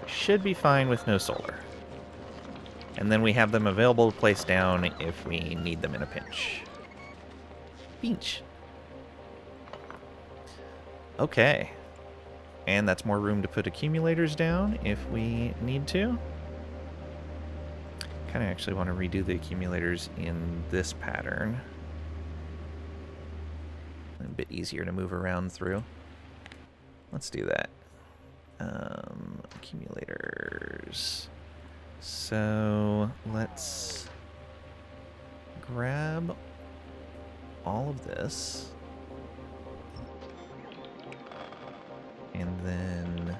Should be fine with no solar. And then we have them available to place down if we need them in a pinch. Pinch. Okay. And that's more room to put accumulators down if we need to. Kind of actually want to redo the accumulators in this pattern. A bit easier to move around through. Let's do that. Accumulators. So let's grab all of this. And then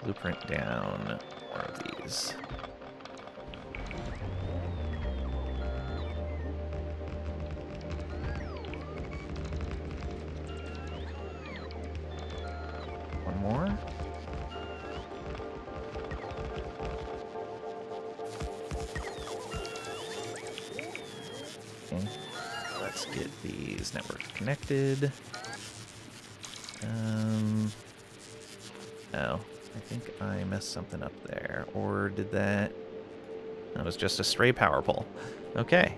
blueprint down more of these. Let's get these networks connected. Oh, I think I messed something up there. Or did that... That was just a stray power pole. Okay.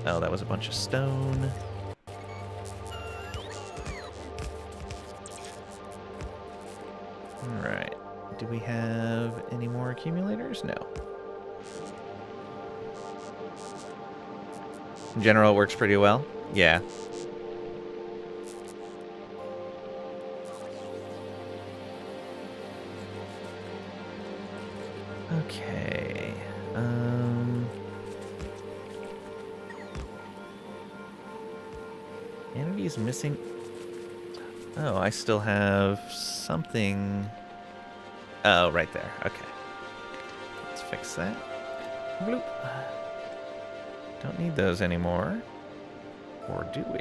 Oh, that was a bunch of stone. Alright. Do we have any more accumulators? No. In general, it works pretty well. Yeah. Okay. Entity's missing. Oh, I still have something. Oh, right there. Okay. Let's fix that. Bloop. Don't need those anymore. Or do we?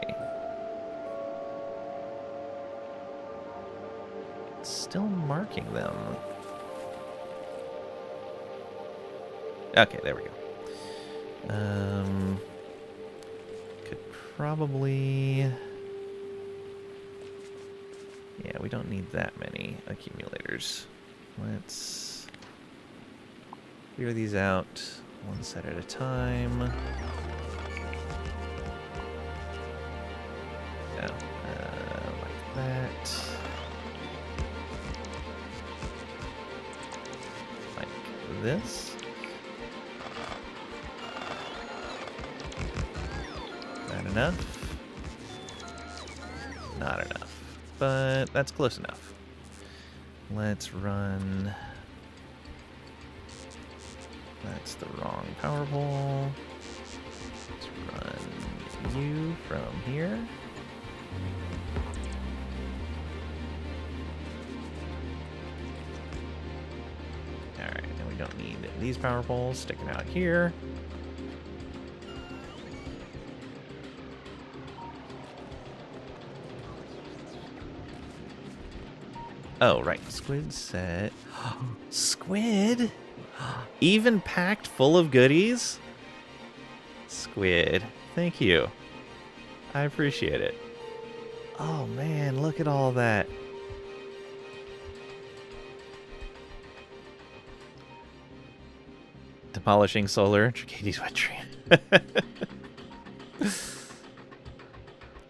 It's still marking them. Okay, there we go. Could probably... Yeah, we don't need that many accumulators. Let's clear these out one set at a time. Yeah, like that. Like this. Not enough. Not enough. But that's close enough. Let's run... That's the wrong power pole. Let's run you from here. Alright, and we don't need these power poles sticking out here. Oh, right. Squid set. Squid? Even packed full of goodies? Squid. Thank you. I appreciate it. Oh, man. Look at all that. Demolishing solar. Tricades wet dream.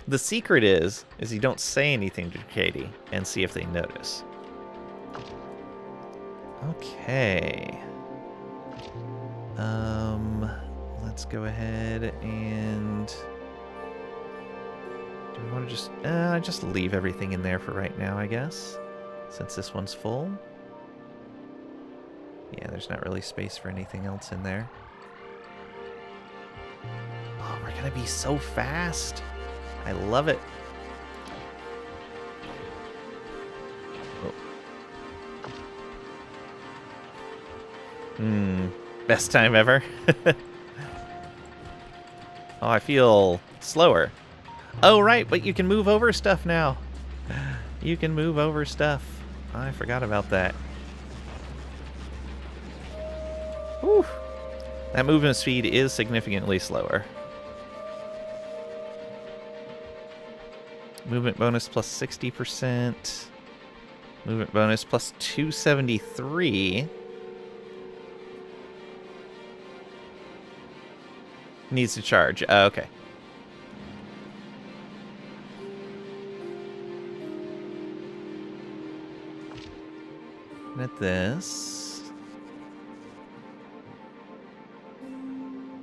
The secret is you don't say anything to Katie and see if they notice. Okay. Let's go ahead and... Do we want to just leave everything in there for right now, I guess? Since this one's full. Yeah, there's not really space for anything else in there. Oh, we're gonna be so fast. I love it. Oh. Best time ever. Oh, I feel slower. Oh, right, but you can move over stuff now. You can move over stuff. I forgot about that. Whew. That movement speed is significantly slower. Movement bonus plus 60%. Movement bonus plus 273. Needs to charge. Okay. And at this.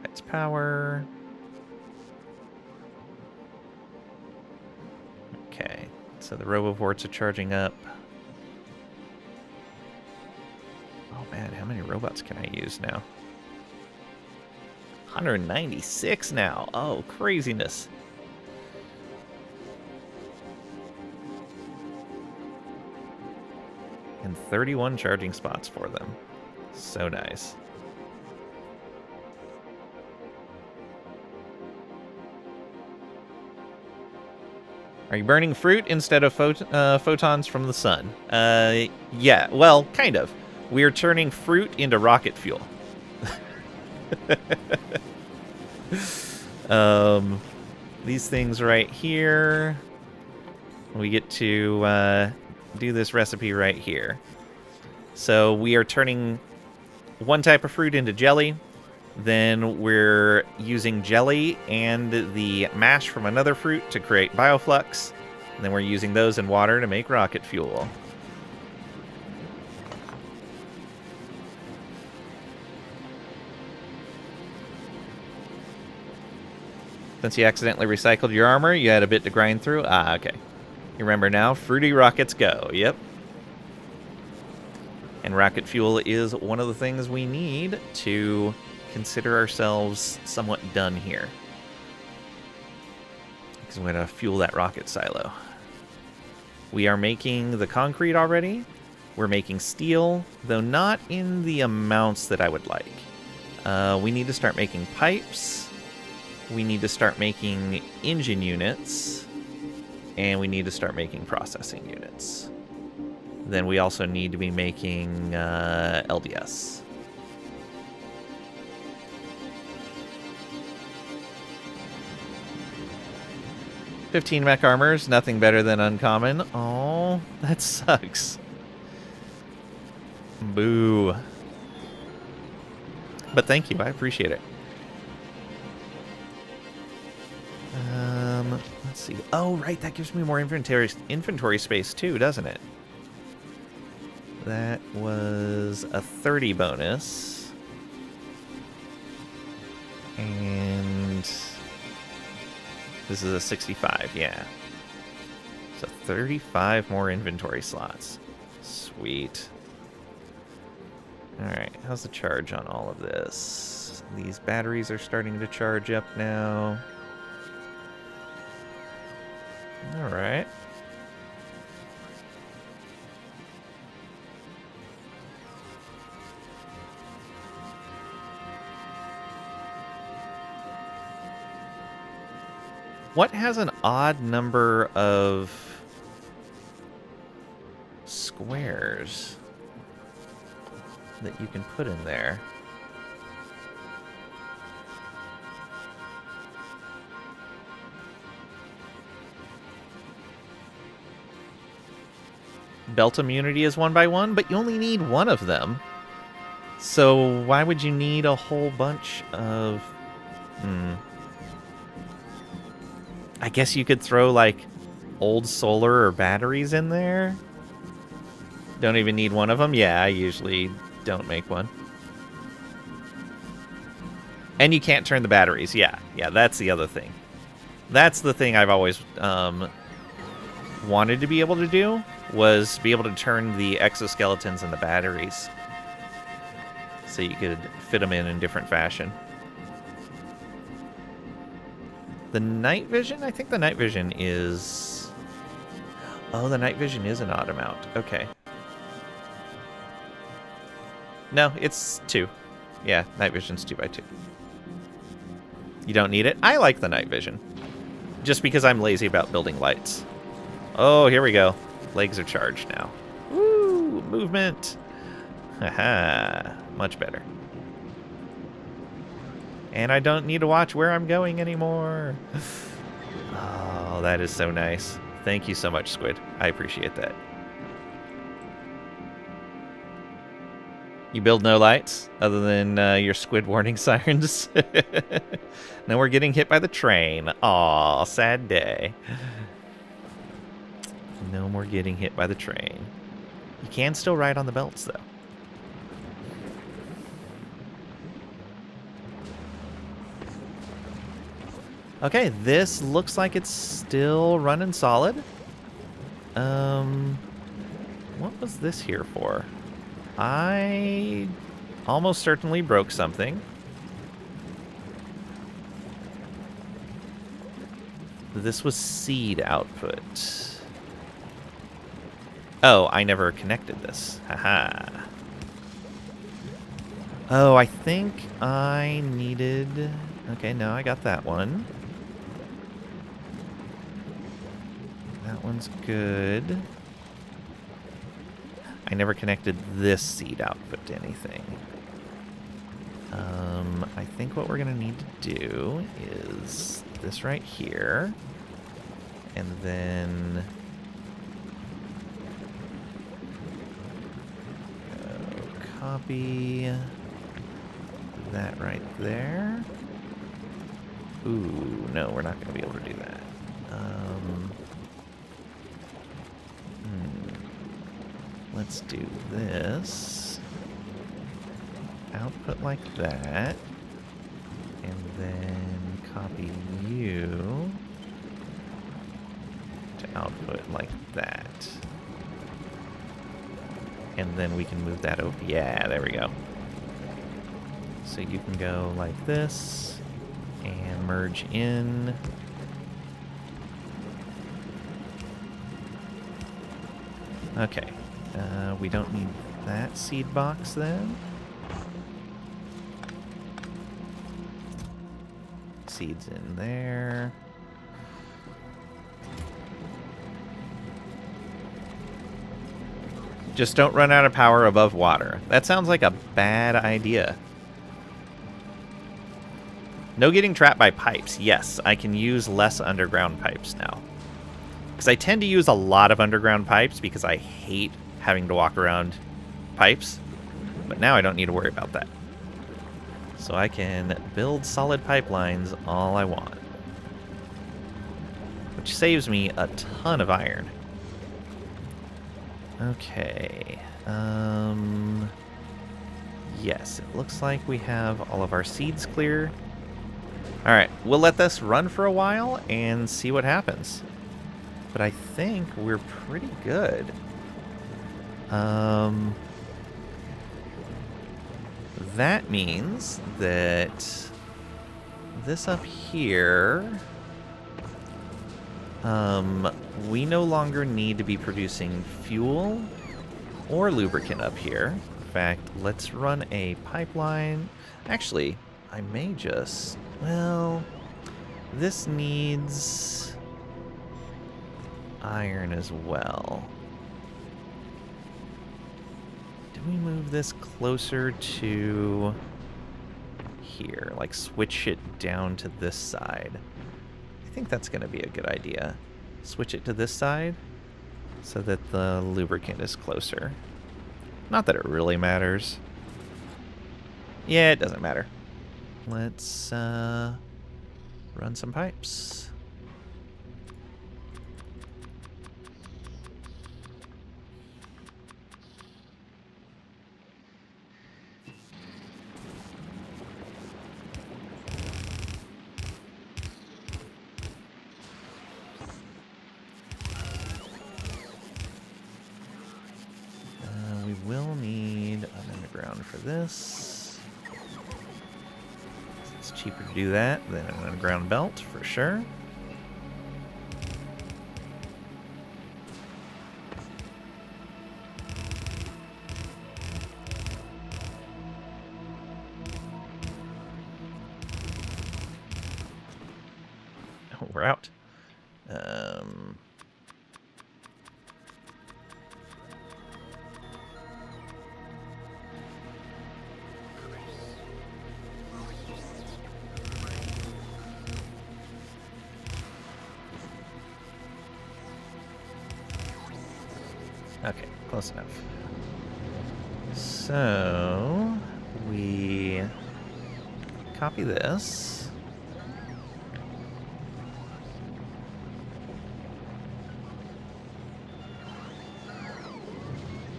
That's power. Okay. So the robovorts are charging up. Oh man, how many robots can I use now? 196 now. Oh, craziness. And 31 charging spots for them. So nice. Are you burning fruit instead of photons from the sun? Yeah, well, kind of. We're turning fruit into rocket fuel. These things right here. We get to do this recipe right here. So we are turning one type of fruit into jelly. Then we're using jelly and the mash from another fruit to create bioflux. And then we're using those in water to make rocket fuel. Since you accidentally recycled your armor, you had a bit to grind through? Ah, okay. You remember now, fruity rockets go. Yep. And rocket fuel is one of the things we need to consider ourselves somewhat done here. Because we're going to fuel that rocket silo. We are making the concrete already. We're making steel, though not in the amounts that I would like. We need to start making pipes. We need to start making engine units. And we need to start making processing units. Then we also need to be making LDS. $15 mech armors, nothing better than uncommon. Oh, that sucks. Boo. But thank you, I appreciate it. Let's see. Oh, right, that gives me more inventory space too, doesn't it? That was a 30 bonus. And this is a 65, yeah. So 35 more inventory slots. Sweet. Alright, how's the charge on all of this? These batteries are starting to charge up now. Alright. What has an odd number of squares that you can put in there? Belt immunity is 1 by 1, but you only need one of them. So why would you need a whole bunch of... I guess you could throw, like, old solar or batteries in there? Don't even need one of them? Yeah, I usually don't make one. And you can't turn the batteries. Yeah, that's the other thing. That's the thing I've always wanted to be able to do, was be able to turn the exoskeletons and the batteries. So you could fit them in different fashion. The night vision? I think the night vision is... Oh, the night vision is an odd amount. Okay. No, it's 2. Yeah, night vision's 2 by 2. You don't need it? I like the night vision. Just because I'm lazy about building lights. Oh, here we go. Legs are charged now. Woo! Movement! Haha. Much better. And I don't need to watch where I'm going anymore. Oh, that is so nice. Thank you so much, Squid. I appreciate that. You build no lights other than your squid warning sirens? No, we're getting hit by the train. Aw, sad day. No more getting hit by the train. You can still ride on the belts, though. Okay, this looks like it's still running solid. What was this here for? I almost certainly broke something. This was seed output. Oh, I never connected this. Haha. Oh, I think I needed... Okay, no, I got that one. That one's good. I never connected this seed output to anything. I think what we're going to need to do is this right here. And then... copy that right there. Ooh, no, we're not going to be able to do that. Let's do this. Output like that. And then copy you to output like that. And then we can move that over. Yeah, there we go. So you can go like this and merge in. Okay. We don't need that seed box then. Seeds in there. Just don't run out of power above water. That sounds like a bad idea. No getting trapped by pipes. Yes, I can use less underground pipes now. Because I tend to use a lot of underground pipes because I hate having to walk around pipes. But now I don't need to worry about that. So I can build solid pipelines all I want. Which saves me a ton of iron. Okay. Yes, it looks like we have all of our seeds clear. Alright, we'll let this run for a while and see what happens. But I think we're pretty good. That means that this up here, we no longer need to be producing fuel or lubricant up here. In fact, let's run a pipeline. Actually, I may just, well, this needs iron as well. Do we move this closer to here? Like switch it down to this side. I think that's going to be a good idea. Switch it to this side so that the lubricant is closer. Not that it really matters. Yeah, it doesn't matter. Let's run some pipes. We will need an underground for this. It's cheaper to do that than an underground belt, for sure. Oh, we're out. Okay, close enough. So, we copy this.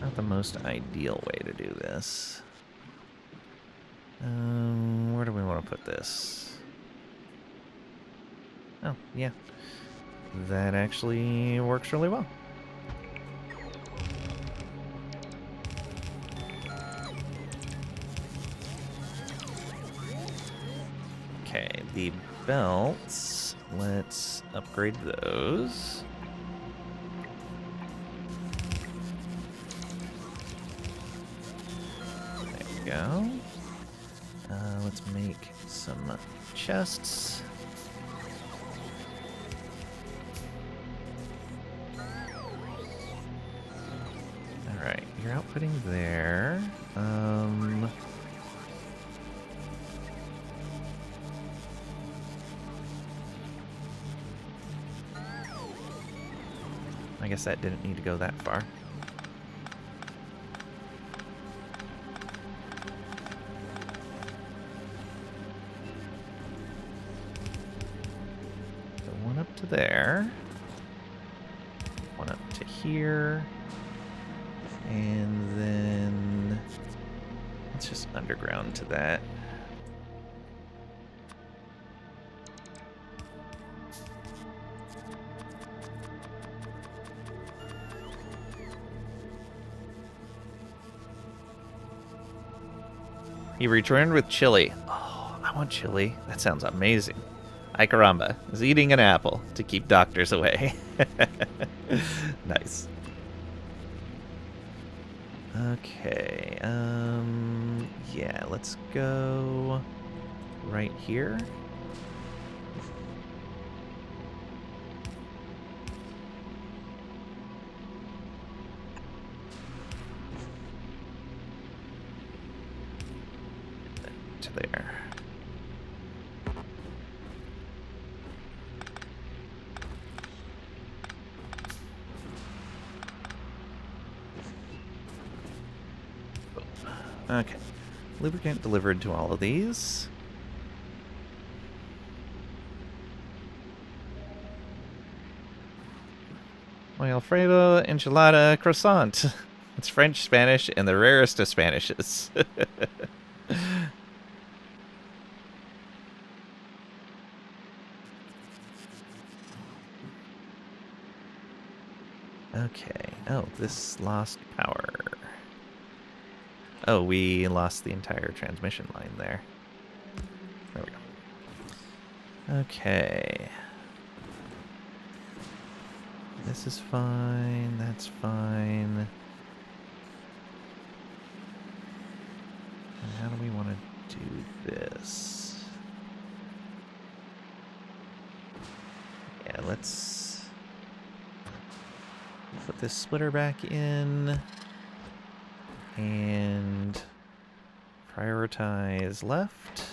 Not the most ideal way to do this. Where do we want to put this? Oh, yeah. That actually works really well. Okay, the belts, let's upgrade those. There we go. Let's make some chests. Alright, you're outputting there. guess that didn't need to go that far. So one up to there. One up to here. And then let's just underground to that. He returned with chili. Oh, I want chili. That sounds amazing. Ay caramba, is eating an apple to keep doctors away. Nice. Okay, yeah, let's go right here. To there. Okay. Lubricant delivered to all of these. My Alfredo enchilada croissant. It's French, Spanish, and the rarest of Spanishes. Okay. Oh, this lost power. Oh, we lost the entire transmission line there. There we go. Okay. This is fine. That's fine. And how do we want to do this? Yeah, let's put this splitter back in. And prioritize left.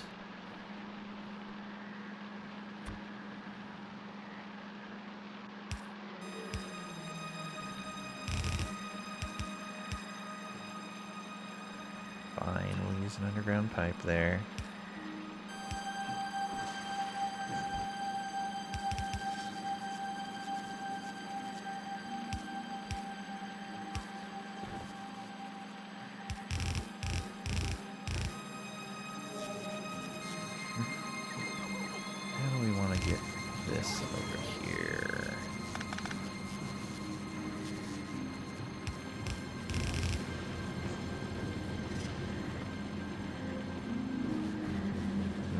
Fine, we'll use an underground pipe there. Over here.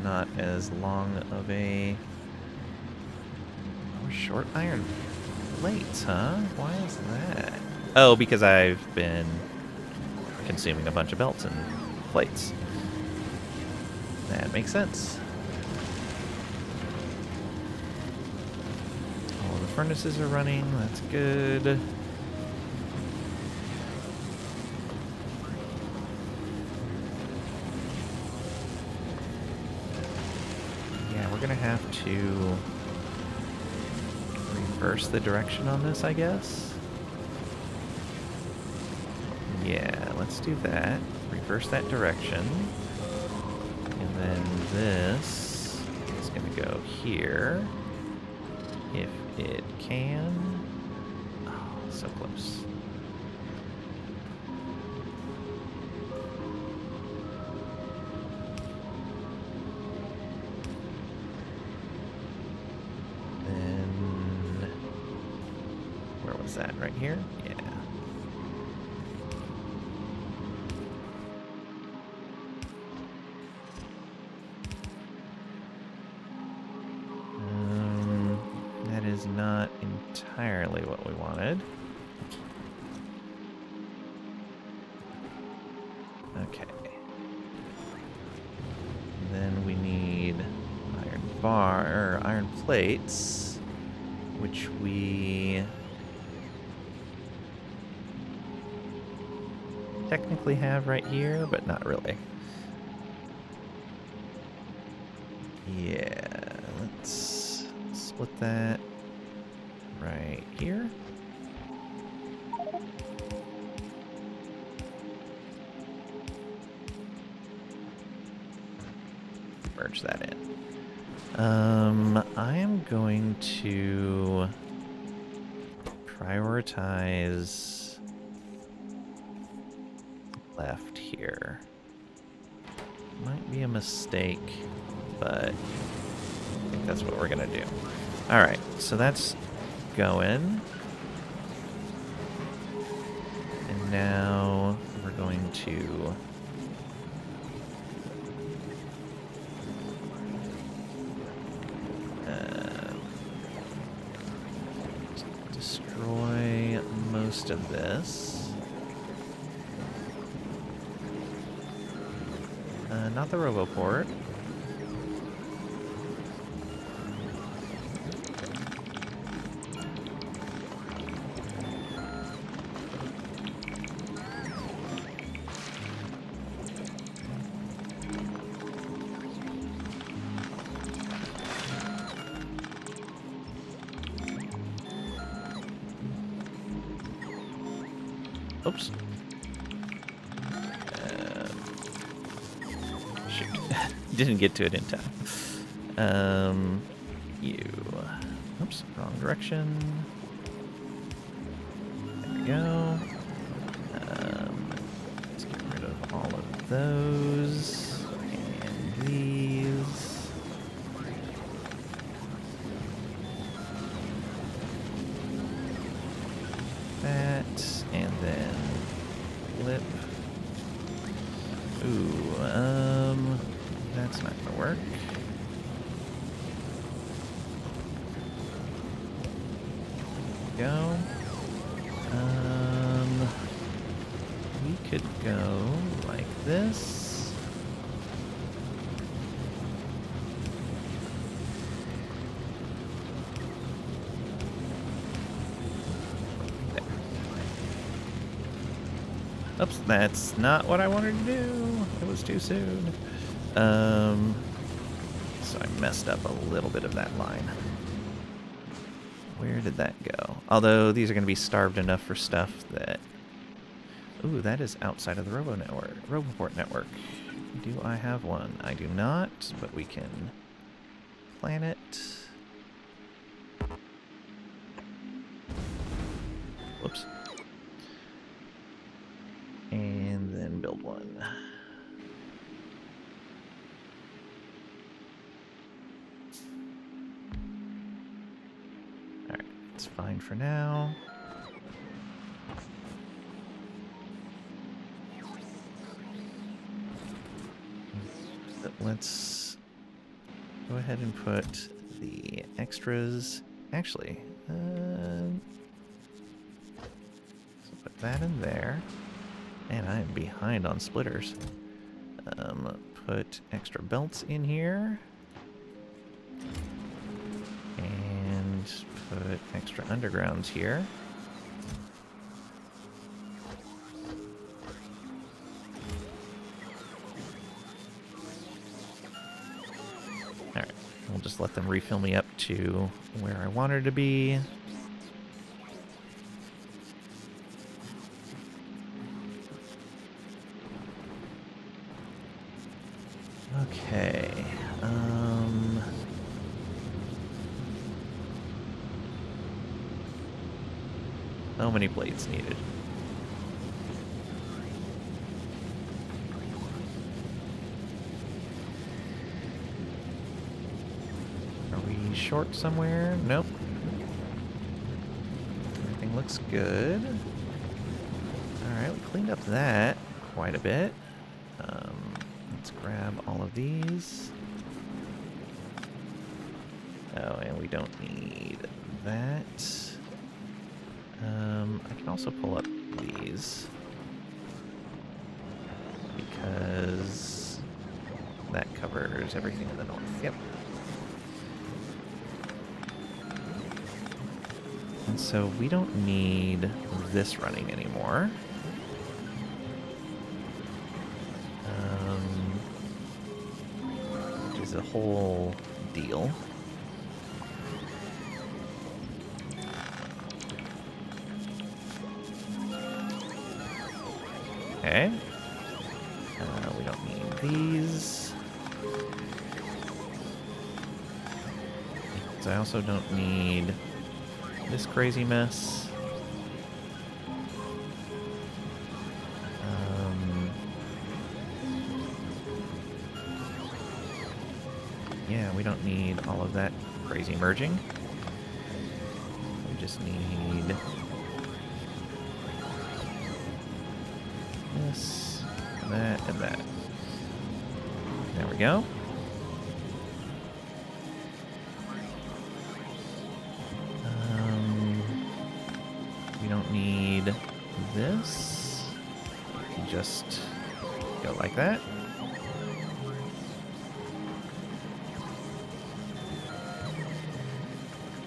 Not as long of a short iron plates, huh? Why is that? Oh, because I've been consuming a bunch of belts and plates. That makes sense. Furnaces are running, that's good. Yeah, we're gonna have to reverse the direction on this, I guess. Yeah, let's do that. Reverse that direction. And then this is gonna go here. If it can. Oh, so close. Then, where was that? Right here? Yeah. Not entirely what we wanted. Okay. Then we need iron plates, which we technically have right here, but not really. Yeah, let's split that right here. merge that in. I am going to prioritize left here. Might be a mistake, but I think that's what we're gonna do. Alright, so that's going. And now we're going to destroy most of this. Not the Roboport. Oops. Shoot. Didn't get to it in time. You. Oops, wrong direction. There we go. Let's get rid of all of those. And these. That. And then flip. Ooh, that's not gonna work. Go. We could go like this. There. Oops, that's not what I wanted to do. It was too soon. So I messed up a little bit of that line. Where did that go? Although these are going to be starved enough for stuff that... Ooh, that is outside of the Roboport network. Do I have one? I do not, but we can plan it. Whoops. And then build one. Alright, it's fine for now. But let's go ahead and put the extras. Actually, so put that in there. And I am behind on splitters. Put extra belts in here. And put extra undergrounds here. Alright, we'll just let them refill me up to where I wanted to be. Okay, so many plates needed. Are we short somewhere? Nope. Everything looks good. Alright, we cleaned up that quite a bit. Let's grab all of these. Oh, and we don't need that. I can also pull up these because that covers everything in the north. Yep. And so we don't need this running anymore. Which is a whole deal. Okay. We don't need these. So I also don't need this crazy mess. Yeah, we don't need all of that crazy merging. We just need this, that, and that. There we go. We don't need this. Just go like that.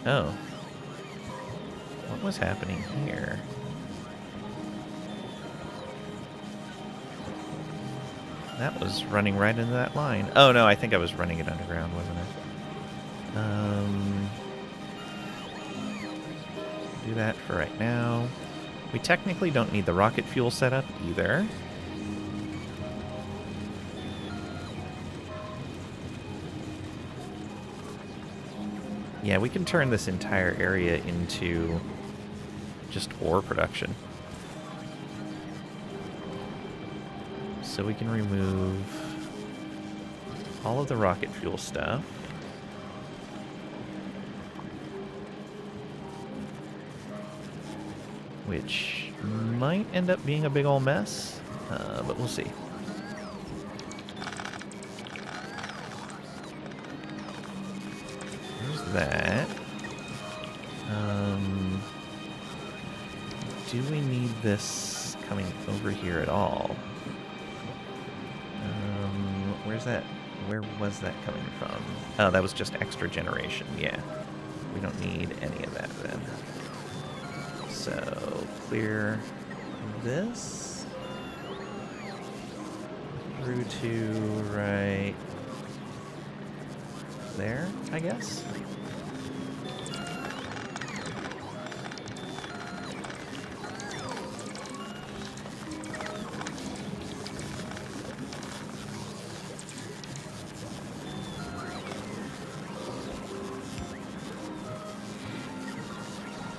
Oh. What was happening here? That was running right into that line. Oh no, I think I was running it underground, wasn't it? Do that for right now. We technically don't need the rocket fuel setup either. Yeah, we can turn this entire area into just ore production. So we can remove all of the rocket fuel stuff. Which might end up being a big ol' mess, but we'll see. That. Do we need this coming over here at all? Where's that? Where was that coming from? Oh, that was just extra generation. Yeah, we don't need any of that then. So clear this through to right there, I guess.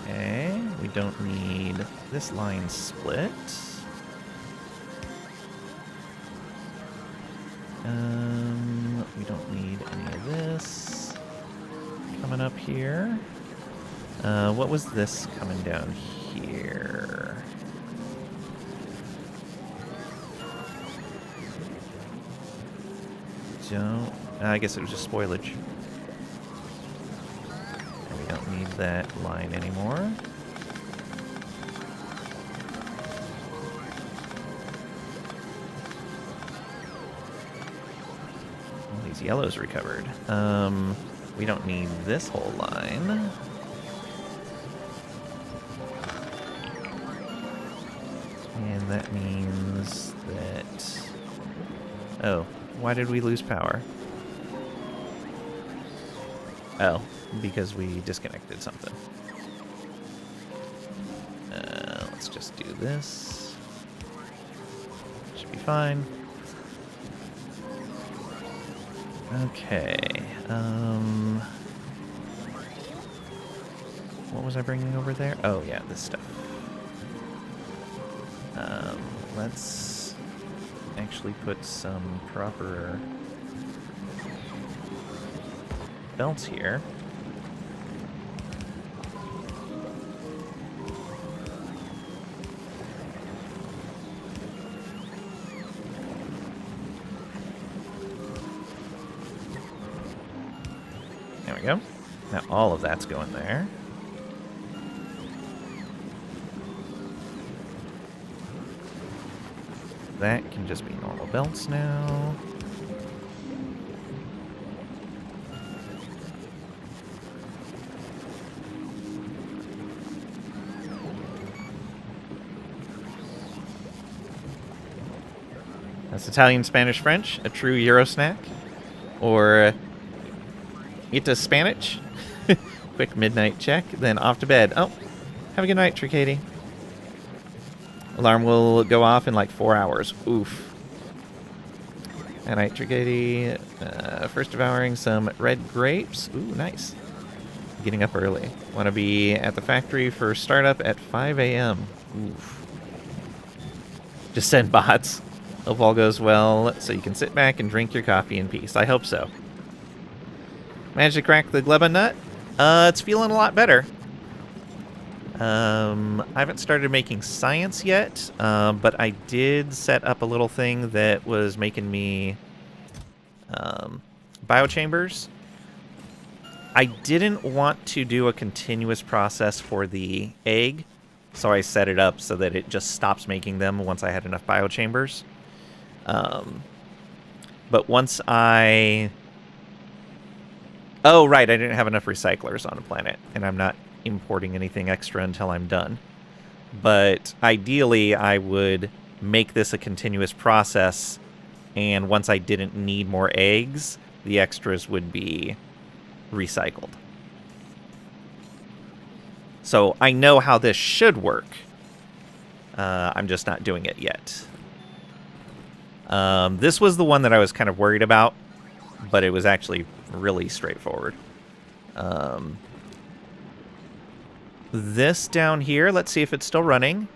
Okay, we don't need this line split. We don't need any of this coming up here. What was this coming down here? I guess it was just spoilage. And we don't need that line anymore. Yellow's recovered. We don't need this whole line. And that means that... Oh, why did we lose power? Oh, because we disconnected something. Let's just do this. Should be fine. Okay, what was I bringing over there? Oh, yeah, this stuff. Let's actually put some proper belts here. There we go. Now all of that's going there. That can just be normal belts now. That's Italian, Spanish, French, a true Euro snack. Or eat a Spanish. Quick midnight check, then off to bed. Oh, have a good night, Tricady. Alarm will go off in like 4 hours. Oof. Good night, Tricady. First devouring some red grapes. Ooh, nice. Getting up early. Want to be at the factory for startup at 5 a.m. Oof. Just send bots. Hope all goes well, so you can sit back and drink your coffee in peace. I hope so. Managed to crack the Gleba nut? It's feeling a lot better. I haven't started making science yet, but I did set up a little thing that was making me biochambers. I didn't want to do a continuous process for the egg, so I set it up so that it just stops making them once I had enough biochambers. But once I... Oh, right, I didn't have enough recyclers on the planet, and I'm not importing anything extra until I'm done. But ideally, I would make this a continuous process, and once I didn't need more eggs, the extras would be recycled. So I know how this should work. I'm just not doing it yet. This was the one that I was kind of worried about, but it was actually really straightforward. This down here, let's see if it's still running.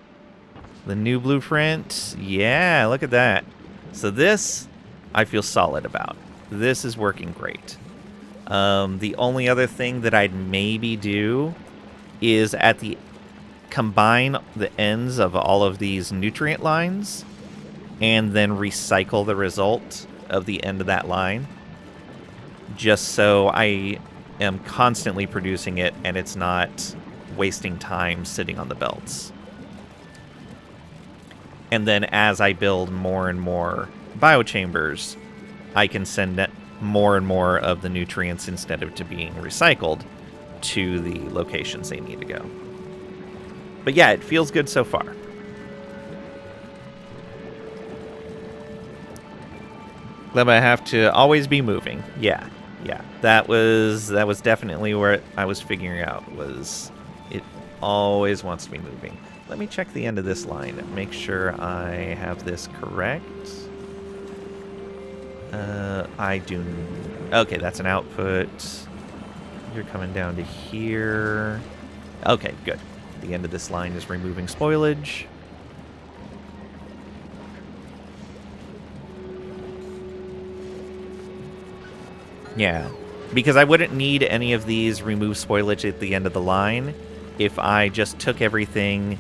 The new blueprint. Yeah, look at that. So this, I feel solid about. This is working great. The only other thing that I'd maybe do is combine the ends of all of these nutrient lines and then recycle the result of the end of that line. Just so I am constantly producing it and it's not wasting time sitting on the belts. And then as I build more and more biochambers, I can send more and more of the nutrients instead of to being recycled to the locations they need to go. But yeah, it feels good so far. Gleba, I have to always be moving. Yeah. That was definitely where I was figuring out was it always wants to be moving. Let me check the end of this line and make sure I have this correct. I do. Okay, that's an output. You're coming down to here. Okay, good. The end of this line is removing spoilage. Yeah, because I wouldn't need any of these remove spoilage at the end of the line if I just took everything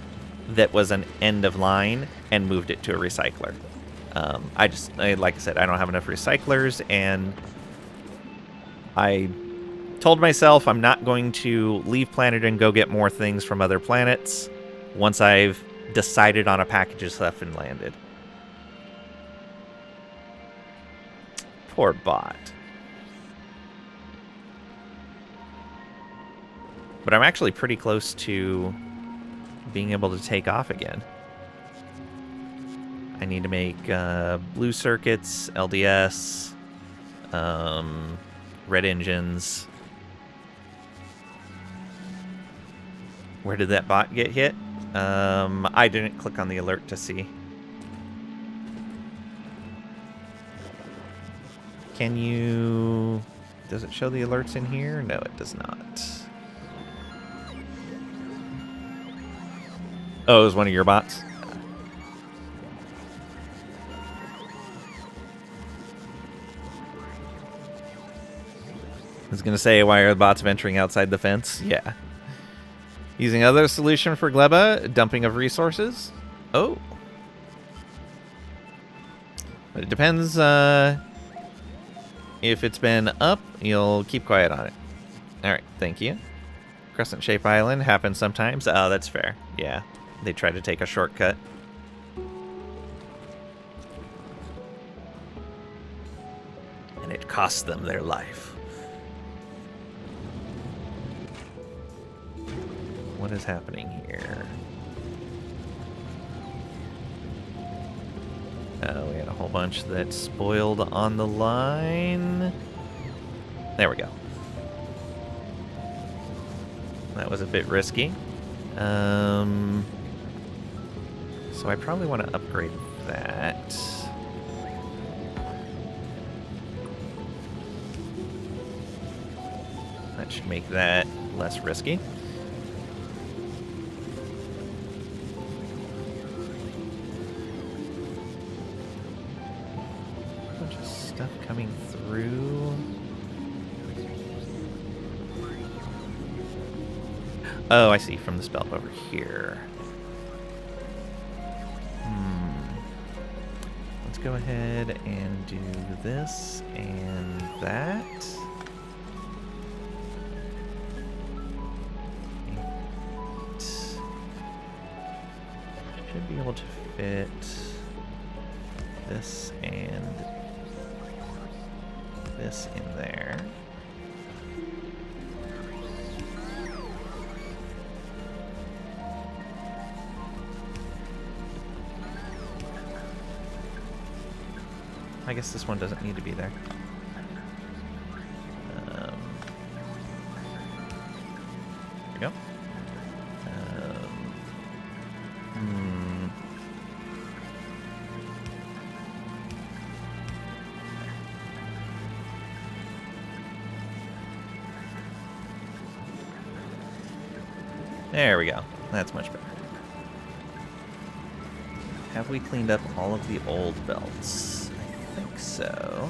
that was an end of line and moved it to a recycler. Like I said, I don't have enough recyclers, and I told myself I'm not going to leave planet and go get more things from other planets once I've decided on a package of stuff and landed. Poor bot. But I'm actually pretty close to being able to take off again. I need to make blue circuits, LDS, red engines. Where did that bot get hit? I didn't click on the alert to see. Can you... Does it show the alerts in here? No, it does not. Oh, it was one of your bots? I was going to say, why are the bots venturing outside the fence? Yeah. Using other solution for Gleba, dumping of resources. Oh. But it depends, if it's been up, you'll keep quiet on it. Alright, thank you. Crescent Shape Island happens sometimes. Oh, that's fair. Yeah. They try to take a shortcut. And it costs them their life. What is happening here? Oh, we had a whole bunch that spoiled on the line. There we go. That was a bit risky. So I probably want to upgrade that. That Should make that less risky. Bunch of stuff coming through. Oh, I see, from this belt over here. Let's go ahead and do this and that. And should be able to fit this and this in there. I guess this one doesn't need to be there. There we go. There we go. That's much better. Have we cleaned up all of the old belts? I think so.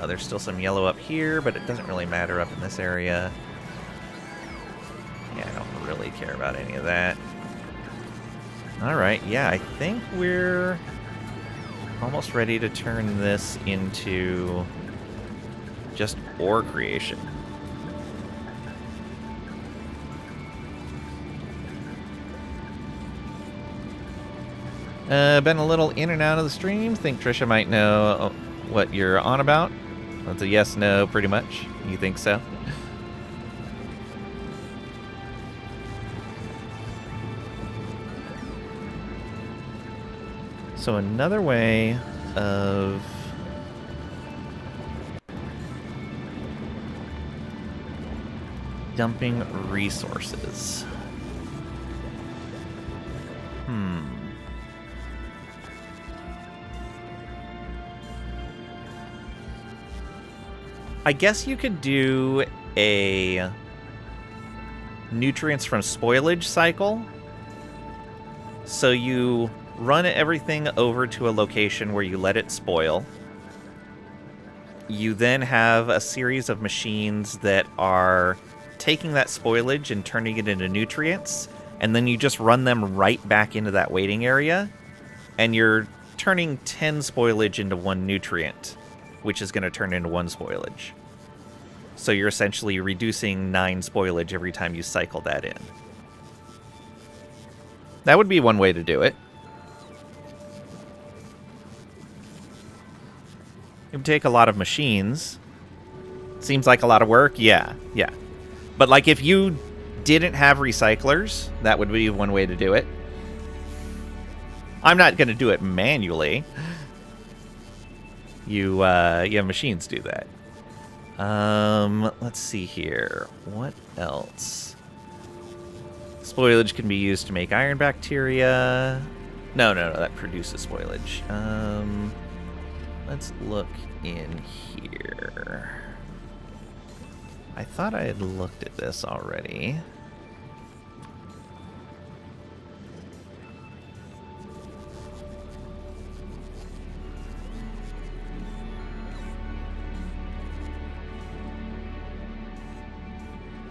There's still some yellow up here, but it doesn't really matter up in this area. Yeah, I don't really care about any of that. Alright, yeah, I think we're almost ready to turn this into just ore creation. Been a little in and out of the stream. Think Trisha might know what you're on about. That's a yes, no, pretty much. You think so? So another way of dumping resources. I guess you could do a nutrients from spoilage cycle. So you run everything over to a location where you let it spoil. You then have a series of machines that are taking that spoilage and turning it into nutrients, and then you just run them right back into that waiting area, and you're turning 10 spoilage into 1 nutrient, which is going to turn into 1 spoilage. So you're essentially reducing 9 spoilage every time you cycle that in. That would be one way to do it. It would take a lot of machines. Seems like a lot of work. Yeah. But like if you didn't have recyclers, that would be one way to do it. I'm not going to do it manually. You have machines do that. Let's see here. What else? Spoilage can be used to make iron bacteria. No, that produces spoilage. Let's look in here. I thought I had looked at this already.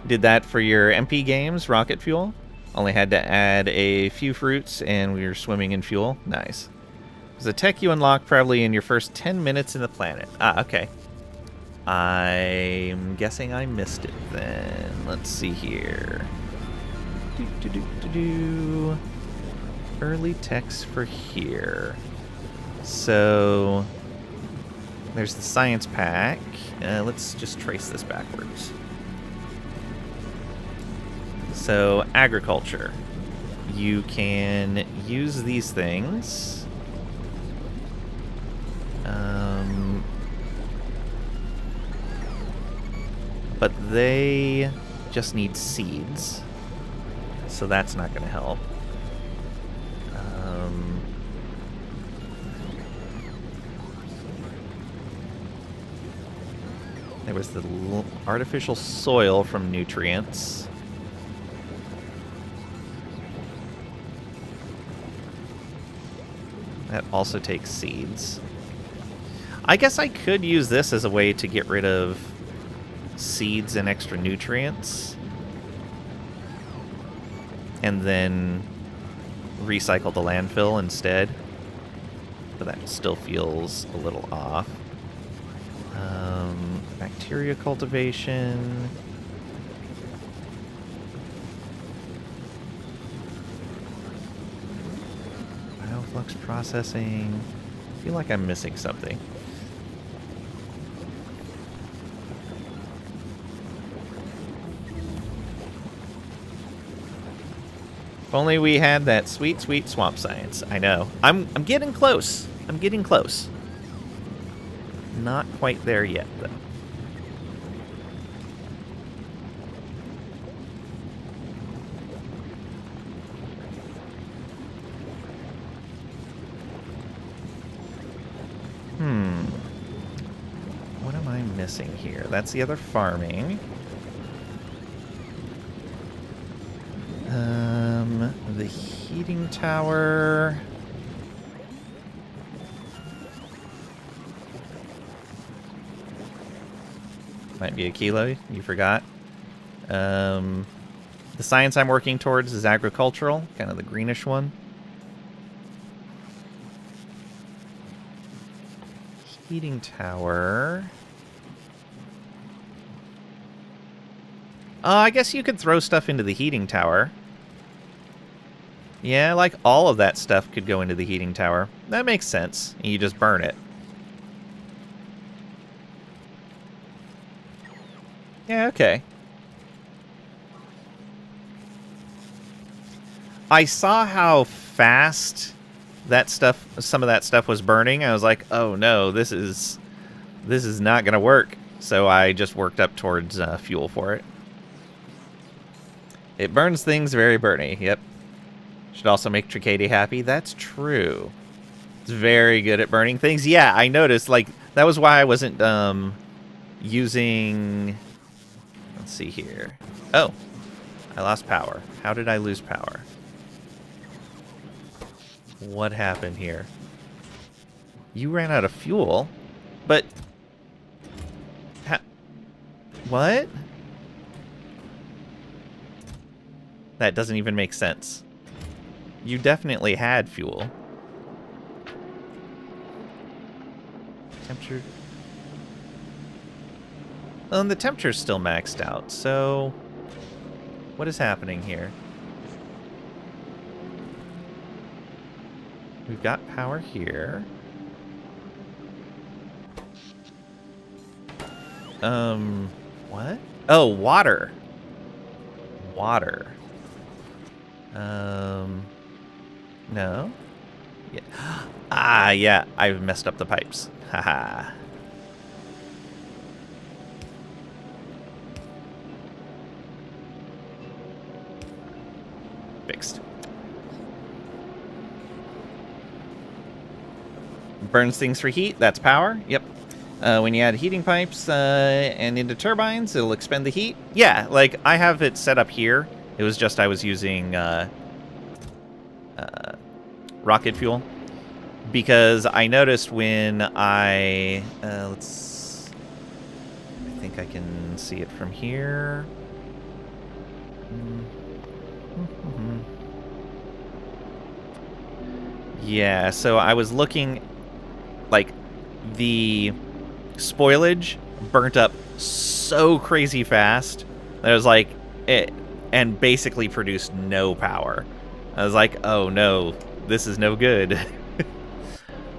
Did that for your MP games, rocket fuel. Only had to add a few fruits and we were swimming in fuel. Nice. There's a tech you unlock probably in your first 10 minutes in the planet. Ah, okay. I'm guessing I missed it then. Let's see here. Early techs for here. So there's the science pack. Let's just trace this backwards. So agriculture. You can use these things. But they just need seeds. So that's not going to help. There was the artificial soil from nutrients. That also takes seeds. I guess I could use this as a way to get rid of seeds and extra nutrients. And then recycle the landfill instead. But that still feels a little off. Bacteria cultivation. Bioflux processing. I feel like I'm missing something. If only we had that sweet, sweet swamp science. I know. I'm getting close. I'm getting close. Not quite there yet, though. What am I missing here? That's the other farming. The heating tower. Might be a kilo, you forgot. The science I'm working towards is agricultural, kind of the greenish one. Heating tower. I guess you could throw stuff into the heating tower. Yeah, like all of that stuff could go into the heating tower. That makes sense. You just burn it. Yeah, okay. I saw how fast that stuff, some of that stuff was burning. I was like, oh no, this is not gonna work. So I just worked up towards fuel for it. It burns things very burny. Yep. Should also make Tricady happy. That's true. It's very good at burning things. Yeah, I noticed. Like, that was why I wasn't using... Let's see here. Oh, I lost power. How did I lose power? What happened here? You ran out of fuel, but... What? That doesn't even make sense. You definitely had fuel. Temperature... Well, the temperature's still maxed out, so... What is happening here? We've got power here. What? Oh, water. Water. No? Yeah. Ah, yeah, I've messed up the pipes. Haha. Fixed. Burns things for heat, that's power. Yep. When you add heating pipes and into turbines, it'll expend the heat. Yeah, like, I have it set up here. It was just I was using rocket fuel. Because I noticed when I... I think I can see it from here. Yeah, so I was looking... Like, the spoilage burnt up so crazy fast that I was like... and basically produced no power. I was like, oh no, this is no good.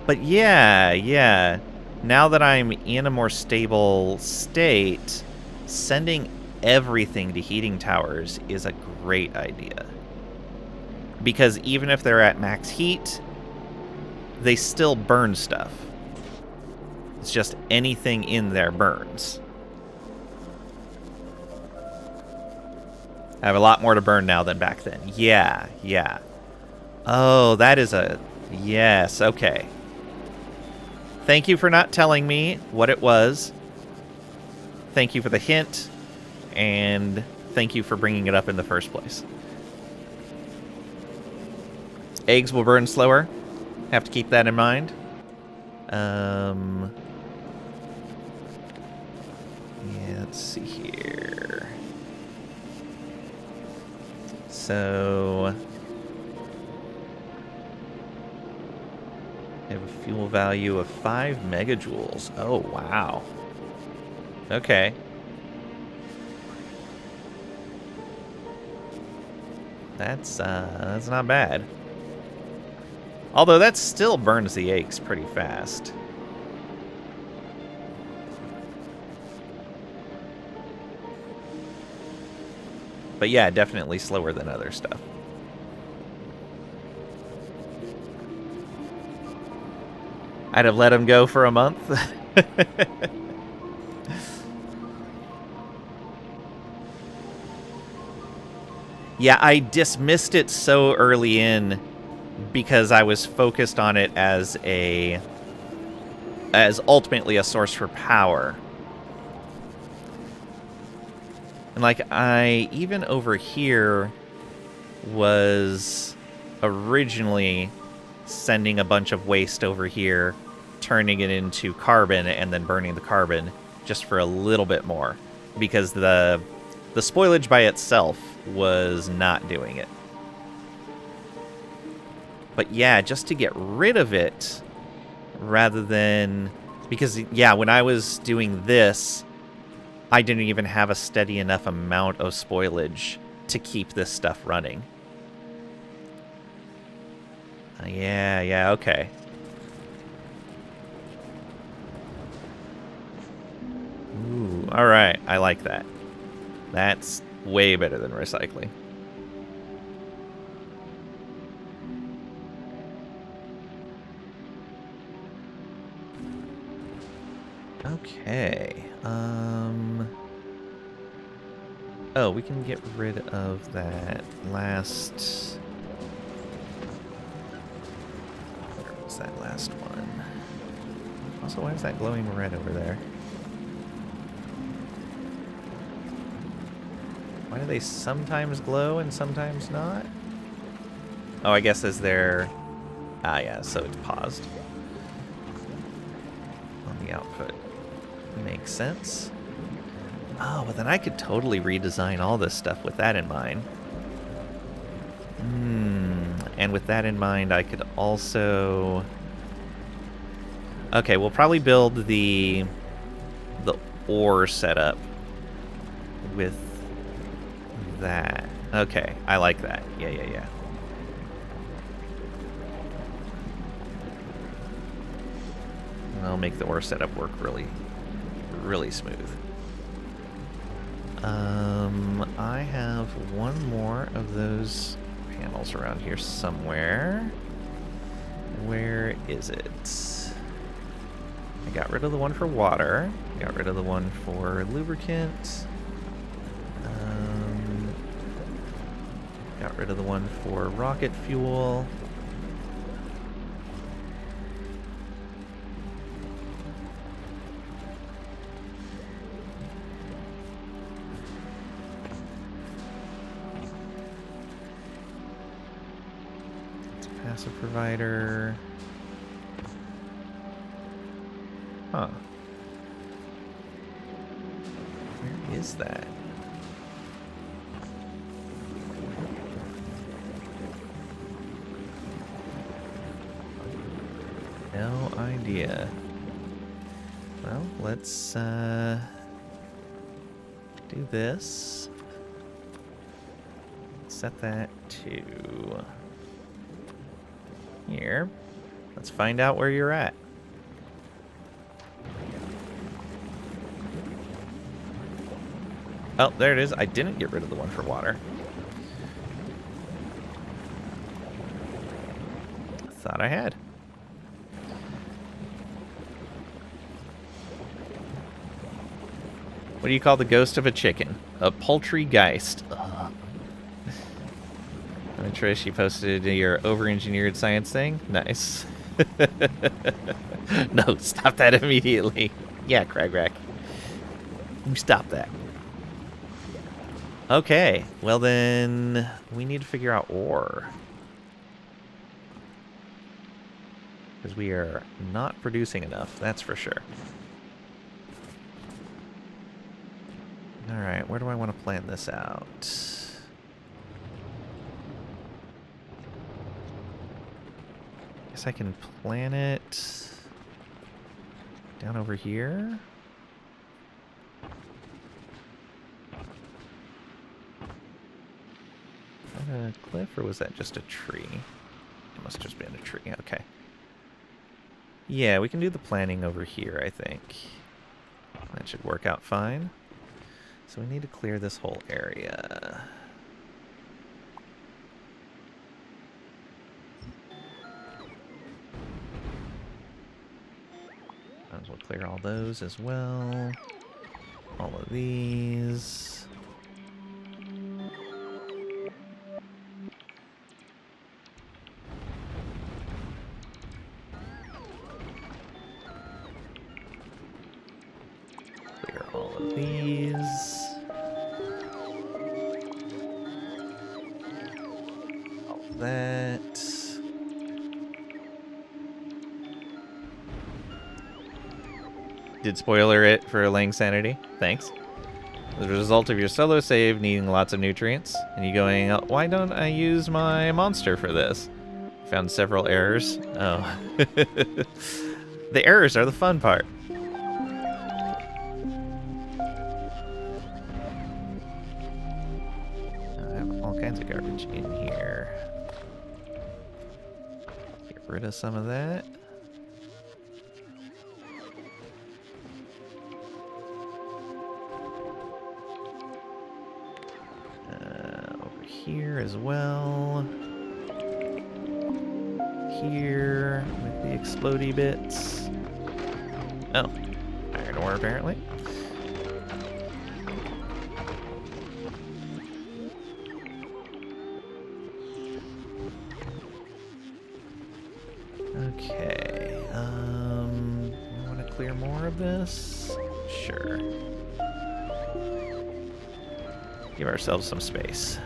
But yeah. Now that I'm in a more stable state, sending everything to heating towers is a great idea. Because even if they're at max heat, they still burn stuff. It's just anything in there burns. I have a lot more to burn now than back then. Yeah. Oh, that is a... Yes, okay. Thank you for not telling me what it was. thank you for the hint, and thank you for bringing it up in the first place. Eggs will burn slower. Have to keep that in mind. Yeah, let's see here. So I have a fuel value of 5 megajoules. Oh, wow. Okay. That's not bad. Although that still burns the eggs pretty fast. But yeah, definitely slower than other stuff. I'd have let him go for a month. Yeah, I dismissed it so early in because I was focused on it as ultimately a source for power. And like, I even over here was originally sending a bunch of waste over here, turning it into carbon, and then burning the carbon just for a little bit more, because the spoilage by itself was not doing it. But yeah, just to get rid of it, rather than... Because, yeah, when I was doing this, I didn't even have a steady enough amount of spoilage to keep this stuff running. Yeah, okay. Ooh, alright, I like that. That's way better than recycling. Okay, oh, we can get rid of that last... Where was that last one? Also, why is that glowing red over there? Why do they sometimes glow and sometimes not? Oh, I guess as they're... Ah, yeah, so it's paused on the output. Makes sense. Oh, but then I could totally redesign all this stuff with that in mind. And with that in mind, I could also... Okay, we'll probably build the ore setup with that. Okay, I like that. Yeah. I'll make the ore setup work really smooth. I have one more of those panels around here somewhere. Where is it? I got rid of the one for water. Got rid of the one for lubricant. Got rid of the one for rocket fuel. Passive provider. Huh. Where is that? No idea. Well, let's do this. Set that to here. Let's find out where you're at. Oh, there it is. I didn't get rid of the one for water. Thought I had. What do you call the ghost of a chicken? A poltergeist. Ugh. Trish, you posted your over-engineered science thing? Nice. No, stop that immediately. Yeah, Crag Rack. Stop that. Okay, well then we need to figure out ore. Because we are not producing enough, that's for sure. Alright, where do I want to plan this out? Guess I can plan it down over here. Is that a cliff or was that just a tree? It must have just been a tree, okay. Yeah, we can do the planning over here, I think. That should work out fine. So we need to clear this whole area. Might as well clear all those as well. All of these. Clear all of these. All of that. Did spoiler it for Lang Sanity. Thanks. As a result of your solo save needing lots of nutrients, and you going, oh, why don't I use my monster for this? Found several errors. Oh. The errors are the fun part. I have all kinds of garbage in here. Get rid of some of that. Here as well. Here with the explodey bits. Oh, iron ore apparently. Okay. You want to clear more of this? Sure. Give ourselves some space.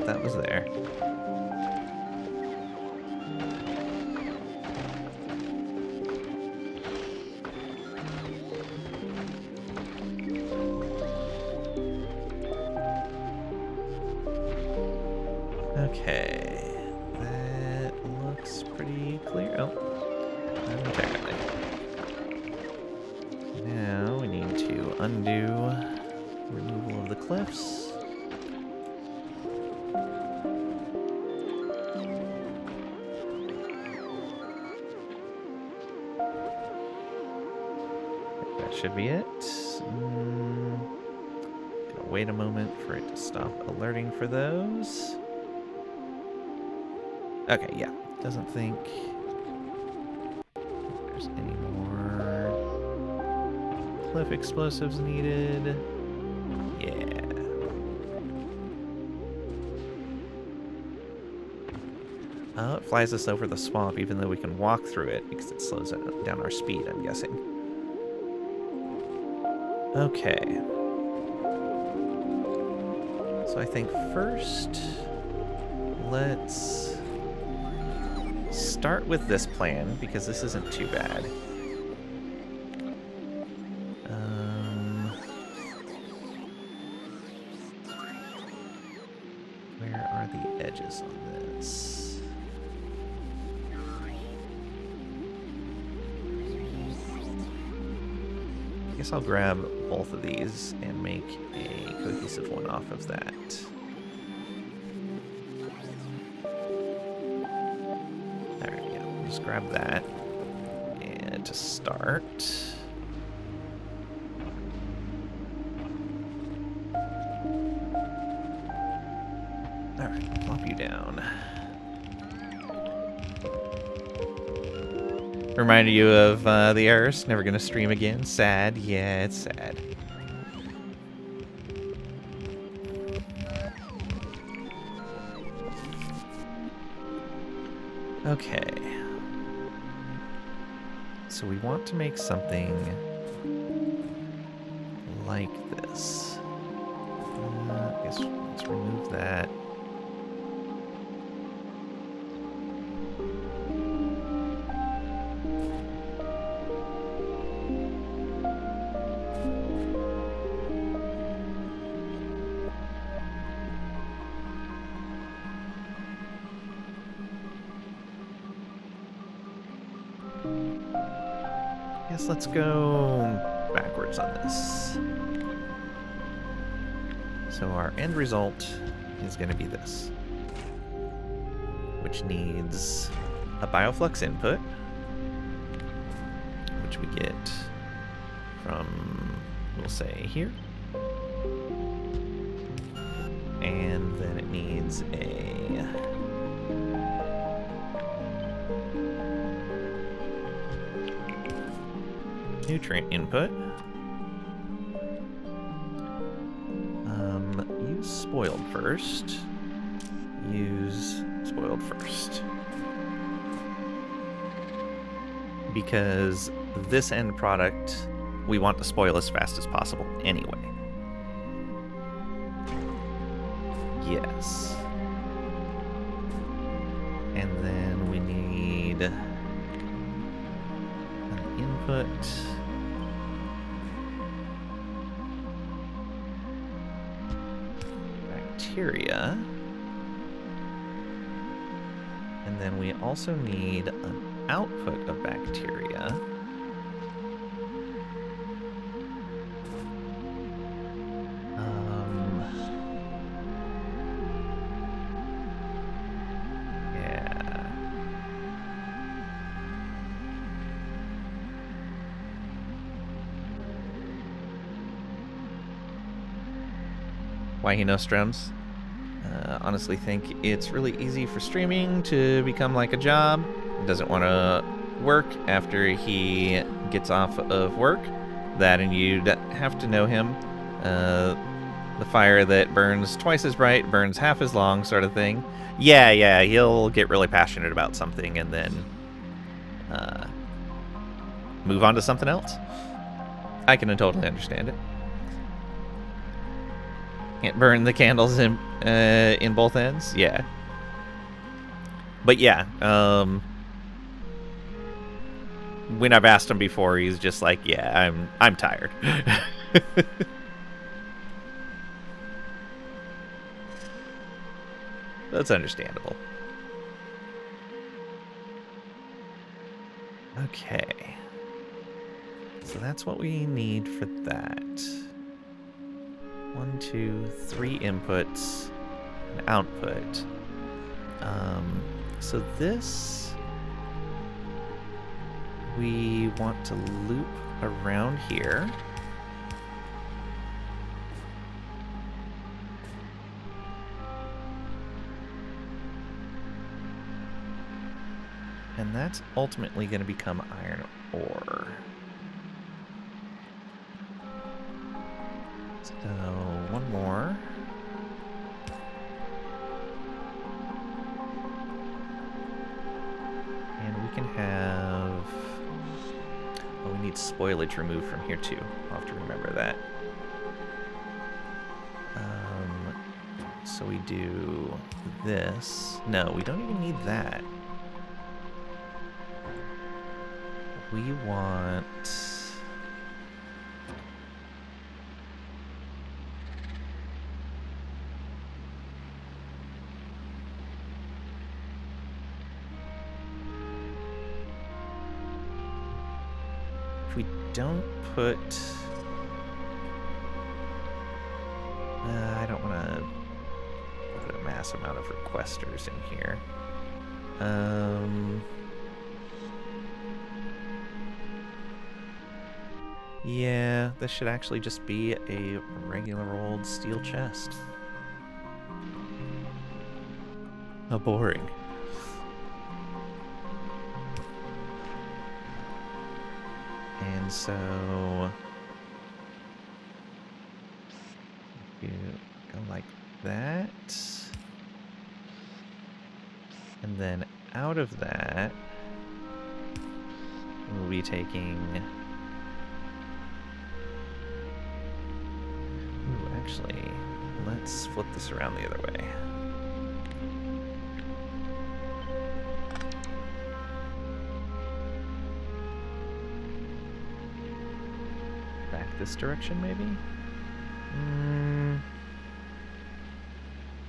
That was there. Okay, that looks pretty clear. Oh, unchecked. Now we need to undo removal of the cliffs. Should be it. Gonna wait a moment for it to stop alerting for those. Okay, yeah. Doesn't think there's any more cliff explosives needed. Yeah. Oh, it flies us over the swamp even though we can walk through it because it slows down our speed, I'm guessing. Okay. So I think first, let's start with this plan, because this isn't too bad. Where are the edges on this? I guess I'll grab both of these and make a cohesive one off of that. Alright, yeah, we'll just grab that. And to start... Alright, plop you down. Reminded you of the errors. Never gonna stream again. Sad. Yeah, it's sad. Okay. So we want to make something like this. I guess let's remove that. Guess let's go backwards on this. So our end result is going to be this, which needs a bioflux input, which we get from, we'll say, here. And then it needs a nutrient input. Use spoiled first. Use spoiled first. Because this end product, we want to spoil as fast as possible anyway. Yes. And then we need an input. Bacteria. And then we also need an output of bacteria. Yeah. Why he no strums? Honestly think it's really easy for streaming to become like a job. He doesn't want to work after he gets off of work. That and you'd have to know him. The fire that burns twice as bright burns half as long, sort of thing. Yeah, he'll get really passionate about something and then move on to something else. I can totally understand it. Can't burn the candles in both ends. Yeah. But yeah, when I've asked him before, he's just like, yeah, I'm tired. That's understandable. Okay. So that's what we need for that. 1, 2, 3 inputs, an output. So this we want to loop around here. And that's ultimately going to become iron ore. So, one more. And we can have... Oh, we need spoilage removed from here too. I'll have to remember that. So we do this. No, we don't even need that. We want... If we don't put... I don't want to put a mass amount of requesters in here. Yeah, this should actually just be a regular old steel chest. How boring. And so you go like that. And then out of that, we'll be taking... Ooh, actually, let's flip this around the other way. Back this direction, maybe?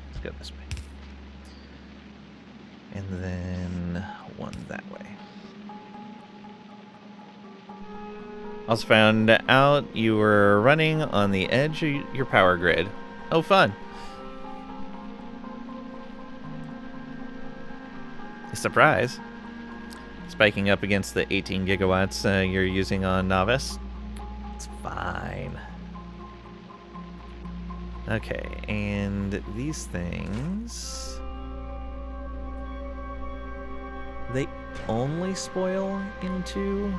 Let's go this way. And then one that way. Also found out you were running on the edge of your power grid. Oh, fun. Surprise. Spiking up against the 18 gigawatts you're using on Novice. It's fine. Okay, and these things... they only spoil into...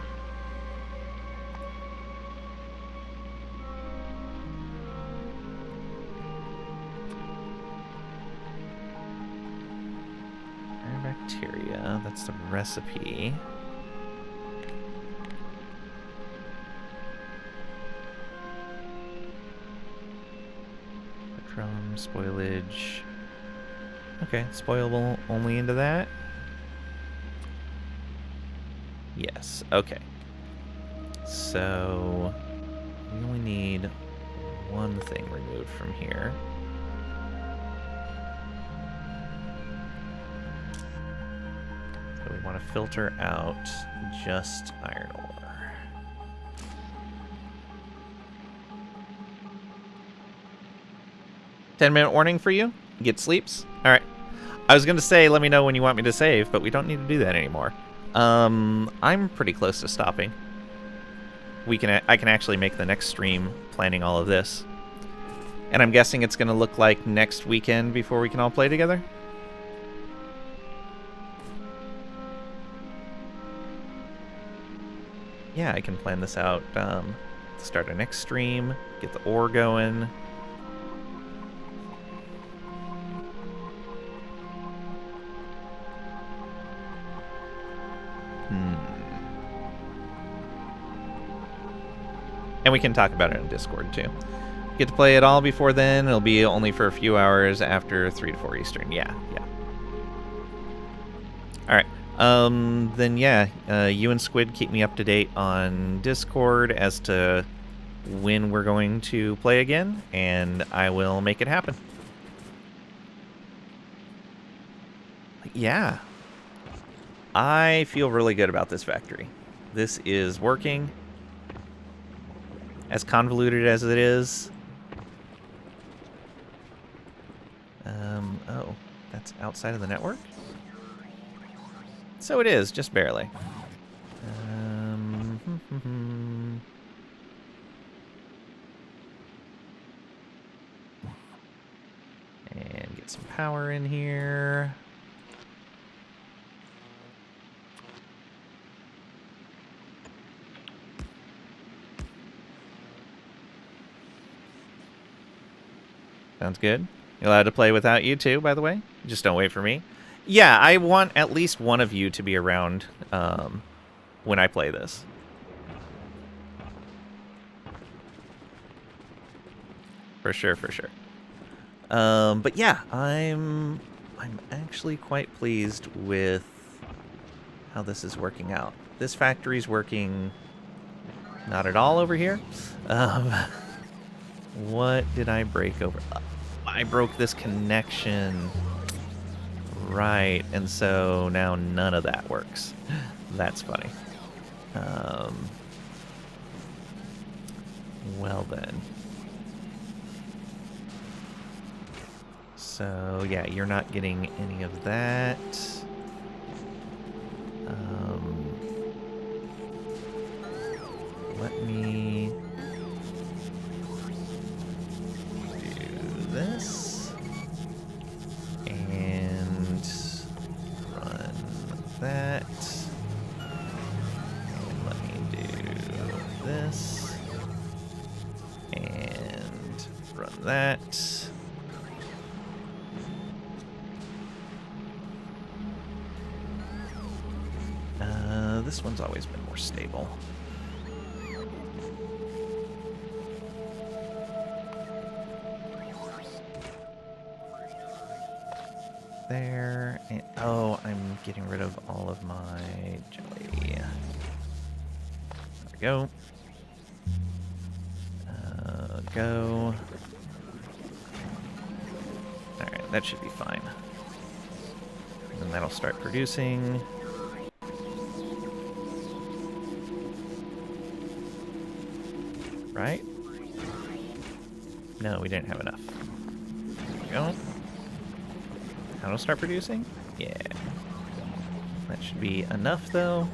bacteria. That's the recipe. From spoilage. Okay, spoilable only into that. Yes, okay. So we only need one thing removed from here. So we want to filter out just iron ore. 10-minute warning for you. Get sleeps. All right. I was going to say, let me know when you want me to save, but we don't need to do that anymore. I'm pretty close to stopping. I can actually make the next stream planning all of this. And I'm guessing it's going to look like next weekend before we can all play together. Yeah, I can plan this out. Start our next stream, get the ore going. And we can talk about it on Discord, too. Get to play it all before then. It'll be only for a few hours after 3 to 4 Eastern. Yeah. All right. Then, yeah, you and Squid keep me up to date on Discord as to when we're going to play again, and I will make it happen. Yeah. I feel really good about this factory. This is working. As convoluted as it is. Oh, that's outside of the network? So it is, just barely. And get some power in here. Sounds good. You're allowed to play without you too, by the way. Just don't wait for me. Yeah, I want at least one of you to be around when I play this. For sure, for sure. But yeah, I'm actually quite pleased with how this is working out. This factory's working not at all over here. What did I break over? I broke this connection. Right, and so now none of that works. That's funny. Well then. So yeah, you're not getting any of that. Let me do this and run that. And let me do this and run that. this one's always been more stable. There, and oh, I'm getting rid of all of my jelly. There we go. Go. Alright, that should be fine. And then that'll start producing. Right? No, we didn't have enough. There we go. That'll start producing? Yeah. That should be enough, though.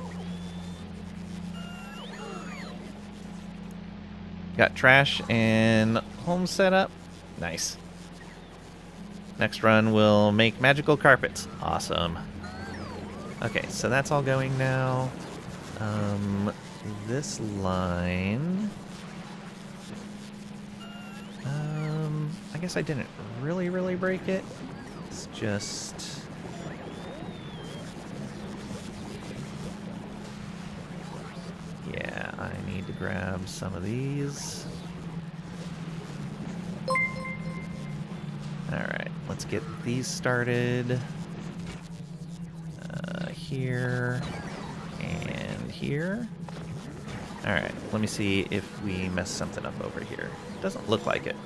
Got trash and home set up. Nice. Next run will make magical carpets. Awesome. Okay, so that's all going now. This line... I guess I didn't really break it. It's just... yeah, I need to grab some of these. Alright, let's get these started. Here and here. Alright, let me see if we messed something up over here. Doesn't look like it.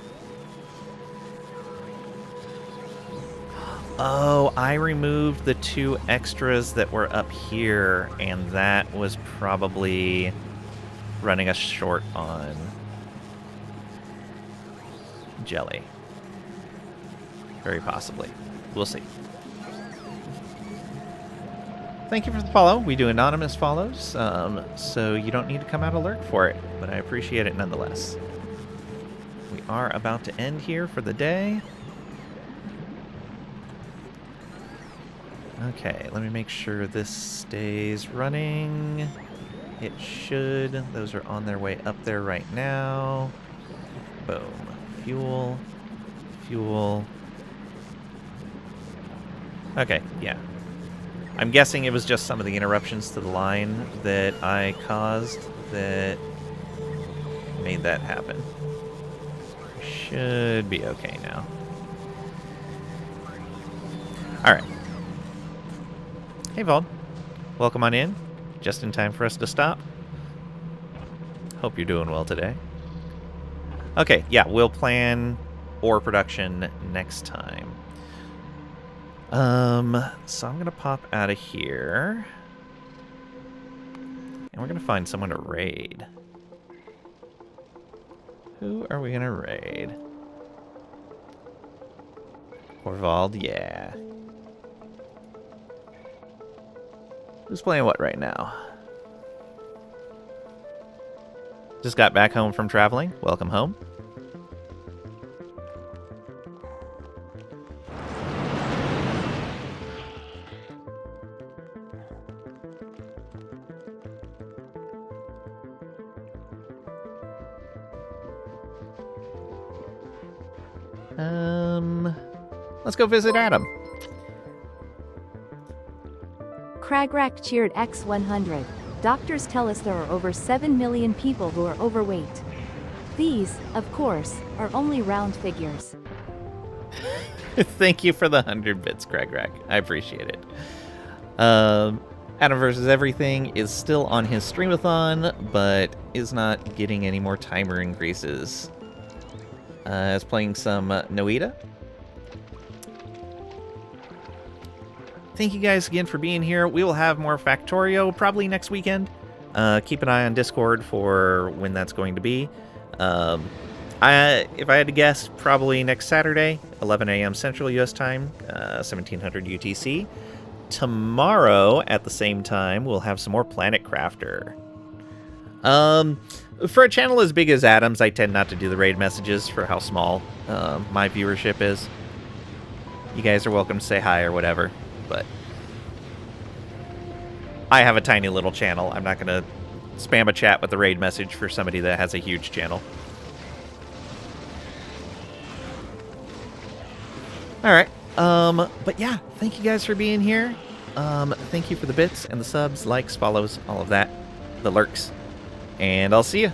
Oh, I removed the 2 extras that were up here, and that was probably running us short on jelly. Very possibly. We'll see. Thank you for the follow. We do anonymous follows, so you don't need to come out alert for it, but I appreciate it nonetheless. We are about to end here for the day. Okay, let me make sure this stays running. It should. Those are on their way up there right now. Boom. Fuel. Fuel. Okay, yeah. I'm guessing it was just some of the interruptions to the line that I caused that made that happen. Should be okay now. Alright. Hey, Vaughn. Welcome on in. Just in time for us to stop. Hope you're doing well today. Okay, yeah, we'll plan ore production next time. So I'm gonna pop out of here. And we're gonna find someone to raid. Who are we gonna raid? Orvald, yeah. Who's playing what right now? Just got back home from traveling. Welcome home. Let's go visit Adam. Cragrack cheered X100. Doctors tell us there are over 7 million people who are overweight. These, of course, are only round figures. Thank you for the 100 bits, Cragrack. I appreciate it. Adam vs. Everything is still on his streamathon, but is not getting any more timer increases. Is playing some Noita. Thank you guys again for being here. We will have more Factorio probably next weekend. Keep an eye on Discord for when that's going to be. If I had to guess, probably next Saturday, 11 a.m. Central U.S. time, 1700 UTC. Tomorrow, at the same time, we'll have some more Planet Crafter. For a channel as big as Adam's, I tend not to do the raid messages for how small my viewership is. You guys are welcome to say hi or whatever. But I have a tiny little channel. I'm not going to spam a chat with a raid message for somebody that has a huge channel. Alright. But yeah, thank you guys for being here. Thank you for the bits and the subs, likes, follows, all of that. The lurks. And I'll see you.